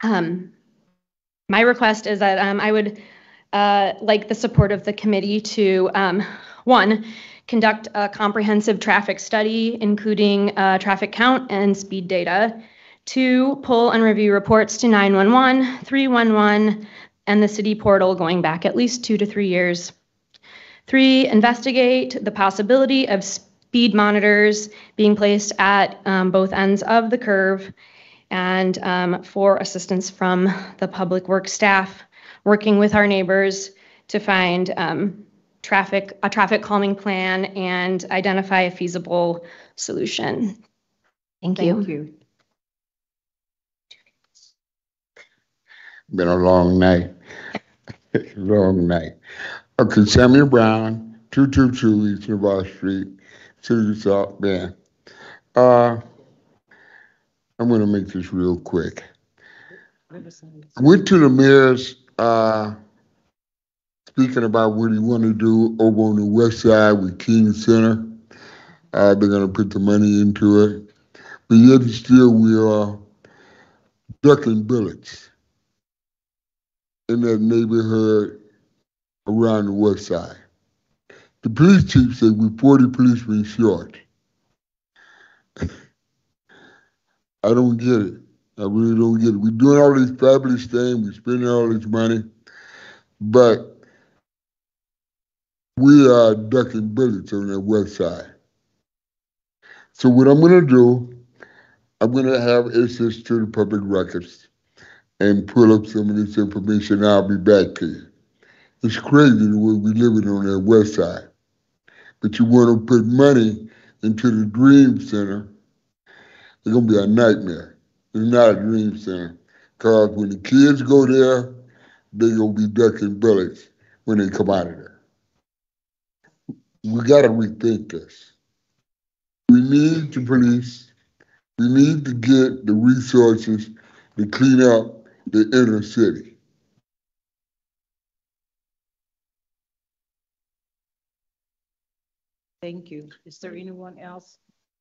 my request is that I would like the support of the committee to, one, conduct a comprehensive traffic study, including traffic count and speed data. 2, pull and review reports to 911, 311, and the city portal going back at least 2 to 3 years. 3, investigate the possibility of speed monitors being placed at both ends of the curve. And 4, assistance from the public works staff, working with our neighbors to find a traffic calming plan and identify a feasible solution. Thank you. Thank you. Been a long night. Long night. Okay, Samuel Brown, 222 East Navarre Street, City of South Bend. I'm going to make this real quick. I went to the mayor's speaking about what he want to do over on the west side with King Center. They're going to put the money into it. But yet still we are ducking bullets in that neighborhood around the west side. The police chief said we're 40 policemen short. I don't get it. I really don't get it. We're doing all these fabulous things. We're spending all this money. But we are ducking bullets on the west side. So what I'm going to do, I'm going to have access to the public records and pull up some of this information. I'll be back to you. It's crazy the way we're living on that west side. But you want to put money into the Dream Center, it's going to be a nightmare. It's not a Dream Center. Because when the kids go there, they're going to be ducking bullets when they come out of there. We got to rethink this. We need the police. We need to get the resources to clean up the inner city. Thank you. Is there anyone else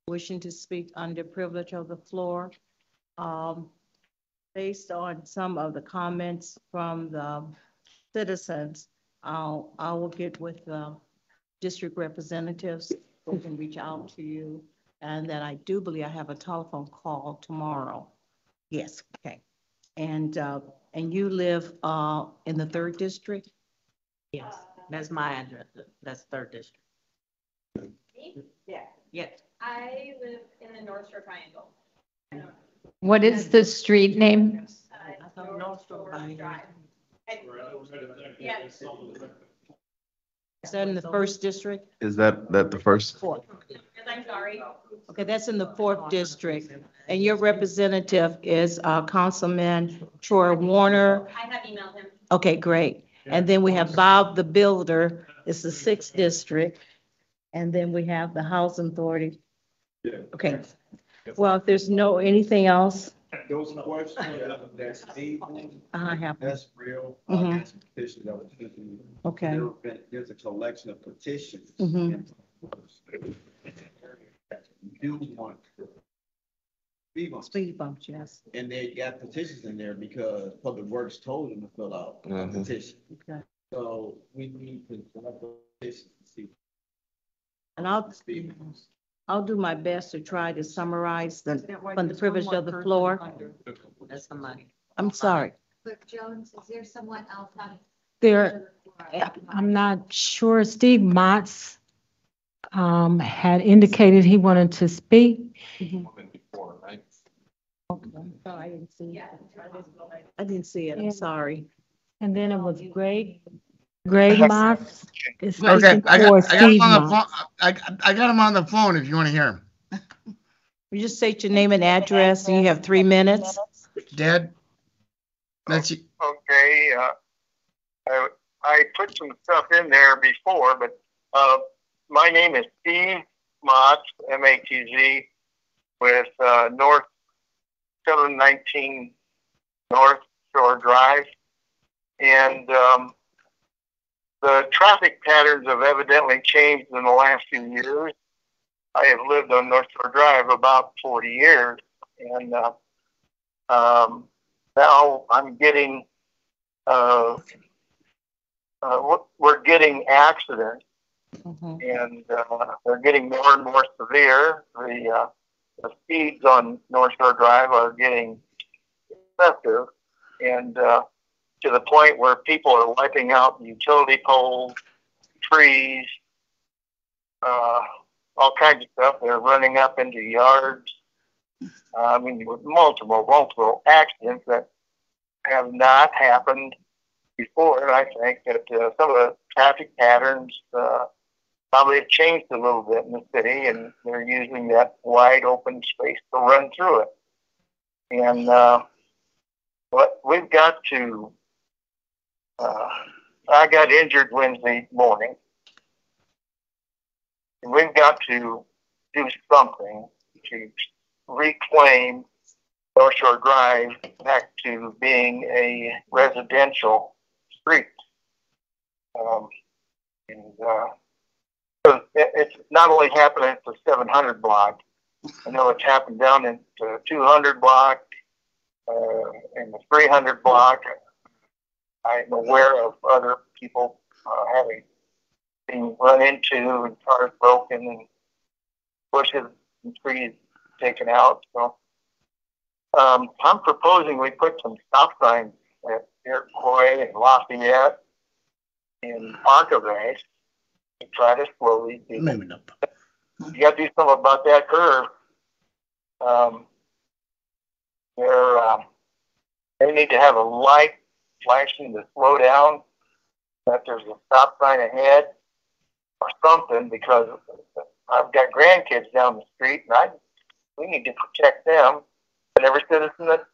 wishing to speak under privilege of the floor? Based on some of the comments from the citizens, I will get with the district representatives who can reach out to you. And then I do believe I have a telephone call tomorrow. Yes, okay. And you live in the 3rd district? Yes, that's my address. That's 3rd district. Yeah. Yes. I live in the North Shore Triangle. What is the street name? North Shore Drive. Yes. Is that in the 1st district? Is that the first? 4th. I'm sorry. Okay, that's in the 4th district. And your representative is Councilman Troy Warner. I have emailed him. Okay, great. And then we have Bob the Builder, it's the 6th district. And then we have the Housing Authority. Okay. Well, if there's anything else. Those questions, that's deep. I have. That's real. Mhm. That's a petition that was taken. Okay. There's a collection of petitions. Mhm. You do want Speed bumps, yes. and they got petitions in there because Public Works told them to fill out a petition. Okay. So we need to collect those petitions to see. And I'll do my best to try to summarize from the privilege of the floor. That's somebody. I'm sorry. Clerk Jones, is there someone else on? There, I'm not sure. Steve Motts had indicated he wanted to speak. Before, right? Oh, I didn't see it. I didn't see it, I'm sorry. And then it was Greg Motts is Okay, speaking for Steve Motts. I got him on the phone if you want to hear him. You just state your name and address, and you have 3 minutes. Dad? That's you. Okay, I put some stuff in there before, but my name is Steve Motz, M-A-T-Z, with North 719 North Shore Drive. And the traffic patterns have evidently changed in the last few years. I have lived on North Shore Drive about 40 years, and now I'm getting we're getting accidents, and they're getting more and more severe. The speeds on North Shore Drive are getting excessive, and to the point where people are wiping out utility poles, trees, all kinds of stuff. They're running up into yards. I mean, with multiple accidents that have not happened before. And I think that some of the traffic patterns probably have changed a little bit in the city, and they're using that wide open space to run through it. And but we've got to. I got injured Wednesday morning. We've got to do something to reclaim North Shore Drive back to being a residential street. So it's not only happening at the 700 block. I know it's happened down in the 200 block, and the 300 block. I'm aware of other people having been run into and cars broken and bushes and trees taken out. So I'm proposing we put some stop signs at Iroquois and Lafayette and Arcavay to try to slow these people. You got to do something about that curve. They need to have a light flashing to slow down, that there's a stop sign ahead or something, because I've got grandkids down the street, and we need to protect them and every citizen that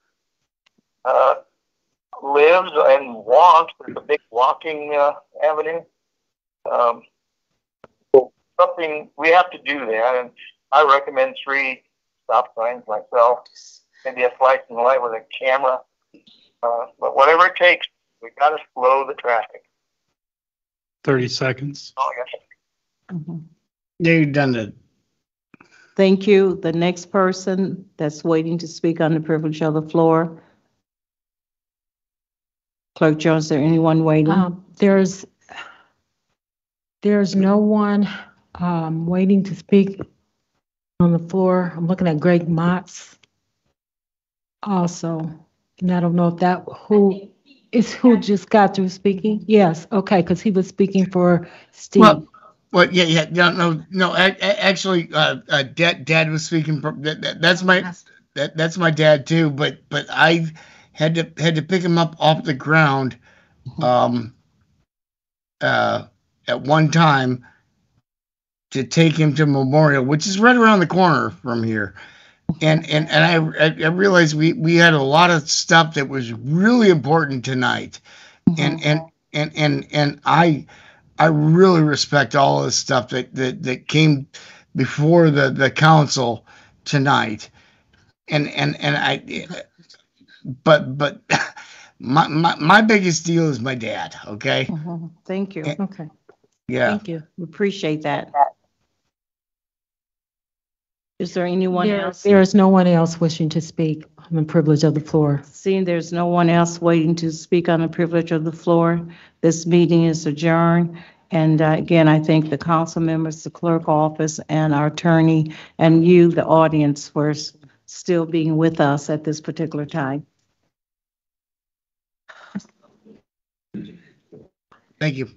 lives and walks. There's a big walking avenue. So something, we have to do that, and I recommend 3 stop signs myself, maybe a flashing light with a camera. But whatever it takes, we got to slow the traffic. 30 seconds. Oh, yes. You've done it. Thank you. The next person that's waiting to speak on the privilege of the floor. Clerk Jones, is there anyone waiting? There's no one waiting to speak on the floor. I'm looking at Greg Motts also, and I don't know if who just got through speaking. Yes, okay, because he was speaking for Steve. Well, yeah, no. Actually, Dad was speaking. That's my dad too. But I had to pick him up off the ground, at one time to take him to Memorial, which is right around the corner from here. And I realized we had a lot of stuff that was really important tonight, and I really respect all of the stuff that came before the council tonight, but my biggest deal is my dad. Okay. Thank you. Okay. Yeah. Thank you. We appreciate that. Is there anyone else? There is no one else wishing to speak on the privilege of the floor. Seeing there's no one else waiting to speak on the privilege of the floor, this meeting is adjourned. And again, I thank the council members, the clerk office, and our attorney, and you, the audience, for still being with us at this particular time. Thank you.